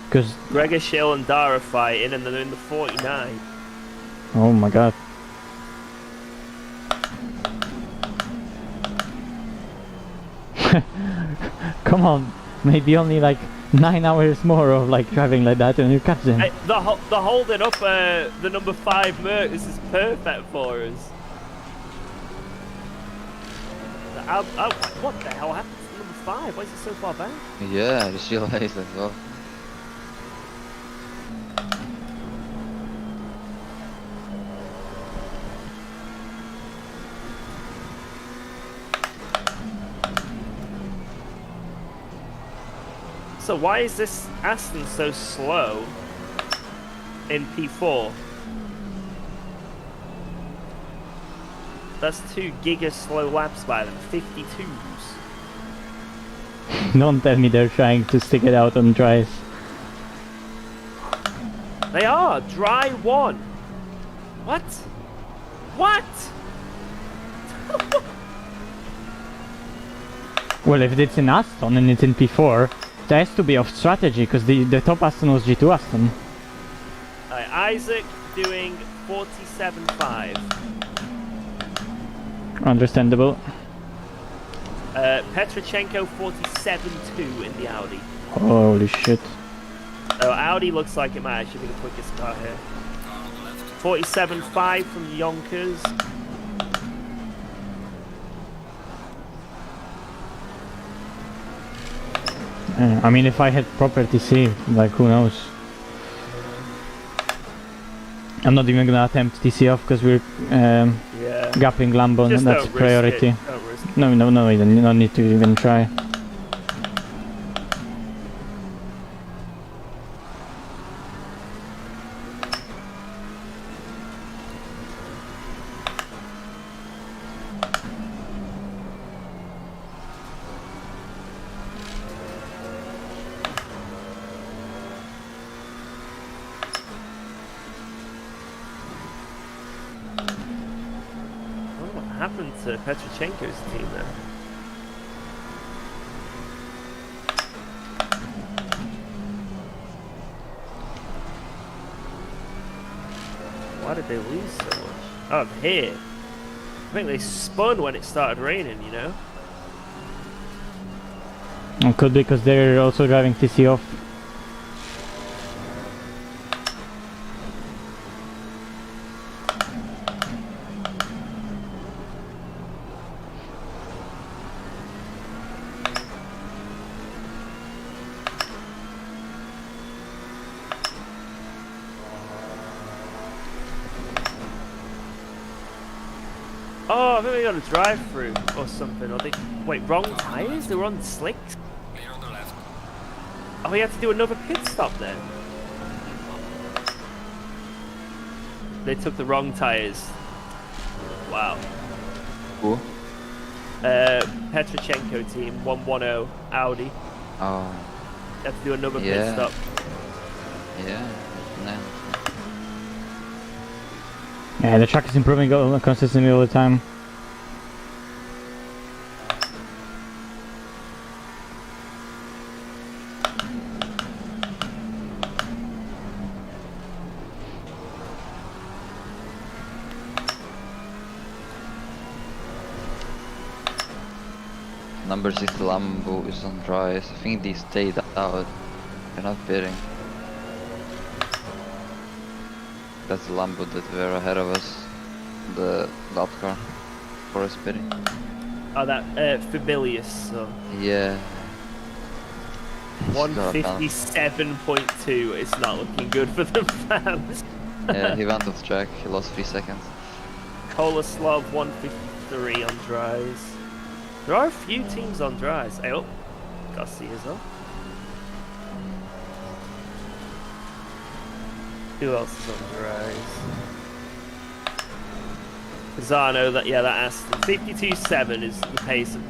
Because Gregor Schill and Dara fighting, and they're in the 49. oh my god. Come on, maybe only like 9 hours more of like driving like that and you catch them. Hey, they're holding up the number 5 Merc. This is perfect for us. What the hell happened to number 5? Why is it so far back? Yeah, I just realized as well. So why is this Aston so slow in P4? That's 2 giga slow laps by them, 52s. Don't tell me they're trying to stick it out on dries. They are, dry 1. What? What? Well, if it's in Aston and it's in P4, it has to be off strategy because the top Aston was G2 Aston. Isaac doing 47.5. Understandable. Petrochenko 47.2 in the Audi. Holy shit. So Audi looks like it might actually be the quickest car here. 47.5 from Yonkers. I mean, if I had proper TC, like, who knows? I'm not even gonna attempt TC off because we're gapping Lambo, and that's priority. No, you don't need to even try. What happened to Petrochenko's team then? Why did they lose so much? Oh, here. I think they spun when it started raining, you know? It could be because they're also driving TC off. Oh, I think they got a drive-through or something. Or they wait, wrong tires? They were on slicks. Clear on the left. Oh, we had to do another pit stop then. They took the wrong tires. Wow. Cool. Petrochenko team 110 Audi. Oh. Have to do another pit Yeah. stop. Yeah. No. Yeah, the track is improving consistently all the time. Number 6 Lambo is on dries. I think they stayed out. They're not bidding. That's the Lambo that were ahead of us. That car. Forest bidding. Oh, that Fabilius. So. Yeah. 157.2. It's not looking good for the fans. Yeah, he went off track. He lost 3 seconds. Koloslav 153 on dries. There are a few teams on dries. Hey, oh, Gussie as well. Who else is on dries? Zano, that Aston 52.7 is the pace of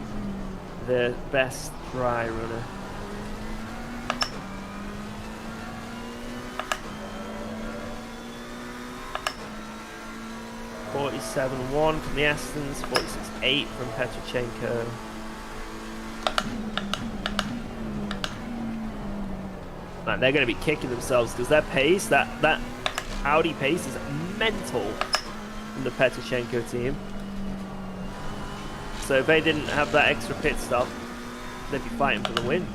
the best dry runner. .47.1 from the Astons, 46.8 from Petrochenko. Man, they're going to be kicking themselves because their pace, that Audi pace is mental from the Petrochenko team. So if they didn't have that extra pit stop, they'd be fighting for the win.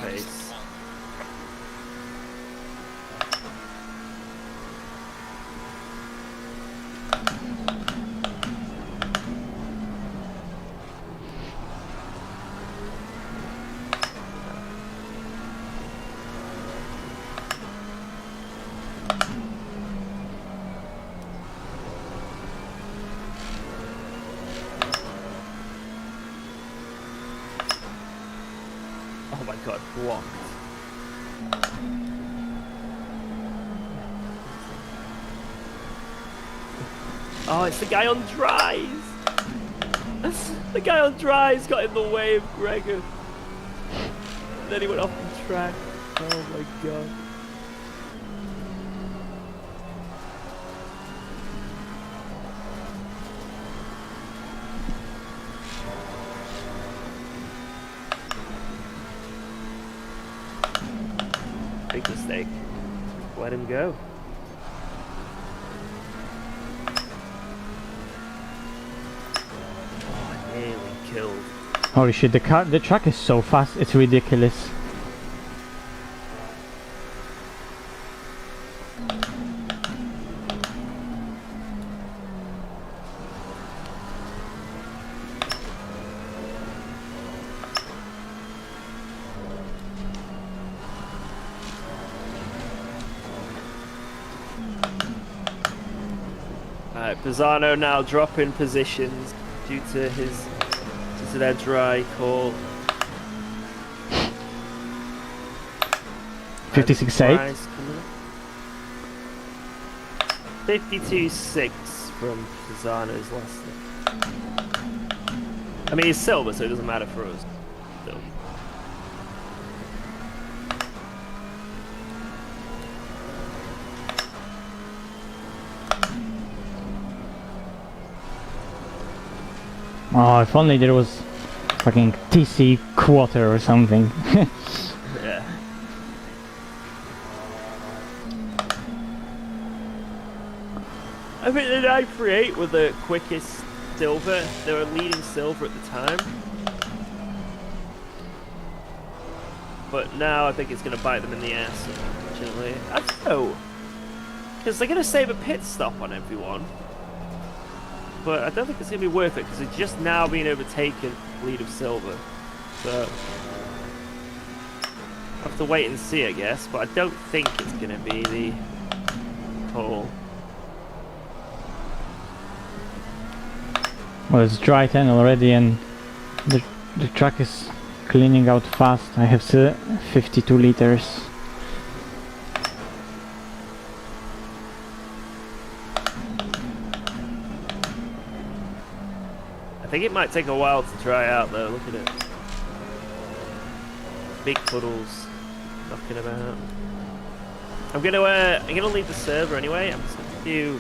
Pace. Oh my god, blocked. Oh, it's the guy on dries! The guy on dries got in the way of Gregor. And then he went off the track. Oh my god. Big mistake. Let him go. Oh, nearly killed. Holy shit, the track is so fast, it's ridiculous. Alright, Pisano now dropping positions due to their dry call. 56.8. 52.6 from Pisano's last thing. I mean, it's silver, so it doesn't matter for us. Still. Oh, if only there was fucking TC quarter or something. Yeah. I think the 938 were the quickest silver. They were leading silver at the time. But now I think it's going to bite them in the ass, unfortunately. I don't know. Because they're going to save a pit stop on everyone. But I don't think it's going to be worth it because it's just now being overtaken lead of silver. So I'll have to wait and see, I guess. But I don't think it's going to be the pole. Well, it's dry 10 already and the track is cleaning out fast. I have 52 liters. I think it might take a while to dry out though, look at it. Big puddles knocking about. I'm gonna leave the server anyway. I'm just gonna do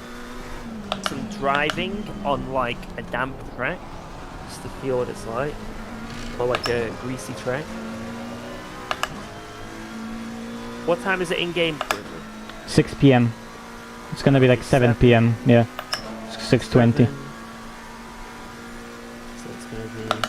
some driving on like a damp track, just to feel what it's like. Or like a greasy track. What time is it in game currently? 6 p.m. It's gonna be like 7 p.m. Yeah, 6:20. So it's gonna be.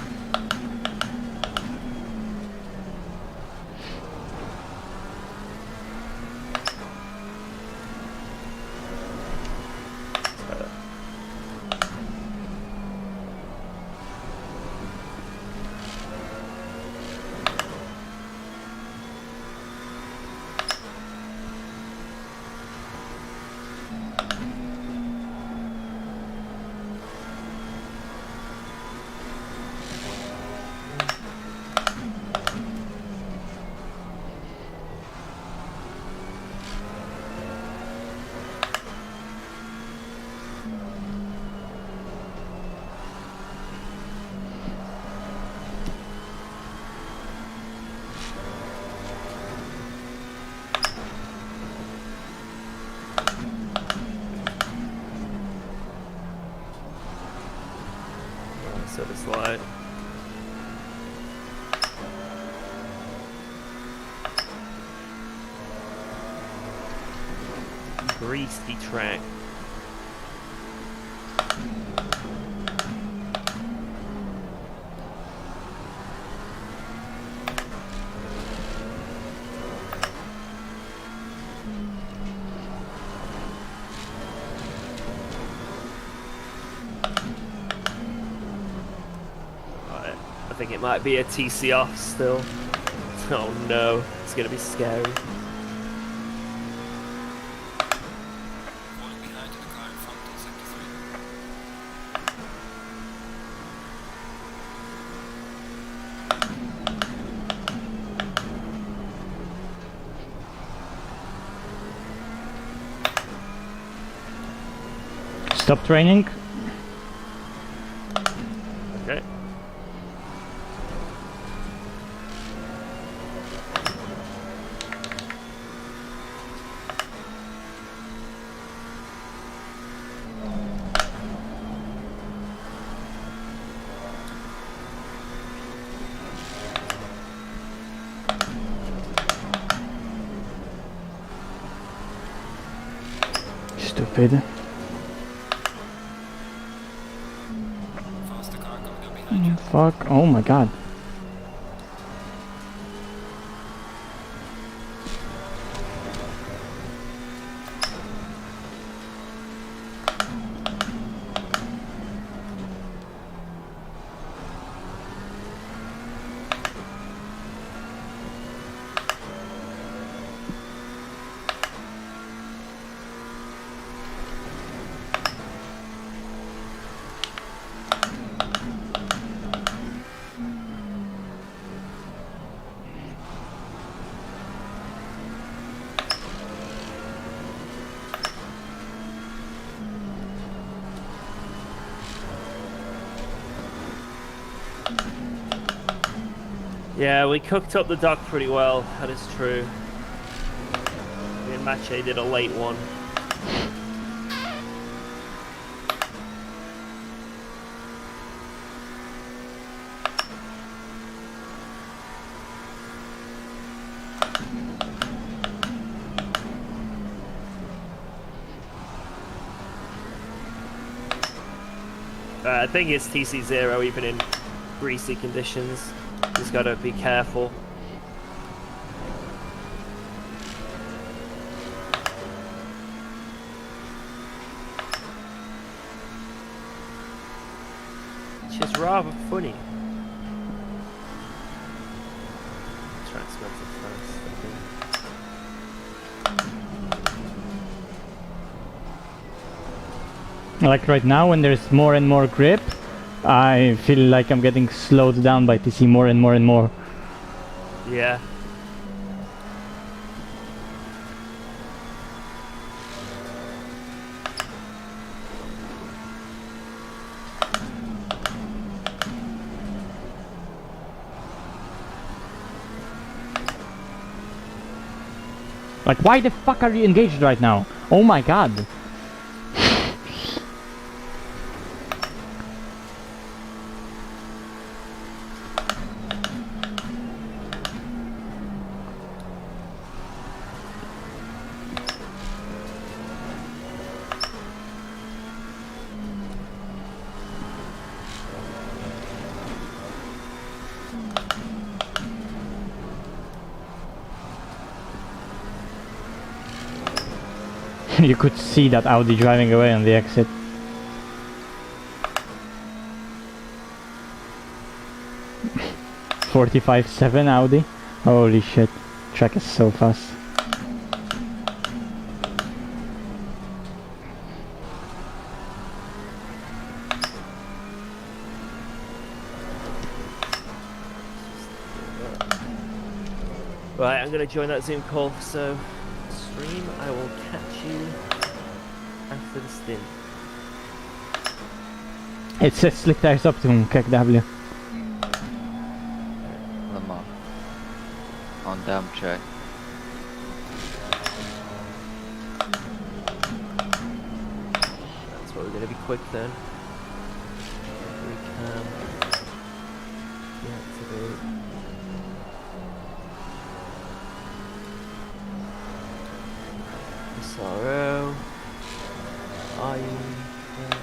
So the slide. Greasy track. I think it might be a TC off still. Oh no, it's gonna be scary. Stop training. Okay. Stupid. Fuck, oh my god. Yeah, we cooked up the dock pretty well, that is true. Me and Mache did a late one. I think it's TC0 even in greasy conditions. Just gotta be careful. Which is rather funny. Thrustmaster first, Like right now when there's more and more grip, I feel like I'm getting slowed down by TC more and more and more. Yeah. Like, why the fuck are you engaged right now? Oh my god. You could see that Audi driving away on the exit. .45.7 Audi. Holy shit. Track is so fast. Right, I'm gonna join that Zoom call, so stream, I will catch you after the stint. It says slick tires optimum, kijk W. Lemma. On damn track. That's why we're gonna be quick then. If we can deactivate. SRO. Are you there?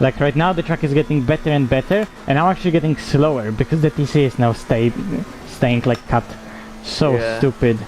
Like right now the track is getting better and better, and I'm actually getting slower because the TC is now staying like cut. So Yeah. stupid.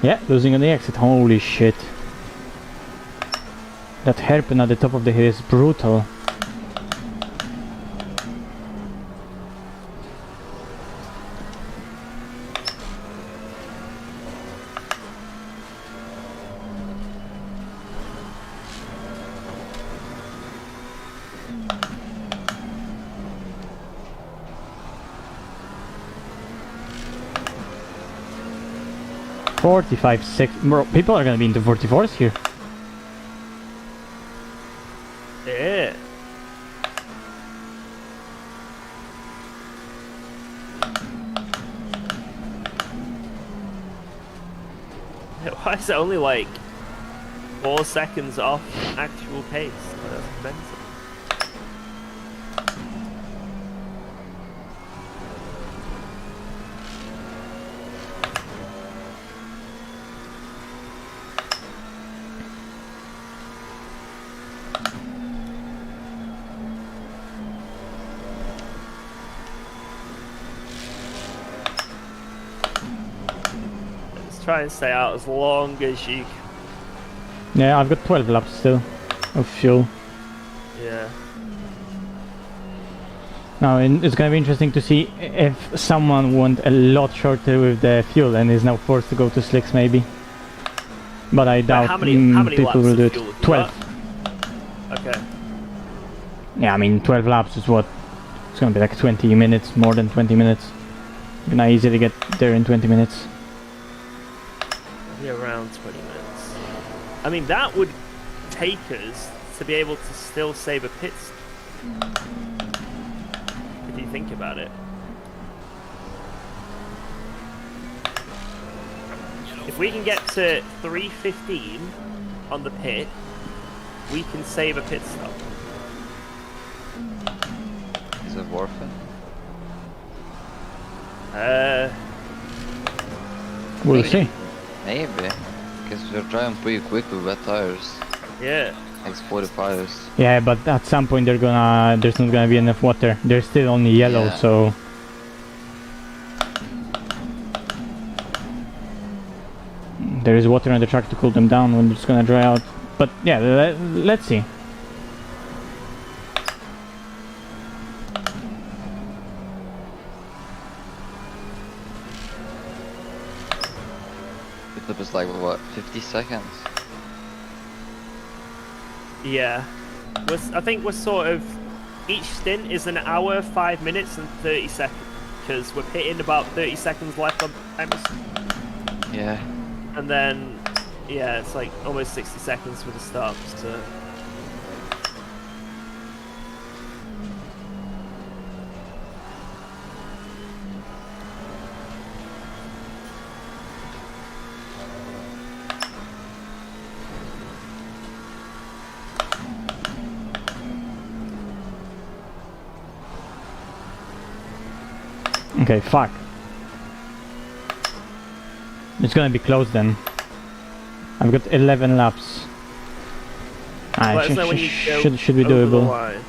Yeah, losing on the exit, holy shit. That hairpin at the top of the hill is brutal. .45.6, bro, people are gonna be into 44s here. Yeah. Why is it only like 4 seconds off actual pace? That's mental. try and stay out as long as you can. Yeah, I've got 12 laps still of fuel. Yeah. Now, it's gonna be interesting to see if someone went a lot shorter with the fuel and is now forced to go to slicks, maybe. But I doubt how many people laps will of do it. fuel have you 12. got? Okay. Yeah, I mean, 12 laps is what? It's gonna be like 20 minutes, more than 20 minutes. You can easily get there in 20 minutes. Maybe around 20 minutes. I mean, that would take us to be able to still save a pit stop. If you think about it. If we can get to 3:15 on the pit, we can save a pit stop. Is it worth it? We'll see. Maybe. Because we're driving pretty quick with wet tires. Yeah. Like 45s. Yeah, but at some point there's not gonna be enough water. They're still only yellow, Yeah. so there is water on the track to cool them down when it's gonna dry out. But yeah, let's see. It was like, what, 50 seconds? Yeah. I think we're sort of... Each stint is an hour, 5 minutes and 30 seconds. Because we're hitting about 30 seconds left on timers. Yeah. And then, yeah, it's like almost 60 seconds for the stop, so... Okay, fuck. It's gonna be close then. I've got 11 laps. Let us know when you go should be over the doable. line.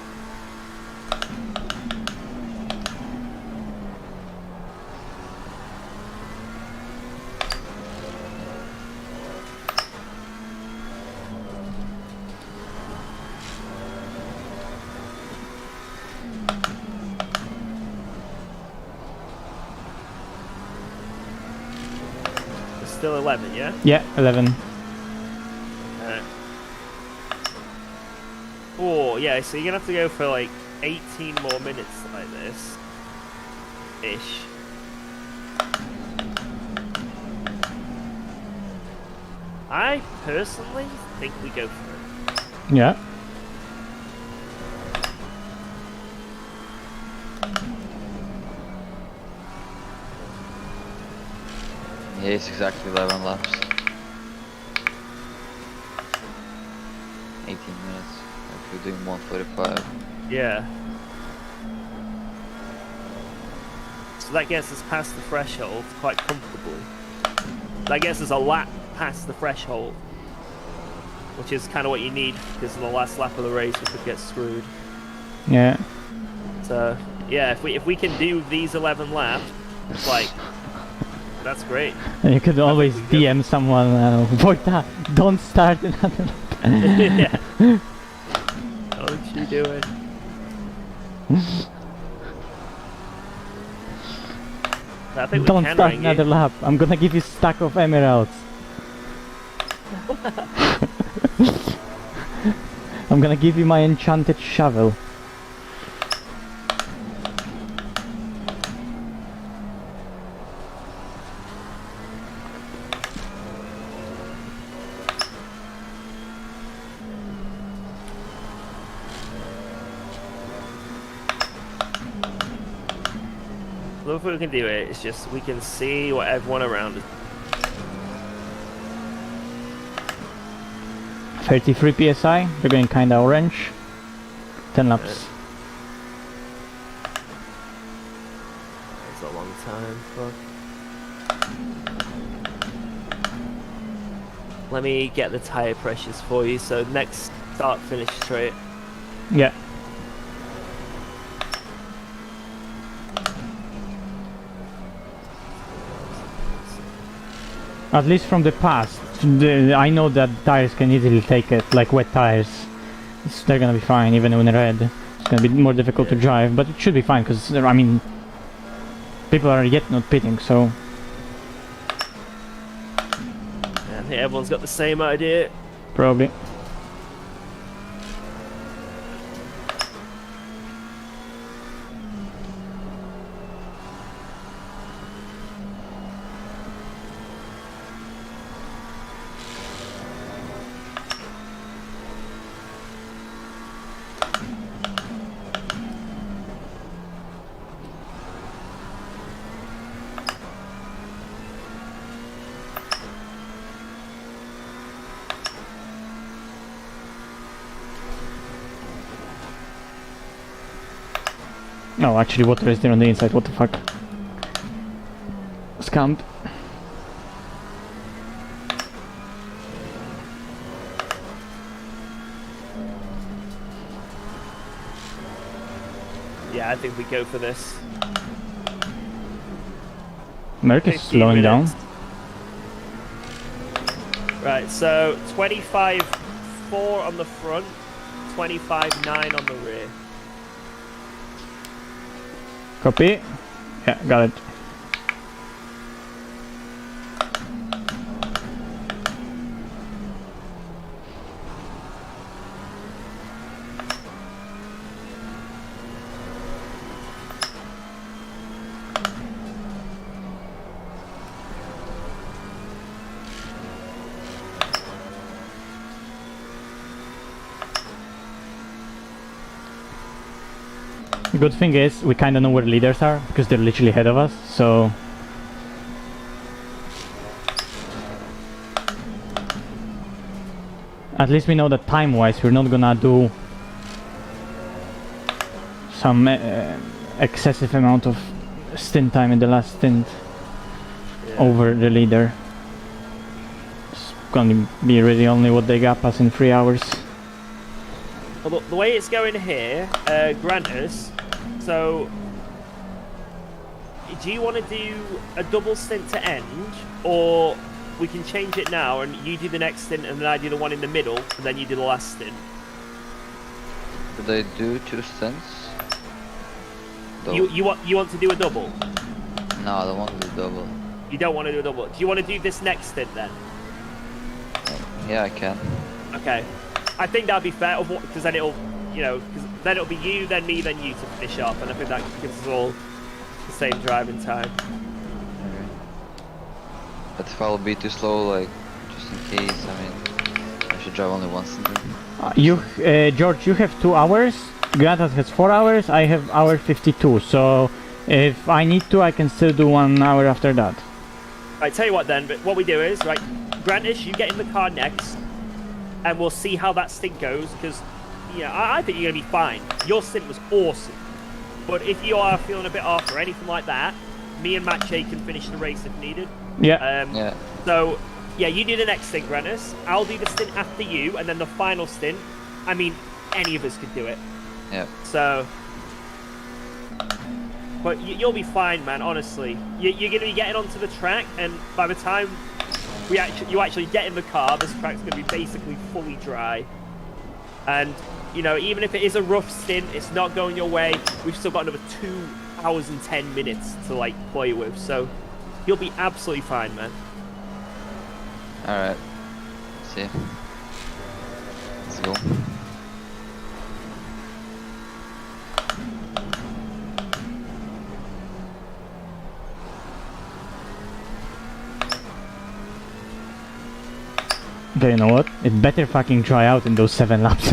It's still 11, yeah? Yeah, 11. Oh, yeah, so you're gonna have to go for like 18 more minutes like this. Ish. I personally think we go for it. Yeah. Yeah, it's exactly 11 laps. 18 minutes. If you're doing 145. Yeah. So that gets us past the threshold quite comfortably. That gets us a lap past the threshold. Which is kind of what you need, because in the last lap of the race we could get screwed. Yeah. So, yeah, if we can do these 11 laps, like, that's great. And you could always DM someone, Wojta, don't start another lap. Yeah. Don't you do it. I think Don't we can start rank another lap. I'm gonna give you a stack of emeralds. I'm gonna give you my enchanted shovel. Look, if we can do it, it's just we can see what everyone around us. 33 psi, they're going kinda orange. 10 laps. It's a long time, fuck. Let me get the tire pressures for you, so next start finish straight. Yeah. At least from the past, I know that tires can easily take it, like wet tires. They're gonna be fine even when red. It's gonna be more difficult to drive, but it should be fine because, I mean, people are yet not pitting, so... I think everyone's got the same idea. Probably. No, actually water is there on the inside, what the fuck. Scammed. Yeah, I think we go for this. America's slowing down. Right, so 25.4 on the front, 25.9 on the rear. Copy. Yeah, got it. The good thing is, we kinda know where the leaders are, because they're literally ahead of us, so... At least we know that time-wise, we're not gonna do... some excessive amount of stint time in the last stint over the leader. It's gonna be really only what they gap us in 3 hours. Well, the way it's going here, grant us, so do you want to do a double stint to end, or we can change it now and you do the next stint and then I do the one in the middle and then you do the last stint? Should I do 2 stints? You want to do a double? No, I don't want to do double. You don't want to do a double. Do you want to do this next stint then? Yeah, I can. Okay. I think that'd be fair, because then it'll, you know, because then it'll be you, then me, then you to finish up, and I think that gives us all the same driving time. Okay. But if I'll be too slow, like, just in case, I mean, I should drive only once. George, you have 2 hours, Grantas has 4 hours, I have hour 52, so if I need to, I can still do 1 hour after that. Right, tell you what then, but what we do is, right, Grantis, you get in the car next, and we'll see how that stint goes, because, you know, I think you're going to be fine. Your stint was awesome. But if you are feeling a bit off or anything like that, me and Matche can finish the race if needed. Yeah. So, yeah, you do the next stint, Grantis. I'll do the stint after you, and then the final stint. I mean, any of us could do it. Yeah. So... But you'll be fine, man, honestly. You're going to be getting onto the track, and by the time you actually get in the car, this track's going to be basically fully dry. And, you know, even if it is a rough stint, it's not going your way, we've still got another 2 hours and 10 minutes to, like, play with. So, you'll be absolutely fine, man. Alright. See. Let's go. Okay, you know what? It better fucking dry out in those 7 laps.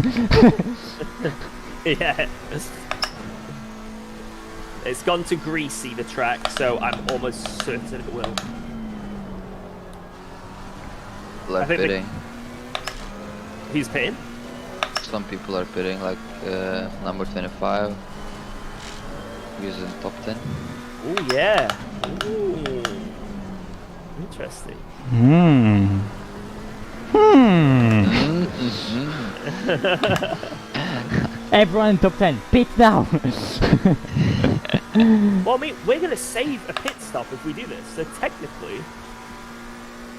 Yeah. It's gone to greasy, the track, so I'm almost certain it will. Like pitting. Who's pitting? Some people are pitting, like number 25. He's in top 10. Ooh, yeah. Ooh. Interesting. Everyone in top 10, pit now! Well, I mean, we're going to save a pit stop if we do this, so technically...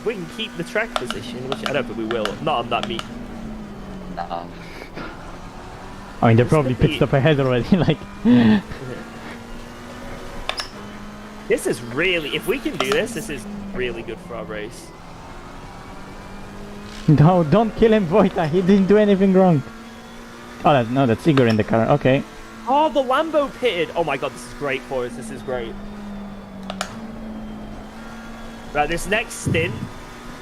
we can keep the track position, which I don't think we will. Not on that meet. Nah. I mean, they're probably pit stop ahead already. Like, this is really. If we can do this, this is really good for our race. no, don't kill him, Vojta. He didn't do anything wrong. Oh, no, that's Igor in the car. Okay. Oh, the Lambo pitted. Oh my god, this is great for us. This is great. Right, this next stint,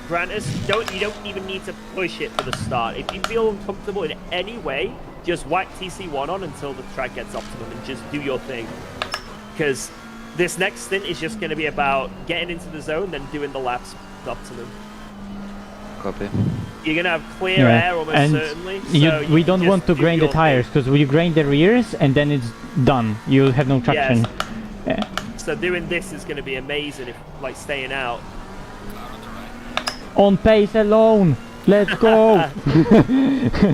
grant us, you don't even need to push it for the start. If you feel uncomfortable in any way, just whack TC1 on until the track gets optimum and just do your thing. Because this next stint is just going to be about getting into the zone, then doing the laps with optimum. Copy. You're going to have clear air almost and certainly. So we don't want to grind the tires, because we grind the rears and then it's done. You'll have no traction. Yes. So doing this is going to be amazing if, like, staying out. On pace alone! Let's go!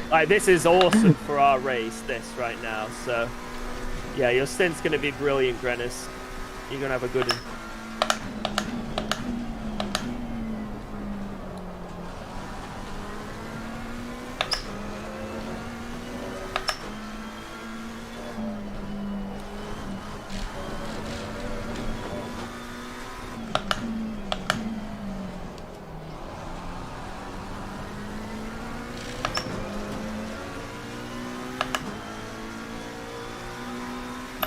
Like, this is awesome for our race, this right now. So, yeah, your stint's going to be brilliant, Grennis. You're going to have a good one.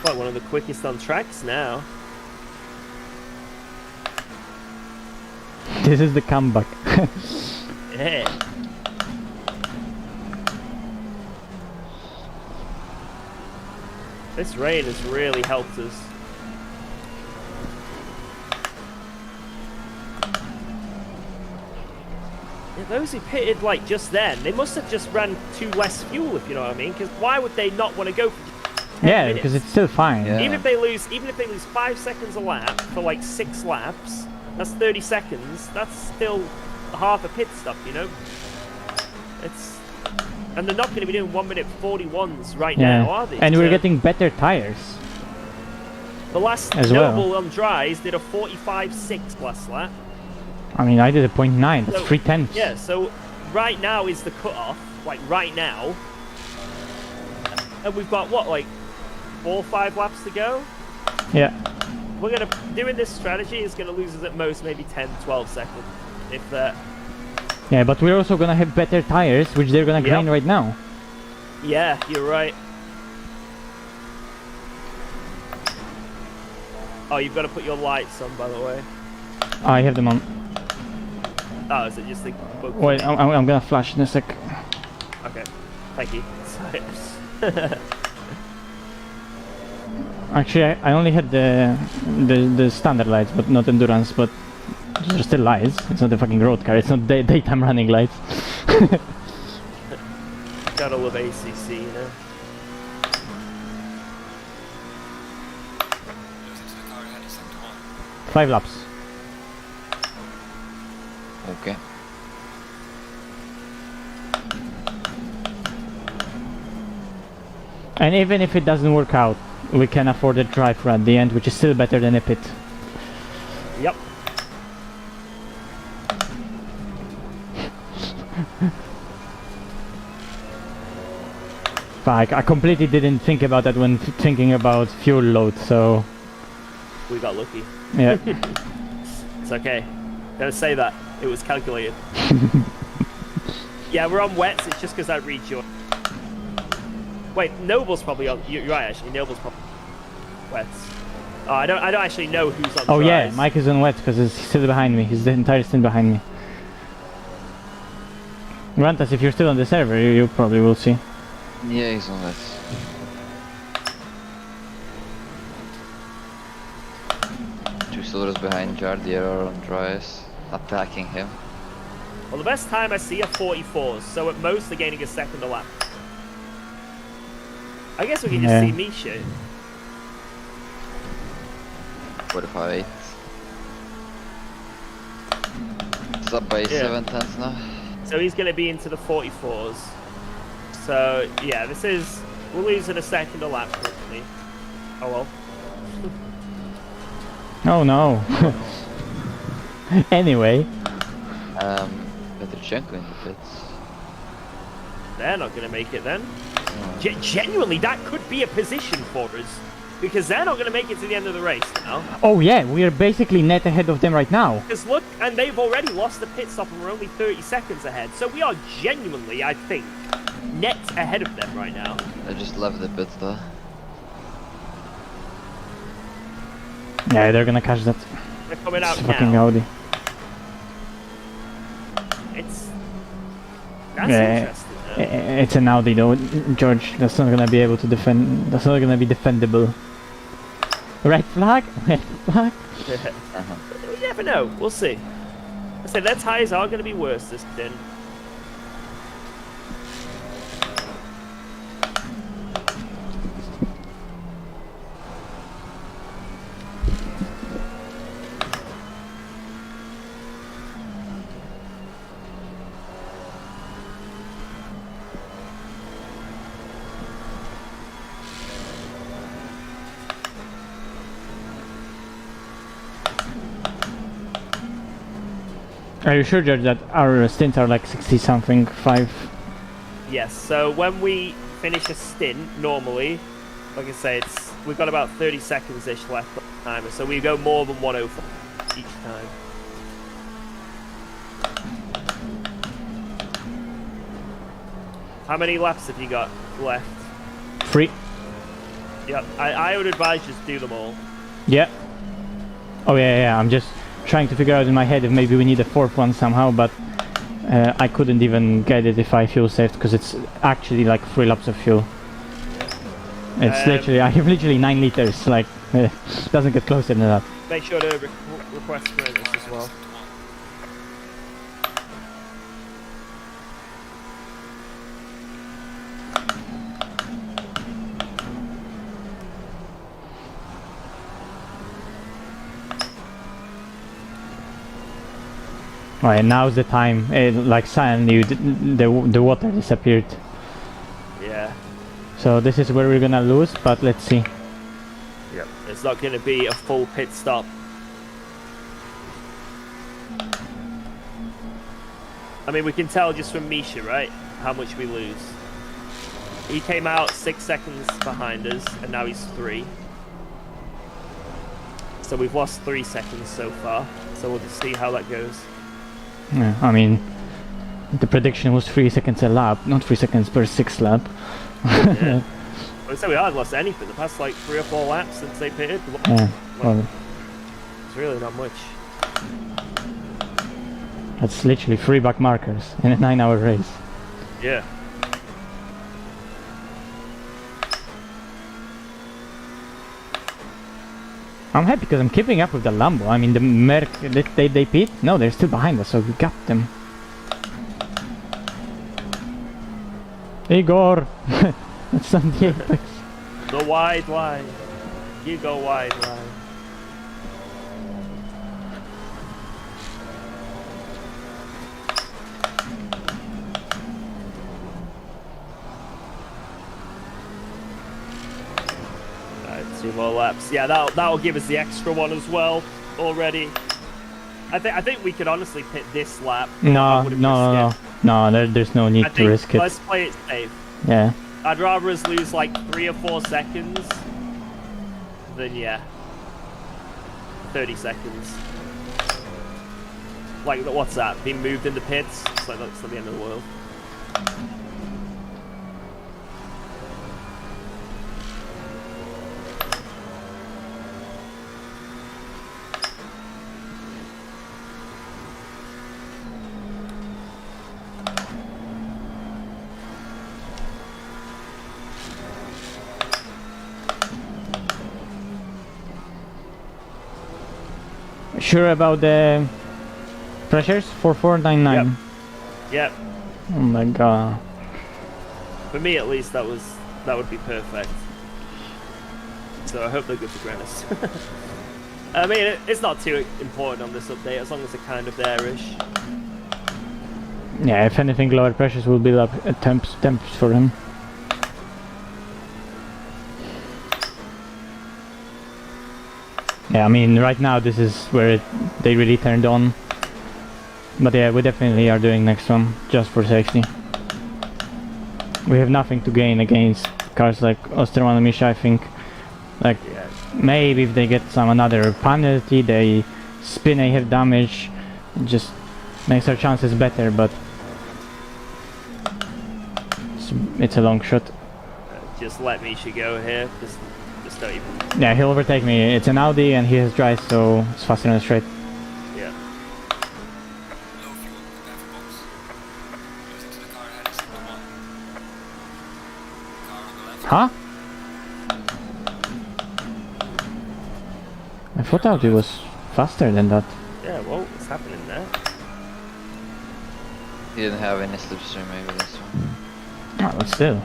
Like one of the quickest on tracks now. This is the comeback. Yeah. This rain has really helped us. Yeah, those who pitted like just then, they must have just ran too less fuel, if you know what I mean. Because why would they not want to go for Yeah, because it's still fine. Yeah. Even if they lose 5 seconds a lap for like 6 laps, that's 30 seconds. That's still half a pit stop, you know. And they're not going to be doing 1-minute 41s right now, are they? And we're getting better tires. The last as Noble on dries did a 45.6 last lap. I mean, I did a 0.9. That's So, 3/10. Yeah, so right now is the cutoff. Like right now, and we've got what, like 4 or 5 laps to go. Yeah. We're gonna doing this strategy is gonna lose us at most maybe 10-12 seconds, if that. Yeah, but we're also gonna have better tires, which they're gonna grind right now. Yeah, you're right. Oh, you've got to put your lights on, by the way. I have them on. Oh, is it just the... Wait, I'm gonna flash in a sec. Okay, thank you. Actually, I only had the standard lights, but not endurance, but they're still lights. It's not a fucking road car, it's not daytime running lights. Gotta love ACC, you know? 5 laps. Okay. And even if it doesn't work out, we can afford a drive at the end, which is still better than a pit. Yep. Fuck, I completely didn't think about that when thinking about fuel load, so... We got lucky. Yeah. It's okay. Gotta say that. It was calculated. Yeah, we're on wets, it's just because I rejoined. Wait, Noble's probably on... You're right, actually. Noble's probably wets. Oh, I don't actually know who's on Oh dries. yeah, Mike is on wet because he's still behind me. He's the entire stint behind me. Grantas, if you're still on the server, you probably will see. Yeah, he's on that. Two soldiers behind Jardier are on dries, attacking him. Well, the best time I see are 44s, so at most they're gaining a second a lap. I guess we can just see me shoot. 45. It's up by 7/10 now. So he's going to be into the 44s. So, yeah, this is... We're losing a second a lap quickly. Oh well. Oh no. Anyway. Petrichenko in the pits. They're not going to make it then. Genuinely, that could be a position for us. Because they're not going to make it to the end of the race now. Oh yeah, we are basically net ahead of them right now. Because look, and they've already lost the pit stop and we're only 30 seconds ahead. So we are genuinely, I think, net ahead of them right now. I just left the pits though. Yeah, they're gonna catch that. They're coming out now. Fucking Audi. That's interesting. It's an Audi though, George. That's not gonna be able to defend. That's not gonna be defendable. Red flag? Red flag? You never know. We'll see. I say their tyres are going to be worse this stint. Are you sure, George, that our stints are like 60 something, 5? Yes, so when we finish a stint, normally, like I say, we've got about 30 seconds-ish left on the timer, so we go more than 104 each time. How many laps have you got left? 3. Yeah, I would advise just do them all. Yeah. Oh yeah, I'm just trying to figure out in my head if maybe we need a 4th one somehow, but I couldn't even get it if I fuel saved, because it's actually like 3 laps of fuel. It's literally, I have literally 9 liters, like, doesn't get closer than that. Make sure to request for this as well. Right, now's the time. Like suddenly the water disappeared. Yeah. So this is where we're gonna lose, but let's see. Yep. It's not going to be a full pit stop. I mean, we can tell just from Misha, right, how much we lose. He came out 6 seconds behind us, and now he's 3. So we've lost 3 seconds so far. So we'll just see how that goes. Yeah, I mean, the prediction was 3 seconds a lap, not 3 seconds per 6 lap. Yeah. I'd say we hardly lost anything. The past like 3 or 4 laps since they pitted. Yeah, well, it's really not much. that's literally 3 back markers in a 9-hour race. Yeah. I'm happy because I'm keeping up with the Lambo. I mean, the Merc, they pit? No, they're still behind us, so we got them. Igor! That's on the apex. Go wide line. You go wide line. Alright, 2 more laps. Yeah, that'll give us the extra one as well already. I think we could honestly pit this lap. No, there's no need to risk it. Let's play it safe. Yeah. I'd rather us lose like 3 or 4 seconds than, yeah, 30 seconds. Like, what's that? Being moved in the pits? It's like, that's not the end of the world. Sure about the pressures? 4499. Yep. Oh my god. For me, at least, that would be perfect. So I hope they're good for Grannis. I mean, it's not too important on this update, as long as they're kind of there-ish. Yeah, if anything, lower pressures will build up temps for him. Yeah, I mean, right now this is where they really turned on. But yeah, we definitely are doing next one, just for safety. We have nothing to gain against cars like Osterman and Misha, I think. Like, maybe if they get some another penalty, they spin a head damage, just makes our chances better, but it's a long shot. Just let Misha go here. Just don't even. Yeah, he'll overtake me. It's an Audi and he has drive, so it's faster on the straight. Yeah. Huh? I thought Audi was faster than that. Yeah, what's happening there? He didn't have any slipstream, maybe this one. Oh, but still.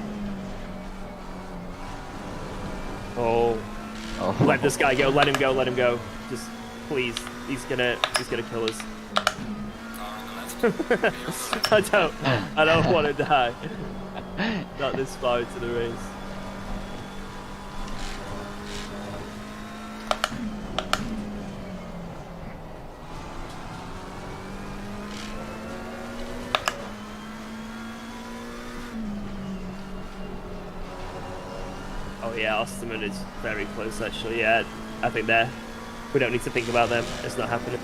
Oh. Oh. Let this guy go, let him go, let him go. Just, please. He's gonna kill us. I don't want to die. Not this far into the race. Oh yeah, Osterman is very close actually. Yeah, I think we don't need to think about them. It's not happening.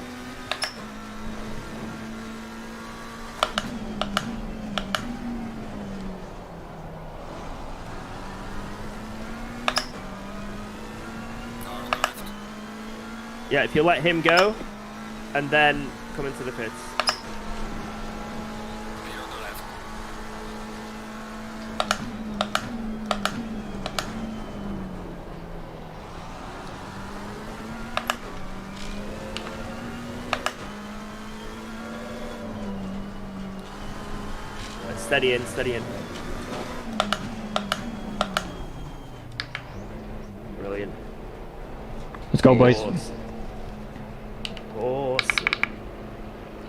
Yeah, if you let him go, and then come into the pits. Steady in, steady in. Brilliant. Let's go, boys. Awesome.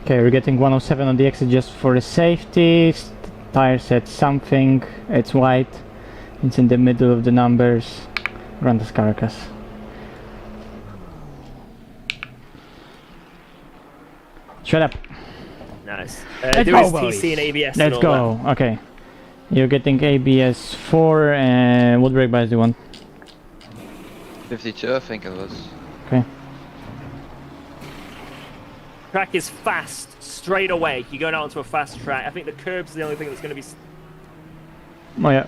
Okay, we're getting 107 on the exit just for the safety. Tire said something. It's white. It's in the middle of the numbers. Grandes Caracas. Shut up. Nice. Let's there go, is boys. TC and ABS. Let's and all go. Okay. You're getting ABS 4 and what brake bias do you want? 52, I think it was. Okay. Track is fast straight away. You're going out onto a fast track. I think the curb's the only thing that's going to be. Oh yeah.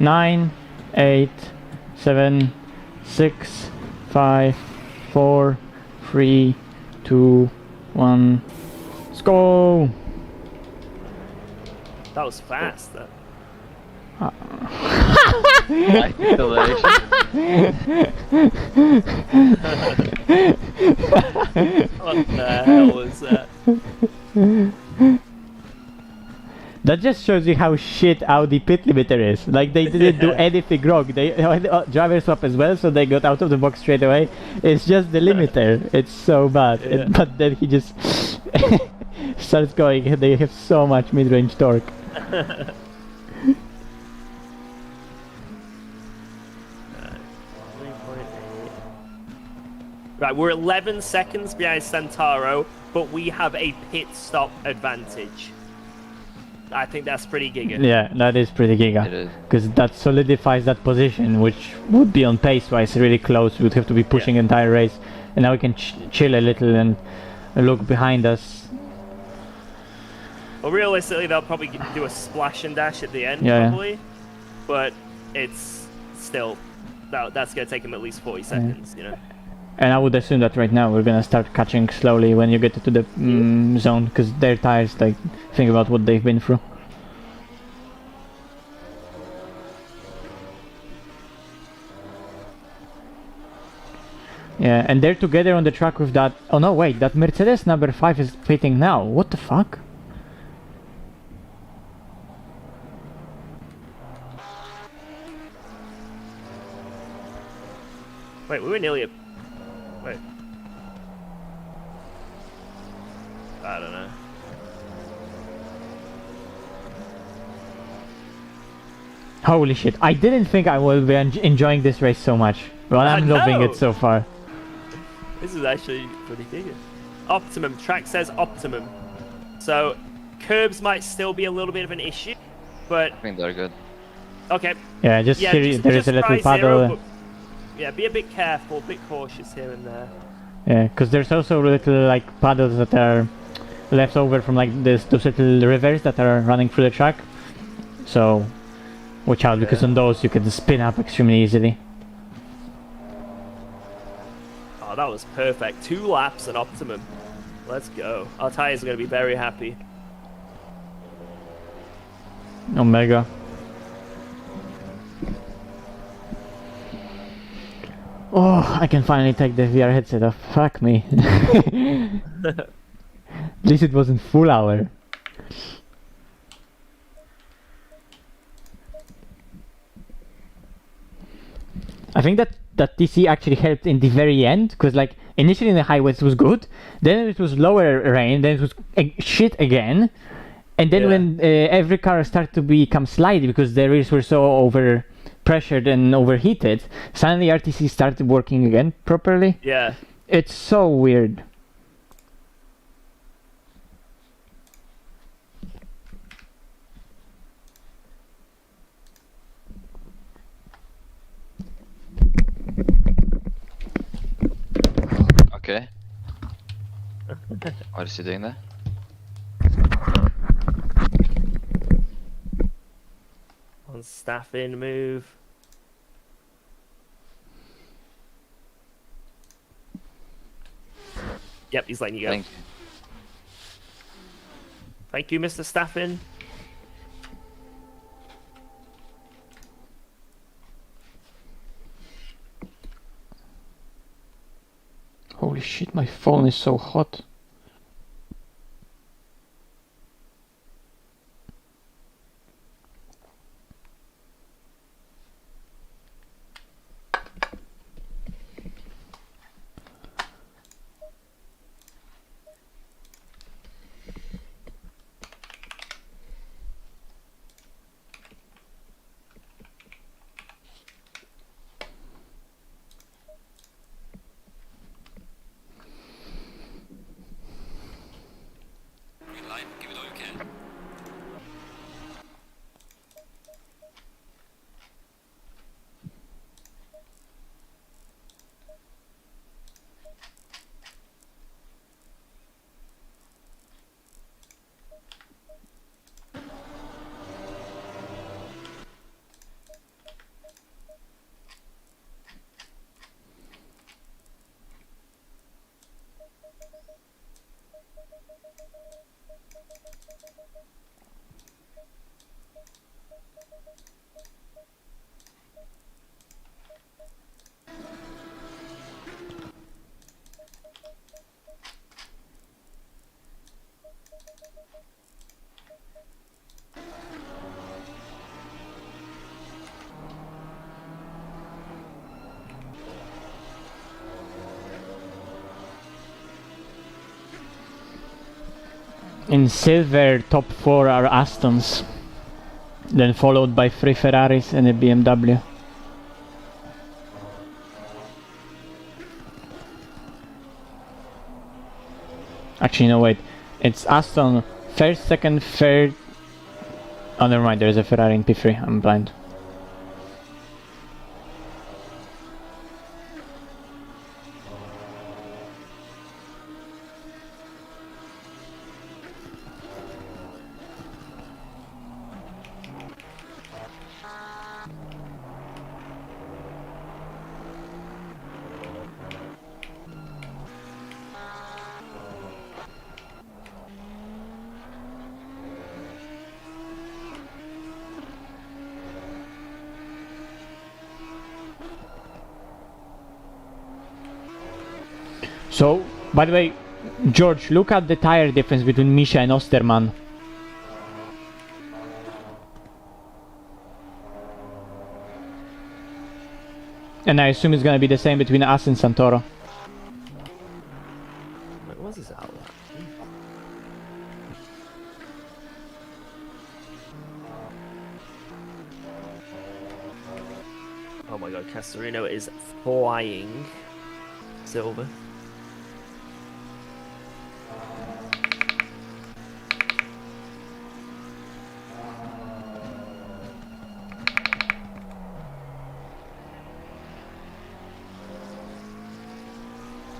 9, 8, 7, 6, 5, 4, 3, 2, 1. Let's go! That was fast. That. What the hell was that? That just shows you how shit Audi pit limiter is. Like, they didn't do anything wrong. They had driver swap as well, so they got out of the box straight away. It's just the limiter. It's so bad. Yeah. But then he just starts going. They have so much mid-range torque. Right, we're 11 seconds behind Centauro, but we have a pit stop advantage. I think that's pretty giga. Yeah, that is pretty giga. Because that solidifies that position, which would be on pace-wise really close. We would have to be pushing the entire race. And now we can chill a little and look behind us. Well, realistically, they'll probably do a splash and dash at the end, probably. Yeah. But it's still... That's going to take them at least 40 seconds, you know? And I would assume that right now we're gonna start catching slowly when you get to the zone, because their tires, like, think about what they've been through. Yeah, and they're together on the track with that... Oh no, wait, that Mercedes number 5 is pitting now. What the fuck? Wait, we were nearly a... Wait. I don't know. Holy shit, I didn't think I would be enjoying this race so much. But I'm loving it so far. This is actually pretty good. Optimum. Track says optimum. So curbs might still be a little bit of an issue, but I think they're good. okay. Yeah, just Yeah, here, there is a little try paddle. zero, but, yeah, be a bit careful, a bit cautious here and there. Yeah, because there's also little like paddles that are left over from like those little rivers that are running through the track. So watch out, because on those you can spin up extremely easily. Oh, that was perfect. 2 laps at optimum. Let's go. Our tires are going to be very happy. Omega. Oh, I can finally take the VR headset off. Fuck me. At least it wasn't full hour. I think that TC actually helped in the very end, because like initially in the highways it was good, then it was lower rain, then it was shit again, and then when every car started to become slidey because the rears were so over pressured and overheated, suddenly RTC started working again properly. Yeah. It's so weird. Okay. What is he doing there? On staffing move. Yep, he's letting you go. Thank you. Thank you, Mr. Staffin. Holy shit, my phone is so hot. Give it all you can. In silver, top 4 are Astons, then followed by 3 Ferraris and a BMW. Actually, no, wait. It's Aston first, second, third. Oh, never mind. There's a Ferrari in P3. I'm blind. So, by the way, George, look at the tire difference between Misha and Osterman. And I assume it's gonna be the same between us and Santoro. Wait, what was his outlet? Oh my god, Castorino is flying silver.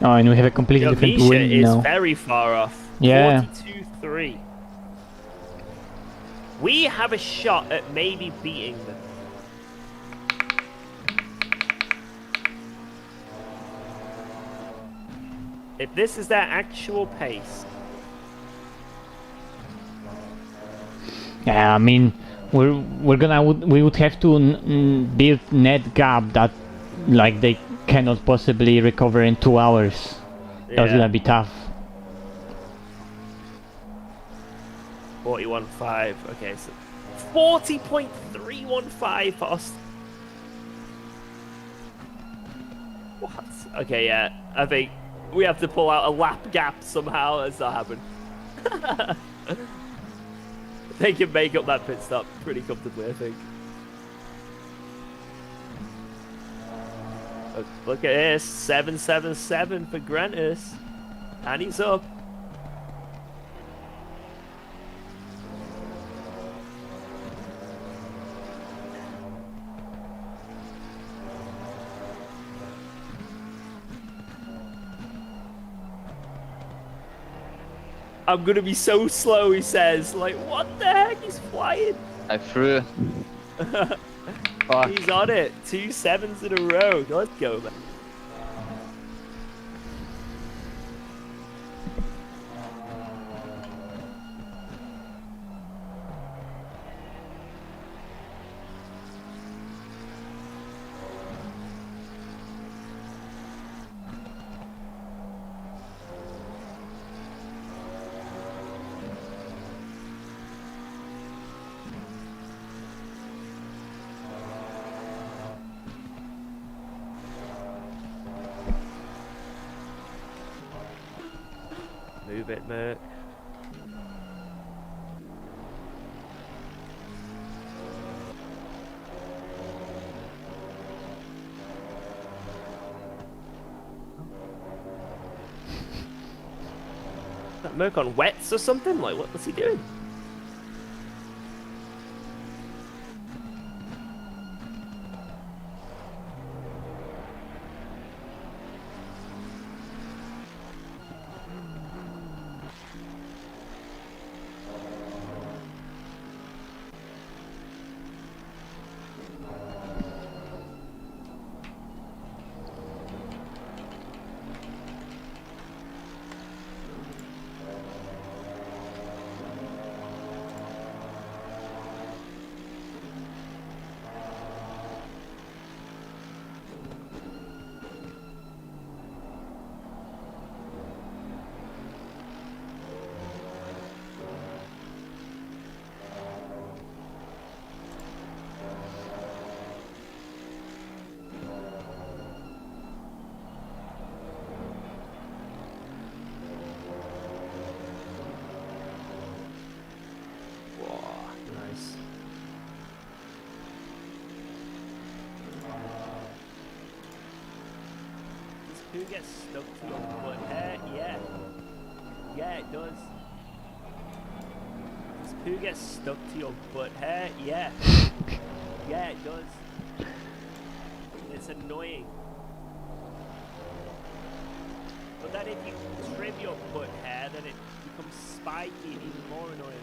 Oh, and we have a completely Your different Misha wind is now. very far off. Yeah. 42-3. We have a shot at maybe beating them. If this is their actual pace. Yeah, I mean, we would have to build net gap that, like, they cannot possibly recover in 2 hours. Yeah. That's gonna be tough. 41.5. Okay, so 40.315 for us. What? Okay, yeah. I think we have to pull out a lap gap somehow. That's not happened. They can make up that pit stop pretty comfortably, I think. Look at this, 777 for Grentis, and he's up. I'm gonna be so slow, he says. Like, what the heck? He's flying. I threw. Fuck. He's on it. 2 7s in a row. Let's go, man. Move it, Merc. Is that Merc on wets or something? Like, what's he doing? Nice. Does poo get stuck to your butt hair? Yeah. Yeah, it does. Does poo get stuck to your butt hair? Yeah. Yeah, it does. It's annoying. But then if you trim your butt hair, then it becomes spiky and even more annoying.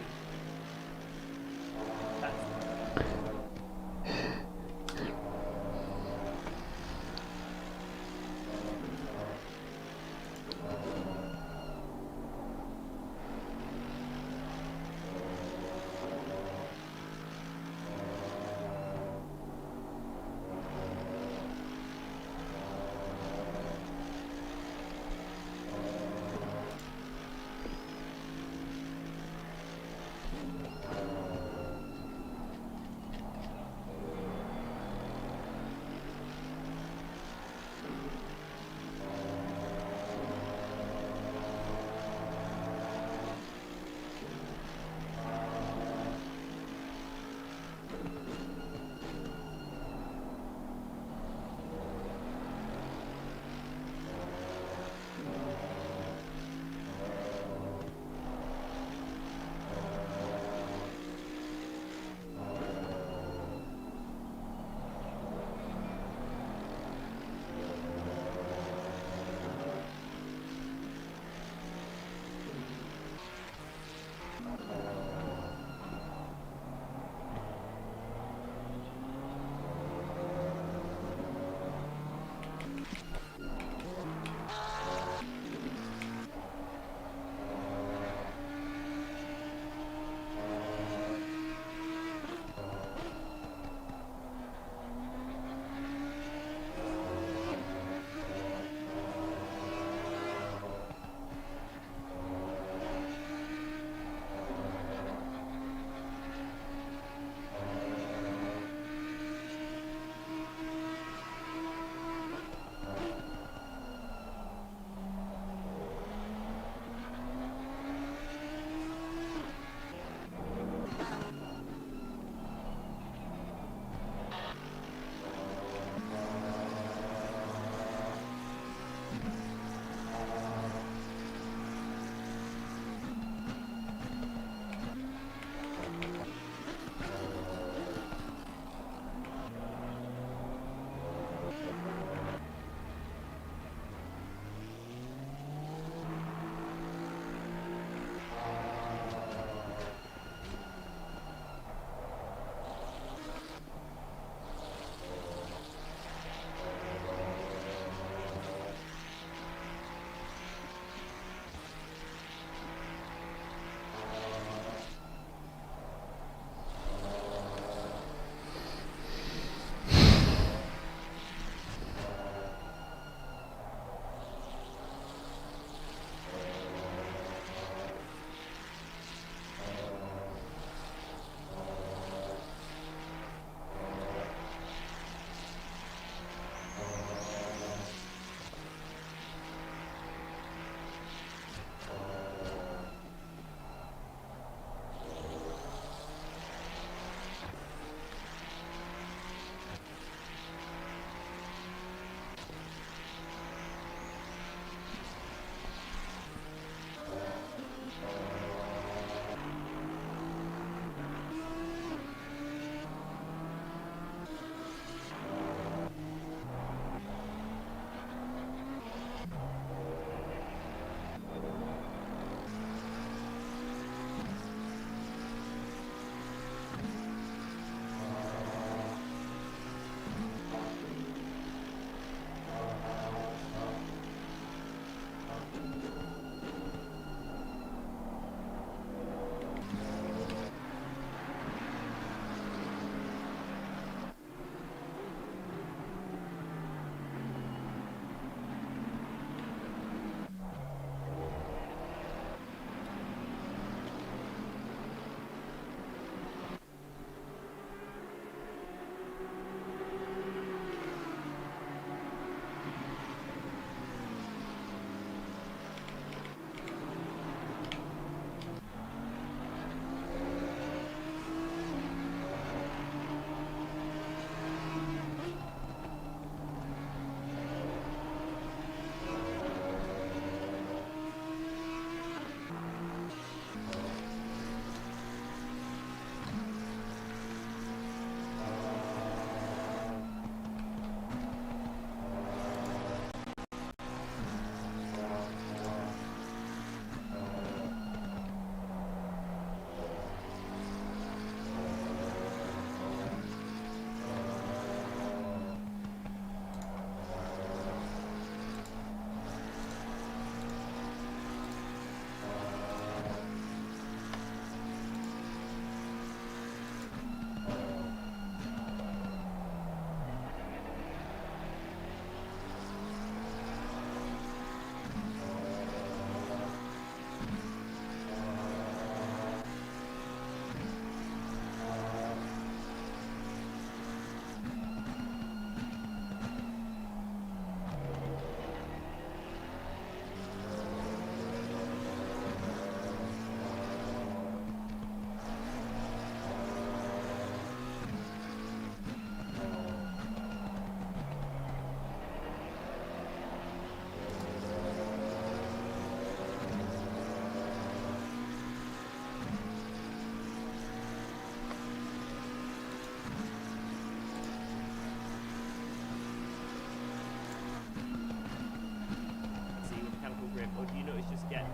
always just get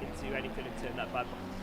into anything and turn that bad boy.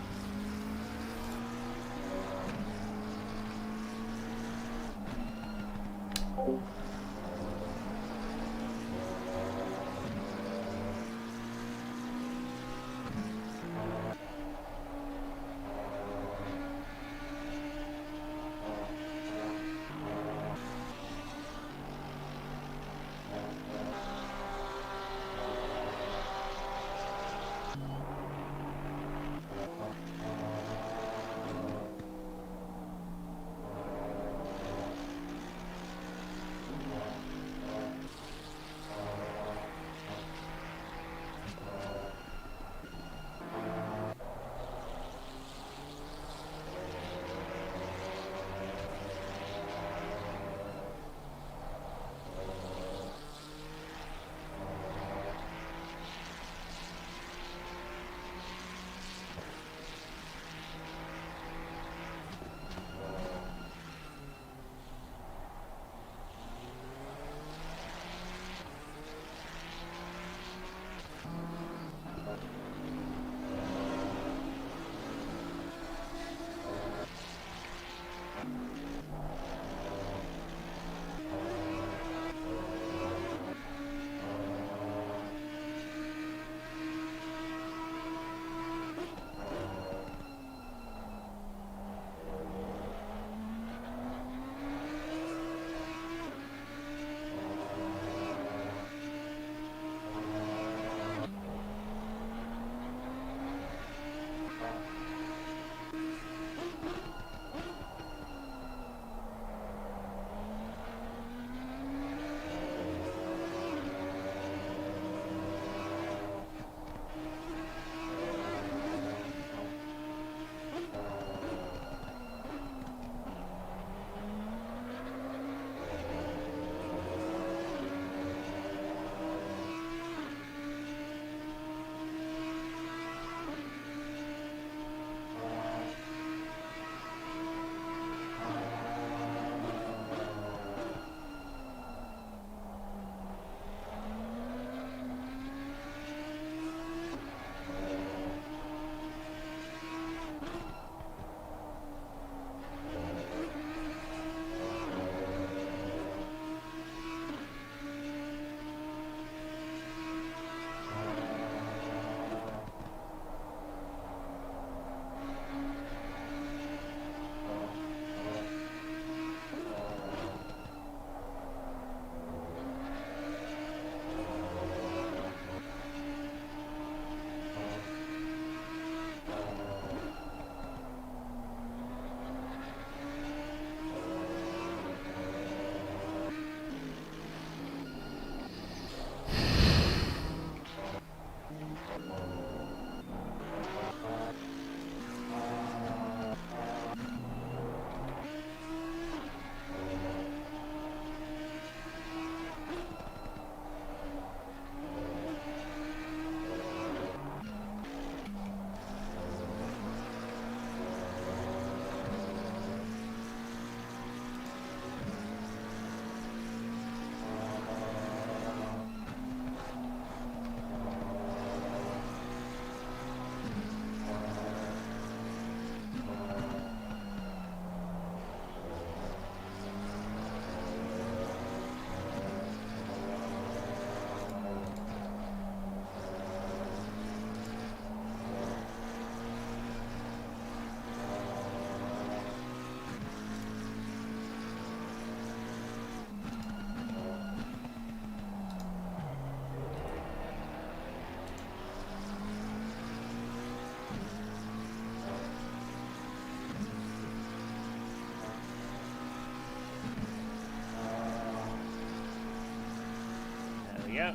we go.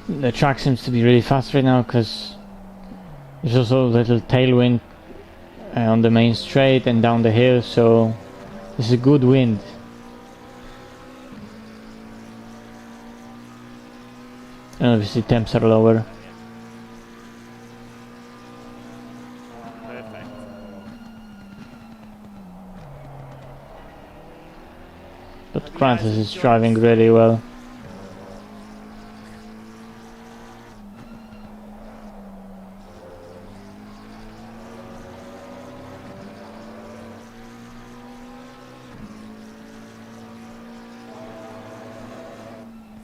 The track seems to be really fast right now because there's also a little tailwind on the main straight and down the hill, so it's a good wind. And obviously temps are lower. Francis is driving really well.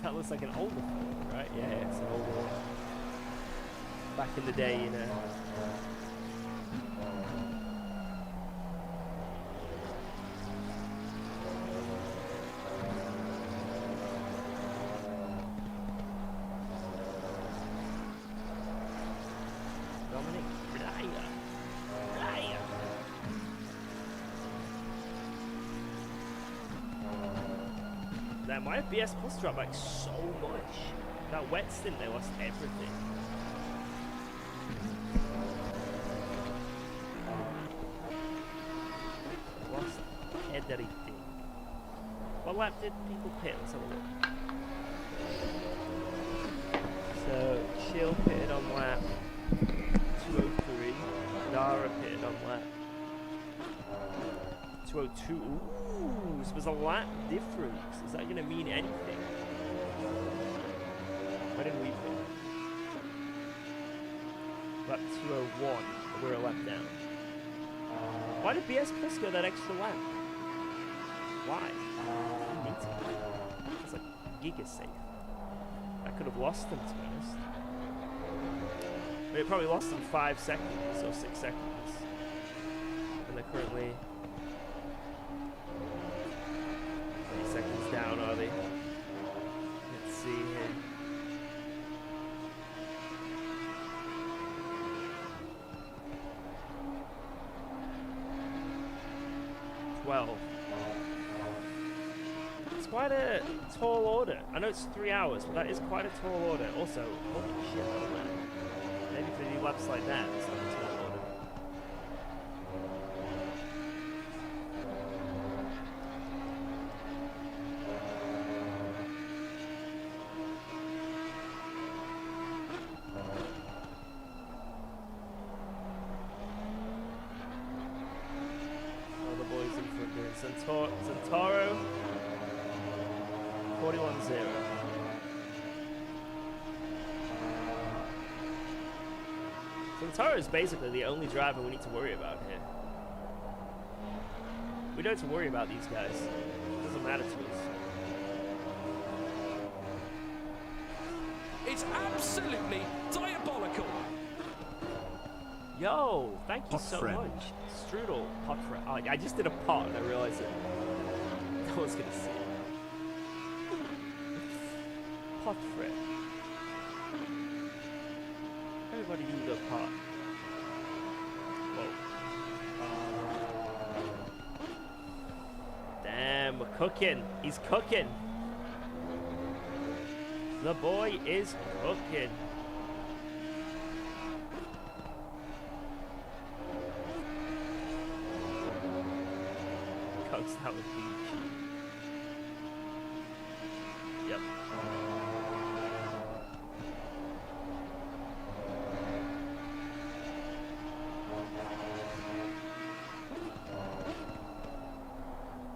That looks like an older Ford, right? Yeah, it's an older one. Back in the day, you know. Dominic Raya. Damn, my FPS plus dropped like so much. That wet stint, they lost everything. Lost everything. What lap did people pit? Let's have a look. So, Chill pitted on lap 203. Dara pitted on lap 202. Ooh, so there's a lap difference. Is that going to mean anything? Why didn't we pit? Lap 201. We're a lap down. Why did BS Plus go that extra lap? Why? Didn't need to. It's like giga safe. I could have lost them, to be honest. It probably lost them 5 seconds or 6 seconds. And they're currently 3 seconds down, are they? Let's see here. It's quite a tall order. I know it's 3 hours, but that is quite a tall order. Also, holy shit, oh man. Maybe for new laps like that, it's not a tall order. All the boys in front doing Centauro 41-0. Centauro is basically the only driver we need to worry about here. We don't have to worry about these guys. It doesn't matter to us. It's absolutely diabolical. Yo, thank you so much. Strudel, pot friend. Oh, I just did a pot and I realized it. No one's gonna see it. Pot friend. Everybody do the pot. Whoa. Damn, we're cooking. He's cooking. The boy is cooking. Coast out with beach. Yep.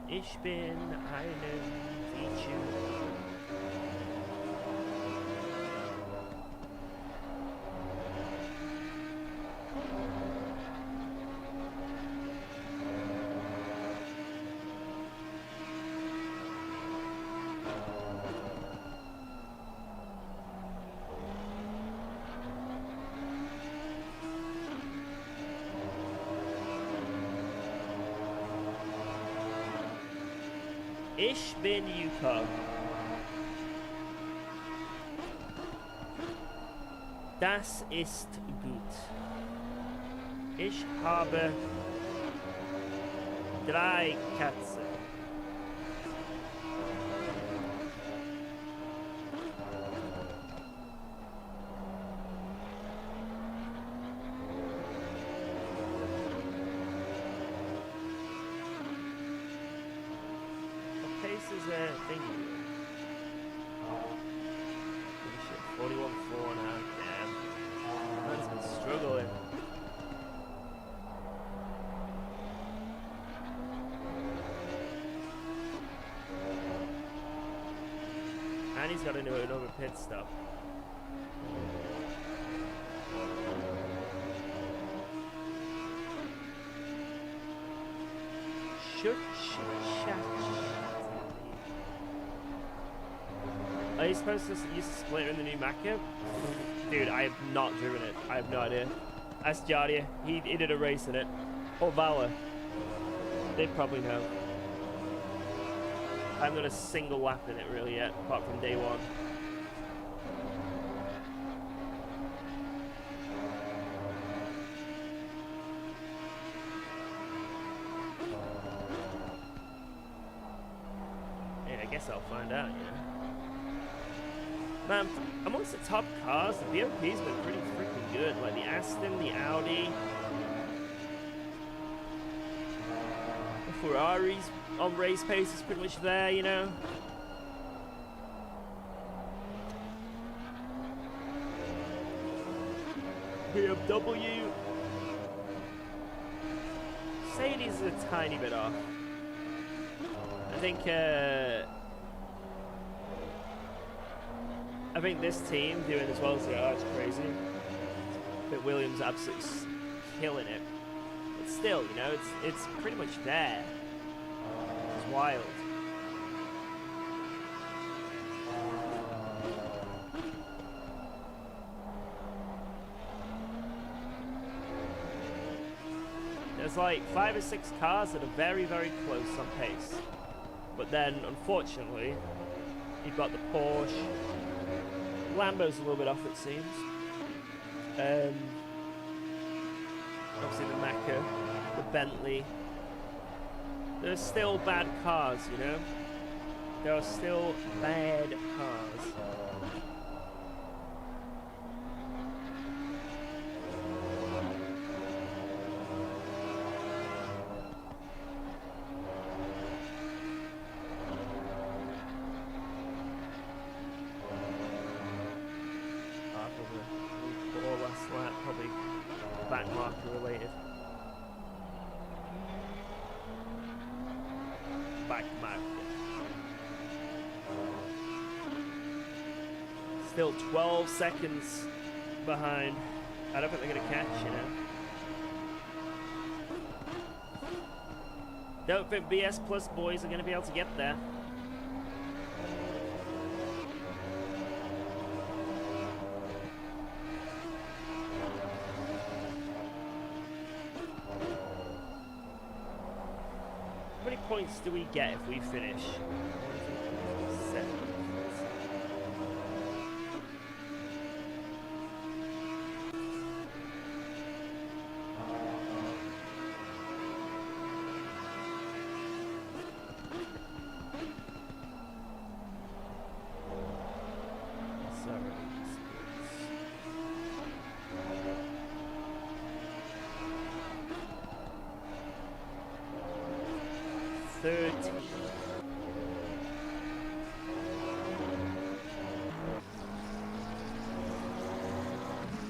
Ich bin einen Vichu. Ich bin Yuko. Das ist gut. Ich habe 3 Katzen. Pace is a thingy. Holy shit, 41.4 now, damn. Man's been struggling. and he's got to do another pit stop. Are you supposed to use the splitter in the new Macca? Dude, I have not driven it. I have no idea. Ask Jardia. He did a race in it. Or Valor. They probably know. I haven't done a single lap in it really yet, apart from day one. Yeah, I guess I'll find out, you know. Man, amongst the top cars, the BOP's been pretty freaking good. Like the Aston, the Audi, the Ferraris on race pace is pretty much there, you know. BMW. Mercedes is a tiny bit off. I think this team doing as well as they are, it's crazy. I think Williams absolutely killing it. But still, you know, it's pretty much there. It's wild. There's like 5 or 6 cars that are very, very close on pace. But then, unfortunately, you've got the Porsche. Lambo's a little bit off, it seems. Obviously the Macca, the Bentley. There's still bad cars, you know? There are still bad cars. Probably back marker related. Back marker. Still 12 seconds behind. I don't think they're going to catch, you know. Don't think BS Plus boys are going to be able to get there. How many points do we get if we finish? 7.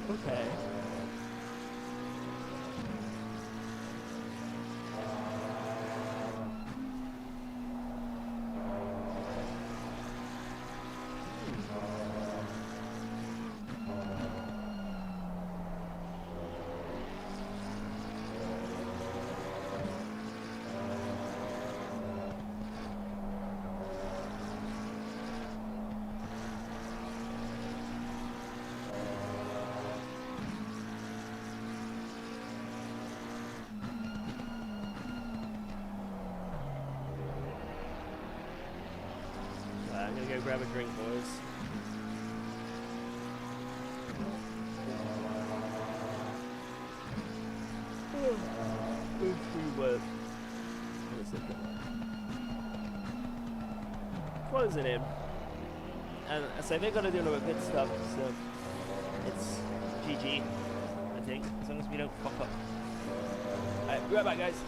Okay. I'm gonna go grab a drink, boys. What is it? Closing in. And so they're gonna do a little bit of stuff, so it's GG, I think, as long as we don't fuck up. Alright, be right back, guys.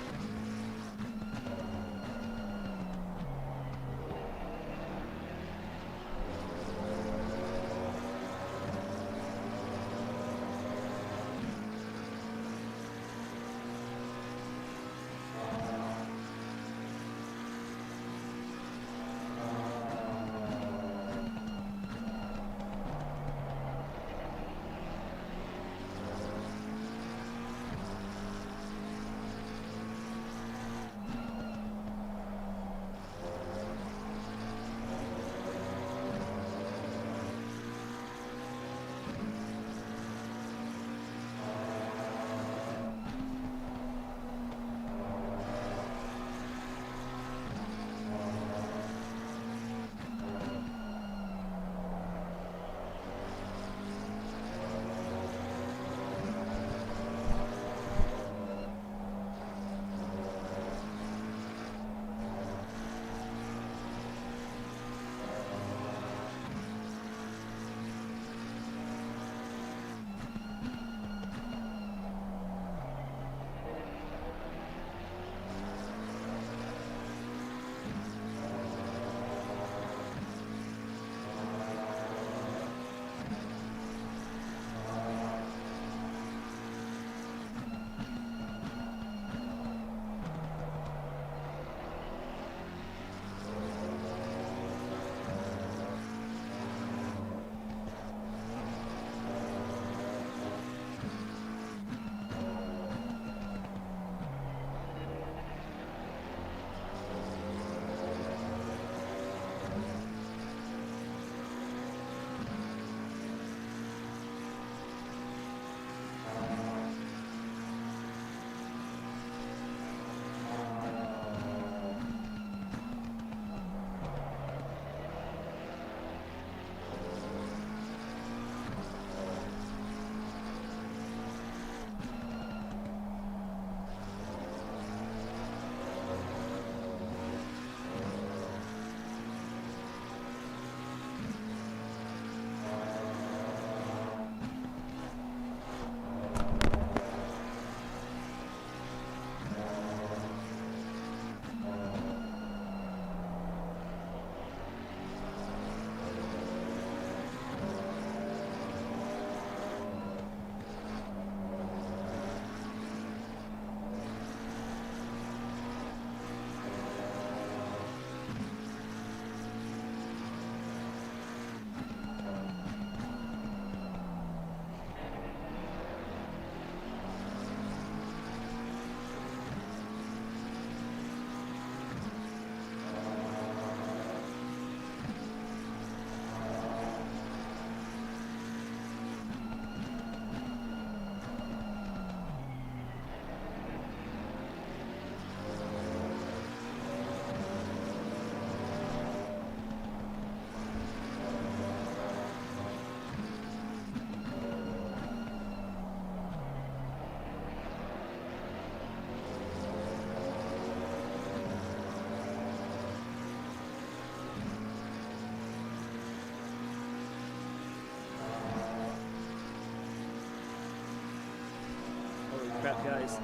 guys.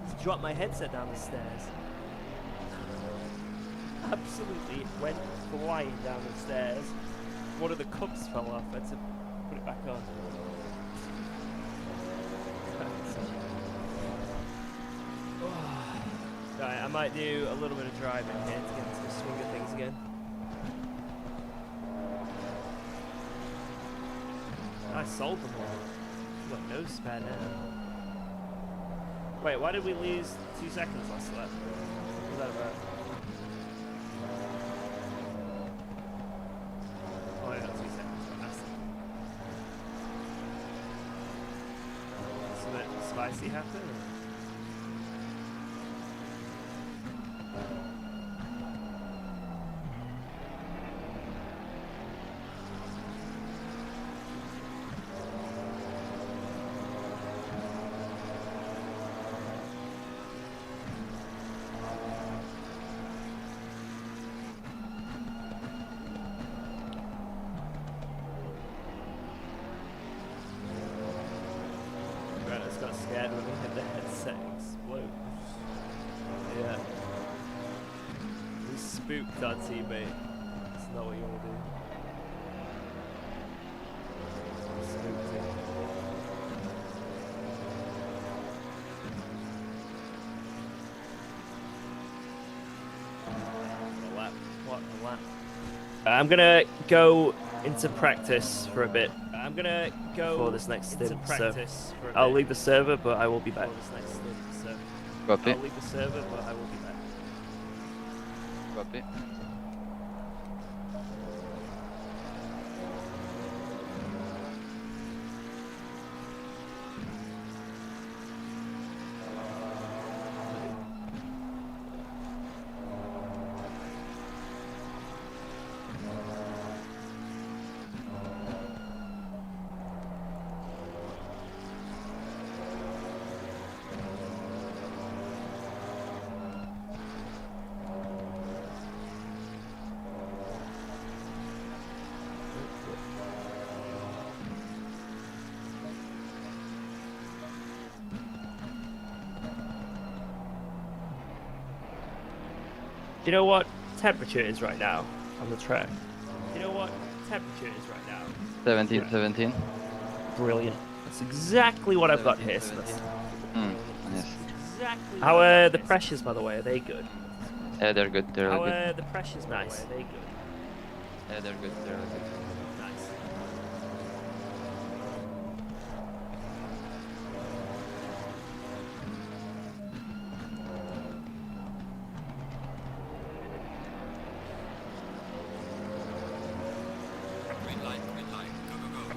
Just dropped my headset down the stairs. Absolutely went flying down the stairs. One of the cups fell off. I had to put it back on. Right, I might do a little bit of driving here to get into the swing of things again. I sold them all. I've got no spare now. Wait, why did we lose 2 seconds last lap? What was that about? Oh yeah, 2 seconds. That's something spicy happen? Got scared when we had the headset explode. Yeah. We spooked our teammate. That's not what you want to do. We spooked him. What a lap. What a lap. I'm gonna go into practice for a bit. I'm gonna go for this next stint, so I'll leave the server, but I will be back. Copy. I'll leave the server, but I will be back. Copy. Do you know what temperature it is right now on the track? Do you know what temperature it is right now? 17, 17. Brilliant. That's exactly what I've got here, Smith. Yes. Exactly. How are the pressures, by the way? Are they good? Yeah, they're good. They're How good. are the pressures, by the way? Are they good? Yeah, they're good. They're good. Nice. Green light, go, go, go.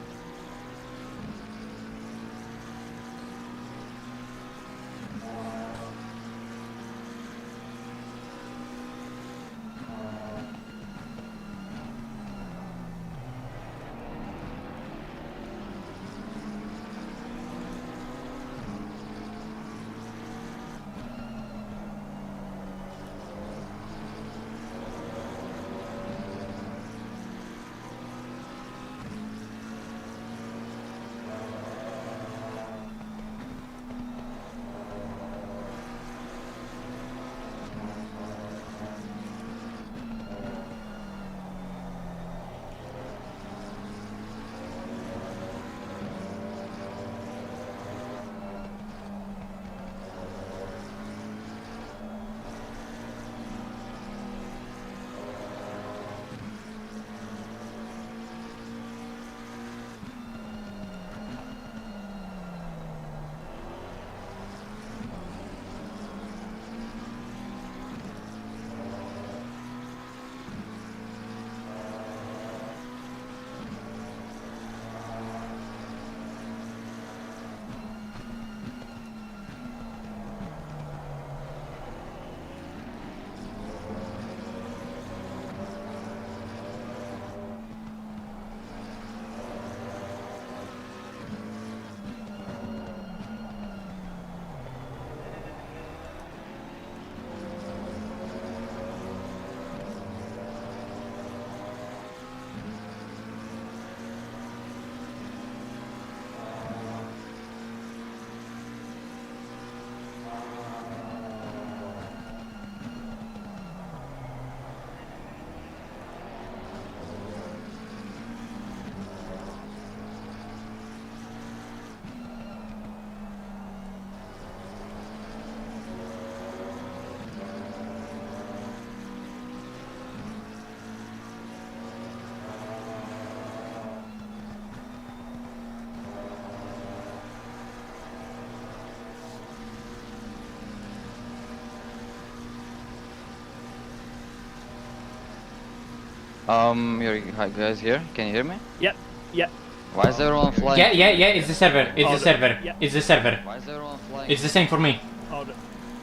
Hi guys here. Can you hear me? Yep. Yep. Why is everyone flying? Yeah. It's the server. It's the server. Yeah. It's the server. Why is everyone flying? It's the same for me. Hold on.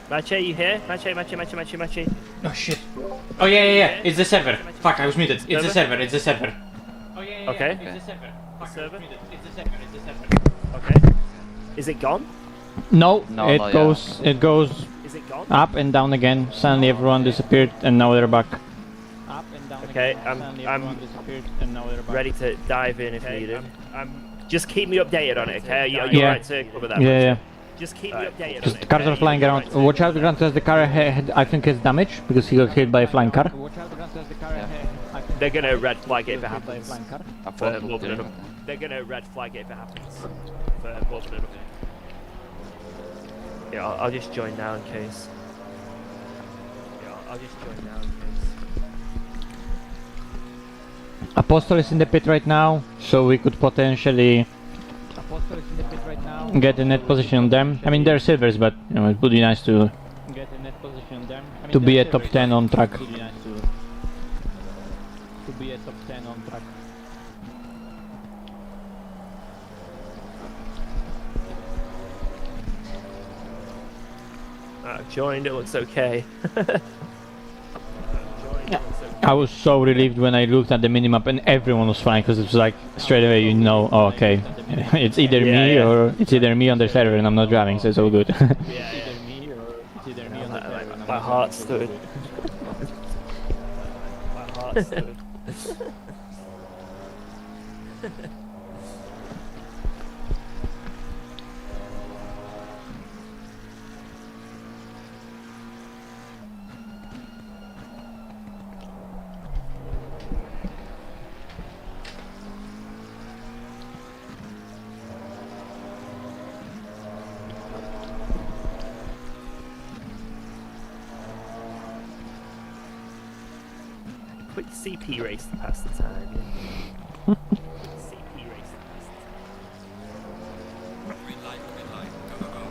Mache, you here? Mache. Oh shit. Oh yeah. It's the server. Fuck, I was muted. It's the server. It's the server. Oh yeah. Okay. It's the server. Fuck, server? I was muted. It's the server. It's the server. Okay. Is it gone? No, No, it not goes. It goes Is it gone? up and down again. Suddenly everyone disappeared, and now they're back. Up and down Okay, again. Suddenly everyone disappeared, and now they're back. Ready to dive in if needed. Just keep me updated on it, okay? You're Yeah. right to cover that. Yeah. Just keep me updated on Just it. cars okay? are flying You're around. right to- Watch out, Grant, as the car ahead, I think, is damaged because he got hit by a flying car. They're gonna red flag it if it happens. I For thought- more than enough. They're gonna red flag it if it happens. For more than enough. Yeah, I'll just join now in case. Apostle is in the pit right now, so we could potentially get a net position on them. I mean, they're silvers, but you know, it would be nice to be a top 10 on track. Joined, it looks okay. I was so relieved when I looked at the minimap and everyone was flying because it was like straight away you know, oh, okay, it's either me or it's either me on the server and I'm not driving, so it's all good. My heart stood. My heart stood. Quick CP race to pass the time. Yeah. CP race to pass the time. Green light, go, go, go.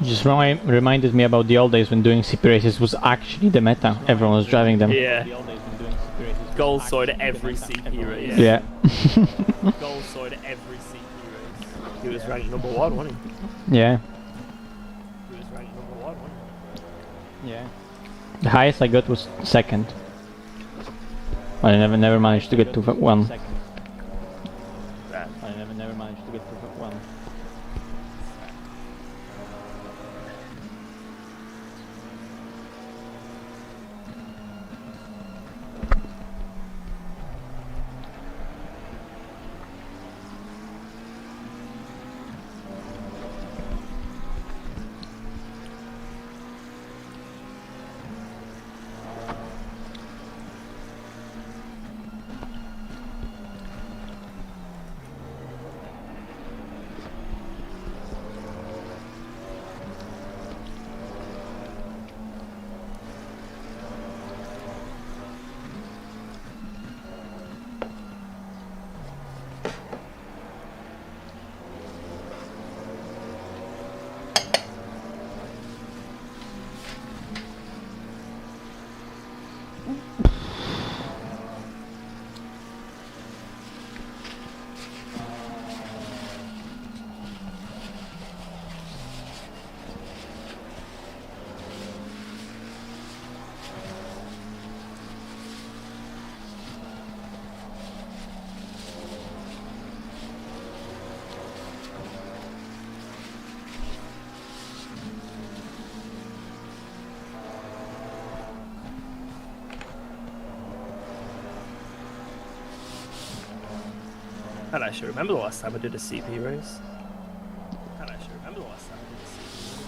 Just reminded me about the old days when doing CP races was actually the meta. Everyone was driving them. Yeah. Gold sword at every CP race. Yeah. Gold sword at every CP race. He was ranked number 1, wasn't Yeah. he? He was ranked number 1, wasn't Yeah. The highest I got was second. I never managed to get to one. he? Right. I never managed to get to one. I don't actually remember the last time I did a CP race. I don't actually remember the last time I did a CP race.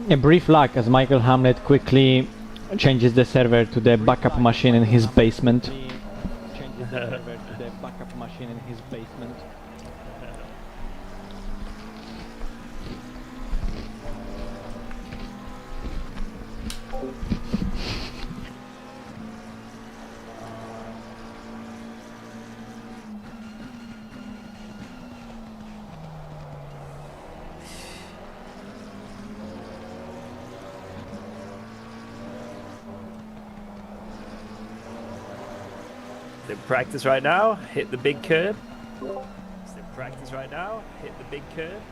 A brief lag as Michael Hamlet quickly changes the server to the backup machine in his basement. In practice right now, hit the big curb. In practice right now, hit the big curb.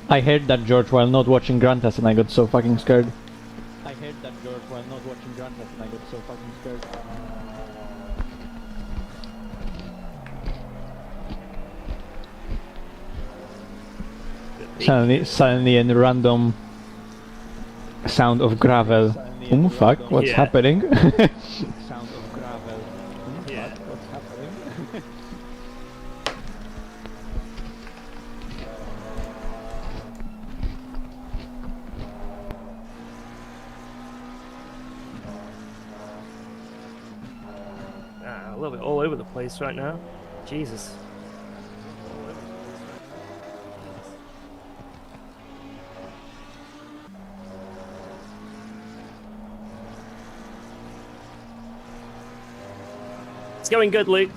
I heard that, George, while not watching Grantas, and I got so fucking scared. I heard that, George, while not watching Grantas, and I got so fucking scared. Suddenly a random sound of gravel. Fuck, what's happening? Sound of gravel. Yeah. Fuck, what's happening? A little bit all over the place right now. Jesus. It's going good, Luke.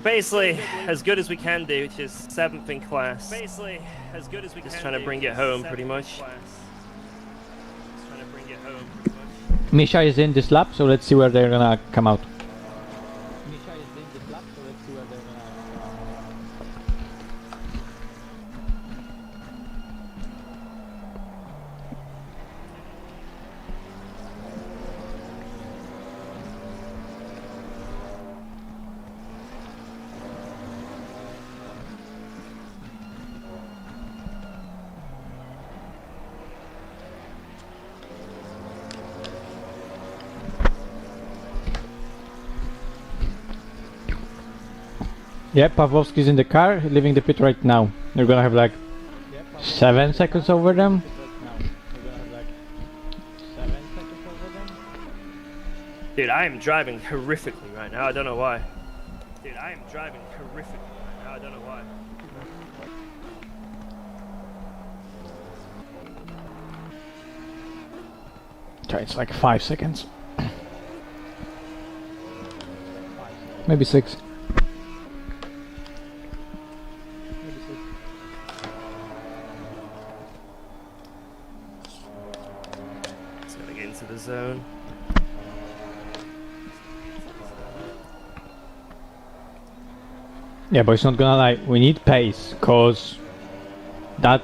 Basically, as good as we can do, which is 7th in class. Basically, as good as we can do. Just trying to bring it home, pretty much. Misha is in this lap, so let's see where they're gonna come out. Misha is in this lap, so let's see where they're gonna Yeah, Pavlovsky's in the car, leaving the pit right now. They're gonna have like 7 seconds over them. Dude, I am driving horrifically right now. I don't know why. Dude, I am driving horrifically right now. I don't know why. Okay, it's like 5 seconds. Maybe 6. into the zone. Yeah, but it's not gonna lie, we need pace, cause that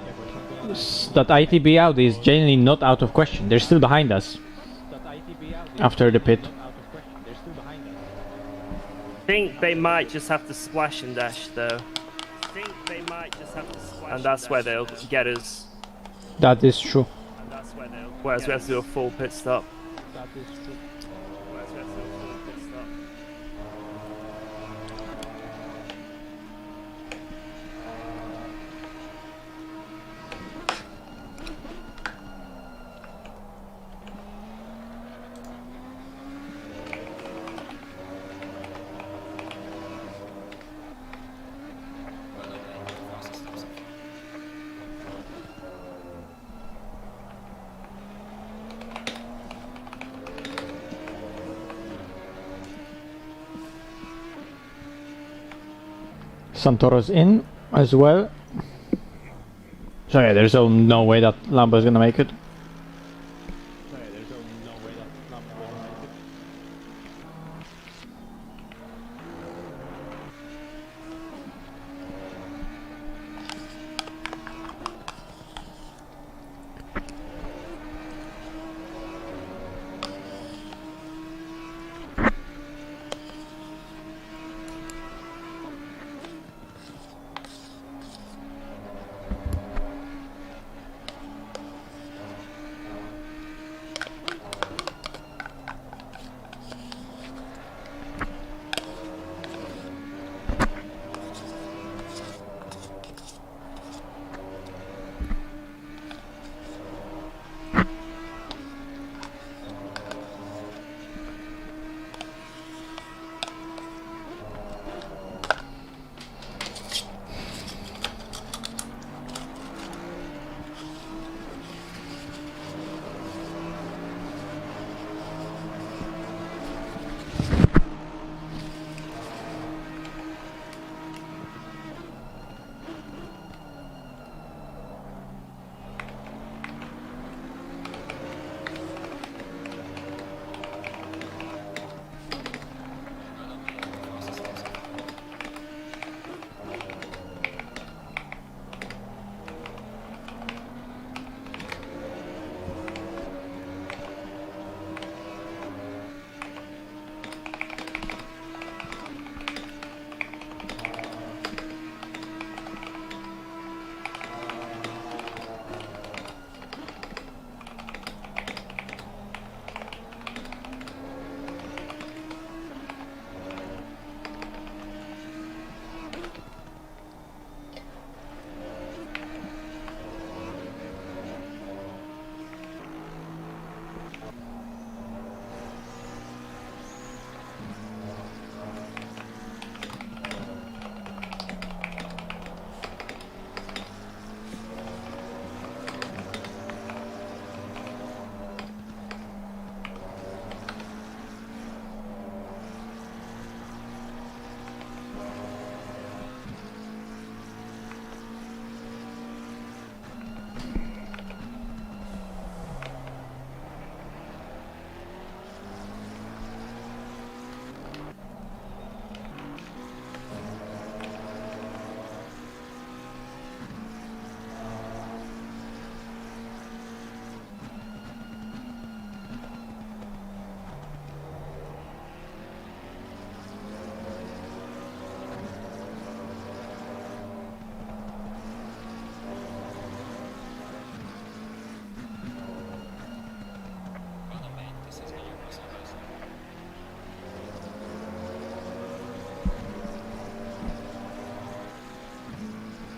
ITB out is genuinely not out of question. They're still behind us. After the pit. I think they might just have to splash and dash though. And that's where they'll get us. That is true. Whereas we have to do a full pit stop. Santoro's in as well. So yeah, there's no way that Lambo is gonna make it.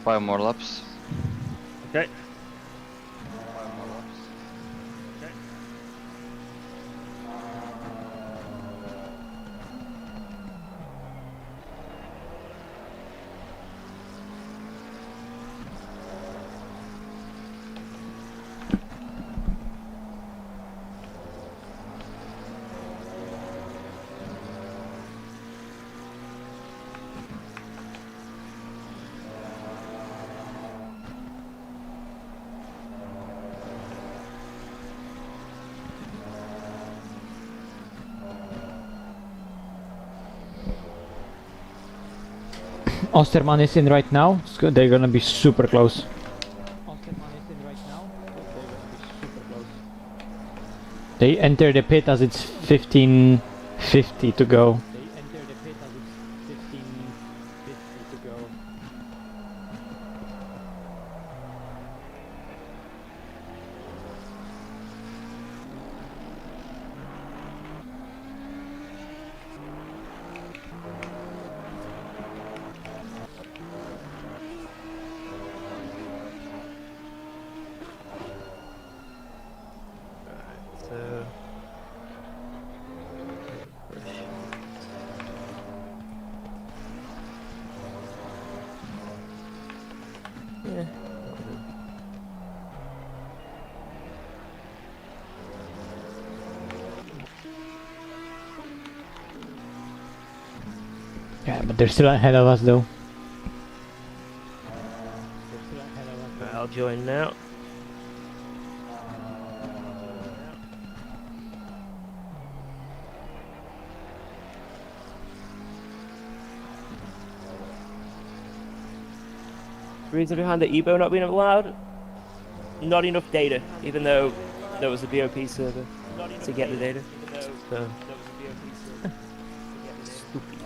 Five more laps. Okay. Osterman is in right now. They're gonna be super close. They enter the pit as it's 15:50 to go. Yeah, but they're still ahead of us though. I'll join now. Reason behind the EBO not being allowed? Not enough data, even though there was a BOP server to get the data. So. Stupid.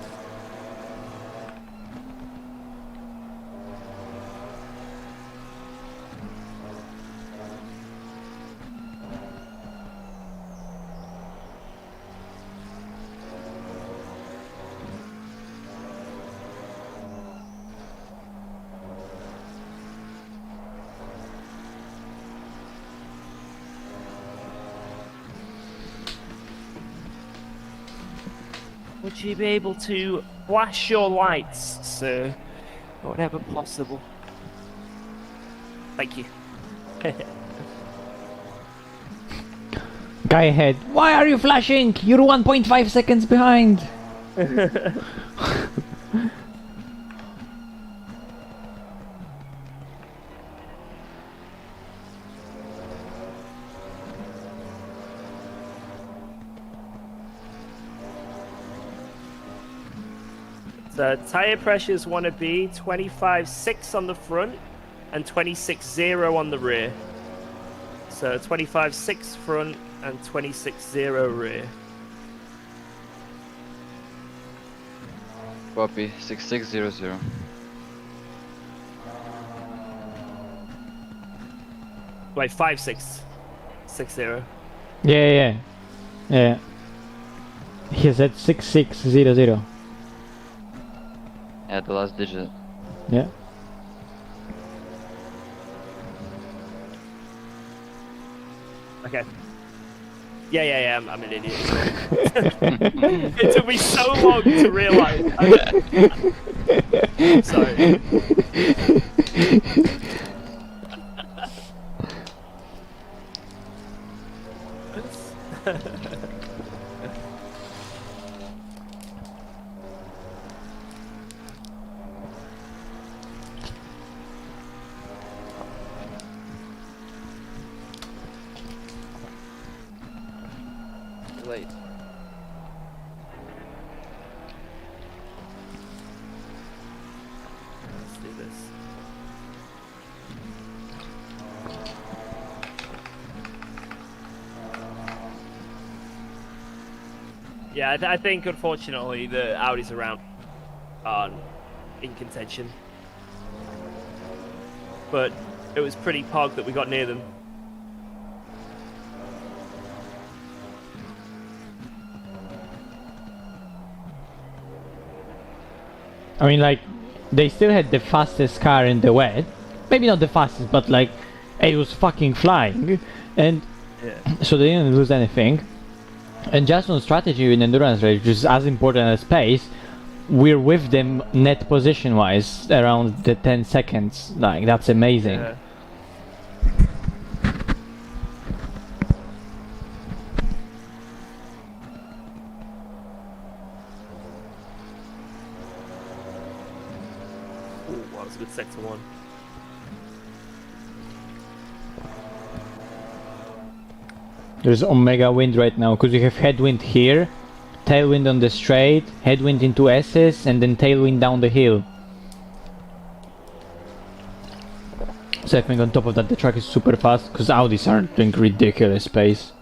Would you be able to flash your lights, sir? Whenever possible. Thank you. Guy ahead. Why are you flashing? You're 1.5 seconds behind. The tire pressures want to be 25.6 on the front and 26.0 on the rear. So 25.6 front and 26.0 rear. Copy, 6600. Wait, 5.6. 6.0. Yeah. He said 6600. Yeah, the last digit. Yeah. Okay. Yeah, I'm an idiot. It took me so long to realise. I'm sorry. Late. Let's do this. Yeah, I think unfortunately the Audis around aren't in contention, but it was pretty pog that we got near them. I mean, like, they still had the fastest car in the wet. Maybe not the fastest, but like, it was fucking flying. And so they didn't lose anything. And just on strategy in endurance race, which is as important as pace, we're with them net position wise around the 10 seconds. Like, that's amazing. Yeah. Good sector one. There's omega wind right now because you have headwind here, tailwind on the straight, headwind into S's, and then tailwind down the hill. So I think on top of that the track is super fast, because Audis are doing ridiculous pace.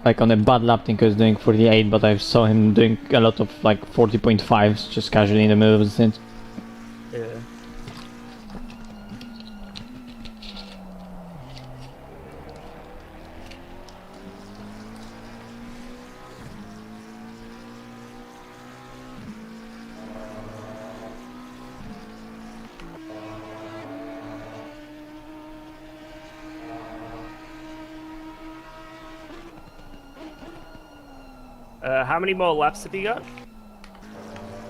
Like on a bad lap, I think he was doing 48, but I saw him doing a lot of like 40.5s just casually in the middle of the stint. Yeah. How many more laps have you got?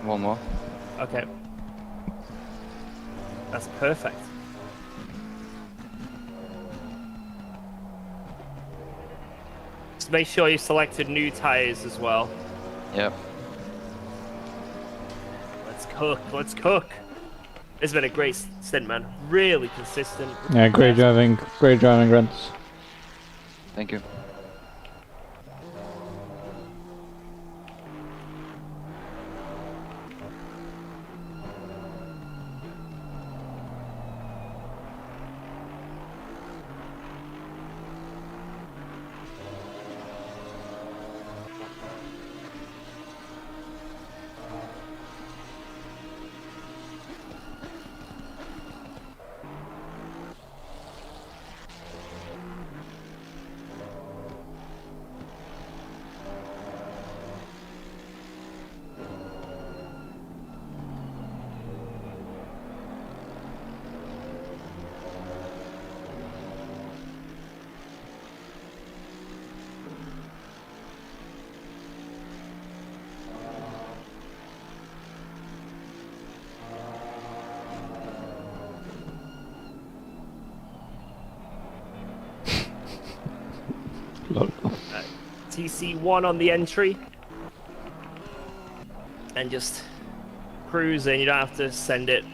One more. Okay. That's perfect. Just make sure you selected new tires as well. Yep. Let's cook, let's cook. It's been a great stint, man. Really consistent. Yeah, great driving, Grants. Thank you. TC1 on the entry. And just cruising, you don't have to send it.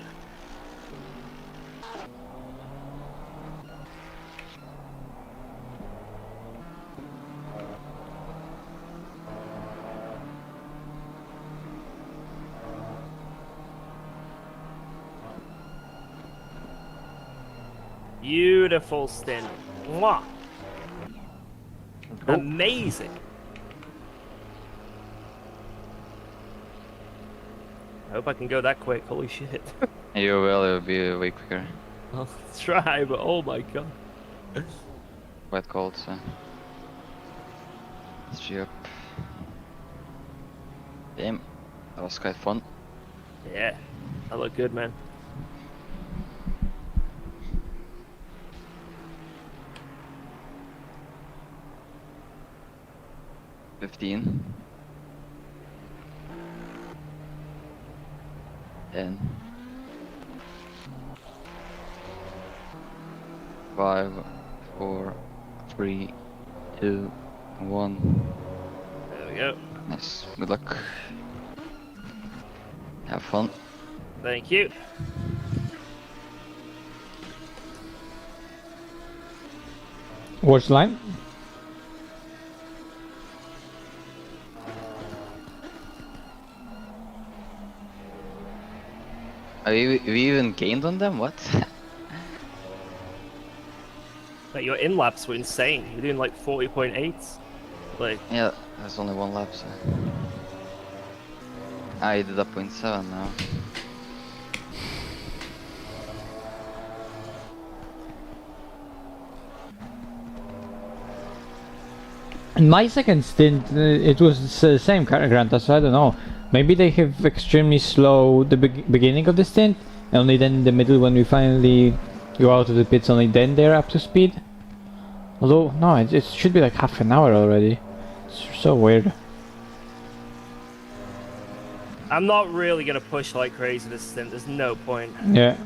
Beautiful stint. Mwah. Amazing. I hope I can go that quick. Holy shit. You will, it'll be way quicker. I'll try, but oh my god. Quite cold, so. Let's G up. Damn, that was quite fun. Yeah, that looked good, man. $15. 10. 5, 4, 3, 2, 1. There we go. Nice. Good luck. Have fun. Thank you. Watch the line. We even gained on them? What? Like your in laps were insane. You're doing like 40.8s. Like Yeah, there's only one lap, so. I did a 0.7 now. In my second stint, it was the same Grant, so I don't know. Maybe they have extremely slow the beginning of the stint, and only then in the middle when we finally go out of the pits, only then they're up to speed. Although, no, it should be like half an hour already. It's so weird. I'm not really gonna push like crazy this stint. There's no point. Yeah.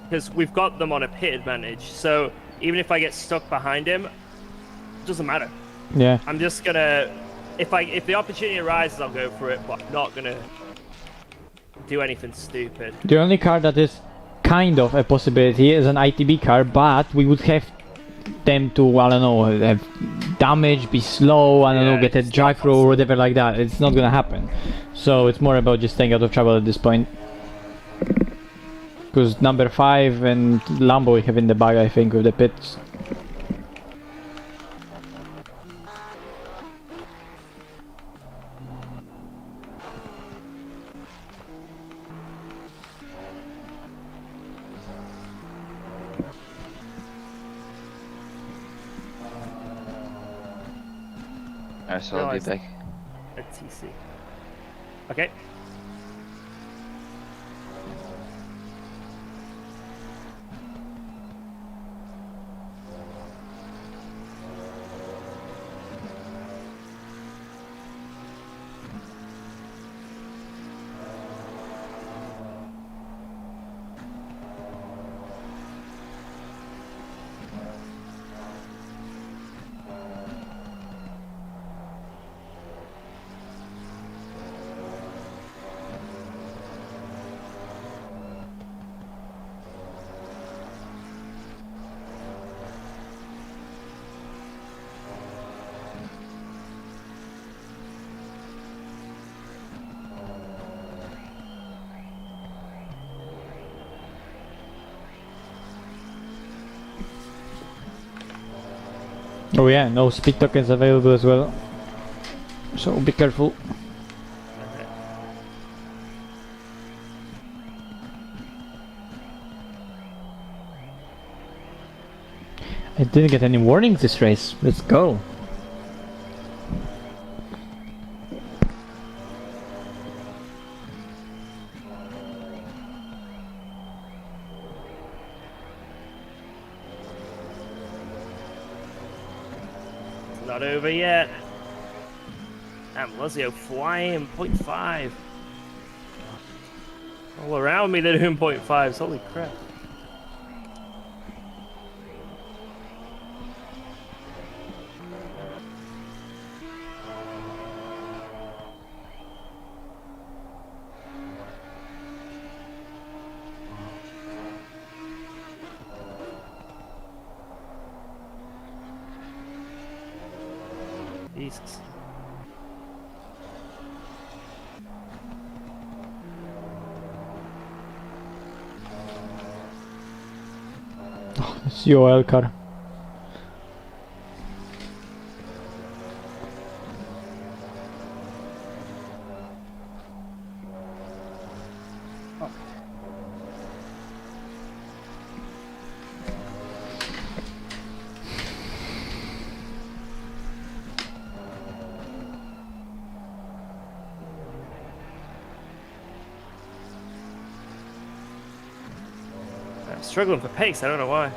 Because we've got them on a pit advantage. So even if I get stuck behind him, it doesn't matter. Yeah. I'm just gonna, if the opportunity arises, I'll go for it. But I'm not gonna do anything stupid. The only car that is kind of a possibility is an ITB car, but we would have them to, I don't know, have damage, be slow, I don't know, get a drive through or whatever like that. It's not gonna happen. So it's more about just staying out of trouble at this point. Because number 5 and Lambo we have in the bag, I think, with the pits. Alright, so I'll be back. At TC. Okay. Oh yeah, no speed tokens available as well. So be careful. I didn't get any warnings this race. Let's go. Not over yet. And Lazio flying 0.5. All around me they're doing 0.5s. Holy crap. Jesus. Oh, it's your oil car. I'm struggling for pace, I don't know why.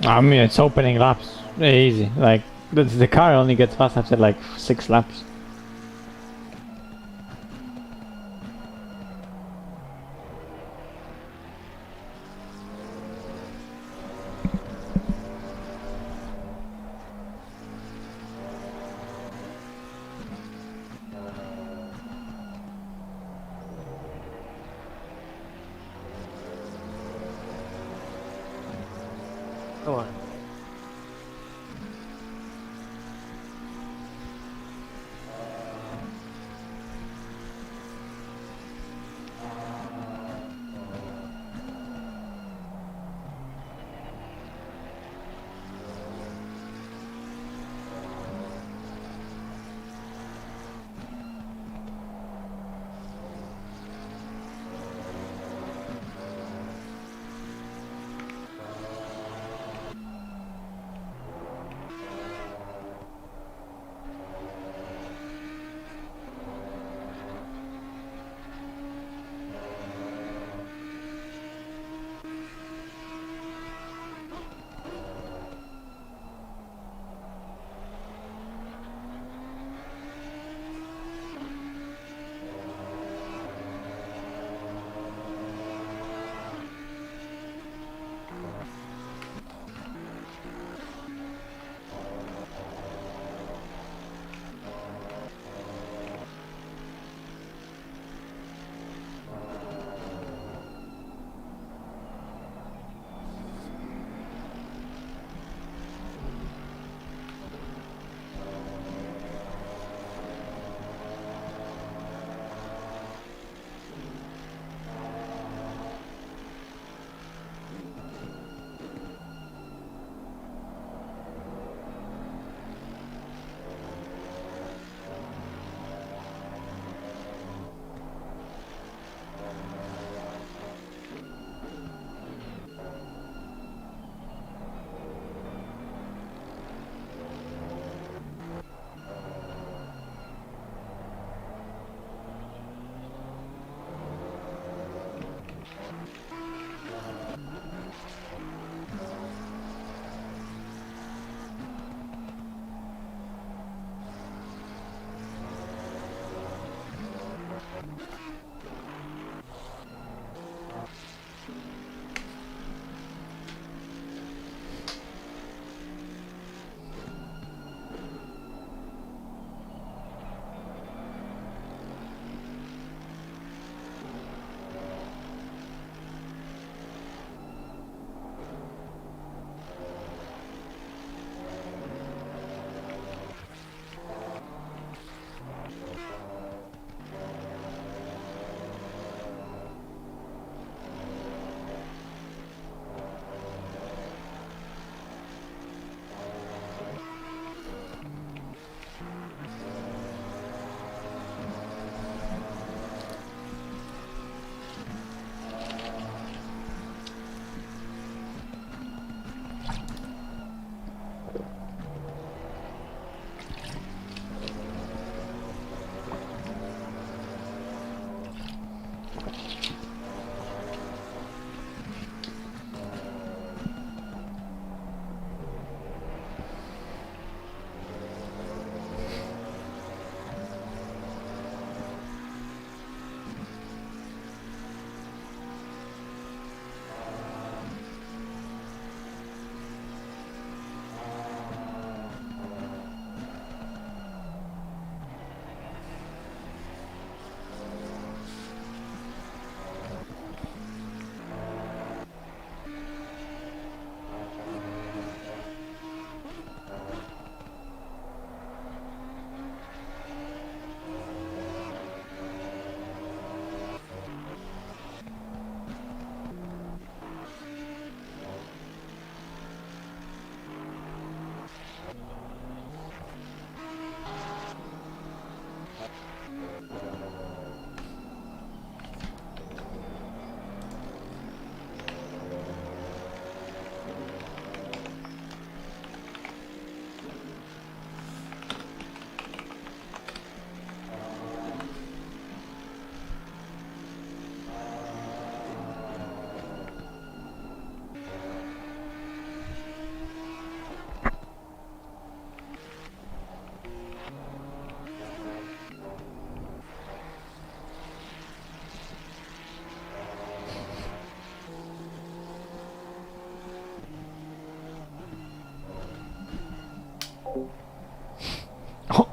I mean, it's opening laps. Easy. Like, the car only gets fast after like 6 laps. Come on.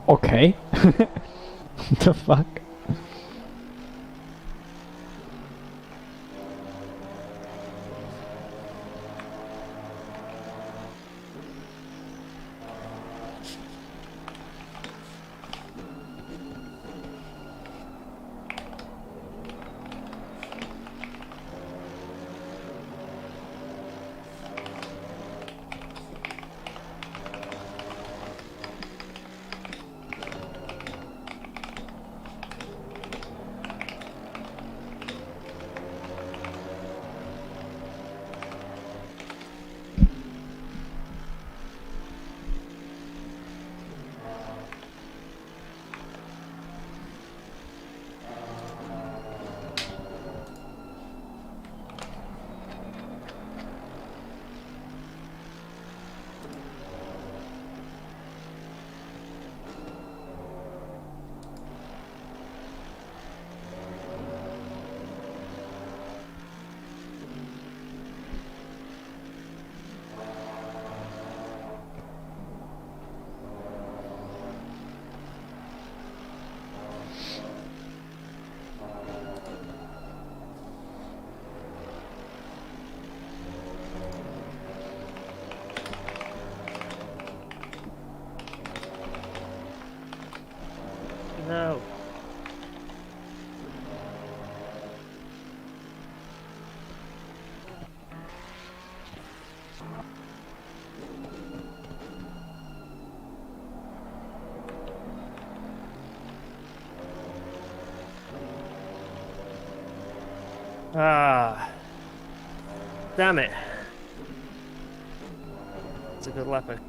Okay. What the fuck? No. Ah. Damn it. It's a good leopard.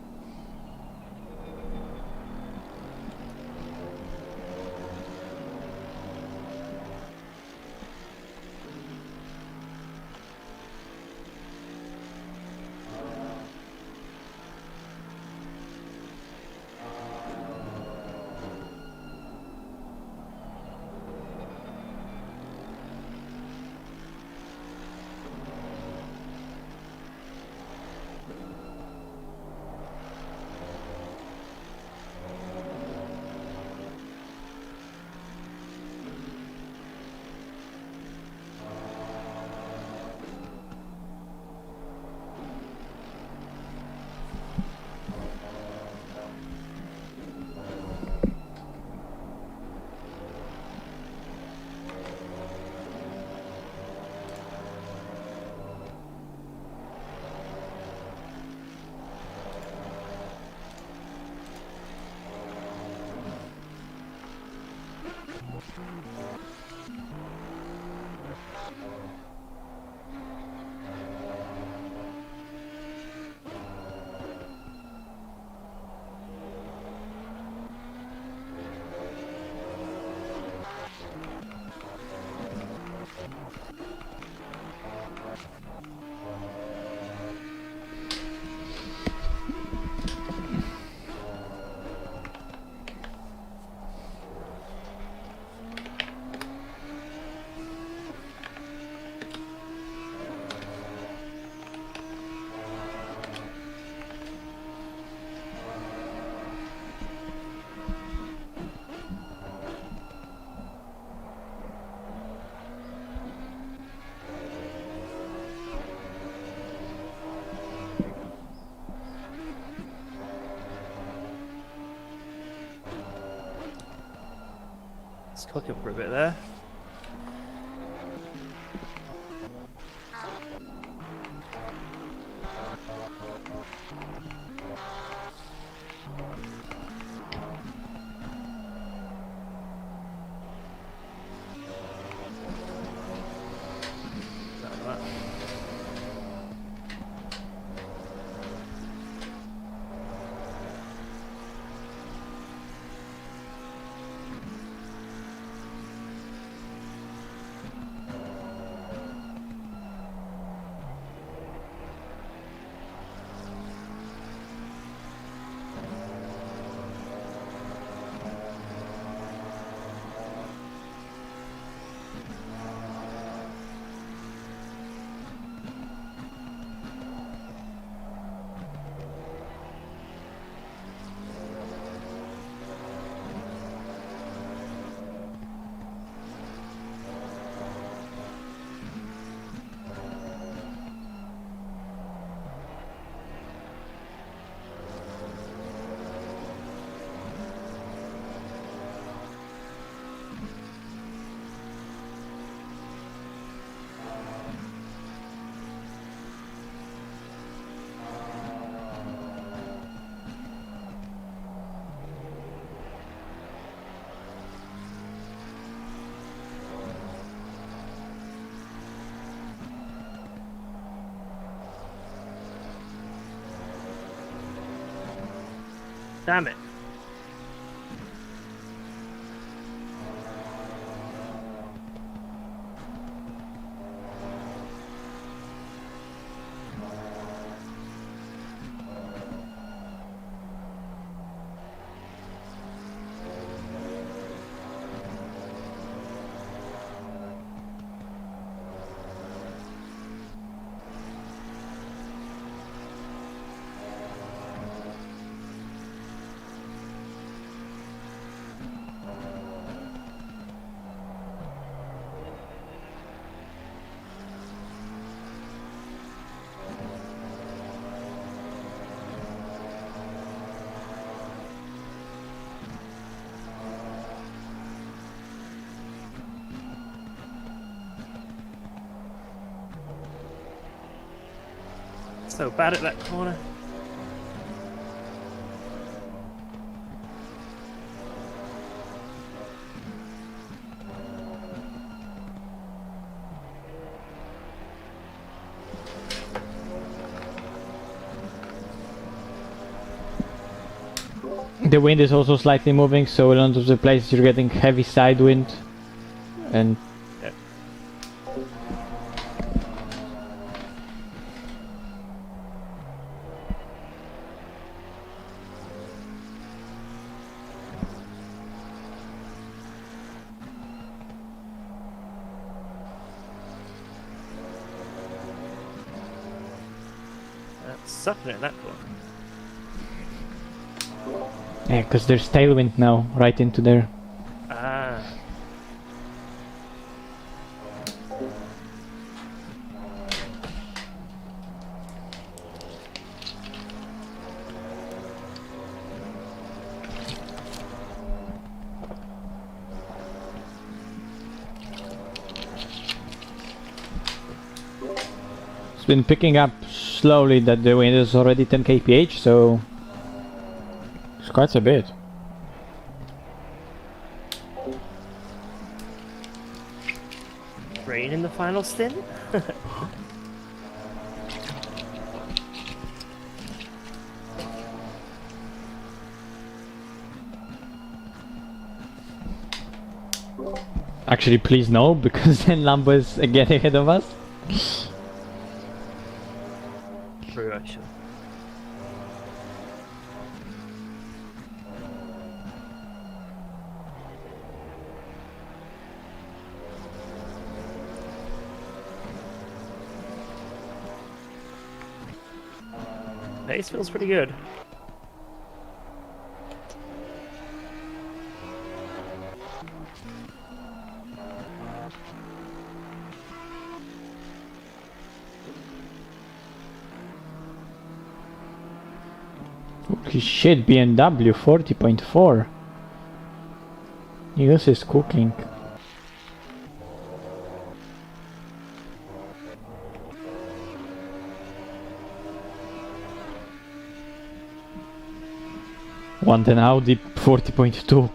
It's cooking for a bit there. Damn it. So bad at that corner. The wind is also slightly moving, so in a lot of the places you're getting heavy side wind, and Sucking at that corner. yeah, because there's tailwind now right into there. Ah. It's been picking up slowly that the wind is already 10 kph, so it's quite a bit. Rain in the final stint? Actually, please no, because then Lambo is again ahead of us. True, actually. Pace feels pretty good. Holy shit, BMW 40.4. This is cooking. Want an Audi 40.2.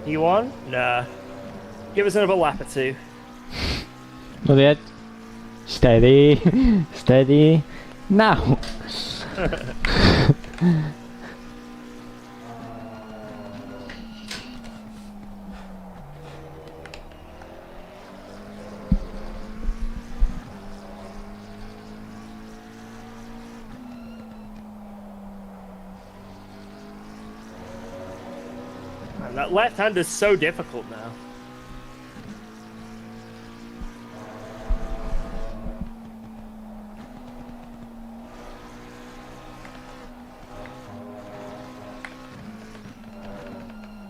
You won? Nah. Give us another lap or two. Not yet. Steady. Steady. Now. Man, that left hand is so difficult now.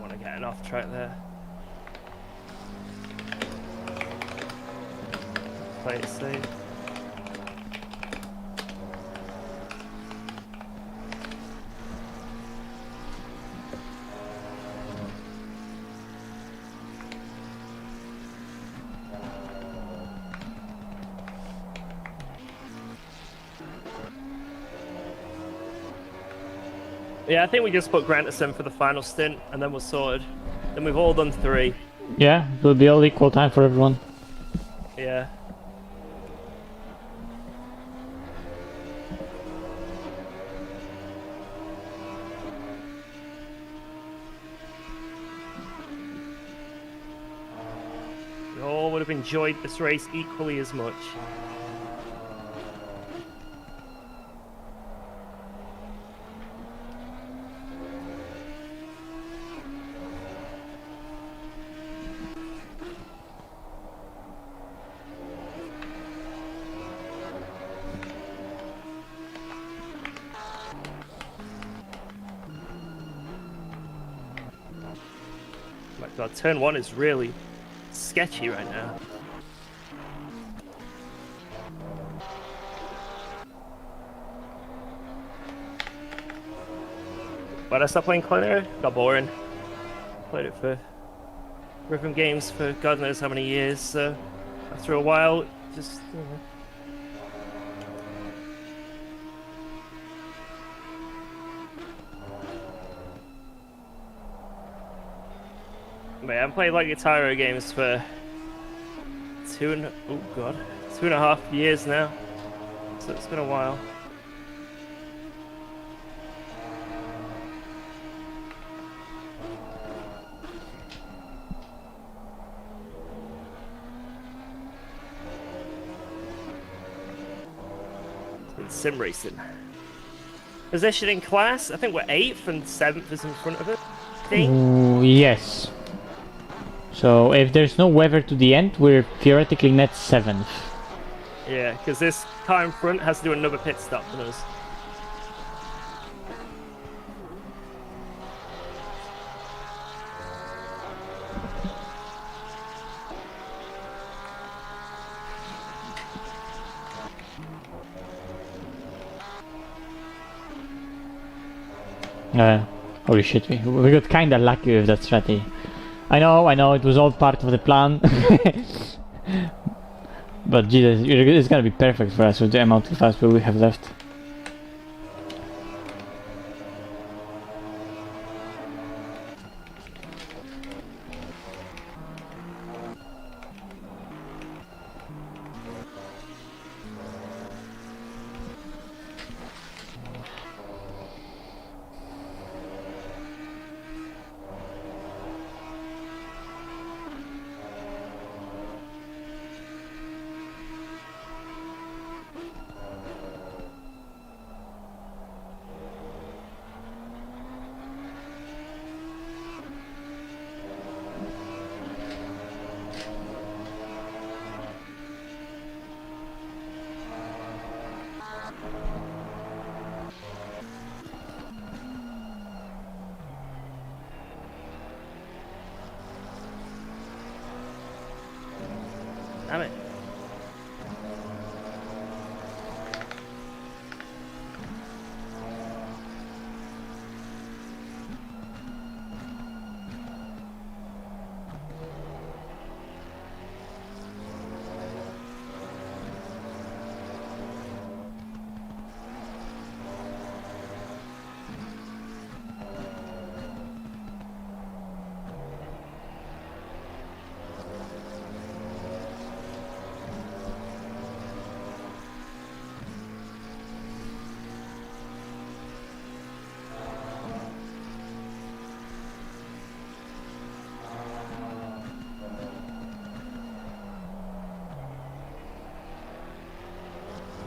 Want to get an off track there. Play it safe. Yeah, I think we just put Granderson for the final stint, and then we're sorted. Then we've all done 3. Yeah, it will be all equal time for everyone. Yeah. We all would have enjoyed this race equally as much. My god, turn 1 is really sketchy right now. But I stopped playing Cloner, got boring. Played it for rhythm games for God knows how many years, so after a while, just, you know. But yeah, I've played like Guitar games for 2.5 years now. So it's been a while. It's been sim racing. Position in class, I think we're 8th and 7th is in front of it. I think. Ooh, yes. So if there's no weather to the end, we're theoretically net 7th. Yeah, because this car in front has to do another pit stop than us. Holy shit, we got kinda lucky with that strategy. I know, it was all part of the plan. But Jesus, it's gonna be perfect for us with the amount of fast we have left. Damn it.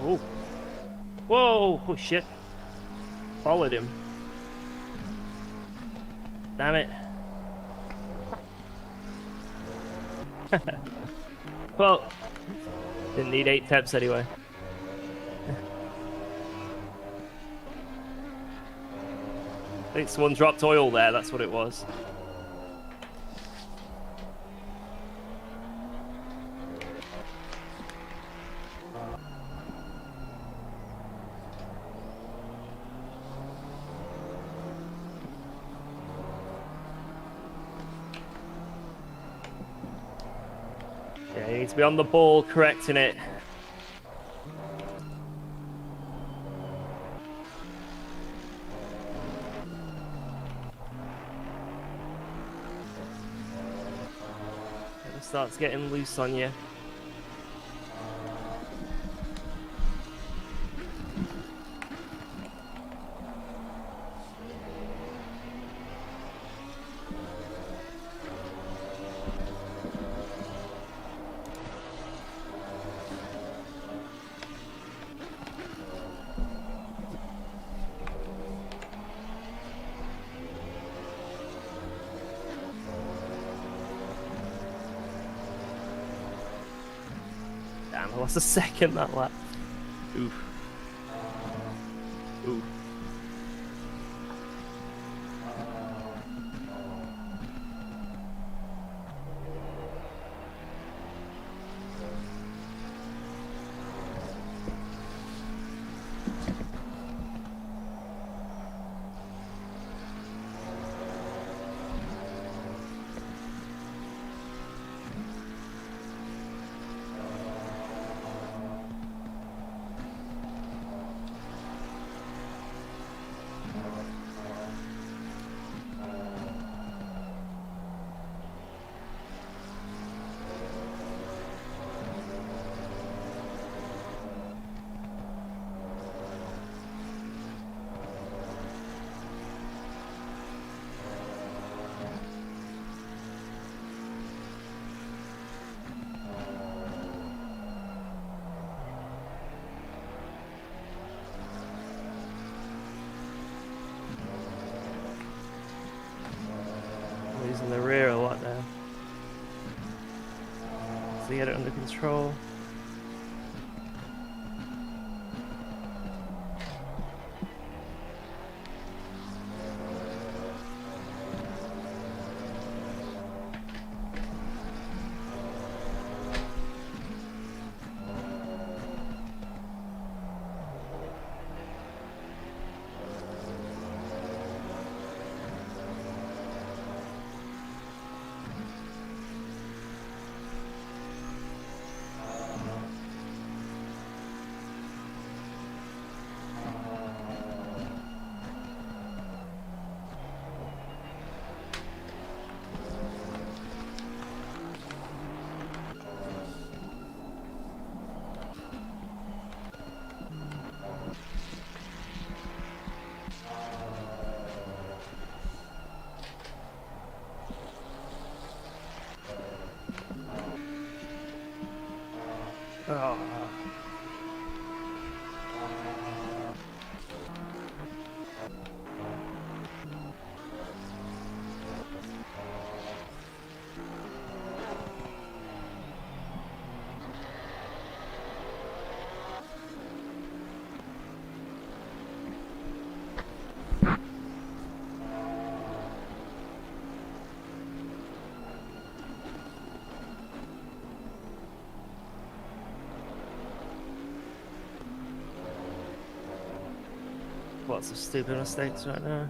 Oh. Whoa! Oh shit. Followed him. Damn it. Well, didn't need 8 temps anyway. I think someone dropped oil there, that's what it was. Yeah, you need to be on the ball correcting it. It starts getting loose on you. Damn, I lost a second that lap. Oof. Oof. Losing the rear a lot now. So you get it under control. Oh. Lots of stupid mistakes right now.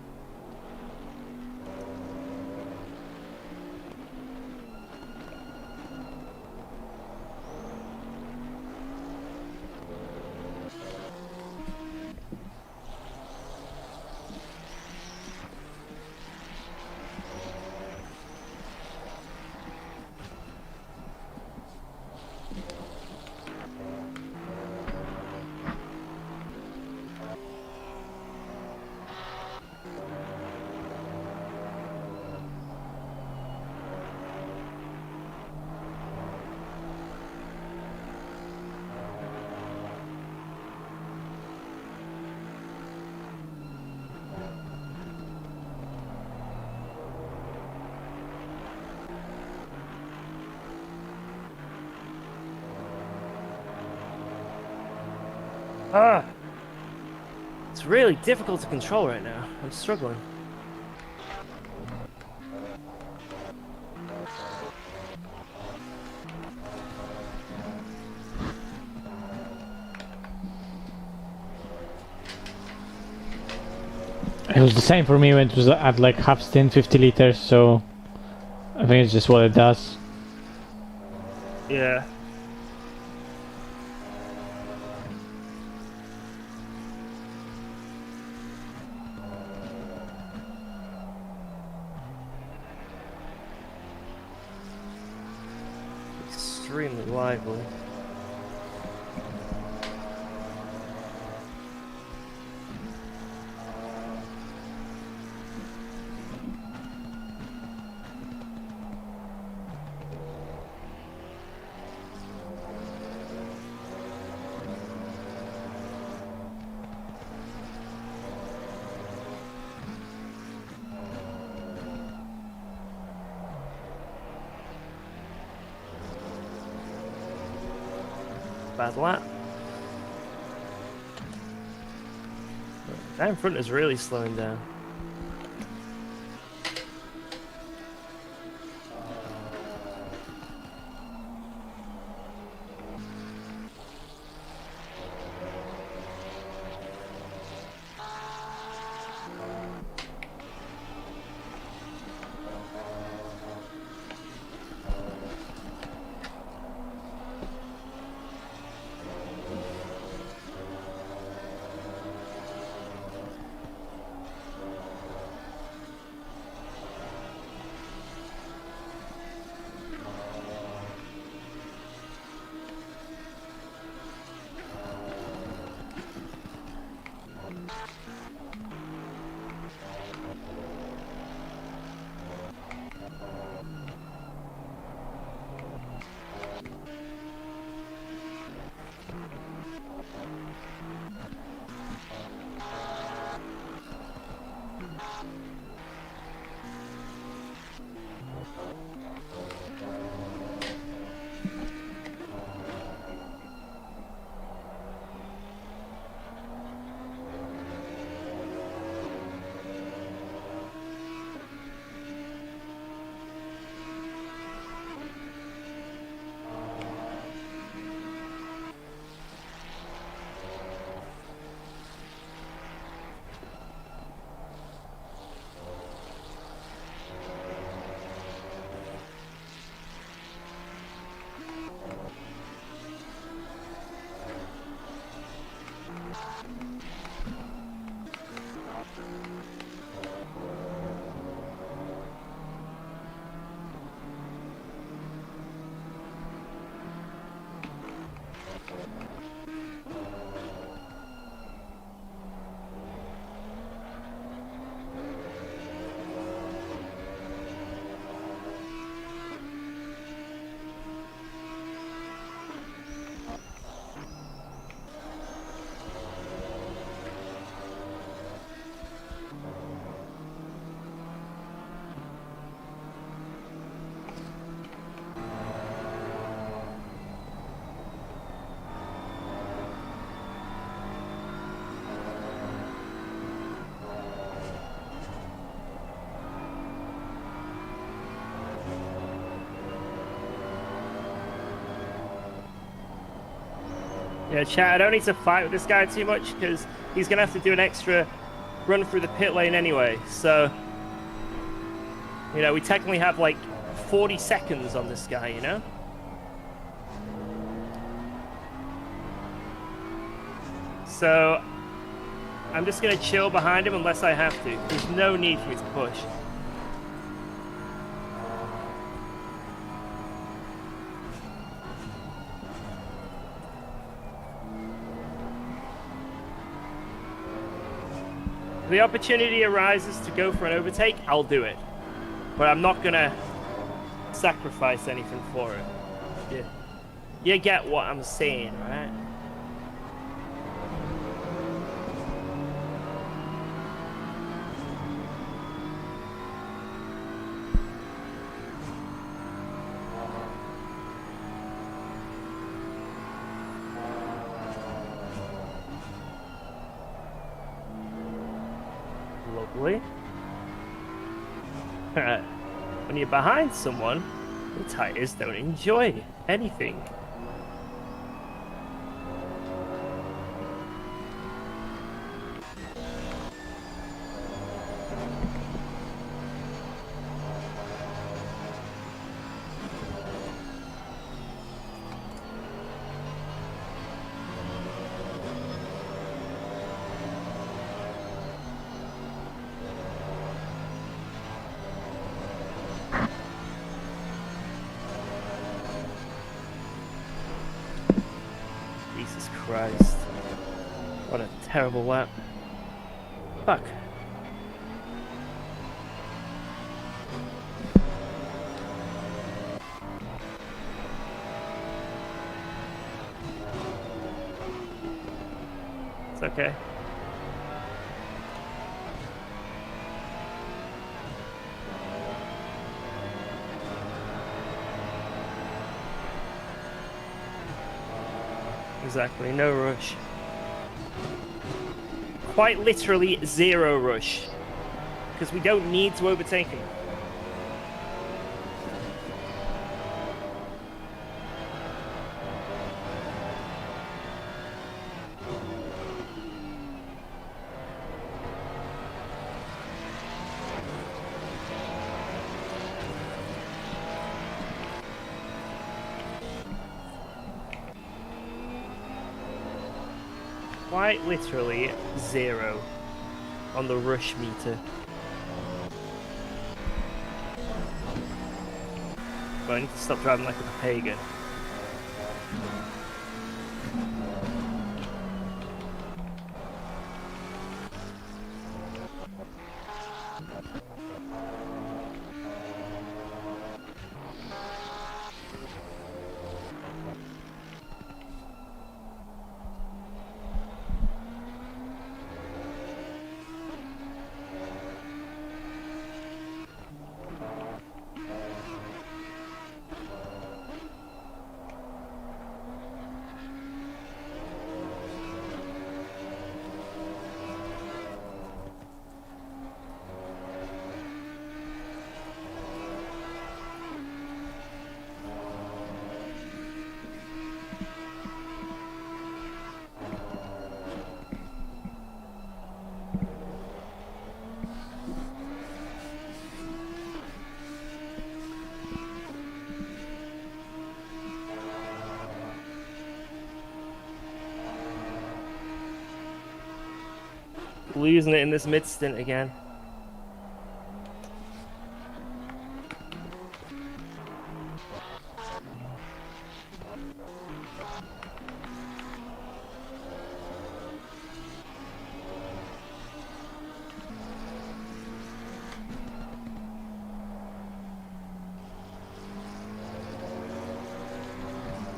It's really difficult to control right now. I'm struggling. It was the same for me when it was at like half stint, 50 liters, so I think it's just what it does. Yeah. Extremely lively. Bad lap. That in front is really slowing down. Yeah, chat, I don't need to fight with this guy too much because he's going to have to do an extra run through the pit lane anyway. So, you know, we technically have like 40 seconds on this guy, you know? So, I'm just going to chill behind him unless I have to. There's no need for me to push. If the opportunity arises to go for an overtake, I'll do it. But I'm not gonna sacrifice anything for it. Yeah. You get what I'm saying, right? exactly. When you're behind someone, the tires don't enjoy anything. Jesus Christ. What a terrible lap. Fuck. It's okay. Exactly, no rush. Quite literally zero rush. Because we don't need to overtake him. Quite literally zero on the rush meter. But I need to stop driving like a pagan. Losing it in this mid stint again.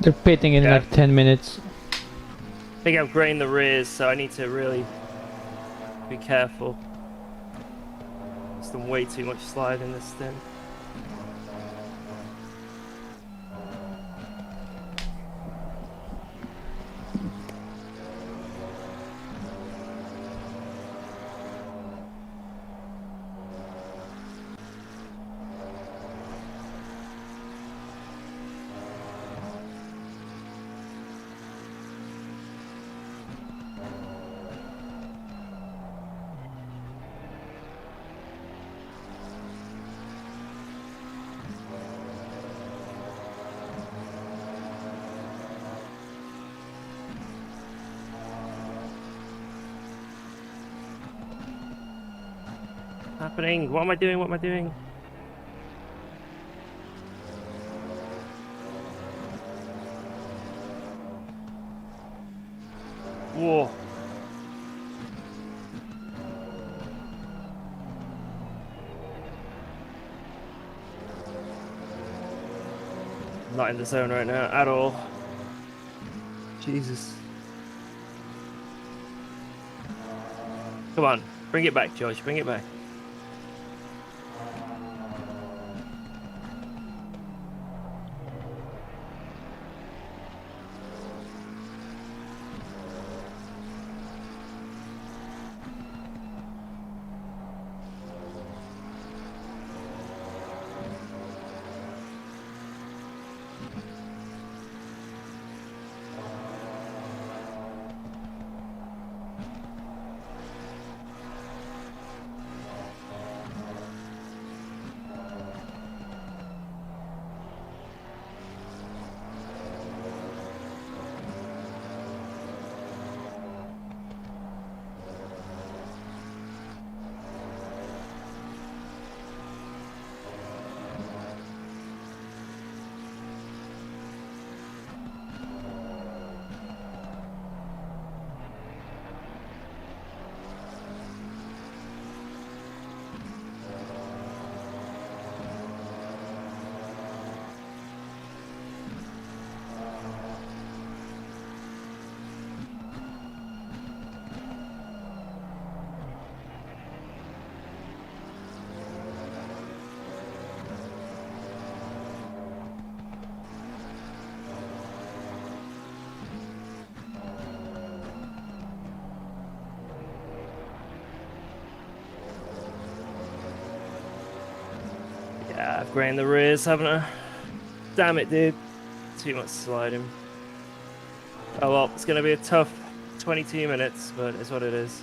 They're pitting in like 10 minutes. I think I've grained the rears, so I need to really be careful. Just done way too much slide in this stint. Happening? What am I doing? What am I doing? Whoa. Not in the zone right now at all. Jesus. Come on, bring it back, George. Bring it back. grained the rears, haven't I? Damn it, dude. Too much sliding. Oh well, it's gonna be a tough 22 minutes, but it's what it is.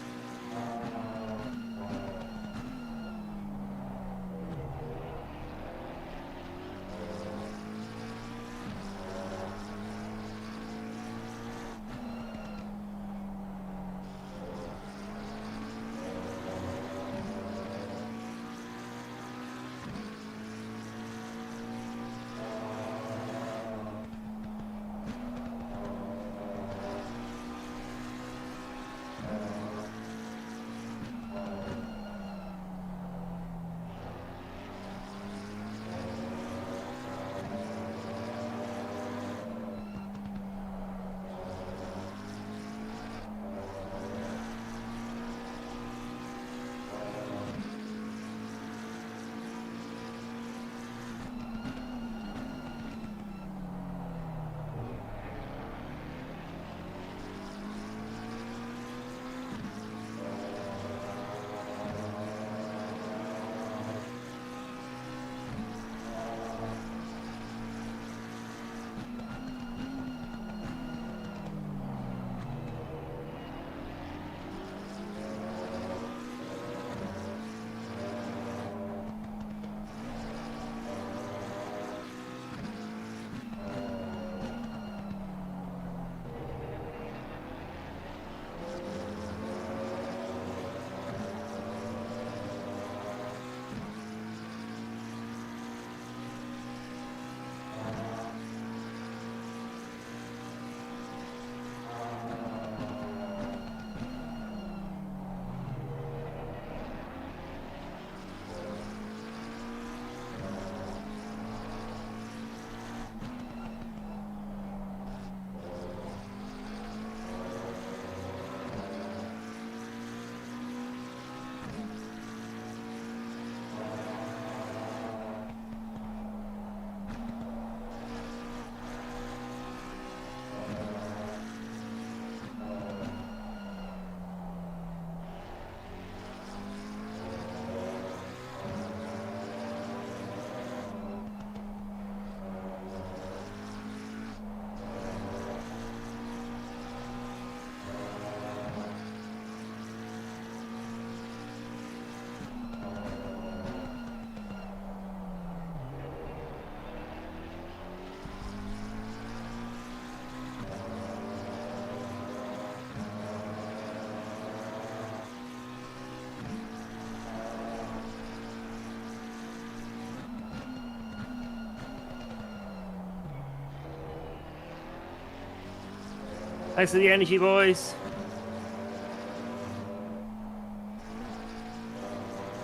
Thanks for the energy, boys.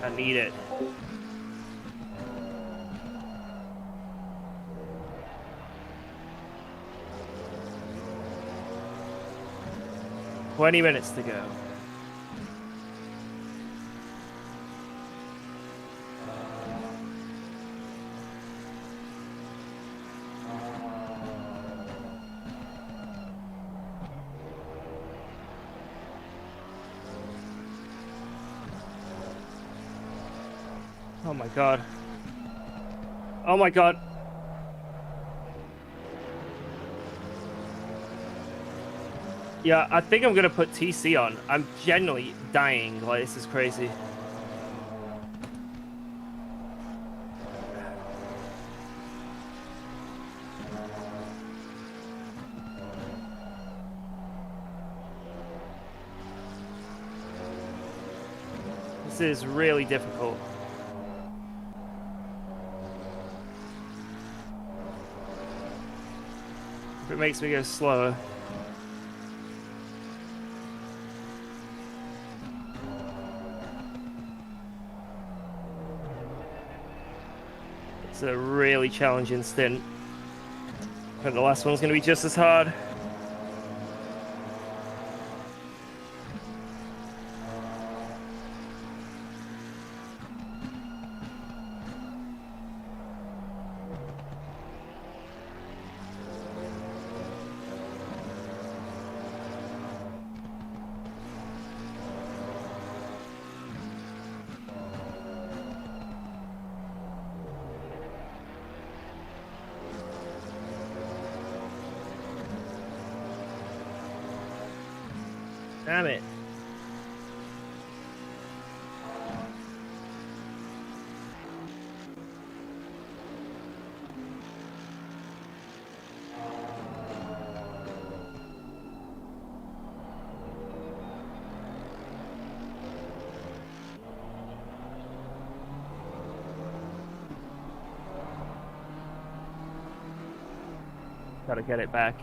I need it. "20 minutes to go." Oh my god. Oh my god. Yeah, I think I'm gonna put TC on. I'm genuinely dying. Like, this is crazy. This is really difficult. If it makes me go slower. It's a really challenging stint. And the last one's going to be just as hard. Damn it. Gotta get it back.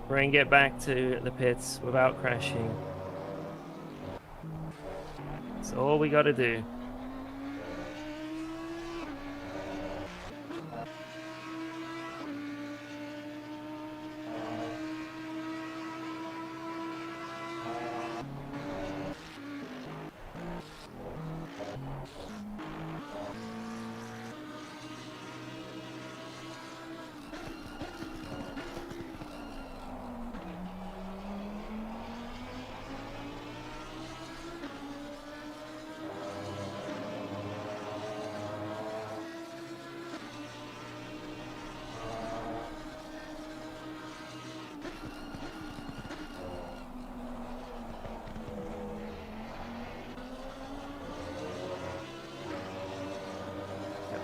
Bring it back to the pits without crashing. That's all we gotta do.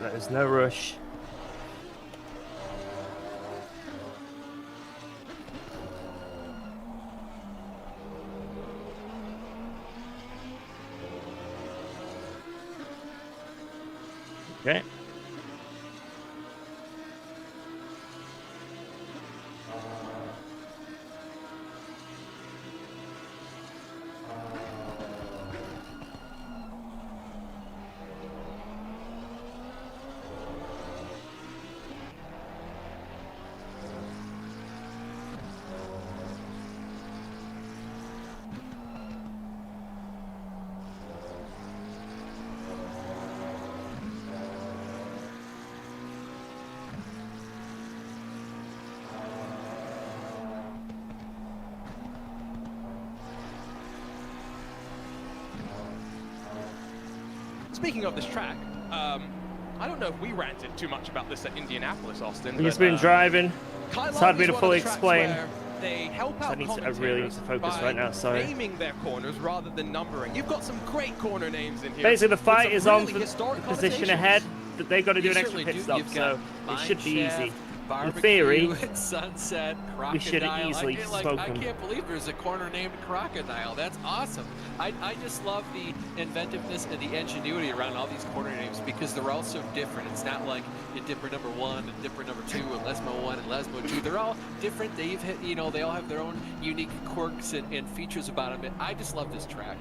There's no rush. Okay. Speaking of this track, I don't know if we ranted too much about this at Indianapolis, Austin. We've just been driving. It's hard for me to fully explain. They help out I really need to focus right now, sorry. Naming their corners rather than numbering. You've got some great corner names in here. Basically, the fight is on for the position ahead, but they've got to do an extra pit stop, so it should be easy. In theory, Sunset, we should easily smoke I them. can't believe there's a corner named Crocodile. That's awesome. I just love the inventiveness and the ingenuity around all these corner names because they're all so different. It's not like Dipper number 1 and Dipper number 2 and Lesmo 1 and Lesmo 2. They're all different. They've hit, you know, they all have their own unique quirks and features about them. I just love this track.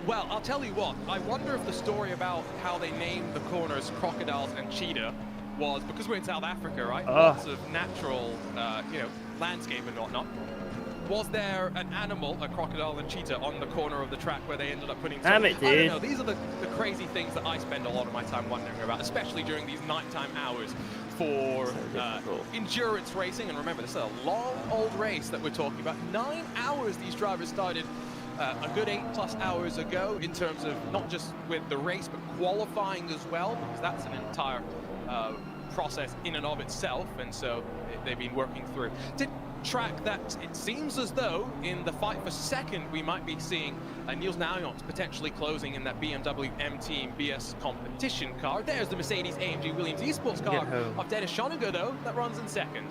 Well, I'll tell you what. I wonder if the story about how they named the corners Crocodiles and Cheetah was because we're in South Africa, right? Lots of natural, you know, landscape and whatnot. Was there an animal, a crocodile and cheetah, on the corner of the track where they ended up putting? Damn it, dude! I don't know. These are the crazy things that I spend a lot of my time wondering about, especially during these nighttime hours for endurance racing. And remember, this is a long old race that we're talking about. 9 hours these drivers started. A good 8+ hours ago in terms of not just with the race, but qualifying as well, because that's an entire process in and of itself, and so they've been working through. To track that, it seems as though in the fight for second, we might be seeing Niels Nijons potentially closing in that BMW M-Team BS competition car. There's the Mercedes-AMG Williams eSports car of Dennis Schoninger, though, that runs in second.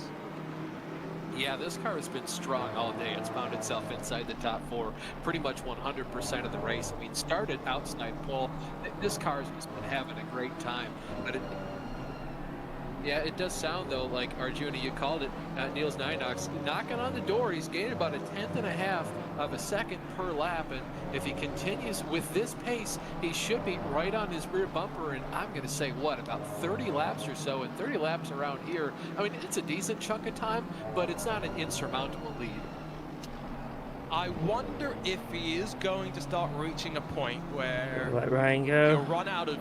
Yeah, this car has been strong all day. It's found itself inside the top 4 pretty much 100% of the race. I mean, started outside pole. This car's just been having a great time. But yeah, it does sound, though, like Arjuna, you called it, Niels Nijons knocking on the door. He's gained about a 1/10.5 of a second per lap, and if he continues with this pace, he should be right on his rear bumper, and I'm going to say, what, about 30 laps or so, and 30 laps around here, I mean, it's a decent chunk of time, but it's not an insurmountable lead. I wonder if he is going to start reaching a point where Let Ryan go. he'll run out of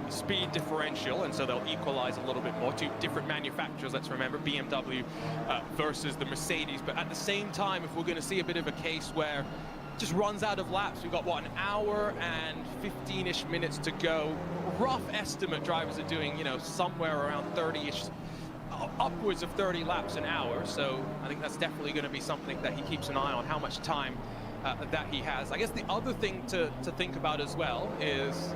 speed differential, and so they'll equalize a little bit more. Two different manufacturers, let's remember, BMW versus the Mercedes, but at the same time, if we're going to see a bit of a case where it just runs out of laps, we've got, what, an hour and 15-ish minutes to go. Rough estimate drivers are doing, you know, somewhere around 30-ish, upwards of 30 laps an hour, so I think that's definitely going to be something that he keeps an eye on, how much time that he has. I guess the other thing to think about as well is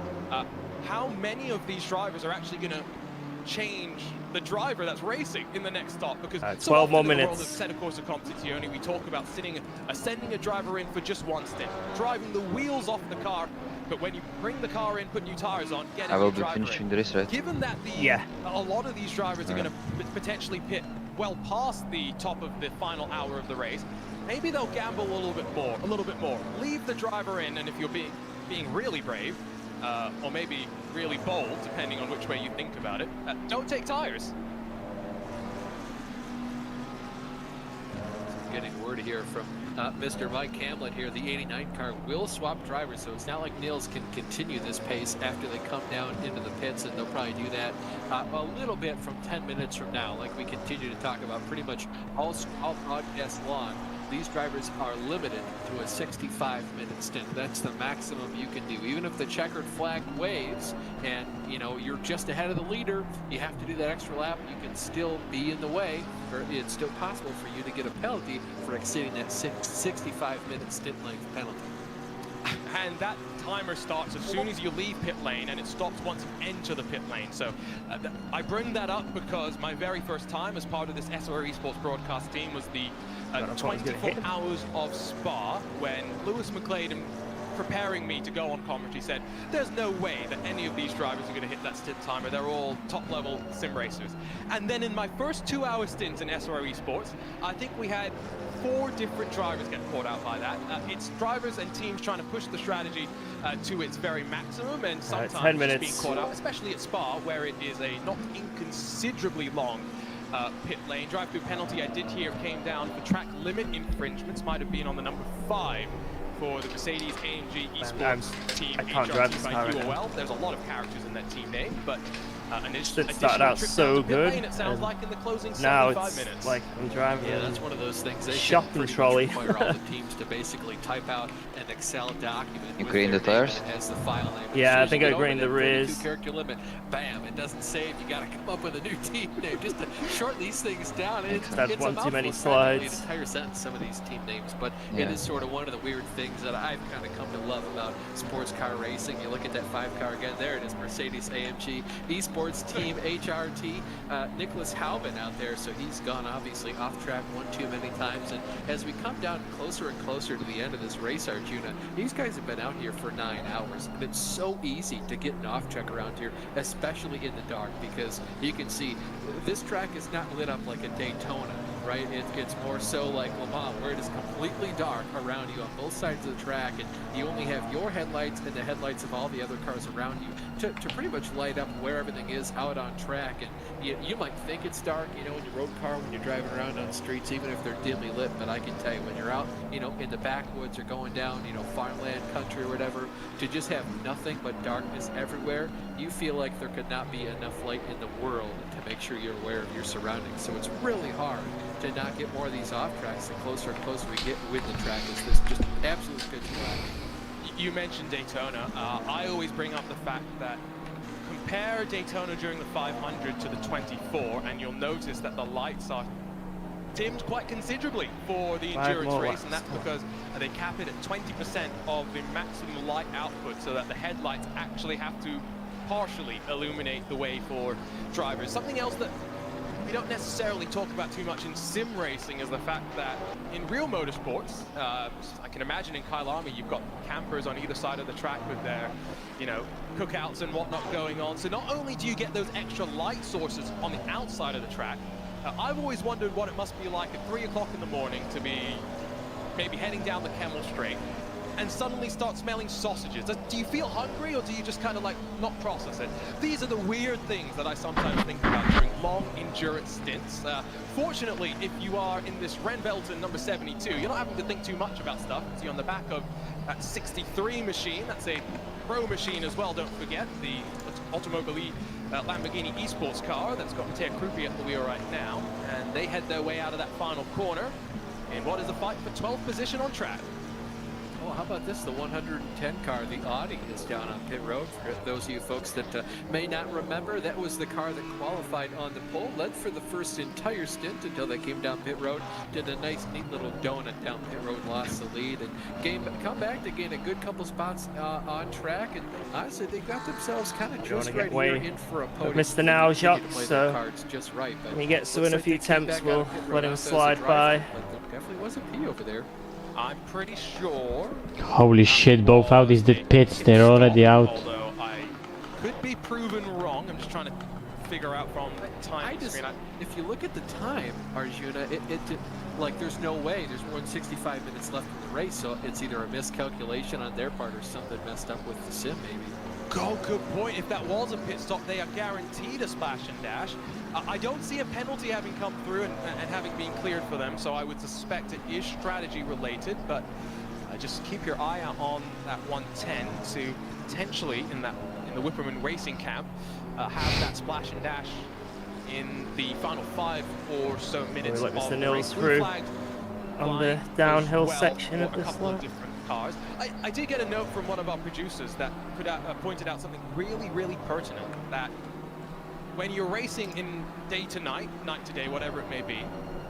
how many of these drivers are actually going to change the driver that's racing in the next stop, because 12 more in the minutes. world of set of course competizione, we talk about sending a driver in for just one stint, driving the wheels off the car, but when you bring the car in, put new tires on, get a new driver finishing the race, right? Given that a lot of these drivers are going to potentially pit well past the top of the final hour of the race, maybe they'll gamble a little bit more. Leave the driver in, and if you're being really brave, or maybe really bold, depending on which way you think about it, don't take tires. Getting word here from Mr. Mike Hamlet here, the 89 car will swap drivers, so it's not like Nils can continue this pace after they come down into the pits, and they'll probably do that a little bit from 10 minutes from now, like we continue to talk about pretty much all broadcasts long. These drivers are limited to a 65-minute stint. That's the maximum you can do. Even if the checkered flag waves and, you know, you're just ahead of the leader, you have to do that extra lap. You can still be in the way, or it's still possible for you to get a penalty for exceeding that 65-minute stint length penalty. And that timer starts as soon as you leave pit lane, and it stops once you enter the pit lane. So I bring that up because my very first time as part of this SRO eSports broadcast team was the 24 hours of Spa, when Lewis McLaren, preparing me to go on commentary, said there's no way that any of these drivers are going to hit that stint timer. They're all top-level sim racers. And then in my first 2-hour stint in SRO eSports, I think we had 4 different drivers get caught out by that. It's drivers and teams trying to push the strategy to its very maximum, and sometimes 10 minutes. just being caught out, especially at Spa, where it is a not inconsiderably long pit lane. Drive-through penalty I did hear came down for track limit infringements, might have been on the number 5 for the Mercedes AMG eSports team. I can't drive this car right now. There's a lot of characters in that team name, but It started out so good, lane, it sounds like in the closing now 75 it's minutes. like I'm driving. Yeah, that's one of those things. They shopping should trolley. require all the teams to basically type out an Excel document. You with green their the tires? name as the file name. Yeah, I As think you I get over greened the that 32 Riz. character limit. Bam! It doesn't save. You got to come up with a new team name just to short these things down. That's it's one a too many mouthful, practically slides. An entire sentence, some of these team names, but Yeah. it is sort of one of the weird things that I've kind of come to love about sports car racing. You look at that 5-car again. There it is, Mercedes AMG eSports Team HRT. Nicholas Halvin out there, so he's gone obviously off track one too many times. And as we come down closer and closer to the end of this race, Arjuna, these guys have been out here for 9 hours, and it's so easy to get an off track around here, especially in the dark, because you can see this track is not lit up like a Daytona, right? It's more so like Le Mans, where it is completely dark around you on both sides of the track, and you only have your headlights and the headlights of all the other cars around you to pretty much light up where everything is out on track. And you might think it's dark, you know, in your road car when you're driving around on streets, even if they're dimly lit, but I can tell you when you're out, you know, in the backwoods or going down, you know, farmland country or whatever, to just have nothing but darkness everywhere, you feel like there could not be enough light in the world to make sure you're aware of your surroundings. So it's really hard to not get more of these off tracks. The closer and closer we get with the track, is this just absolute pitch black. You mentioned Daytona. I always bring up the fact that compare Daytona during the 500 to the 24, and you'll notice that the lights are dimmed quite considerably for the endurance race, and that's because they cap it at 20% of the maximum light output, so that the headlights actually have to partially illuminate the way for drivers. Something else that we don't necessarily talk about too much in sim racing is the fact that in real motorsports, I can imagine in Kyalami you've got campers on either side of the track with their, you know, cookouts and whatnot going on. So not only do you get those extra light sources on the outside of the track, I've always wondered what it must be like at 3 o'clock in the morning to be maybe heading down the Kemmel Straight and suddenly start smelling sausages. Do you feel hungry, or do you just kind of like not process it? These are the weird things that I sometimes think about during long endurance stints. Fortunately, if you are in this Renvelten number 72, you're not having to think too much about stuff. So you're on the back of that 63 machine. That's a pro machine as well, don't forget. The Automobili Lamborghini eSports car that's got Matteo Krupi at the wheel right now. And they head their way out of that final corner in what is a fight for 12th position on track. Well, how about this? The 110 car, the Audi, is down on pit road. For those of you folks that may not remember, that was the car that qualified on the pole, led for the first entire stint until they came down pit road, did a nice, neat little donut down pit road, lost the lead, and come back to gain a good couple spots on track. And honestly, they got themselves kind of just right here in for a podium. Mr. Now shot, so cards just right, but when he gets to win a few temps, we'll let him slide by. But there definitely was a P over there. I'm pretty sure. Holy shit, both Audis did pits, they're already out. Although I could be proven wrong, I'm just trying to figure out from time. If you look at the time, Arjuna, like there's no way, there's more than 65 minutes left in the race, so it's either a miscalculation on their part or something messed up with the sim, maybe. Oh, good point. If that was a pit stop, they are guaranteed a splash and dash. I don't see a penalty having come through and having been cleared for them, so I would suspect it is strategy related, but just keep your eye out on that 110 to potentially, in the Whipperman Racing camp, have that splash and dash in the final 5 or so minutes let of Mr. the Nils race. through on the downhill section of this lap. Cars. I did get a note from one of our producers that pointed out something really, really pertinent, that when you're racing in day to night, night to day, whatever it may be,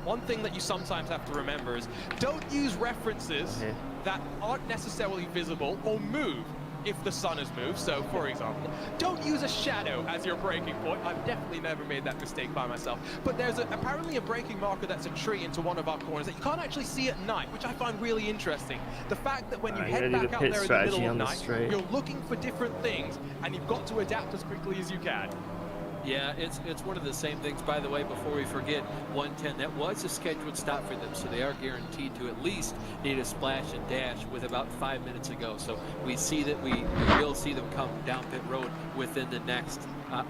one thing that you sometimes have to remember is don't use references that aren't necessarily visible or move if the sun has moved. So, for example, don't use a shadow as your braking point. I've definitely never made that mistake by myself. But there's apparently a braking marker that's a tree into one of our corners that you can't actually see at night, which I find really interesting. The fact that when you head back out there in the middle of night, you're looking for different things, and you've got to adapt as quickly as you can. Yeah, it's one of the same things, by the way, before we forget, 110, that was a scheduled stop for them, so they are guaranteed to at least need a splash and dash with about 5 minutes to go. So we see that we will see them come down pit road within the next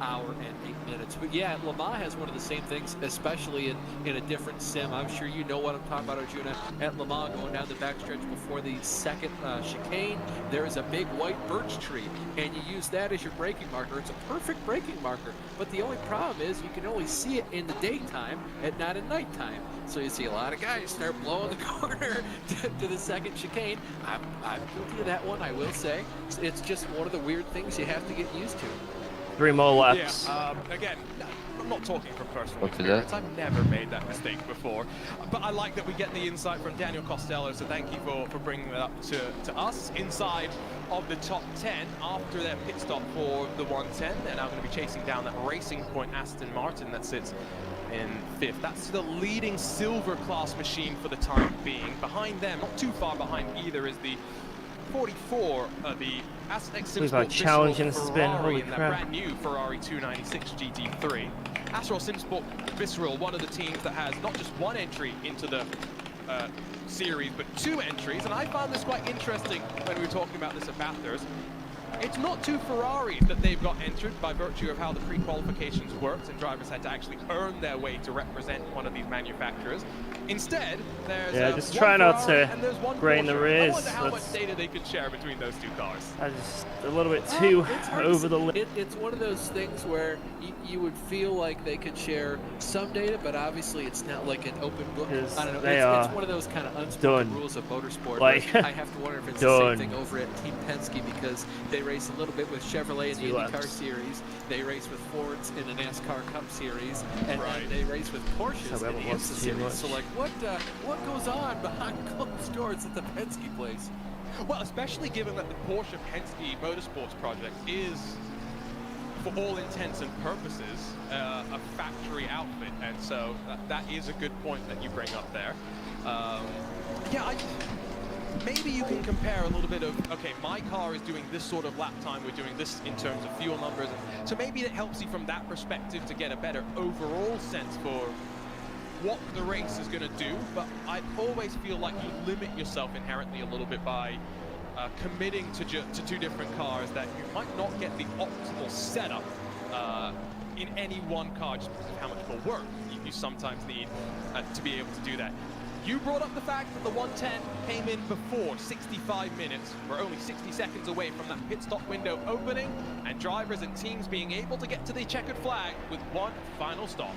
hour and 8 minutes. But yeah, Le Mans has one of the same things, especially in a different sim. I'm sure you know what I'm talking about, Arjuna. At Le Mans, going down the backstretch before the second chicane, there is a big white birch tree, and you use that as your braking marker. It's a perfect braking marker, but the only problem is you can only see it in the daytime and not at nighttime. So you see a lot of guys start blowing the corner to the second chicane. I'm guilty of that one, I will say. It's just one of the weird things you have to get used to. 3 more laps. Yeah, again, I'm not talking from personal experience. I've never made that mistake before. But I like that we get the insight from Daniel Costello, so thank you for bringing that up to us. Inside of the top 10 after their pit stop for the 110. They're now going to be chasing down that Racing Point Aston Martin that sits in 5th. That's the leading silver class machine for the time being. Behind them, not too far behind either, is the 44, the Aztec Simsport challenging Ferrari in that brand new Ferrari 296 GT3. SRO Simsport Visceral, one of the teams that has not just one entry into the series, but 2 entries, and I found this quite interesting when we were talking about this at Bathurst. It's not 2 Ferraris that they've got entered by virtue of how the pre-qualifications worked, and drivers had to actually earn their way to represent one of these manufacturers. Instead, there's just try not to grain the rears. I wonder how much data they could share between those 2 cars. Just a little bit too over the limit. It's one of those things where you would feel like they could share some data, but obviously it's not like an open book. I don't know. It's one of those kind of unspoken rules of motorsport. Like, I have to wonder if it's the same thing over at Team Penske, because they race a little bit with Chevrolet in the IndyCar Series. They race with Fords in the NASCAR Cup Series, and they race with Porsches in the IMSA Series. So like, what goes on behind closed doors at the Penske place? Well, especially given that the Porsche Penske Motorsports project is, for all intents and purposes, a factory outfit, and so that is a good point that you bring up there. Maybe you can compare a little bit of, okay, my car is doing this sort of lap time, we're doing this in terms of fuel numbers, so maybe it helps you from that perspective to get a better overall sense for what the race is going to do. But I always feel like you limit yourself inherently a little bit by committing to 2 different cars, that you might not get the optimal setup in any one car, just because of how much more work you sometimes need to be able to do that. You brought up the fact that the 110 came in before 65 minutes. We're only 60 seconds away from that pit stop window opening, and drivers and teams being able to get to the checkered flag with one final stop.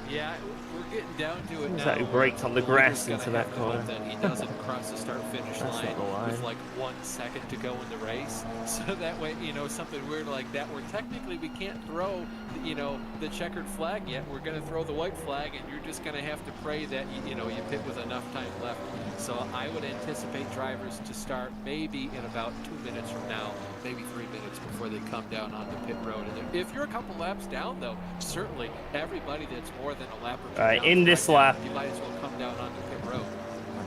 Yeah, we're getting down to it now. That who braked on the grass into that corner. That he doesn't cross the start-finish That's line not the line. with like 1 second to go in the race. So that way, you know, something weird like that, where technically we can't throw, you know, the checkered flag yet. We're going to throw the white flag, and you're just going to have to pray that you know, you pit with enough time left. So I would anticipate drivers to start maybe in about 2 minutes from now, maybe 3 minutes before they come down onto pit road. And if you're a couple laps down, though, certainly everybody that's more than a lap or two. All right, in this lap, you might as well come down onto pit road.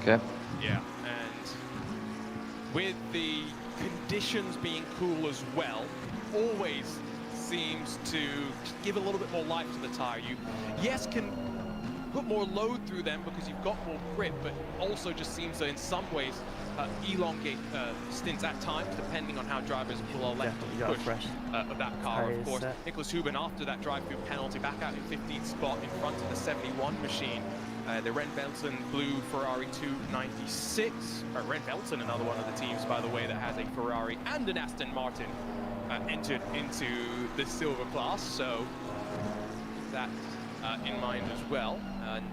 Okay. Yeah, and with the conditions being cool as well, always seems to give a little bit more life to the tire. You, yes, can put more load through them because you've got more grip, but also just seems to, in some ways, elongate stints at times, depending on how drivers pull or left on the push of that car. Of course, Nicholas Huben, after that drive-through penalty, back out in 15th spot in front of the 71 machine. The Rennfeldten blue Ferrari 296. Rennfeldten, another one of the teams, by the way, that has a Ferrari and an Aston Martin entered into the silver class. So that in mind as well. And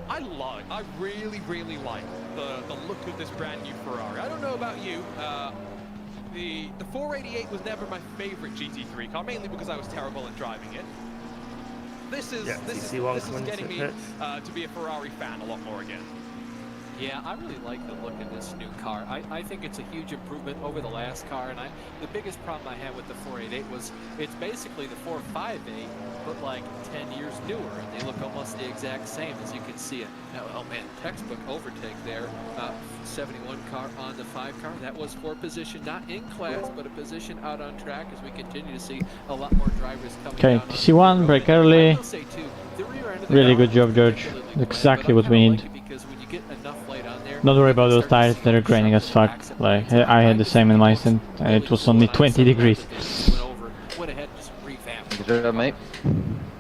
I really like the look of this brand new Ferrari. I don't know about you. The 488 was never my favorite GT3 car, mainly because I was terrible at driving it. This is getting me to be a Ferrari fan a lot more again. Yeah, I really like the look of this new car. I think it's a huge improvement over the last car, and the biggest problem I had with the 488 was it's basically the 458, but like 10 years newer, and they look almost the exact same, as you can see it. Oh man, textbook overtake there. 71 car on the 5 car. That was for position, not in class, but a position out on track, as we continue to see a lot more drivers coming down. Okay, TC1, brake early. Really good job, George. Exactly what we need. Don't worry about those tires, they're graining as fuck. Like, I had the same in my stint, and it was only 20 degrees. Good job, mate.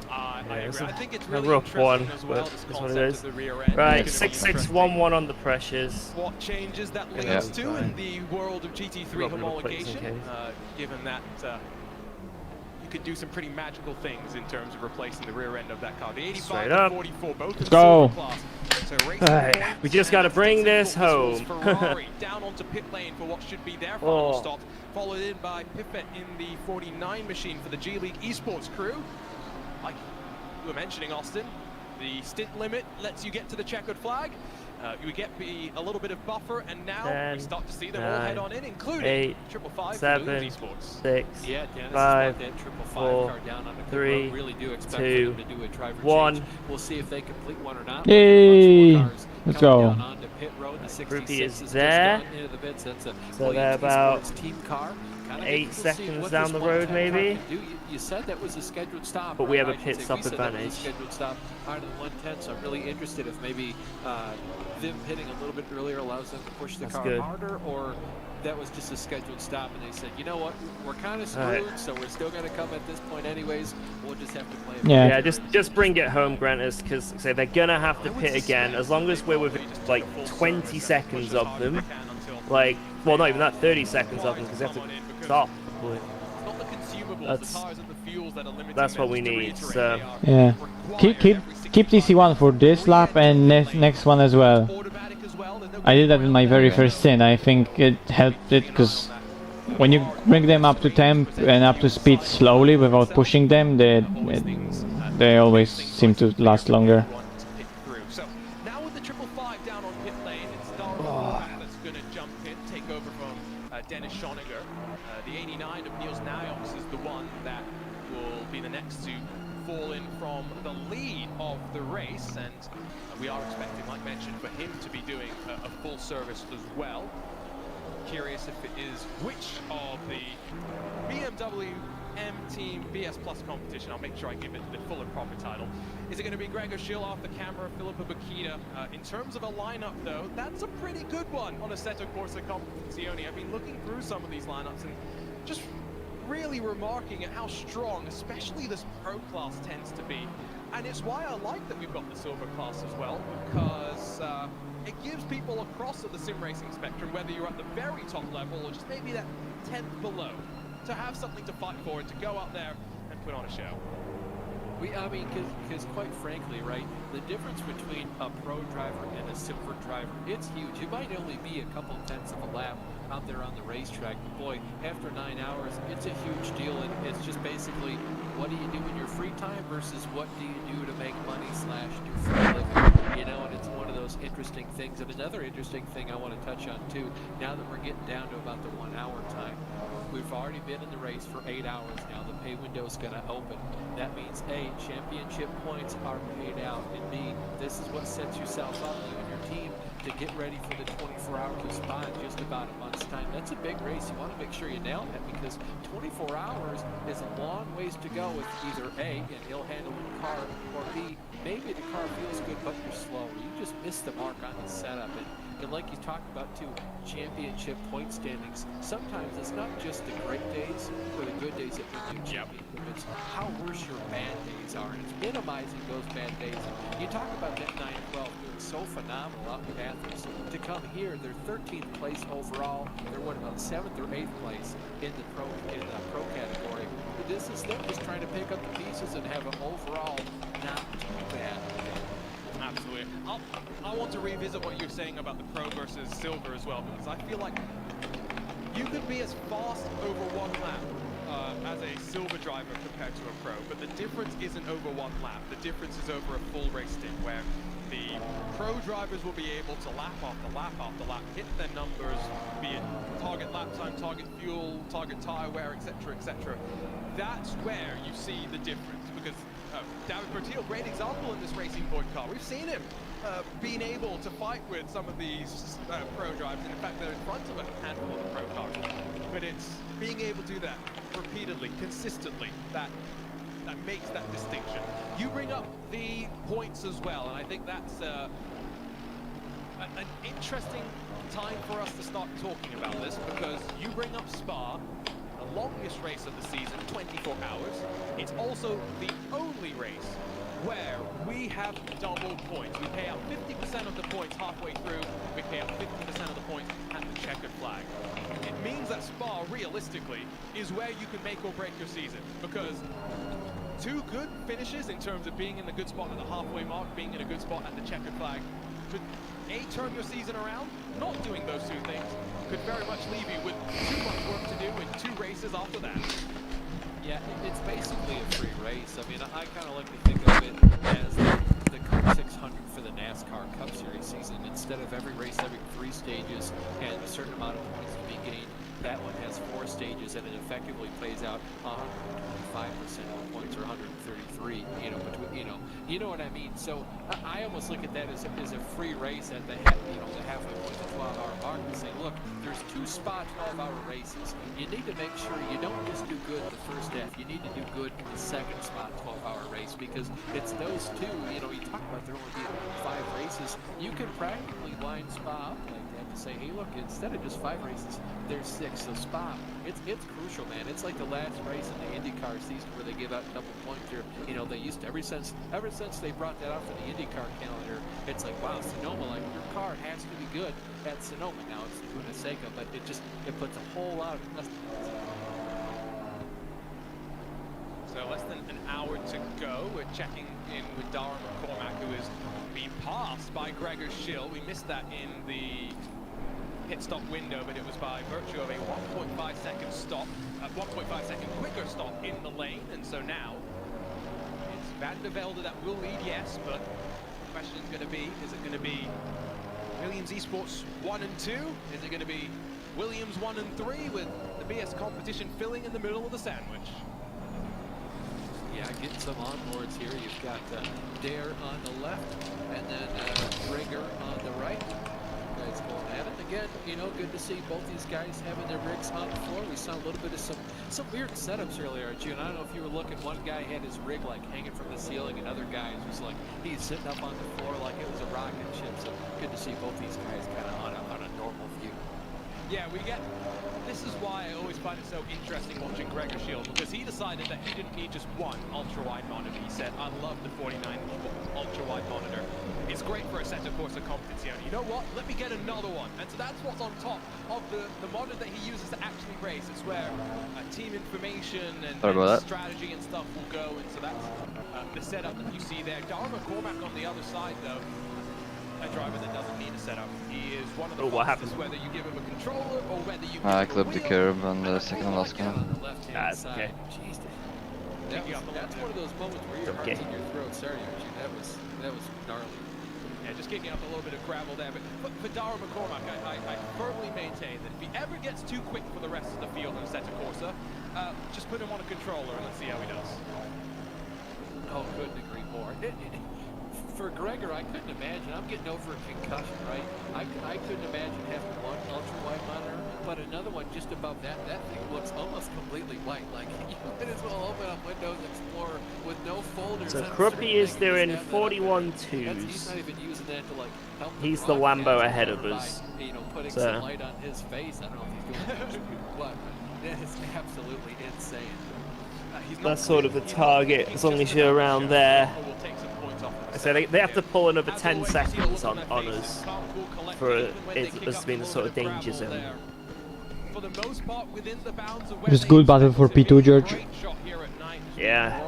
I think it's A really rough one, as well, but this that's what it concept is. of the rear end. Right, It's gonna be 6611 on the pressures. what changes that leads Yeah. to in the world of GT3 Got rid of plates in homologation, case. given that you could do some pretty magical things in terms of replacing the rear end of that car. The 85 Straight and up. 44, both Let's in go. silver class. So racing Alright, points we just gotta and bring this difficult. home. was Ferrari down onto pit lane for what should be their final Oh. stop, followed in by Pippet in the 49 machine for the G League Esports crew. Like you were mentioning, Austin, the stint limit lets you get to the checkered flag. You get a little bit of buffer, and now 10, we start to see them all 9, head on in, including 8, 555 7, Esports. 6, Yeah, Dennis 5, that 555 4, car down on the 3, really do expect 2, for them to do a driver 1. change. We'll see if they complete one or not. Yay! Lots more cars Let's coming go. down onto pit road. The 66 Groupie is just there. gone into the pits. That's a So they're about Esports team car. Kinda 8 difficult to see seconds what down this the one-time road, car maybe. can do. You said that was a scheduled stop. But we right? have a I should pit say stop we said that was a advantage. scheduled stop out of the 110, so I'm really interested if maybe them hitting a little bit earlier allows them to push the That's car good. harder, or that was just a scheduled stop and they said, you know what, we're kind of screwed, Alright. so we're still going to come at this point anyways. We'll just have to play it. Yeah. Yeah, just bring it home, Granters, because say they're gonna have to pit again. As long as we're within like 20 seconds of them, like, well, not even that, 30 seconds of them, because they have to stop. That's what we need. So Yeah. Keep TC1 for this lap and next one as well. I did that in my very first stint. I think it helped it because when you bring them up to temp and up to speed slowly without pushing them, they always seem to last longer. So now with the 555 down on pit lane, it's Darwin that's going to jump in, take over from Dennis Schoniger. The 89 of Niels Nijhoff is the one that will be the next to fall in from the lead of the race, and we are expecting, like mentioned, for him to be doing a full service as well. Curious if it is which of the BMW M Team BS Plus competition. I'll make sure I give it the full and proper title. Is it going to be Gregor Schill off the camera, Filippo Bakita? In terms of a lineup, though, that's a pretty good one on Assetto Corsa Competizione. I've been looking through some of these lineups and just really remarking at how strong, especially this Pro class tends to be. And it's why I like that we've got the Silver class as well, because it gives people across the sim racing spectrum, whether you're at the very top level or just maybe that 10th below, to have something to fight for and to go out there and put on a show. I mean, because quite frankly, right, the difference between a pro driver and a silver driver, it's huge. It might only be a couple tenths of a lap out there on the racetrack, but boy, after 9 hours, it's a huge deal, and it's just basically, what do you do in your free time versus what do you do to make money / do for a living? You know, and it's one of those interesting things. And another interesting thing I want to touch on too, now that we're getting down to about the 1 hour time, we've already been in the race for 8 hours now. The pay window is going to open. That means A, championship points are paid out, and B, this is what sets yourself up, you and your team, to get ready for the 24 hours of Spa in just about a month's time. That's a big race. You want to make sure you nail that, because 24 hours is a long ways to go with either A, an ill-handled car, or B, maybe the car feels good but you're slow. You just missed the mark on the setup. And like you talked about too, championship point standings. Sometimes it's not just the great days or the good days that make you championship. It's how worse your bad days are, and it's minimizing those bad days. And you talk about that 9-12 doing so phenomenal out in Bathurst. To come here, they're 13th place overall. They're about 7th or 8th place in the pro category. But this is them just trying to pick up the pieces and have an overall not too bad. Absolutely. I want to revisit what you're saying about the pro versus silver as well, because I feel like you could be as fast over 1 lap as a silver driver compared to a pro, but the difference isn't over 1 lap. The difference is over a full race stint, where the pro drivers will be able to lap after lap after lap, hit their numbers, be it target lap time, target fuel, target tire wear, etc., etc. That's where you see the difference, because David Bertil, great example in this Racing Point car. We've seen him being able to fight with some of these pro drivers, and in fact they're in front of a handful of pro cars. But it's being able to do that repeatedly, consistently, that makes that distinction. You bring up the points as well, and I think that's an interesting time for us to start talking about this, because you bring up Spa, the longest race of the season, 24 hours. It's also the only race where we have double points. We pay out 50% of the points halfway through, we pay out 50% of the points at the checkered flag. It means that Spa, realistically, is where you can make or break your season, because 2 good finishes in terms of being in the good spot at the halfway mark, being in a good spot at the checkered flag, could A, turn your season around. Not doing those 2 things could very much leave you with too much work to do in 2 races after that. Yeah, it's basically a free race. I mean, I kind of like to think of it as the Cup 600 for the NASCAR Cup Series season. Instead of every race having 3 stages and a certain amount of points to be gained, that one has 4 stages, and it effectively plays out 125% of the points, or 133. You know what I mean. So I almost look at that as a free race at the halfway point, the 12-hour mark, and say, look, there's 2 Spa 12-hour races. You need to make sure you don't just do good the first half. You need to do good in the second Spa 12-hour race, because it's those 2. You talk about there only being 5 races. You can practically line Spa up like that to say, hey, look, instead of just 5 races, there's 6. So Spa, it's crucial, man. It's like the last race in the IndyCar season where they give out double points here. They used to, ever since they brought that out for the IndyCar calendar, it's like, wow, Sonoma, like, your car has to be good at Sonoma. Now it's Laguna Seca, but it puts a whole lot of dust. So less than an hour to go. We're checking in with Dara McCormack, who is being passed by Gregor Schill. We missed that in the pit stop window, but it was by virtue of a 1.5 second stop, 1.5 second quicker stop in the lane, and so now it's Van der Velde that will lead, yes, but the question is going to be, is it going to be Williams Esports 1 and 2? Is it going to be Williams 1 and 3, with the BS competition filling in the middle of the sandwich? Yeah, getting some onboards here. You've got Dare on the left, and then Gregor on the right. Guys going at it again. Good to see both these guys having their rigs on the floor. We saw a little bit of some weird setups earlier, June. I don't know if you were looking. One guy had his rig like hanging from the ceiling, and other guys was like he's sitting up on the floor like it was a rocket ship. So good to see both these guys kind of on a normal view. Yeah, we get... This is why I always find it so interesting watching Gregor Shield, because he decided that he didn't need just one ultra-wide monitor. He said, I love the 49-inch ultra-wide monitor. It's great for a set of course of competency. And you know what? Let me get another one. And so that's what's on top of the monitor that he uses to actually race. It's where team information and strategy and stuff will go. And so that's the setup that you see there. Darren McCormack on the other side, though. A driver that doesn't need a setup. He is one of the fastest, whether you give him a controller or whether you give him I clipped the curb on the second last one. That's okay. That's one of those moments where your heart's in your throat. Sorry, Archie. That was gnarly. Yeah, just kicking up a little bit of gravel there. But for Darren McCormack, I firmly maintain that if he ever gets too quick for the rest of the field in Assetto Corsa, just put him on a controller and let's see how he does. Oh, couldn't agree more. For Gregor, I couldn't imagine. I'm getting over a concussion, right? I couldn't imagine having one ultra-wide monitor, but another one just above that. That thing looks almost completely white. Like, you might as well open up Windows Explorer with no folders. So Kruppy is doing 41.2s. He's not even using that to, like, help the He's the Lambo ahead of us. By, you know, putting some light on his face. I don't know if he's doing that, but that is absolutely insane. That's sort of the target, as long as you're around there. So they have to pull another 10 seconds on us for it to be in the sort of danger zone. Just good battle for P2, George. Yeah.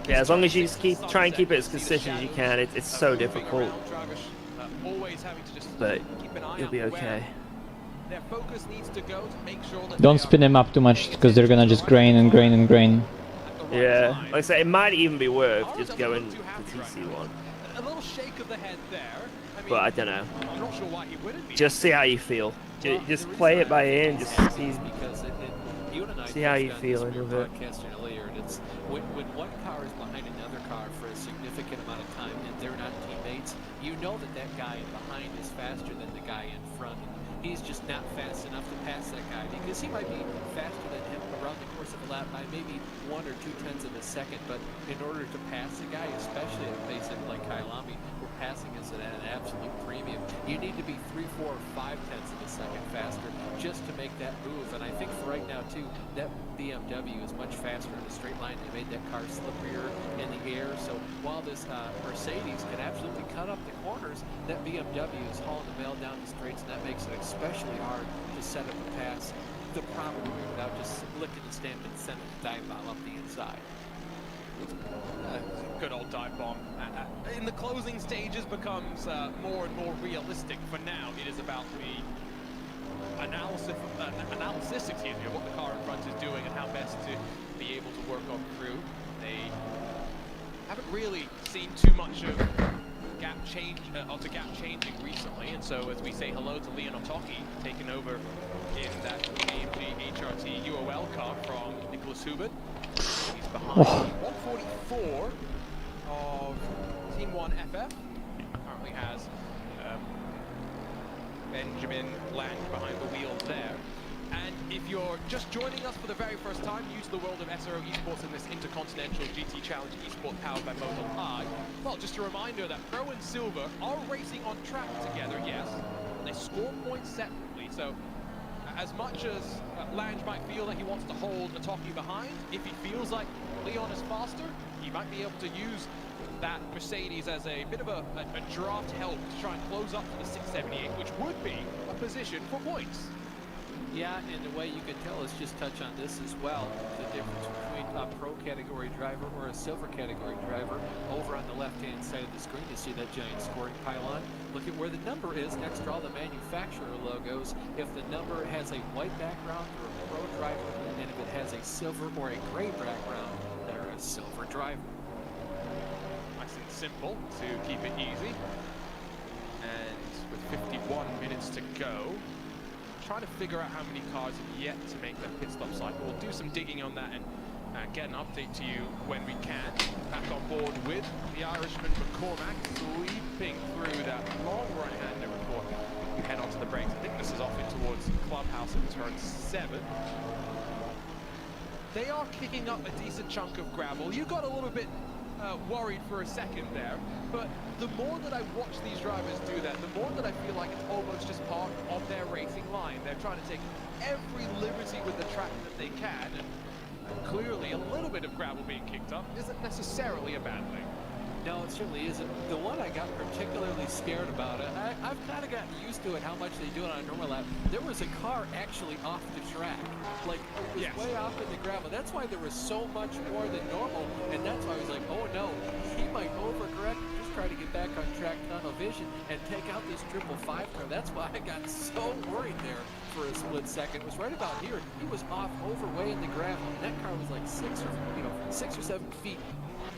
Yeah, as long as you just try and keep it as consistent as you can, it's so difficult. But you'll be okay. Don't spin them up too much, because they're gonna just grain and grain and grain. Yeah, like I said, it might even be worth just going to TC1. A little shake of the head there. But I don't know. I'm not sure why he wouldn't be. Just see how you feel. Just play it by ear and just see how you feel with it. Earlier, and it's when one car is behind another car for a significant amount of time and they're not teammates, you know that that guy behind is faster than the guy in front. He's just not fast enough to pass that guy because he might be faster than him around the course of a lap by maybe 1 or 2 tenths of a second. But in order to pass the guy, especially at a pace like Kyalami, where passing is at an absolute premium, you need to be 3, 4, or 5 tenths of a second faster just to make that move. And I think for right now too, that BMW is much faster in a straight line. They made that car slipperier in the air. So while this Mercedes can absolutely cut up the corners, that BMW is hauling the mail down the straights, and that makes it especially hard to set up a pass the proper way without just licking the stamp and sending a dive bomb up the inside. Good old dive bomb. In the closing stages becomes more and more realistic. For now, it is about the analysis of what the car in front is doing and how best to be able to work on through. They haven't really seen too much of gap changing recently, and so as we say hello to Leon Otaki taking over in that AMG HRT UOL car from Nicholas Hubert. He's behind 144 of Team 1 FF. Currently has Benjamin Lang behind the wheel there. And if you're just joining us for the very first time, new to the world of SRO esports in this Intercontinental GT Challenge esport powered by Moto High, well, just a reminder that Pro and Silver are racing on track together, yes. They score points separately, so as much as Lange might feel that he wants to hold Otaki behind, if he feels like Leon is faster, he might be able to use that Mercedes as a bit of a draft help to try and close up to the 678, which would be a position for points. Yeah, and the way you can tell is just touch on this as well. The difference between a pro category driver or a silver category driver. Over on the left-hand side of the screen, you see that giant scoring pylon. Look at where the number is next to all the manufacturer logos. If the number has a white background, you're a pro driver, and if it has a silver or a gray background, they're a silver driver. Nice and simple to keep it easy. And with 51 minutes to go, trying to figure out how many cars have yet to make their pit stop cycle. We'll do some digging on that and get an update to you when we can. Back on board with the Irishman McCormack, sweeping through that long right-hander before we head onto the brakes. I think this is off in towards Clubhouse in turn 7. They are kicking up a decent chunk of gravel. You got a little bit worried for a second there, but the more that I watch these drivers do that, the more that I feel like it's almost just part of their racing line. They're trying to take every liberty with the track that they can, and clearly a little bit of gravel being kicked up isn't necessarily a bad thing. No, it certainly isn't. The one I got particularly scared about, I've kind of gotten used to it, how much they do it on a normal lap. There was a car actually off the track. Like, it was way off in the gravel. That's why there was so much more than normal, and that's why I was like, oh no, he might overcorrect, just try to get back on track tunnel vision and take out this 555 car. That's why I got so worried there for a split second. It was right about here. He was off over way in the gravel, and that car was like 6 or 7 feet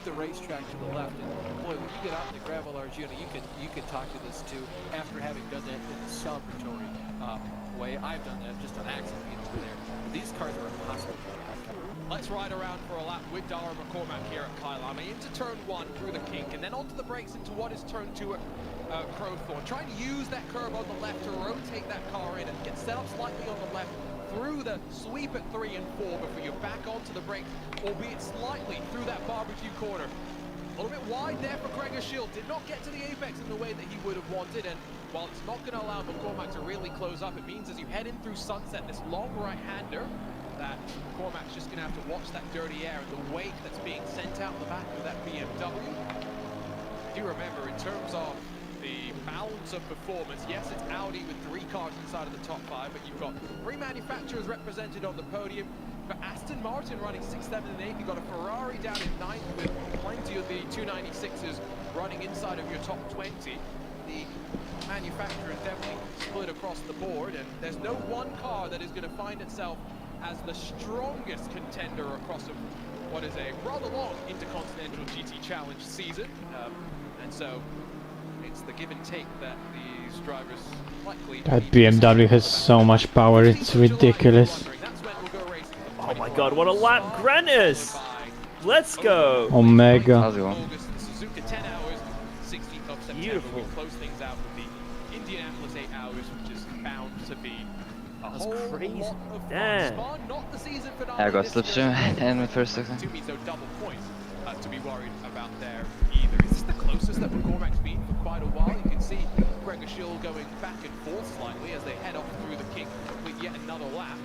the racetrack to the left. And boy, when you get out in the gravel, Arjuna, you can talk to this too. After having done that in a celebratory way, I've done that just on accident over there. These cars are impossible to ride. Let's ride around for a lap with Dara McCormack here at Kyalami into turn 1 through the kink, and then onto the brakes into what is turn 2 at Crowthorne. Trying to use that curve on the left to rotate that car in and get set up slightly on the left through the sweep at 3 and 4 before you're back onto the brakes, albeit slightly through that barbecue corner. A little bit wide there for Gregor Schill. Did not get to the apex in the way that he would have wanted, and while it's not going to allow McCormack to really close up, it means as you head in through Sunset, this long right-hander, that McCormack's just going to have to watch that dirty air and the weight that's being sent out the back of that BMW. Do remember, in terms of the balance of performance, yes, it's Audi with 3 cars inside of the top 5, but you've got 3 manufacturers represented on the podium. You've got Aston Martin running 6th, 7th, and 8th. You've got a Ferrari down in 9th with plenty of the 296s running inside of your top 20. The manufacturers definitely split across the board, and there's no one car that is going to find itself as the strongest contender across what is a rather long Intercontinental GT Challenge season. And so it's the give and take that these drivers likely... That BMW has so much power, it's ridiculous. Oh my god, what a lap Grantis! Let's go! Omega. Beautiful. We close things out with the Indianapolis 8 hours, which is bound to be a That's whole crazy. lot of fun. Damn. Spa, not the season finale. I got This slipstream in the first second. To me, so double points to be worried about there either. Is this the closest that McCormack's been for quite a while? You can see Gregor Schill going back and forth slightly as they head off through the kink to complete yet another lap.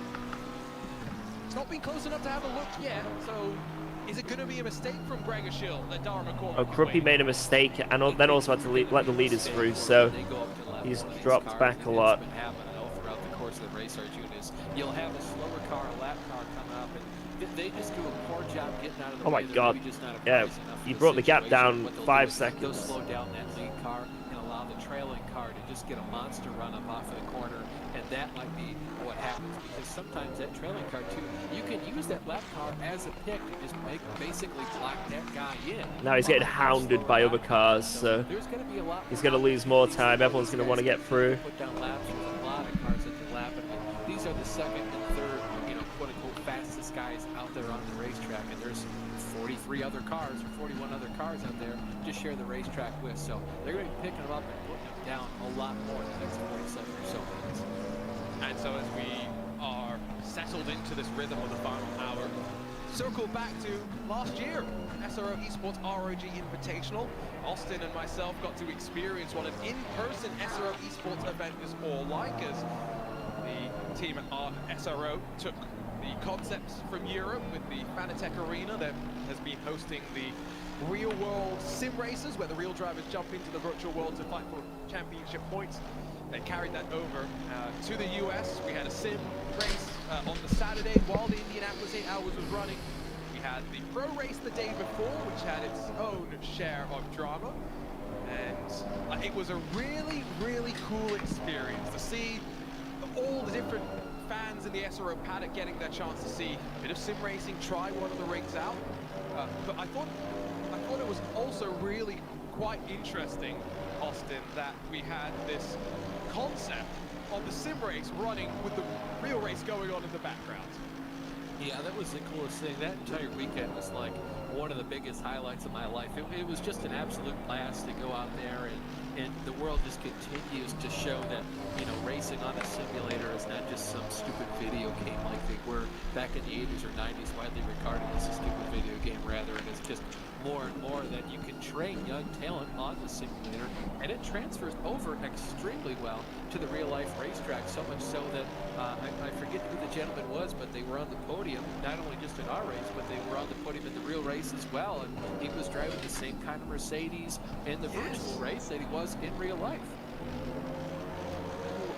It's not been close enough to have a look yet, so is it going to be a mistake from Gregor Schill that Dara McCormack? Oh, Crumpy made a mistake and then also had to let the leaders through, so he's dropped back a lot. Throughout the course of the race, Arjuna, is you'll have a slower car, a lap car come up, and they just do a poor job getting out of the way. Oh my god, yeah, he brought the gap down 5 seconds. They'll slow down that lead car and allow the trailing car to just get a monster run up off of the corner, and that might be what happens, because sometimes that trailing car too, you can use that lap car as a pick to just basically block that guy in. Now he's getting hounded by other cars, so he's going to lose more time. Everyone's going to want to get through. Put down laps. There's a lot of cars that can lap, and these are the second and third, quote unquote, fastest guys out there on the racetrack, and there's 43 other cars or 41 other cars out there to share the racetrack with, so they're going to be picking them up and putting them down a lot more in the next 47 or so minutes. And so as we are settled into this rhythm of the final hour, circle back to last year, SRO ESPORTS ROG Invitational. Austin and myself got to experience what an in-person SRO ESPORTS event is all like, as the team at SRO took the concepts from Europe with the Fanatec Arena that has been hosting the real-world sim races, where the real drivers jump into the virtual world to fight for championship points. They carried that over to the US. We had a sim race on the Saturday while the Indianapolis 8 hours was running. We had the pro race the day before, which had its own share of drama. And it was a really, really cool experience to see all the different fans in the SRO paddock getting their chance to see a bit of sim racing, try one of the rigs out. But I thought it was also really quite interesting, Austin, that we had this concept of the sim race running with the real race going on in the background. Yeah, that was the coolest thing. That entire weekend was like one of the biggest highlights of my life. It was just an absolute blast to go out there, and the world just continues to show that, racing on a simulator is not just some stupid video game like they were back in the 80s or 90s, widely regarded as a stupid video game rather, and it's just more and more that you can train young talent on the simulator, and it transfers over extremely well to the real-life racetrack, so much so that I forget who the gentleman was, but they were on the podium, not only just in our race, but they were on the podium in the real race as well, and he was driving the same kind of Mercedes in the virtual race that he was in real life.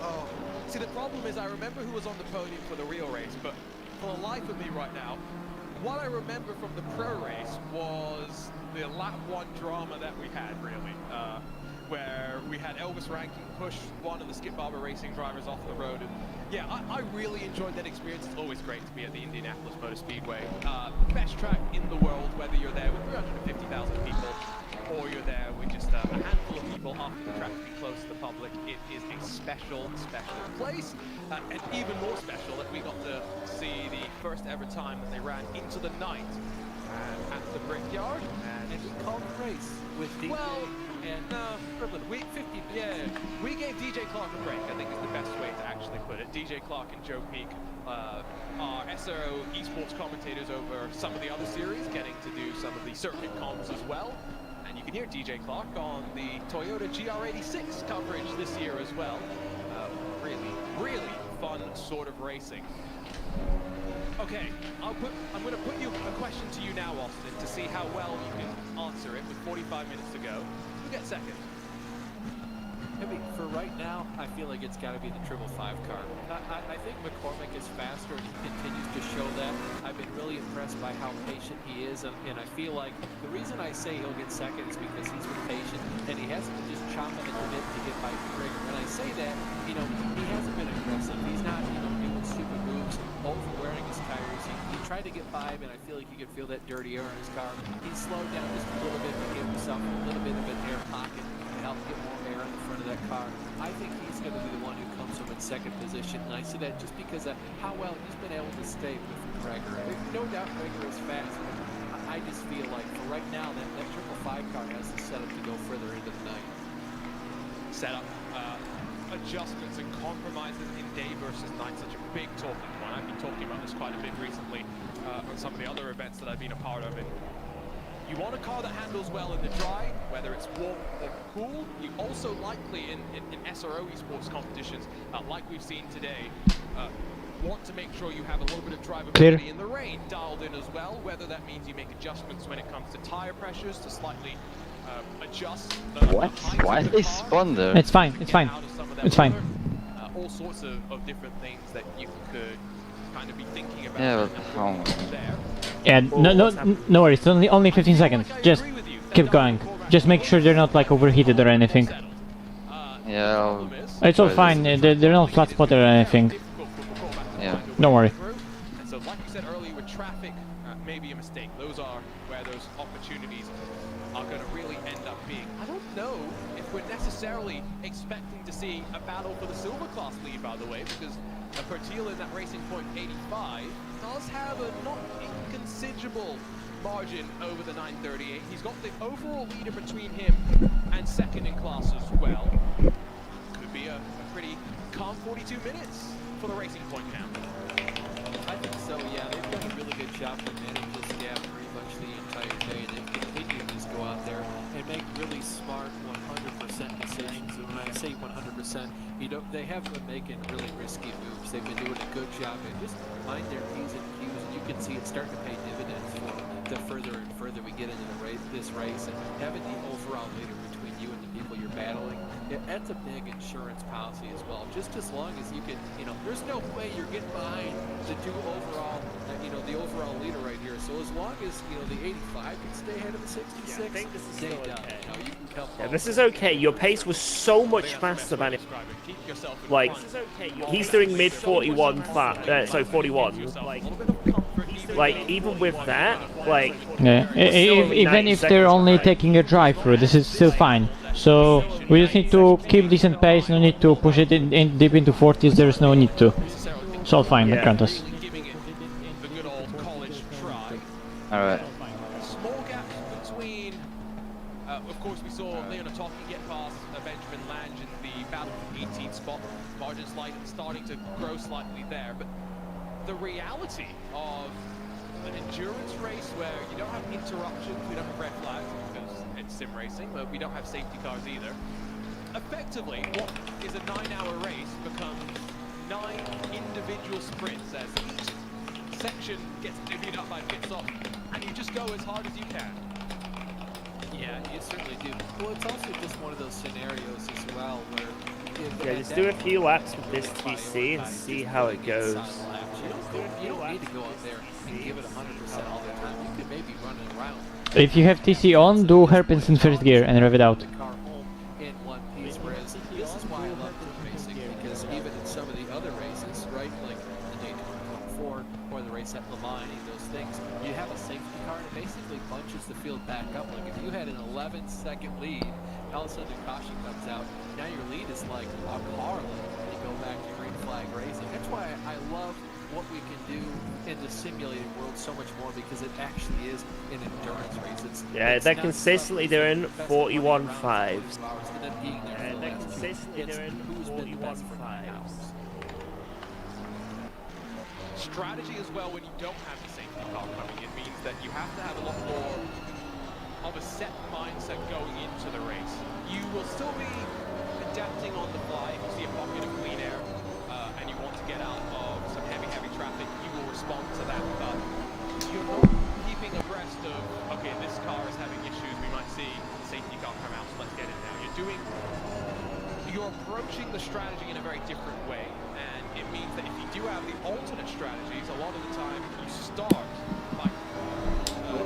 Oh. See, the problem is I remember who was on the podium for the real race, but for the life of me right now, what I remember from the pro race was the lap 1 drama that we had, really, where we had Elvis Rankin push one of the Skip Barber Racing drivers off the road. And yeah, I really enjoyed that experience. It's always great to be at the Indianapolis Motor Speedway. Best track in the world, whether you're there with 350,000 people or you're there with just a handful of people after the track to be close to the public. It is a special, special place, and even more special that we got to see the first ever time that they ran into the night at the Brickyard, And we called the race with DJ we gave DJ Clark a break, I think is the best way to actually put it. DJ Clark and Joe Peak are SRO esports commentators over some of the other series, getting to do some of the circuit comms as well. And you can hear DJ Clark on the Toyota GR86 coverage this year as well. Really, really fun sort of racing. Okay, I'm going to put a question to you now, Austin, to see how well you can answer it with 45 minutes to go. Who gets second? I mean, for right now, I feel like it's got to be the 555 car. I think McCormick is faster, and he continues to show that. I've been really impressed by how patient he is, and I feel like the reason I say he'll get second is because he's been patient, and he hasn't been just chomping at the bit to get by McGregor. When I say that, he hasn't been aggressive. He's not, doing stupid moves, over-wearing his tires. He tried to get by, and I feel like you could feel that dirty air in his car. He slowed down just a little bit to give himself a little bit of an air pocket to help get more air in the front of that car. I think he's going to be the one who comes from in second position, and I say that just because of how well he's been able to stay with McGregor. No doubt McGregor is fast, but I just feel like for right now that 555 car has the setup to go further into the night. Setup, adjustments and compromises in day versus night, such a big talking point. I've been talking about this quite a bit recently on some of the other events that I've been a part of. And you want a car that handles well in the dry, whether it's warm or cool. You also likely in SRO esports competitions, like we've seen today, want to make sure you have a little bit of drivability in the rain dialed in as well, whether that means you make adjustments when it comes to tire pressures to slightly adjust the Why did they spawn there? It's fine, it's fine. It's fine. All sorts of different things that you could kind of be thinking about. Yeah, but Yeah, no worries. It's only 15 seconds. Just keep going. Just make sure they're not like overheated or anything. Yeah. It's all fine. They're not flat spotted or anything. Yeah. Don't worry. And so, like you said earlier, with traffic, maybe a mistake. Those are where those opportunities are going to really end up being. I don't know if we're necessarily expecting to see a battle for the silver class lead, by the way, because Pertil in that Racing Point 85 does have a not inconsiderable margin over the 938. He's got the overall leader between him and second in class as well. Could be a pretty calm 42 minutes for the Racing Point camp. I think so, yeah. They've done a really good job of managing this gap pretty much the entire day, and they continue to just go out there and make really smart 100% decisions. And when I say 100%, they have been making really risky moves. They've been doing a good job and just mind their P's and Q's, and you can see it's starting to pay dividends for them the further and further we get into this race, and having the overall leader between you and the people you're battling, that's a big insurance policy as well. Just as long as you can, there's no way you're getting behind the two overall, the overall leader right here. So as long as, the 85 can stay ahead of the 66, yeah, I think this is stay still down. okay. You can come Yeah, this is okay. Your pace was so much faster than it. Like, he's doing mid 41 so 41. Like even with that, like yeah, even if they're only taking a drive through, this is still fine. So we just need to keep decent pace. No need to push it in deep into 40s. There is no need to. It's all fine, yeah. Countess. Alright. Small gaps between, of course we saw Leon Ataki get past Benjamin Lange in the battle for the 18th spot. Margin slight starting to grow slightly there. But the reality of an endurance race where you don't have interruptions, we don't have red flags because it's sim racing, but we don't have safety cars either. Effectively, what is a 9-hour race becomes 9 individual sprints as each section gets divvied up by pit stop, and you just go as hard as you can. Yeah, you certainly do. Well, it's also just one of those scenarios as well where... Yeah, just do a few laps with this TC and see how it goes. You don't need to go out there and give it 100% all the time. You could maybe run it around. If you have TC on, do hairpins in first gear and rev it out. The car home in one piece, whereas this is why I love this racing, because even in some of the other races, right, like the Daytona 24 or the race at Le Mans, any of those things, you have a safety car and it basically bunches the field back up. Like if you had an 11-second lead, all of a sudden the caution comes out, now your lead is like a car lead, and you go back to green flag racing. That's why I love what we can do in the simulated world so much more, because it actually is an endurance race. Yeah, they're consistently doing 41.5s. Yeah, they're consistently doing 41.5s. Strategy as well when you don't have the safety car coming in means that you have to have a lot more of a set mindset going into the race. You will still be adapting on the fly. If you see a pocket of clean air and you want to get out of some heavy traffic, you will respond to that. But you're not keeping abreast of, okay, this car is having issues, we might see the safety car come out, so let's get it now. You're approaching the strategy in a very different way, and it means that if you do have the alternate strategies, a lot of the time you start by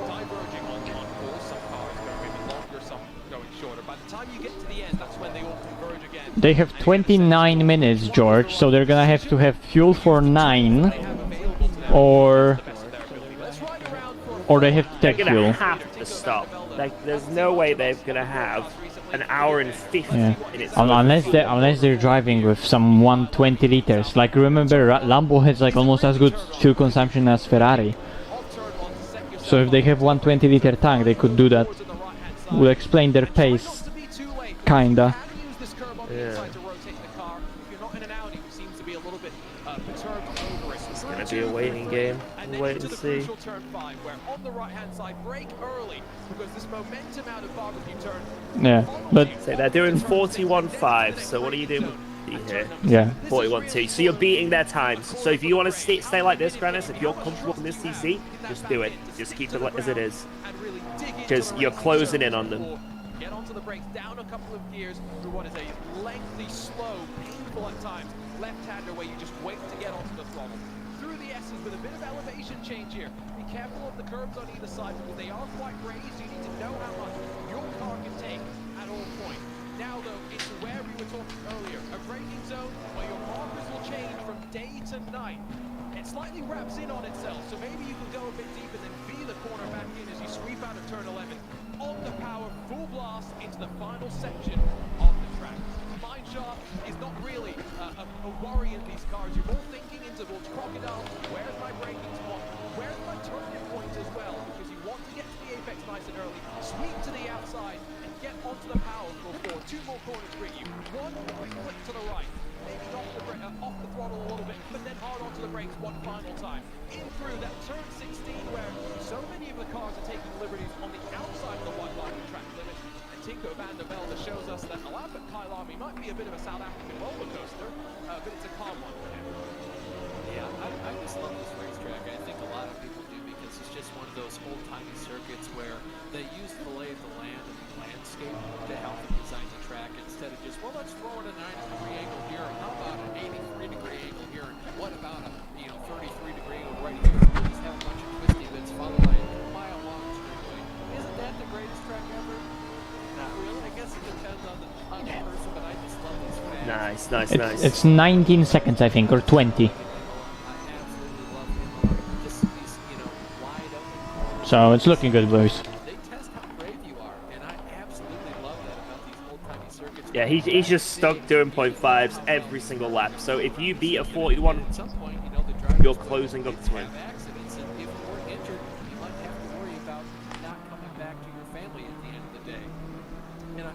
diverging on course. Some cars going maybe longer, some going shorter. By the time you get to the end, that's when they all converge again. They have 29 minutes, George, so they're gonna have to have fuel for 9, or they have to take They're fuel. gonna have to stop. Like, there's no way they're gonna have an hour and 50 minutes. Unless they're driving with some 120 liters. Like, remember, Lambo has like almost as good fuel consumption as Ferrari. So if they have 120 liter tank, they could do that. Will explain their pace, kinda. Yeah. It's gonna be a waiting game. We'll wait and see. Yeah, but so they're doing 41.5. So what are you doing here? Yeah. 41.2. So you're beating their times. So if you want to stay like this, Granis, if you're comfortable in this TC, just do it. Just keep it as it is. Because you're closing in on them. Get onto the brakes, down a couple of gears through what is a lengthy, slow, painful at times left-hander where you just wait to get onto the throttle. Through the S's with a bit of elevation change here. Be careful of the curbs on either side because they are quite raised. You need to know how much your car can take at all points. Now though, it's where we were talking earlier, a braking zone where your markers will change from day to night. It slightly wraps in on itself, so maybe you can go a bit deep and then V the corner back in as you sweep out of turn 11. On the power, full blast into the final section of the track. Mineshaft is not really a worry in these cars. You're all thinking intervals, crocodile, where's my braking spot? Where's my turning point as well? Because you want to get to the apex nice and early, sweep to the outside, and get onto the power before 2 more corners bring you. One quick flick to the right, maybe off the throttle a little bit, but then hard onto the brakes one final time. In through that turn 16 where so many of the cars are taking liberties on the outside of the white line track limit. And Tinko van der Velde shows us that a lap at Kyalami might be a bit of a South African roller coaster, but it's a calm one for him. Yeah, I just love this racetrack. I think a lot of people do because it's just one of those old-timey circuits where they use the lay of the land and the landscape to help them design the track instead of just, well, let's throw in a 90-degree angle here, and how about an 83-degree angle here, and what about a 33-degree angle right here? We just have a bunch of twisty bits followed by a mile-long straightaway. Isn't that the greatest track ever? Not really. I guess it depends on the person, but I just love this track. Nice. It's 19 seconds, I think, or 20. So it's looking good, boys. Yeah, he's just stuck doing 0.5s every single lap. So if you beat a 41, you're closing up to him.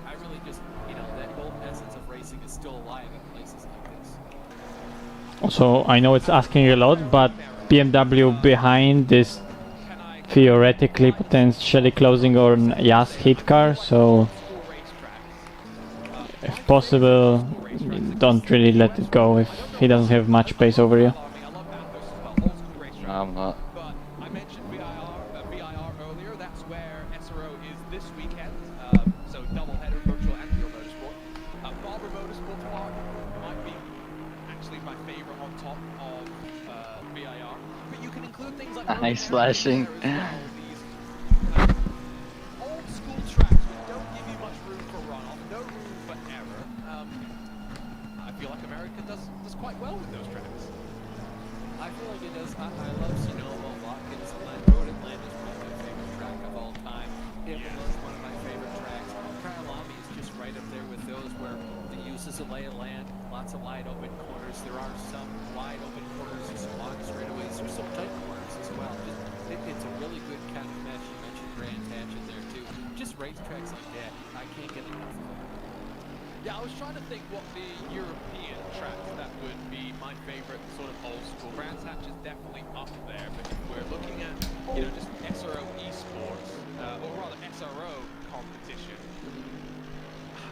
I really just, that whole essence of racing is still alive in places like this. Also, I know it's asking a lot, but BMW behind is theoretically potentially closing on Yas hit car, so if possible, don't really let it go if he doesn't have much pace over you. No, I'm not. But I mentioned VIR earlier. That's where SRO is this weekend. So double header, virtual and real motorsport. Barber Motorsport Park might be actually my favorite on top of VIR. But you can include things like Nice flashing. Old school tracks which don't give you much room for runoff, no room for error. I feel like America does quite well with those tracks. I feel like it does. I love Sonoma, Watkins, and Road Atlanta is probably my favorite track of all time. It was one of my favorite tracks. Kyalami is just right up there with those where the uses of lay of land, lots of wide open corners. There are some wide open corners, there's some long straightaways, there's some tight corners as well. It's a really good kind of mesh. You mentioned Grand Tangent there too. Just racetracks like that, I can't get enough of them. Yeah, I was trying to think what the European tracks that would be my favorite sort of old school. Brands Hatch is definitely up there, but if we're looking at, you know, just SRO esports, or rather SRO competition,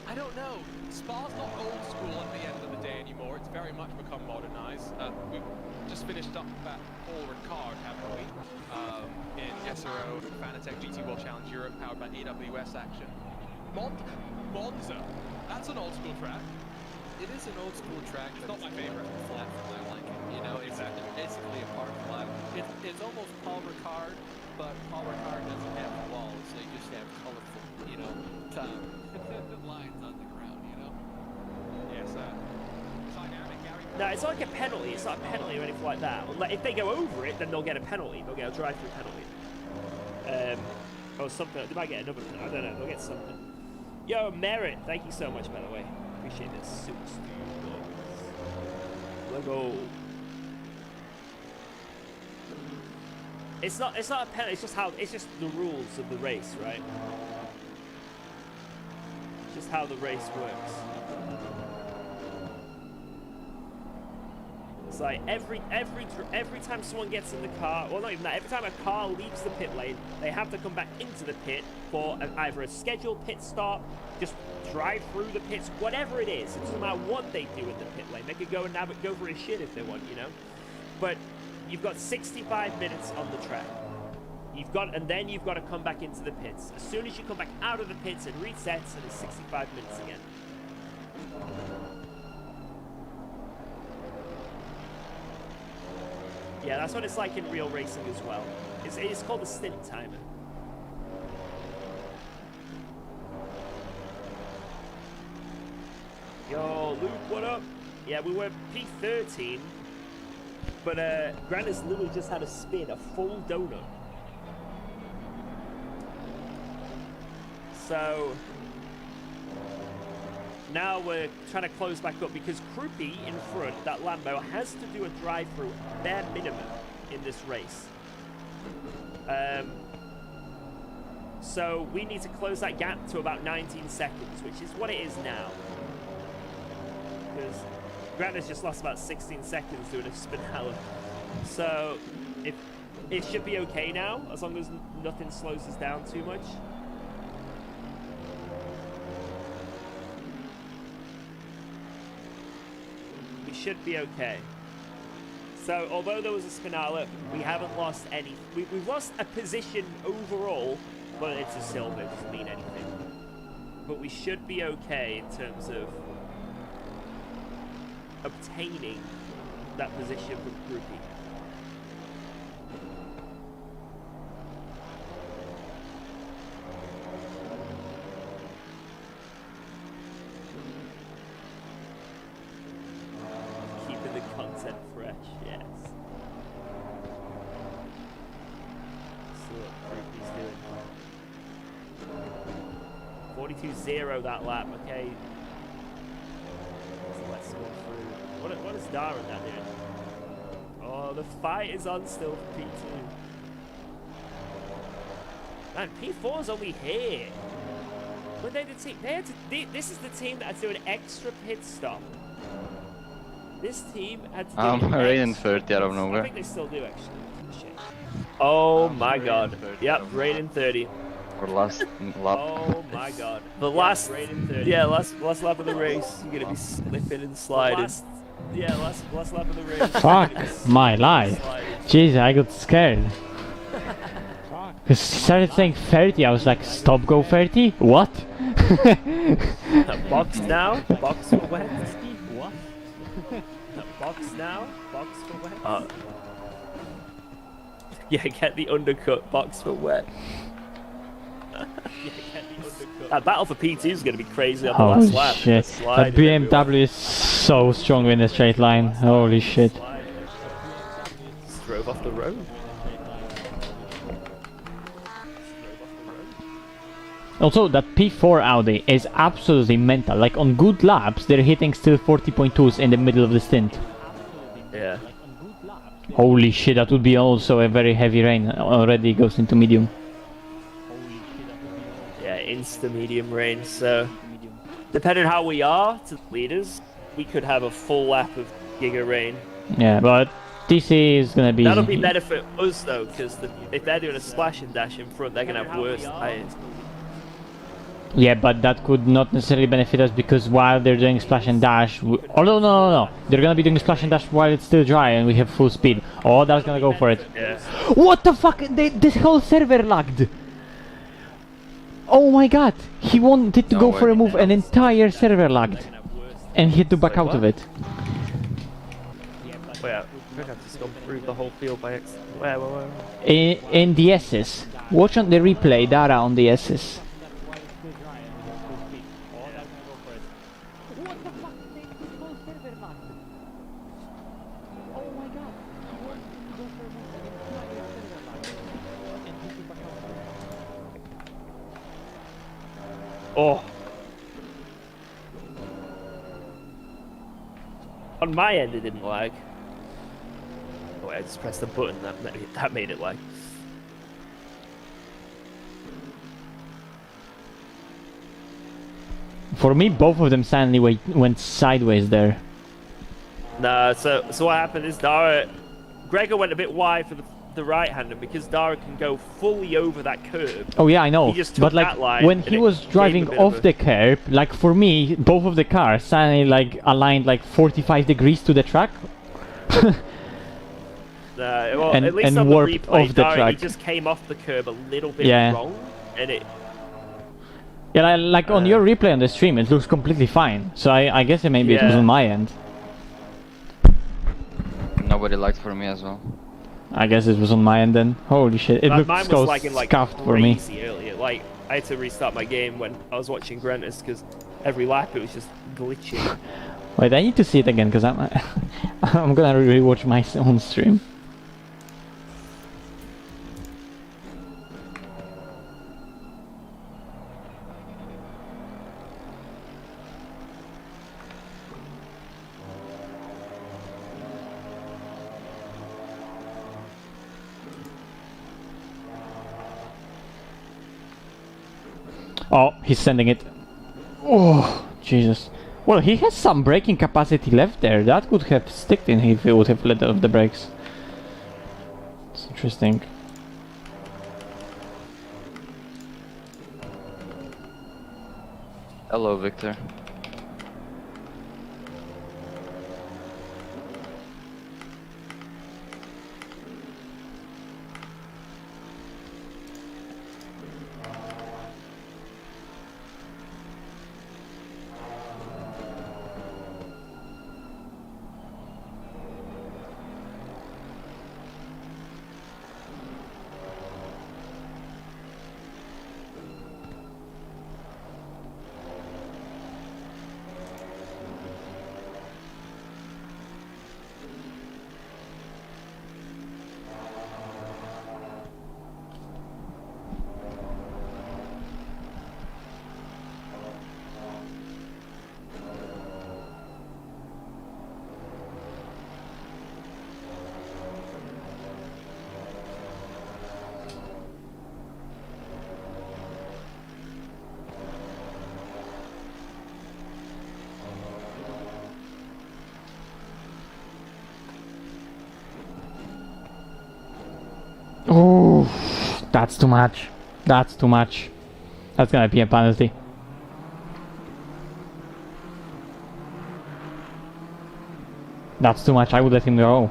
I don't know. Spa's not old school at the end of the day anymore. It's very much become modernized. We've just finished up at Paul Ricard, haven't we? In SRO Fanatec GT World Challenge Europe, powered by AWS Action. Monza. That's an old school track. It is an old school track. It's not my favorite. Flat for my liking. You know, it's basically a park flat. It's almost Paul Ricard, but Paul Ricard doesn't have walls. They just have colorful, you know, lines on the ground. You know. Yes, dynamic. No, it's not like a penalty. It's not a penalty or anything like that. Like, if they go over it, then they'll get a penalty. They'll get a drive-through penalty. Or something. They might get another penalty. I don't know. They'll get something. Yo, Merit, thank you so much, by the way. Appreciate this. Super stupid. Let's go. It's not a penalty. It's just the rules of the race, right? It's just how the race works. It's like every time someone gets in the car, well, not even that, every time a car leaves the pit lane, they have to come back into the pit for either a scheduled pit stop, just drive through the pits, whatever it is. It doesn't matter what they do in the pit lane. They could go and go for a shit if they want, you know. But you've got 65 minutes on the track. And then you've got to come back into the pits. As soon as you come back out of the pits, it resets and it's 65 minutes again. Yeah, that's what it's like in real racing as well. It's called a stint timer. Yo, Luke, what up? Yeah, we were P13, but Grandis literally just had a spin, a full donut. So now we're trying to close back up because Krupi in front, that Lambo, has to do a drive-through bare minimum in this race. So we need to close that gap to about 19 seconds, which is what it is now. Because Grandis just lost about 16 seconds doing a spinella. So it should be okay now, as long as nothing slows us down too much. We should be okay. So although there was a spinella, we haven't lost any. We've lost a position overall, but it's a silver, it doesn't mean anything. But we should be okay in terms of obtaining that position from Groupie. Keeping the content fresh, yes. See what Groupie's doing. 42-0 that lap, okay. So let's go through. What is Darren that doing? Oh, the fight is on still for P2. Man, P4's only here. But they're the team. This is the team that's doing extra pit stop. This team had to do I'm raining 30 out of I nowhere. think they still do actually. Shit. Oh my god. Yep, rating 30. For last lap. Oh my god. The last yeah, last lap of the race, you're gonna be slipping and sliding. Last lap of the race. Fuck my life. Jeez, I got scared. Because started saying 30, I was like, stop, go 30? What? Box now, box for wet. What? Box now, box for wet. Yeah, get the undercut, box for wet. That battle for P2 is going to be crazy on the last lap. Shit, that BMW is so strong in the straight line. Holy shit. Just drove off the road. Also, that P4 Audi is absolutely mental. Like on good laps, they're hitting still 40.2s in the middle of the stint. Yeah. Holy shit, that would be also a very heavy rain. Already goes into medium. Yeah, insta medium rain. So, depending on how we are to the leaders, we could have a full lap of Giga rain. Yeah, but TC is gonna be. That'll be better for us though, because if they're doing a splash and dash in front, they're gonna have worse tires. Yeah, but that could not necessarily benefit us because while they're doing splash and dash, although no, they're gonna be doing splash and dash while it's still dry and we have full speed. Oh, that's gonna go for it. Yeah. What the fuck? This whole server lagged. Oh my god, he wanted to go for a move, an entire server lagged, and he had to back out of it. Wait, we're gonna have to stop through the whole field by accident. Where? In the S's, watch on the replay. Dara on the S's. Oh. On my end, it didn't lag. Oh, wait, I just pressed the button. That made it lag. For me, both of them suddenly went sideways there. Nah. So what happened is Gregor went a bit wide for the right-hander because Dara can go fully over that curb. Oh yeah, I know. He just took but like that line when he was driving off the curb, like for me, both of the cars suddenly like aligned like 45 degrees to the track. Well, and at least on warped the replay, off the Dara, track. he just came off the curb a little bit wrong, and it. Yeah, like on your replay on the stream, it looks completely fine. So I guess maybe it was on my end. Nobody liked for me as well. I guess it was on my end then. Holy shit, it Mine looks was lagging like scuffed for me. crazy earlier. Like I had to restart my game when I was watching Grentis because every lap it was just glitching. Wait, I need to see it again because I'm I'm gonna rewatch my own stream. Oh, he's sending it. Oh, Jesus. Well, he has some braking capacity left there. That could have sticked in if he would have let off the brakes. It's interesting. Hello, Victor. That's too much. That's too much. That's gonna be a penalty. That's too much. I would let him go.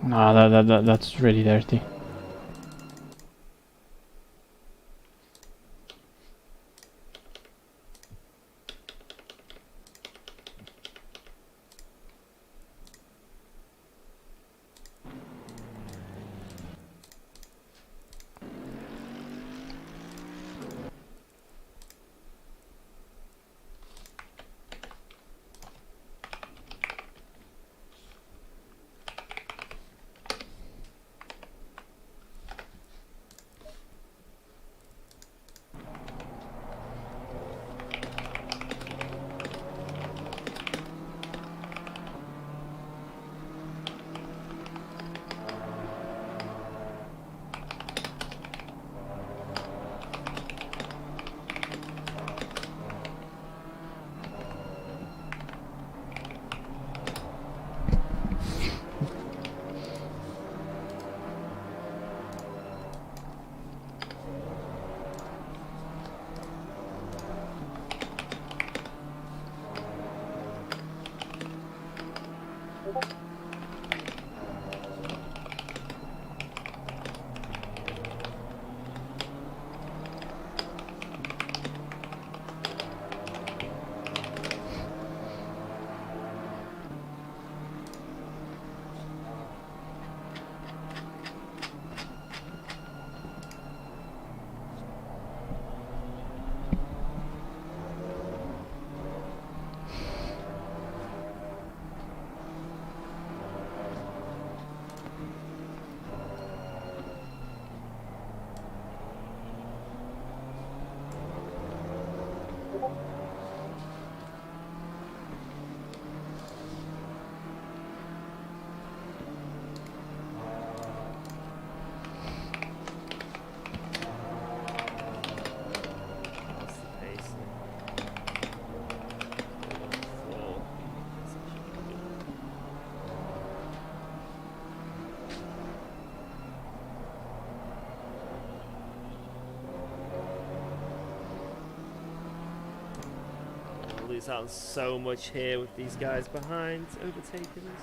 No, that's really dirty. Lose out on so much here with these guys behind overtaking us.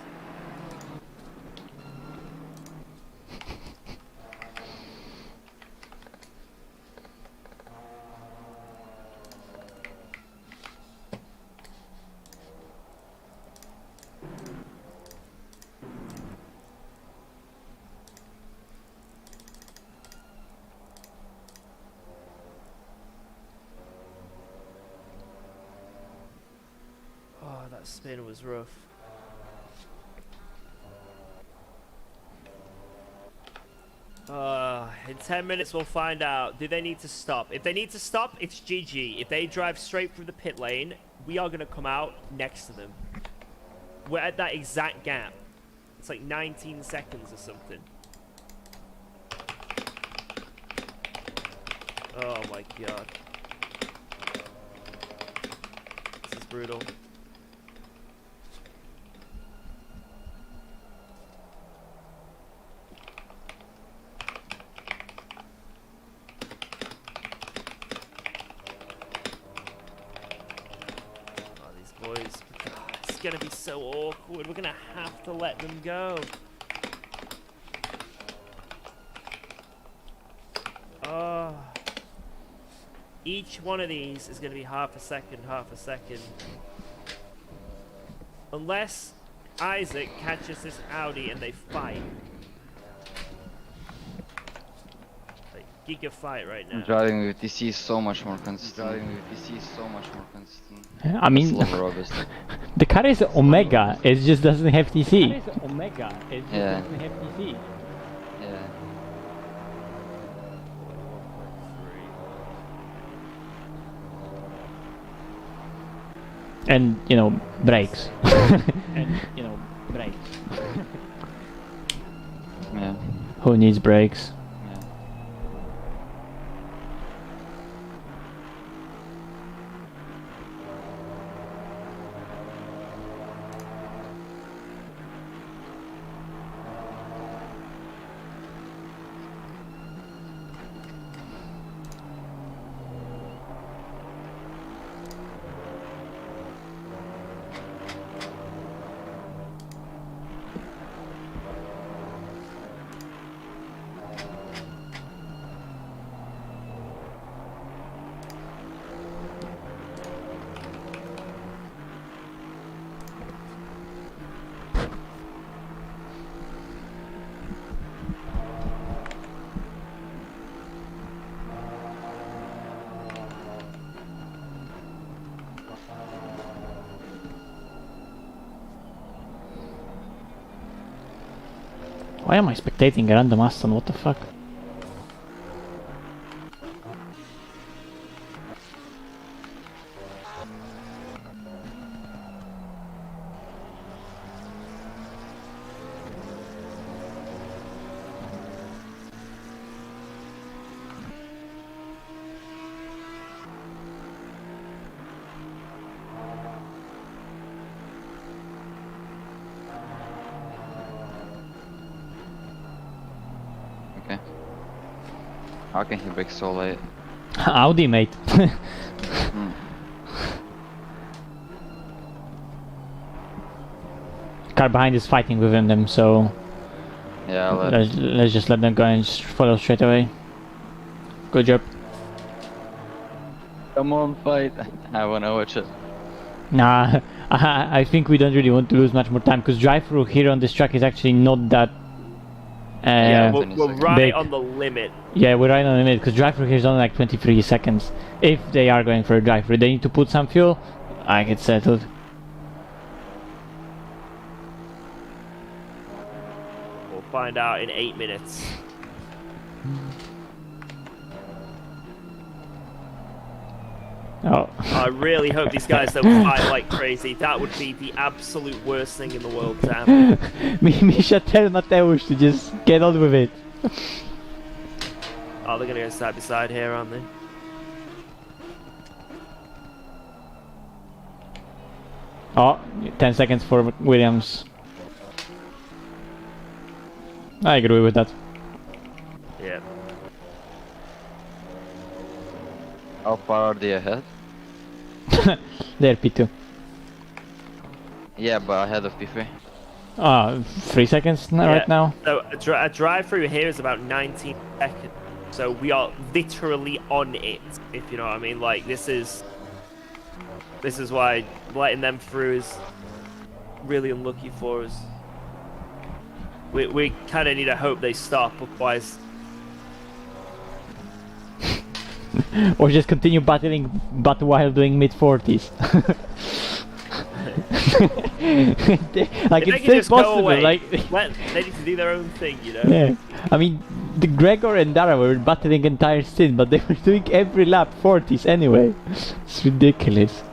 That spin was rough. In 10 minutes we'll find out. Do they need to stop? If they need to stop, it's GG. If they drive straight through the pit lane, we are going to come out next to them. We're at that exact gap. It's like 19 seconds or something. Oh my god. This is brutal. Gonna be so awkward. We're gonna have to let them go. Oh, each one of these is gonna be half a second. Unless Isaac catches this Audi and they fight. Like giga fight right now. Driving with DC is so much more consistent. I mean, the car is Omega, it just doesn't have TC. Yeah. And, you know, brakes. Yeah. Who needs brakes? Yeah. Why am I spectating a random Aston? What the fuck? Okay. How can he brake so late? Audi, mate. Car behind is fighting within them, so Yeah, let's just let them go and just follow straight away. Good job. Come on, fight. I wanna watch it. Nah, I think we don't really want to lose much more time, because drive-through here on this track is actually not that yeah, we're right big. on the limit. Yeah, we're right on the limit, because drive-through here is only like 23 seconds. If they are going for a drive-through, they need to put some fuel, I get settled. We'll find out in 8 minutes. Oh. I really hope these guys don't fight like crazy. That would be the absolute worst thing in the world to happen. Misha, tell Mateusz to just get on with it. Oh, they're gonna go side by side here, aren't they? Oh, 10 seconds for Williams. I agree with that. Yeah. How far are they ahead? They're P2. Yeah, but ahead of P3. 3 seconds right now. So a drive-through here is about 19 seconds. So we are literally on it, if you know what I mean. Like this is why letting them through is really unlucky for us. We kind of need to hope they stop, otherwise. Or just continue battling, but while doing mid-40s. Like it's still possible. Like they need to do their own thing, you know. Yeah, I mean, the Gregor and Dara were battling entire stint, but they were doing every lap 40s anyway. It's ridiculous.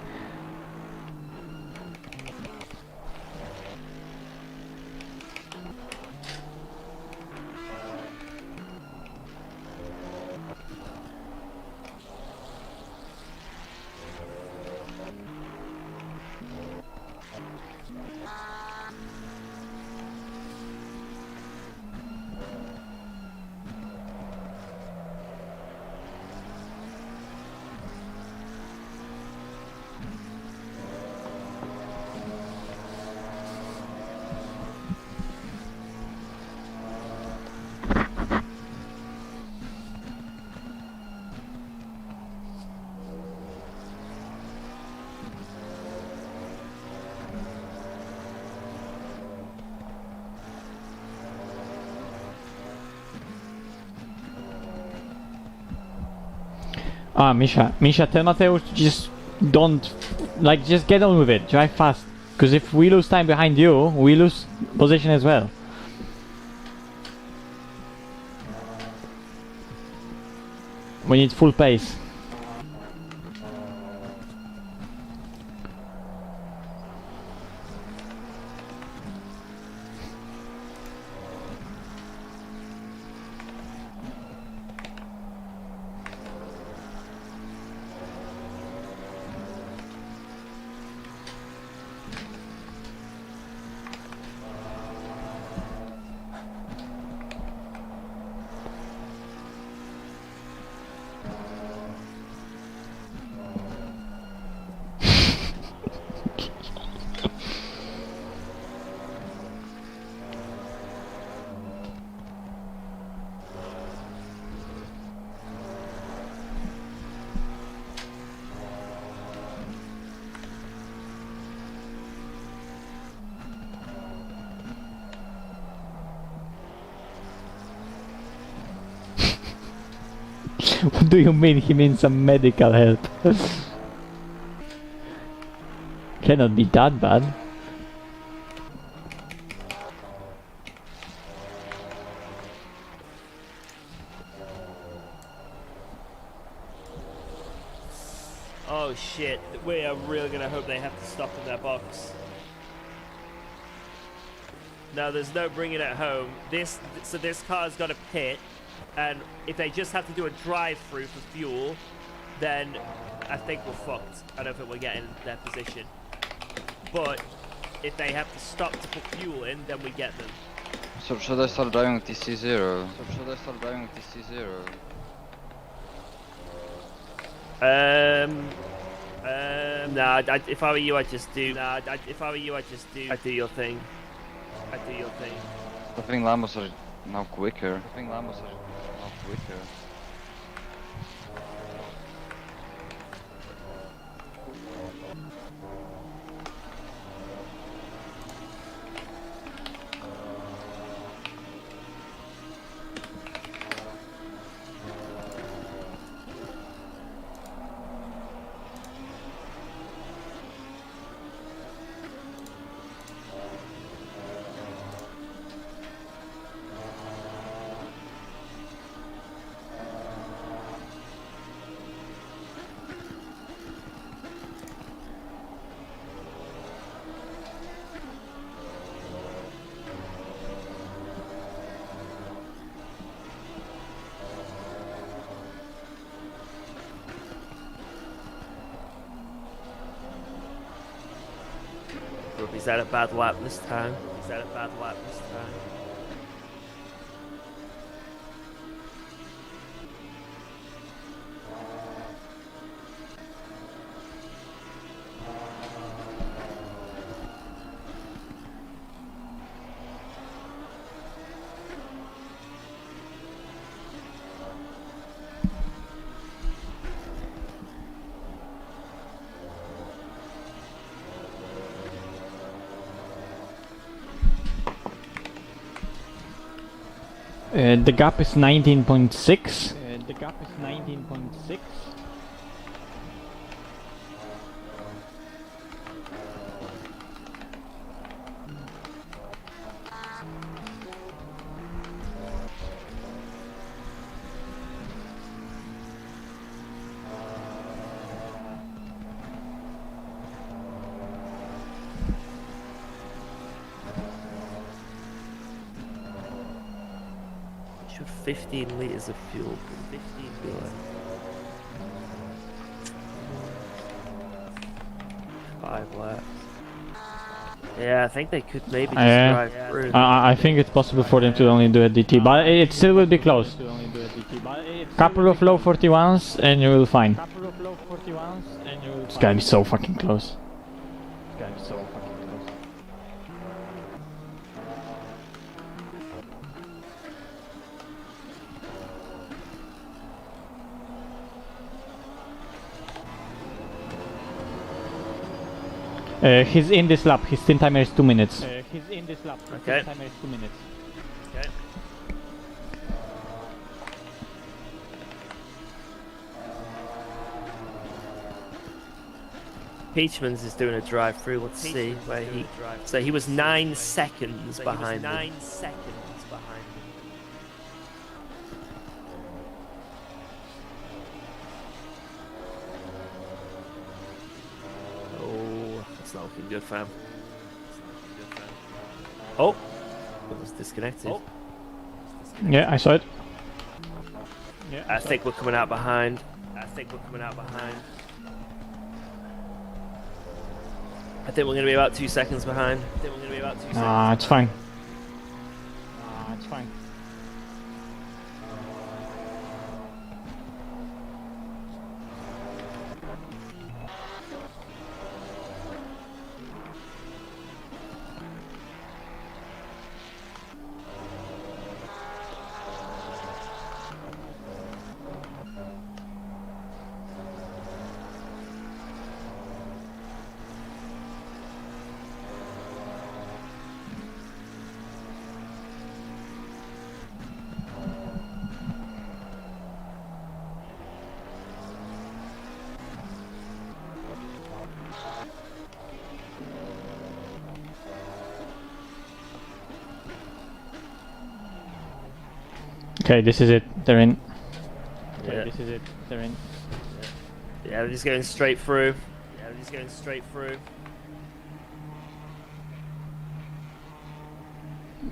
Misha, tell Mateusz to just don't, like, just get on with it, drive fast, because if we lose time behind you, we lose position as well. We need full pace. What do you mean he means some medical help? Cannot be that bad. Oh shit, we are really gonna hope they have to stop in their box. No, there's no bringing it home. So this car's got a pit, and if they just have to do a drive-through for fuel, then I think we're fucked. I don't think we're getting their position. But if they have to stop to put fuel in, then we get them. So should I start driving with TC0? Nah, if I were you, I'd just do. I'd do your thing. I think Lambos are now quicker. Is that a bad lap this time? The gap is 19.6. Should 15 liters of fuel. 15 liters. 5 laps. Yeah, I think they could maybe just drive through. I think it's possible for them to only do a DT, but it still will be close. Couple of low 41s and you will find. It's gonna be so fucking close. He's in this lap. His stint timer is 2 minutes. Okay. Peachman's is doing a drive-through. Let's see where he. So he was 9 seconds behind me. Oh, that's not looking good, fam. Oh, it was disconnected. Yeah, I saw it. I think we're coming out behind. I think we're going to be about 2 seconds behind. It's fine. Okay, this is it. They're in. Yeah, they're just going straight through. Yeah, they're just going straight through.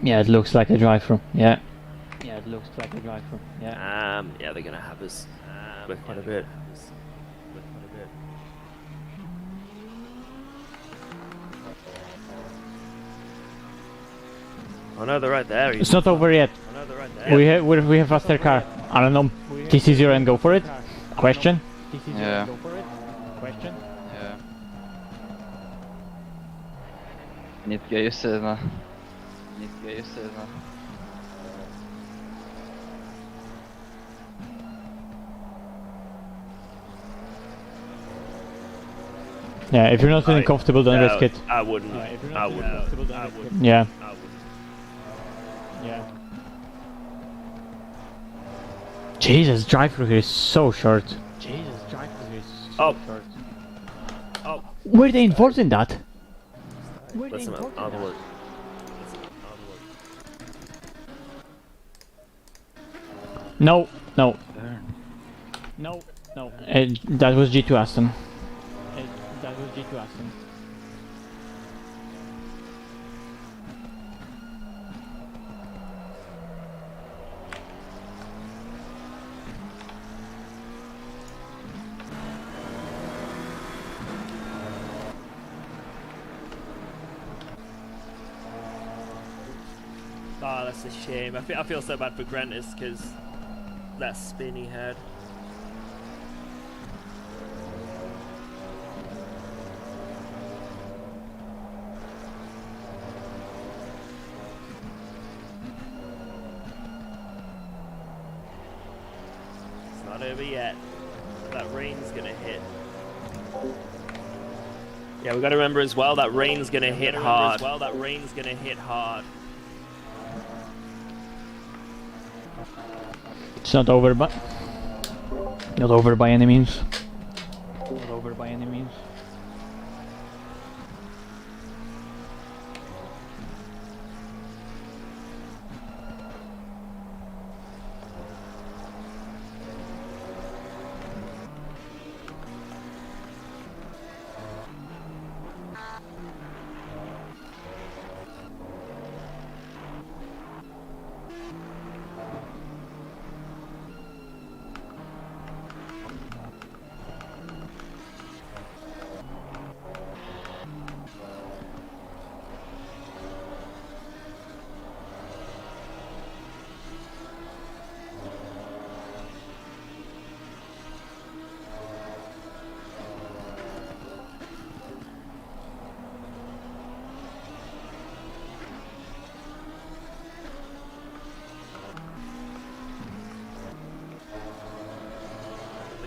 Yeah, it looks like a drive-through. Yeah. Yeah, it looks like a drive-through. Yeah. Yeah, they're gonna have us with quite a bit. Oh no, they're right there. It's not over yet. Oh no, they're right there. We have faster car. I don't know. TC0 and go for it? Question? Yeah. Question? Yeah. Need to get used to this now. Yeah, if you're not feeling comfortable, don't risk it. I wouldn't. I wouldn't. Yeah. I wouldn't. Yeah. Jesus, drive-through here is so short. Oh. Oh. Were they enforcing that? Listen, I'll look. No, no. No, no. That was G2 Aston. That was G2 Aston. Oh, that's a shame. I feel so bad for Grentis because that spin he had. It's not over yet. That rain's gonna hit. Yeah, we gotta remember as well that rain's gonna hit hard. It's not over by any means. Not over by any means.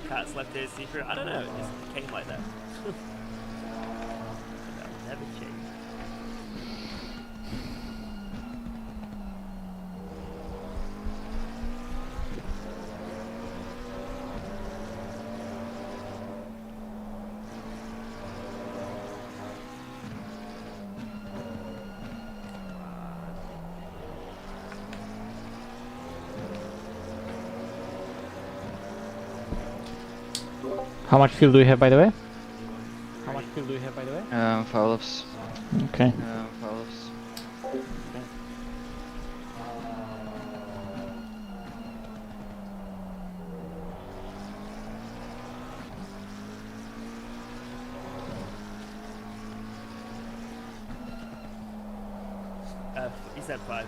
Cat's left his secret. I don't know, it just came like that. That'll never change. How much fuel do you have, by the way? Fouls. Okay. Fouls. He said 5.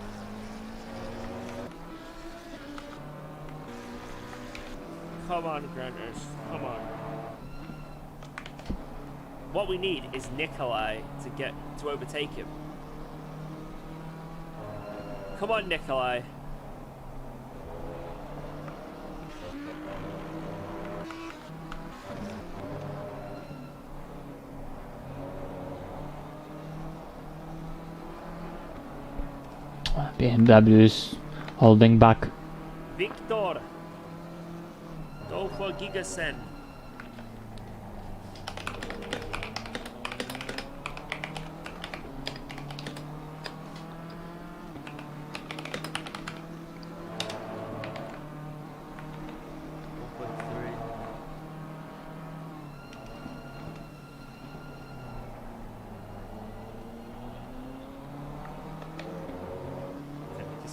Come on, Grentis. Come on. What we need is Nikolai to overtake him. Come on, Nikolai. BMW is holding back. Victor. Go for Gigasen.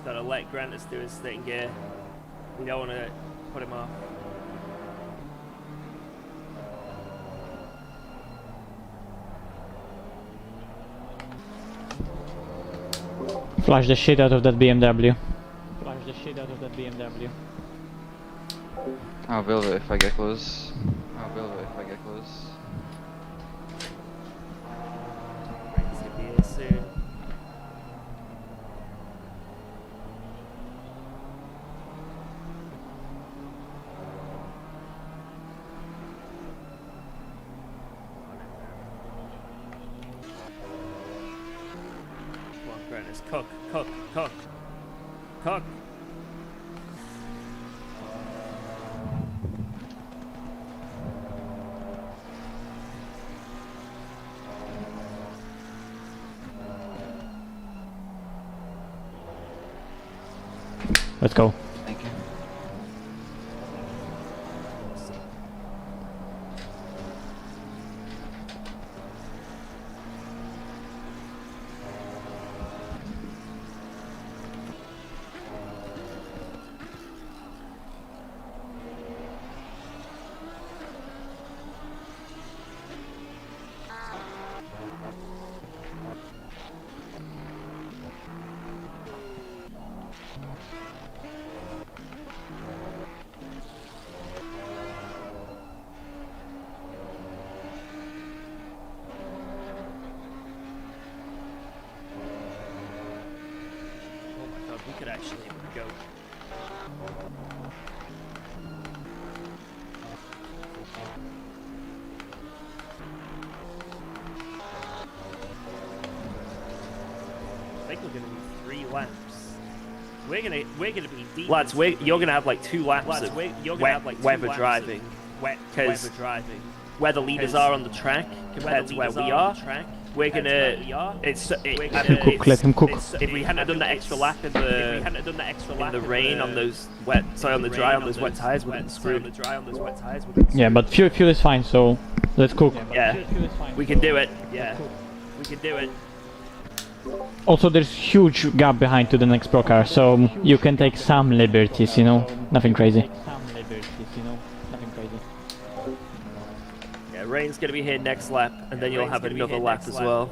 Just gotta let Grantis do his thing here. We don't want to put him off. Flash the shit out of that BMW. Flash the shit out of that BMW. I'll build it if I get close. I'll build it if I get close. He's gonna be here soon. Come on, Grantis, cook, cook, cook, cook. Let's go. Thank you. We could actually go. I think we're gonna be 3 laps. We're gonna be deep. Lads, you're gonna have like 2 laps. Lads, you're gonna have like 2 weather laps driving. Because where the leaders are on the track compared to where we are. We're gonna. Let him cook. Let him cook. If we hadn't done that extra lap in the rain on those wet, sorry, on the dry on those wet tires, we'd been screwed. Yeah, but fuel is fine, so let's cook. Yeah, we can do it. Yeah, we can do it. Also, there's huge gap behind to the next pro car, so you can take some liberties, you know, nothing crazy. Yeah, rain's gonna be here next lap, and then you'll have another lap as well.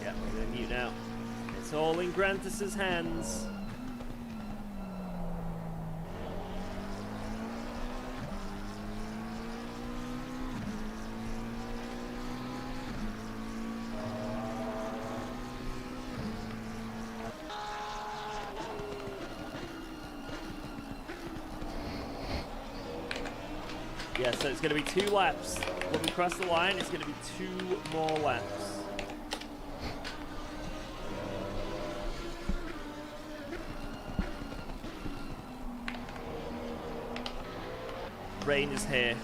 Yeah, we're gonna mute now. It's all in Grantis's hands. Yeah, so it's going to be 2 laps. When we cross the line, it's going to be 2 more laps. Rain is here.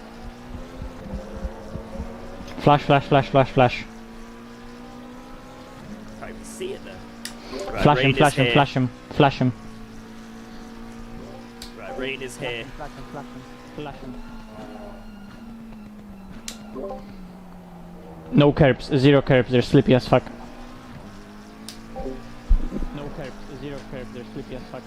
Flash, flash, flash, flash, flash. Can't even see it though. Right, flash him, flash him, flash him, flash him. Right, rain is here. Flash him, flash him, flash him. No curbs, 0 curbs, they're slippy as fuck. No curbs, 0 curbs, they're slippy as fuck.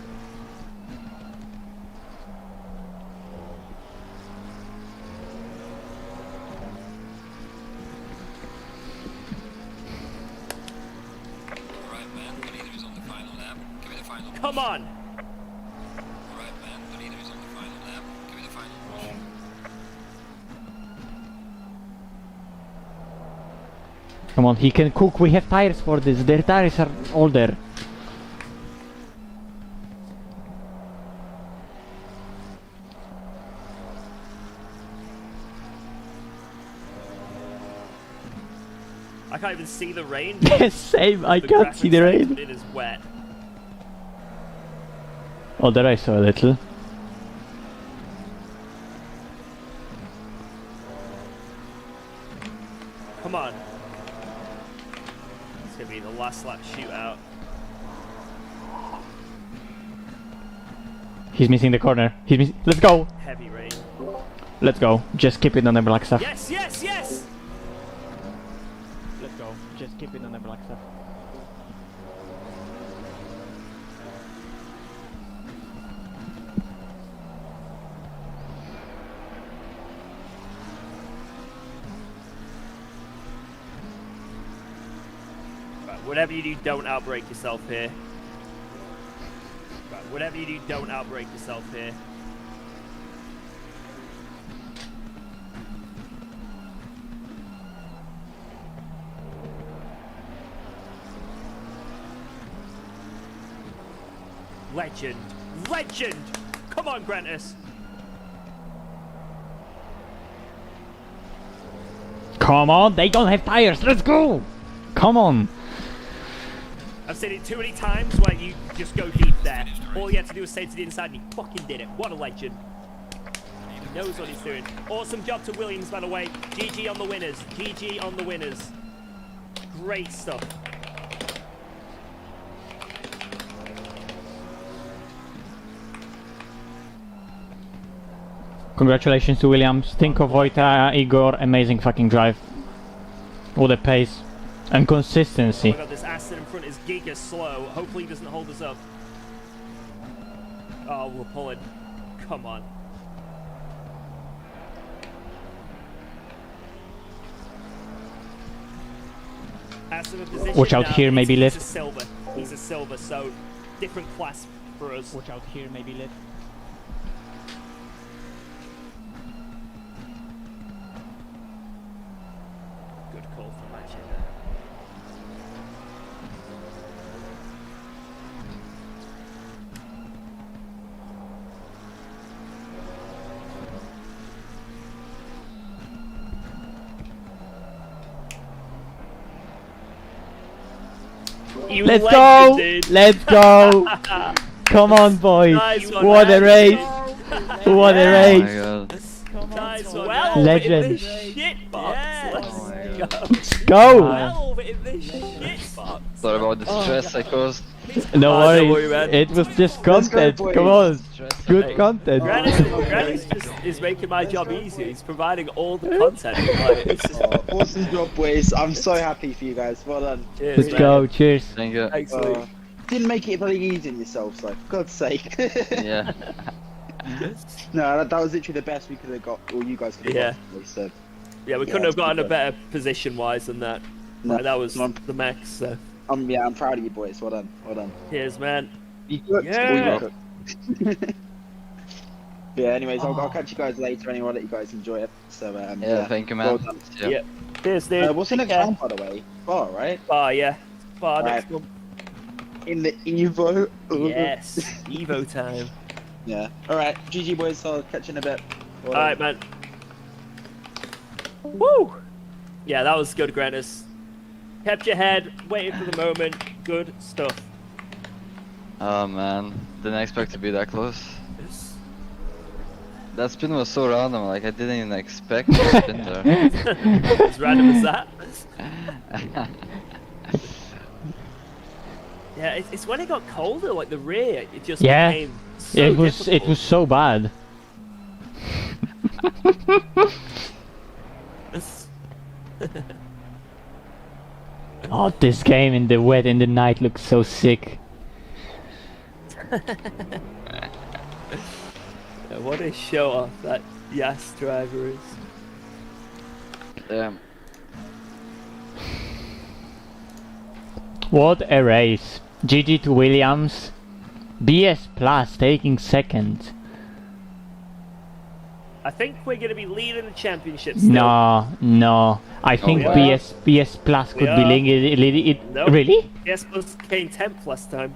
Alright, man, the leader is on the final lap. Give me the final push. Come on! Alright, man, the leader is on the final lap. Give me the final push. Come on, he can cook, we have tires for this, their tires are all there. I can't even see the rain. Yes, same, I can't see the rain. It is wet. Oh, there I saw a little. Come on. It's gonna be the last lap shootout. He's missing the corner. Let's go. Heavy rain. Let's go. Just keep it on the black stuff. Yes, yes, yes! Let's go. Just keep it on the black stuff. Right, whatever you do, don't outbrake yourself here. Right, whatever you do, don't outbrake yourself here. Legend! Legend! Come on, Grantis! Come on, they don't have tires. Let's go. Come on. I've seen it too many times where you just go deep there. All you have to do is stay to the inside and he fucking did it. What a legend. He knows what he's doing. Awesome job to Williams, by the way. GG on the winners. GG on the winners. Great stuff. Congratulations to Williams. Tinko, Wojta, Igor, amazing fucking drive. All the pace and consistency. Oh my god, this Aston in front is giga slow. Hopefully he doesn't hold us up. Oh, we're pulling. Come on. Aston in position Watch out now. here, maybe lift. He's a silver. He's a silver, so different class for us. Watch out here, maybe lift. Good call for matching. You Let's legend, go! dude. Let's go! Come on, boys! Nice one, What a man. race! What a Oh my race! god. Nice one. Well, Legend. in the shit box. Oh my god. Let's go! Well, in the shit box. Sorry about the stress I caused. No Oh, don't worry, worries, man. it was just Let's go, content, boys. come on! Stress. Good content! Granny's just is making my job easier. He's providing all the content. Like, it's just, Awesome job, boys. I'm so happy for you guys. Well done. cheers, Let's man. go, cheers! Thank you. Excellent. Didn't make it bloody easy on yourselves, though. For God's sake. Yeah. No, that was literally the best we could have got, or you guys could have Yeah. got. Really, so. Yeah, we Yeah, couldn't have it's gotten a good. better position-wise than that. No, Like, that was no. the max. So, Yeah, I'm proud of you, boys. Well done. Well done. cheers, man. You cooked. Yeah. You cooked. Yeah, anyways, I'll catch you guys later anyway. I'll let you guys enjoy it. So, Yeah, thank you, man. Well done. Yeah. Yeah. Cheers, dude. What's the next Yeah. round, by the way? Bar, right? Bar, yeah. Bar Right. next one. In the Evo. Yes. Evo time. Yeah. Alright, GG boys, I'll catch you in a bit. Well done. Alright, man. Woo! Yeah, that was good, Grantis. Kept your head, waited for the moment. Good stuff. Oh man, didn't expect to be that close. That spin was so random, like I didn't even expect to spin there. As random as that. Yeah, it's when it got colder, like the rear, it just Yeah. became so It was difficult. so bad. Oh, this game in the wet in the night looks so sick. Yeah, what a show off that Yas driver is. Damn. What a race. GG to Williams. BS Plus taking second. I think we're going to be leading the championship still. No. I think yeah. BS Plus could We be are. leading it. Nope. Really? Yes, plus came 10th last time.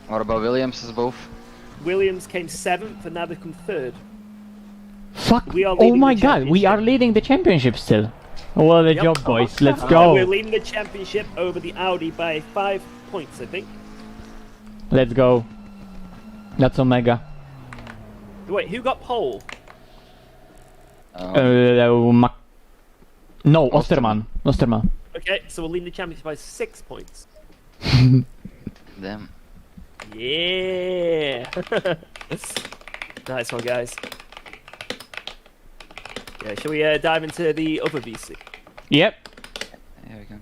What about Williams both? Williams came 7th and now they come 3rd. Fuck. We are Oh leading my the god, we are championship. leading the championship still. What a Yep. job, boys. Let's We're go. leading the championship over the Audi by 5 points, I think. Let's go. That's Omega. Wait, who got pole? No, Osterman. Okay, so we're leading the championship by 6 points. Damn. Yeah. Yeah. Nice one, guys. Yeah, shall we dive into the other VC? Yep. Here we go.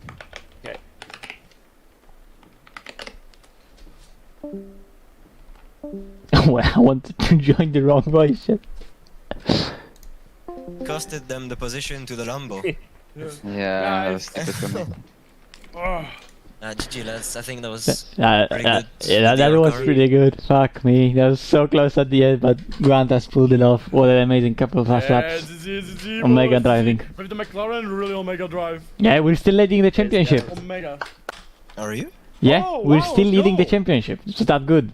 Okay. Well, I wanted to join the wrong voice. Costed them the position to the Lambo. Yeah, that was stupid for me. GG lads, I think that was That was pretty good. Fuck me, that was so close at the end, but Grant has pulled it off. What an amazing couple of fast laps. Omega driving. With the McLaren, really Omega drive. Yeah, we're still leading the championship. Omega. Are you? Yeah, Oh, we're wow, still leading the go. championship. It's that good.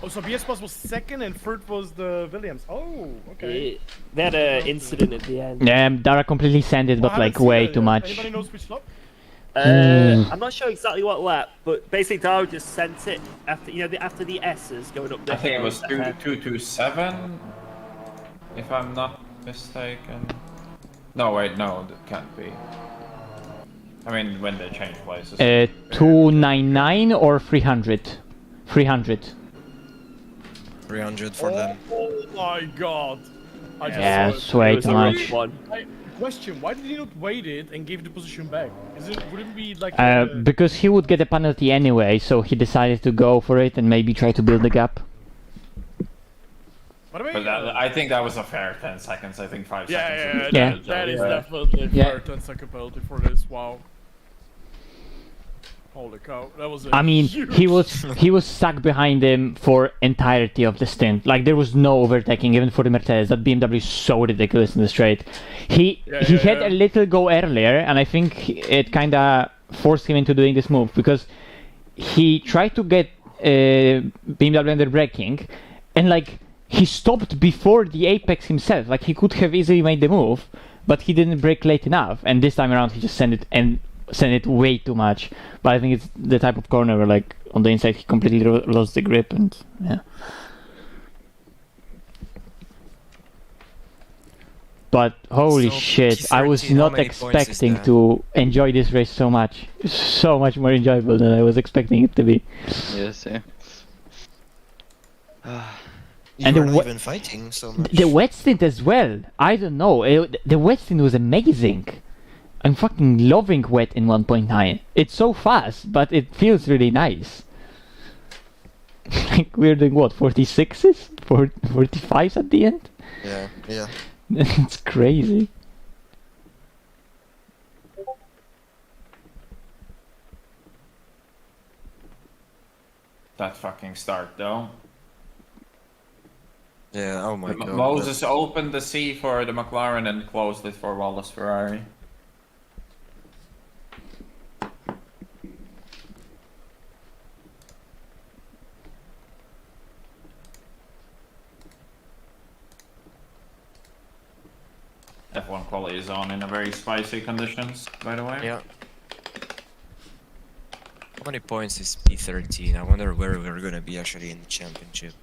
Oh, so ESPORTS was second and third was the Williams. Oh, okay. They had an incident at the end. Yeah, Dara completely sanded, but like way too much. Anybody knows which lap? I'm not sure exactly what lap, but basically Dara just sent it after after the S's going up there. I think it was 227, if I'm not mistaken. No, wait, no, that can't be. I mean, when they change places. 299 or 300? 300. 300 for them. Oh my god. Yeah, it's way too much. Question, why did he not wait it and give the position back? Would it be like... Because he would get a penalty anyway, so he decided to go for it and maybe try to build the gap. By the way, But I think that was a fair 10 seconds, I think 5 seconds. Yeah. That is definitely a fair 10-second penalty for this, wow. Holy cow, that was I mean, he was stuck behind him for entirety of the stint. Like there was no overtaking even for the Mercedes. That BMW is so ridiculous in the straight. He had a little go earlier, and I think it kind of forced him into doing this move because he tried to get BMW under braking, and like he stopped before the apex himself. Like he could have easily made the move, but he didn't brake late enough. And this time around, he just sent it way too much. But I think it's the type of corner where like on the inside he completely lost the grip, and yeah. But holy So, shit, I was 13, how not many points is expecting that? to enjoy this race so much. So much more enjoyable than I was expecting it to be. Yes, yeah. You And were the not even fighting so much. The wet stint as well. I don't know. The wet stint was amazing. I'm fucking loving wet in 1.9. It's so fast, but it feels really nice. Like we're doing what, 46s? 45s at the end? Yeah, yeah. It's crazy. That fucking start though. Yeah, oh my god. Moses opened the C for the McLaren and closed it for Wallace Ferrari. F1 quality is on in a very spicy conditions, by the way. Yeah. How many points is P13? I wonder where we're gonna be actually in the championship.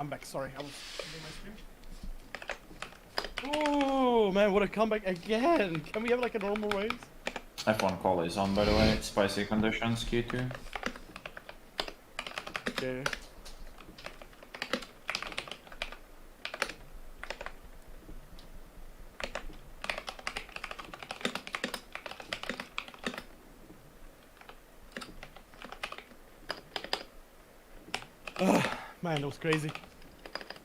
I'm back, sorry. I was my screen. Oh man, what a comeback again! Can we have like a normal race? F1 quality is on, by the way. Spicy conditions, Q2. Okay. Man, that was crazy.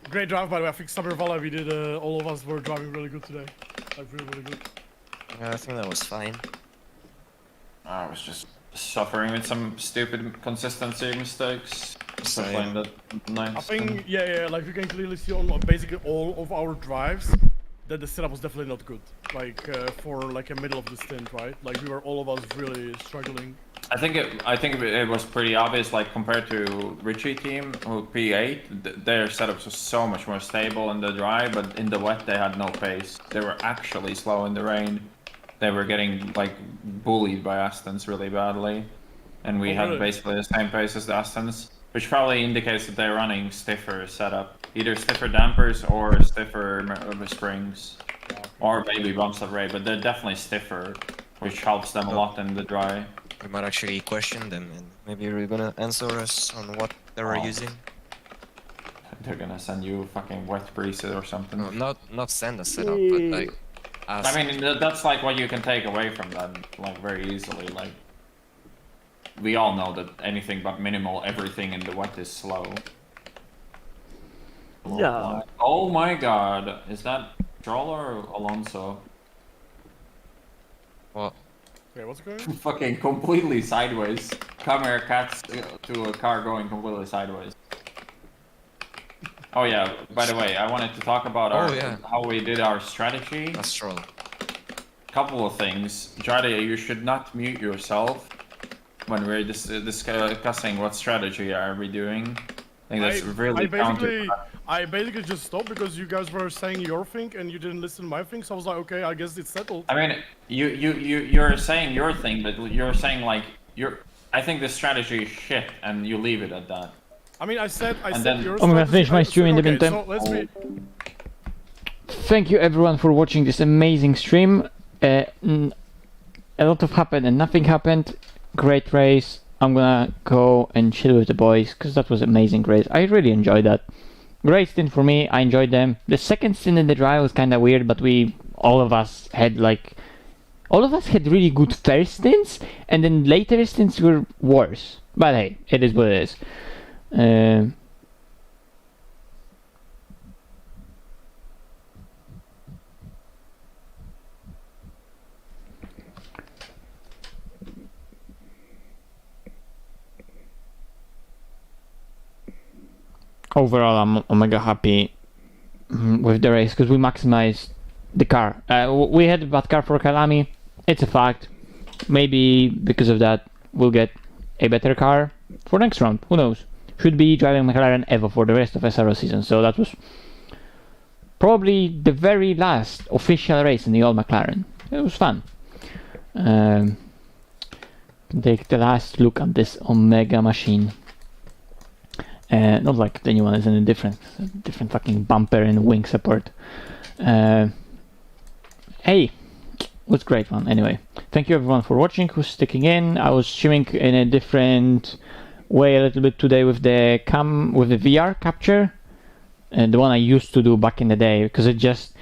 Great drive, by the way. I think Sabervala, we did, all of us were driving really good today. Like, really, really good. Yeah, I think that was fine. I was just suffering with some stupid consistency mistakes. Same. I think, yeah, like you can clearly see on basically all of our drives that the setup was definitely not good. Like, for like a middle of the stint, right? Like, we were all of us really struggling. I think it was pretty obvious, like compared to Richie team who P8, their setups was so much more stable in the dry, but in the wet they had no pace. They were actually slow in the rain. They were getting like bullied by Astons really badly, and we had basically the same pace as the Astons, which probably indicates that they're running stiffer setup, either stiffer dampers or stiffer springs, or maybe bumps of rate, but they're definitely stiffer. which helps them a lot in the dry. We might actually question them, and maybe they're gonna answer us on what they were using. They're gonna send you fucking wet preset or something. No, not send a setup, but like. I mean, that's like what you can take away from them, like very easily. Like, we all know that anything but minimal everything in the wet is slow. Yeah. Oh my god, is that Troll or Alonso? What? Okay, what's going on? Fucking completely sideways. Camera cuts to a car going completely sideways. Oh yeah, by the way, I wanted to talk about how we did our strategy. That's true. Couple of things. Jade, you should not mute yourself when we're discussing what strategy are we doing. I think that's really I basically just stopped because you guys were saying your thing and you didn't listen to my thing, so I was like, okay, I guess it's settled. I mean, you're saying your thing, but you're saying like I think the strategy is shit, and you leave it at that. I mean, I said yours. I'm gonna finish my stream in the meantime. So let's be... Thank you everyone for watching this amazing stream. A lot of happened and nothing happened. Great race. I'm gonna go and chill with the boys because that was an amazing race. I really enjoyed that. Great stint for me. I enjoyed them. The second stint in the dry was kind of weird, but all of us had really good first stints, and then later stints were worse. But hey, it is what it is. Overall, I'm mega happy with the race because we maximized the car. We had a bad car for Kyalami. It's a fact. Maybe because of that, we'll get a better car for next round. Who knows? Should be driving McLaren Evo for the rest of SRO season. So that was probably the very last official race in the old McLaren. It was fun. Take the last look at this Omega machine. Not like the new one is any different fucking bumper and wing support. Hey, was great one. Anyway, thank you everyone for watching, who's sticking in. I was streaming in a different way a little bit today with the VR capture, the one I used to do back in the day, because it just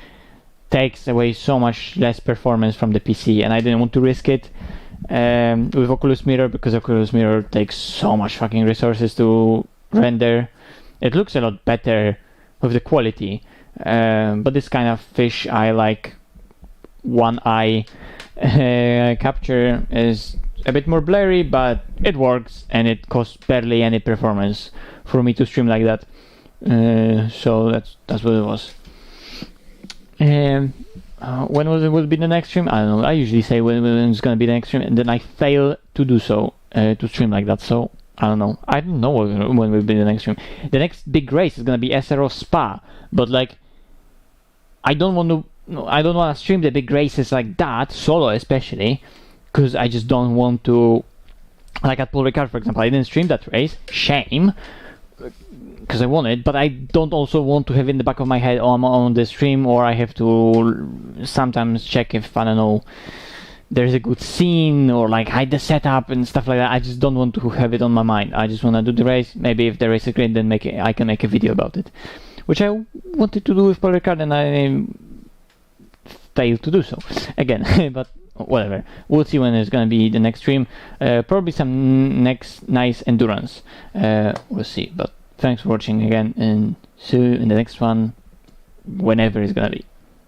takes away so much less performance from the PC, and I didn't want to risk it with Oculus Mirror, because Oculus Mirror takes so much fucking resources to render. It looks a lot better with the quality, but this kind of fish eye, like one eye capture, is a bit more blurry, but it works, and it costs barely any performance for me to stream like that. So that's what it was. When will be the next stream? I don't know. I usually say when it's gonna be the next stream, and then I fail to do so, to stream like that. So I don't know. I don't know when will be the next stream. The next big race is gonna be SRO Spa, but like, I don't want to stream the big races like that, solo especially, because I just don't want to. Like at Paul Ricard, for example, I didn't stream that race. Shame, because I won it, but I don't also want to have in the back of my head, oh, I'm on the stream, or I have to sometimes check if, I don't know, there's a good scene, or like hide the setup and stuff like that. I just don't want to have it on my mind. I just want to do the race. Maybe if the race is great, then I can make a video about it, which I wanted to do with Paul Ricard, and I failed to do so again. But whatever, we'll see when it's gonna be the next stream. Probably some next nice endurance. We'll see. But thanks for watching again, and see you in the next one, whenever it's gonna be.